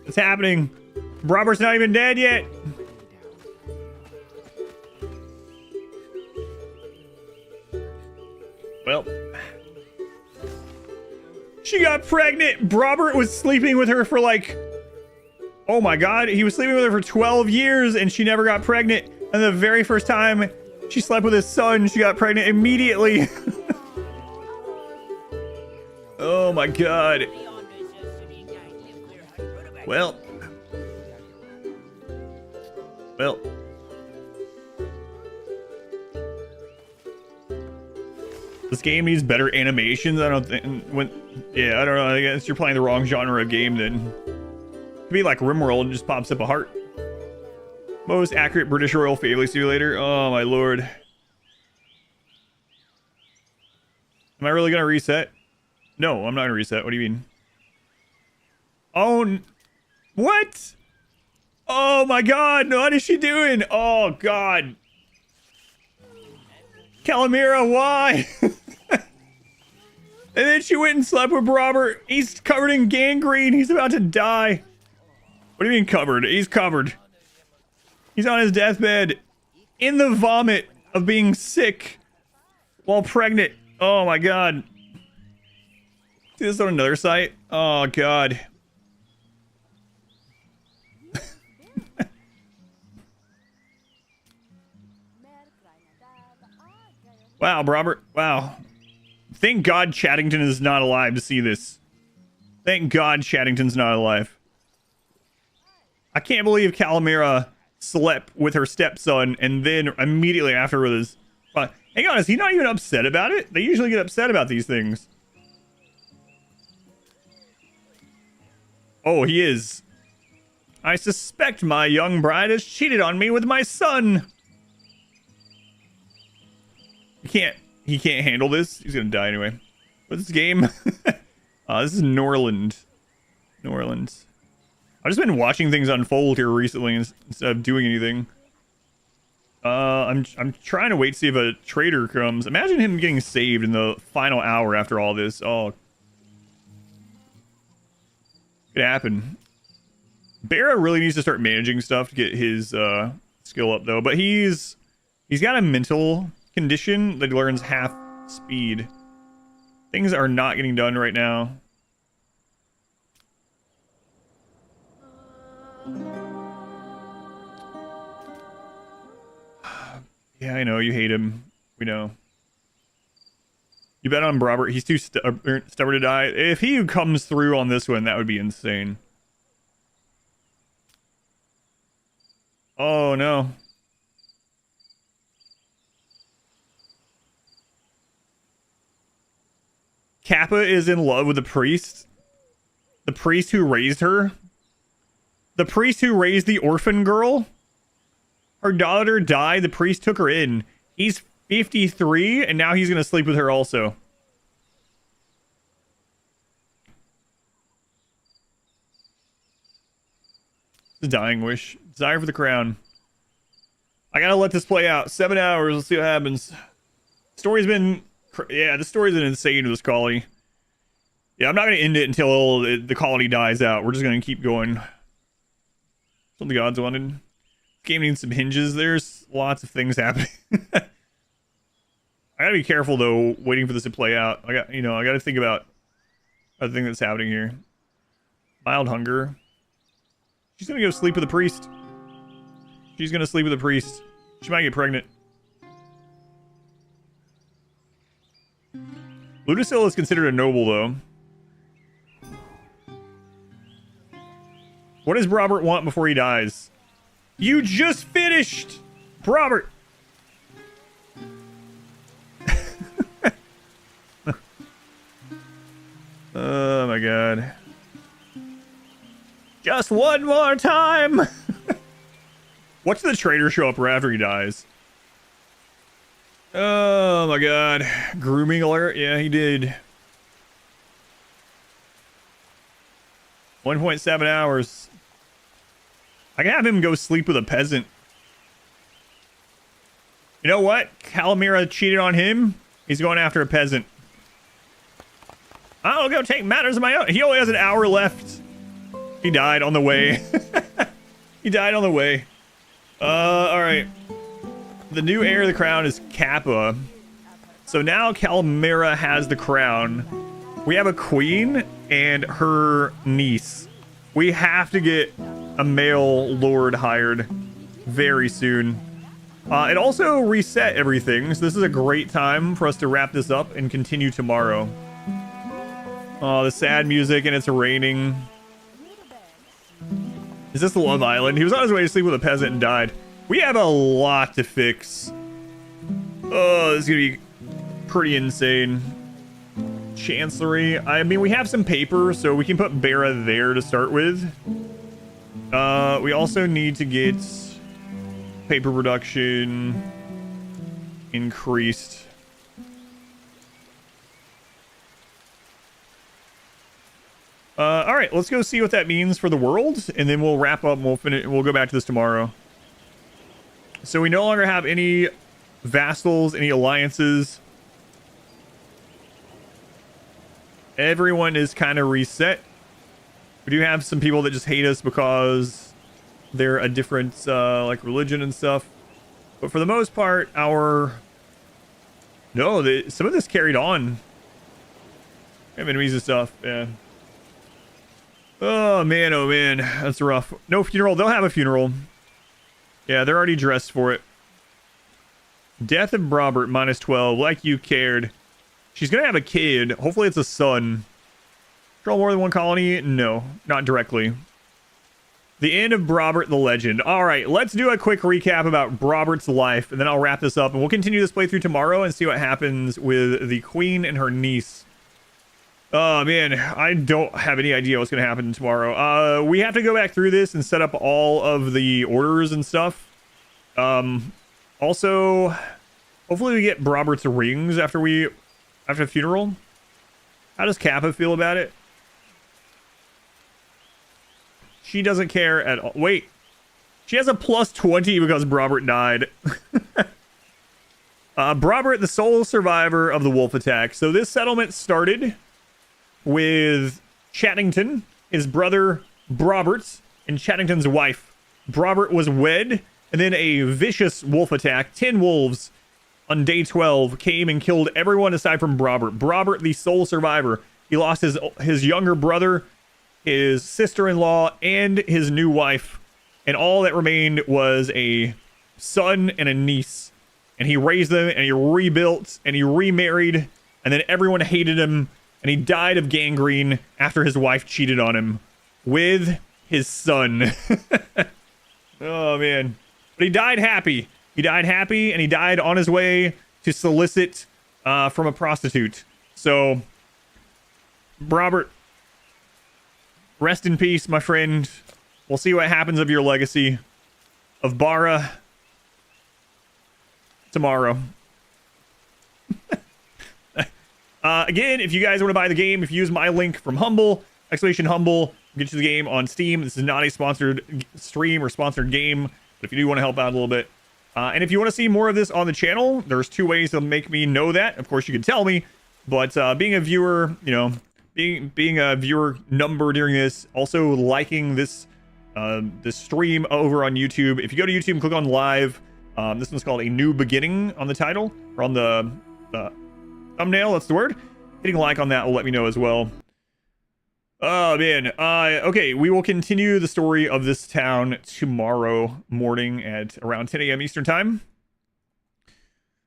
What's happening? Robert's not even dead yet. Well, she got pregnant. Robert was sleeping with her for like, oh my god, he was sleeping with her for 12 years and she never got pregnant. And the very first time she slept with his son, she got pregnant immediately. Oh my god. Well. This game needs better animations. I don't think. Yeah, I don't know. I guess you're playing the wrong genre of game then. Could be like RimWorld and just pops up a heart. Most accurate British Royal Family Simulator. Oh my lord. Am I really gonna reset? No, I'm not gonna reset. What do you mean? Oh, what? Oh my god, what is she doing? Oh god. Calamera, why? And then she went and slept with Robert. He's covered in gangrene. He's about to die. What do you mean covered? He's covered. He's on his deathbed. In the vomit of being sick while pregnant. Oh my god. See this on another site? Oh god. Wow, Robert. Wow. Thank God Chattington is not alive to see this. Thank God Chattington's not alive. I can't believe Calamera slept with her stepson and then immediately afterwards. Hang on, is he not even upset about it? They usually get upset about these things. Oh, he is. I suspect my young bride has cheated on me with my son. He can't handle this. He's gonna die anyway. What's this game? This is Norland. I've just been watching things unfold here recently instead of doing anything. I'm trying to wait to see if a trader comes. Imagine him getting saved in the final hour after all this. Oh, could happen. Barra really needs to start managing stuff to get his skill up though. But he's got a mental condition that learns half speed. Things are not getting done right now. Yeah, I know you hate him. We know. You bet on Robert. He's too stubborn to die. If he comes through on this one, that would be insane. Oh no. Kappa is in love with the priest. The priest who raised her. The priest who raised the orphan girl. Her daughter died. The priest took her in. He's 53, and now he's going to sleep with her also. It's a dying wish. Desire for the crown. I gotta let this play out. 7 hours. Let's see what happens. Story's been... Yeah, this story's been insane with this colony. Yeah, I'm not gonna end it until the colony dies out. We're just gonna keep going. That's what the gods wanted. This game needs some hinges. There's lots of things happening. I gotta be careful though, waiting for this to play out. I gotta think about everything that's happening here. Mild hunger. She's gonna go sleep with the priest. She's gonna sleep with the priest. She might get pregnant. Ludicil is considered a noble though. What does Robert want before he dies? You just finished! Robert! Oh my god. Just one more time! Watch the traitor show up right after he dies. Oh my god. Grooming alert? Yeah, he did. 1.7 hours. I can have him go sleep with a peasant. You know what? Calamira cheated on him. He's going after a peasant. I'll go take matters of my own. He only has an hour left. He died on the way. He died on the way. Alright. The new heir of the crown is Kappa. So now Calamira has the crown. We have a queen and her niece. We have to get a male lord hired very soon. It also reset everything, so this is a great time for us to wrap this up and continue tomorrow. Oh, the sad music and it's raining. Is this the Love Island? He was on his way to sleep with a peasant and died. We have a lot to fix. Oh, this is gonna be pretty insane. Chancellery. I mean, we have some paper, so we can put Bera there to start with. We also need to get paper production increased. All right, let's go see what that means for the world, and then we'll wrap up and we'll finish. We'll go back to this tomorrow. So we no longer have any vassals, any alliances. Everyone is kind of reset. We do have some people that just hate us because they're a different like religion and stuff. But for the most part, some of this carried on. We have enemies and stuff, yeah. Oh man, that's rough. No funeral. They'll have a funeral. Yeah, they're already dressed for it. Death of Robert, -12. Like you cared. She's gonna have a kid. Hopefully it's a son. Control more than one colony? No, not directly. The end of Robert the Legend. All right, let's do a quick recap about Robert's life, and then I'll wrap this up, and we'll continue this playthrough tomorrow and see what happens with the queen and her niece. Oh man, I don't have any idea what's gonna happen tomorrow. We have to go back through this and set up all of the orders and stuff. Also, hopefully we get Robert's rings after the funeral. How does Kappa feel about it? She doesn't care at all. Wait, she has a +20 because Robert died. Robert, the sole survivor of the wolf attack. So this settlement started with Chattington, his brother Robert, and Chattington's wife. Robert was wed, and then a vicious wolf attack, 10 wolves on day 12 came and killed everyone aside from Robert. Robert, the sole survivor. He lost his younger brother, his sister-in-law, and his new wife. And all that remained was a son and a niece. And he raised them, and he rebuilt, and he remarried, and then everyone hated him, and he died of gangrene after his wife cheated on him with his son. Oh, man. But he died happy. He died happy, and he died on his way to solicit from a prostitute. So, Robert, rest in peace, my friend. We'll see what happens of your legacy of Bara tomorrow. Again, if you guys want to buy the game, if you use my link from Humble, !Humble, get you the game on Steam. This is not a sponsored stream or sponsored game, but if you do want to help out a little bit, and if you want to see more of this on the channel, there's 2 ways to make me know that. Of course, you can tell me, but being a viewer, you know, being a viewer number during this, also liking this this stream over on YouTube. If you go to YouTube and click on live, this one's called A New Beginning on the title, or on the thumbnail, that's the word. Hitting like on that will let me know as well. Oh man, okay, we will continue the story of this town tomorrow morning at around 10 a.m. Eastern time.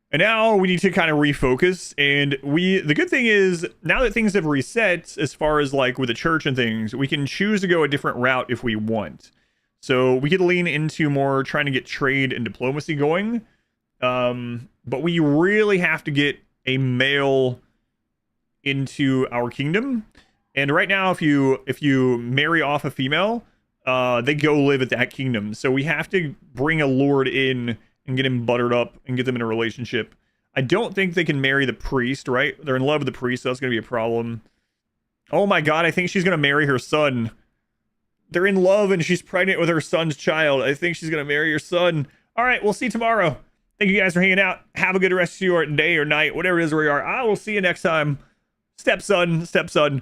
And now we need to kind of refocus, and the good thing is, now that things have reset, as far as like with the church and things, we can choose to go a different route if we want. So we could lean into more trying to get trade and diplomacy going, but we really have to get a male into our kingdom. And right now, if you marry off a female, they go live at that kingdom. So we have to bring a lord in and get him buttered up and get them in a relationship. I don't think they can marry the priest, right? They're in love with the priest, so that's going to be a problem. Oh my god, I think she's going to marry her son. They're in love and she's pregnant with her son's child. I think she's going to marry her son. All right, we'll see tomorrow. Thank you guys for hanging out. Have a good rest of your day or night, whatever it is where you are. I will see you next time. Stepson. Tomorrow.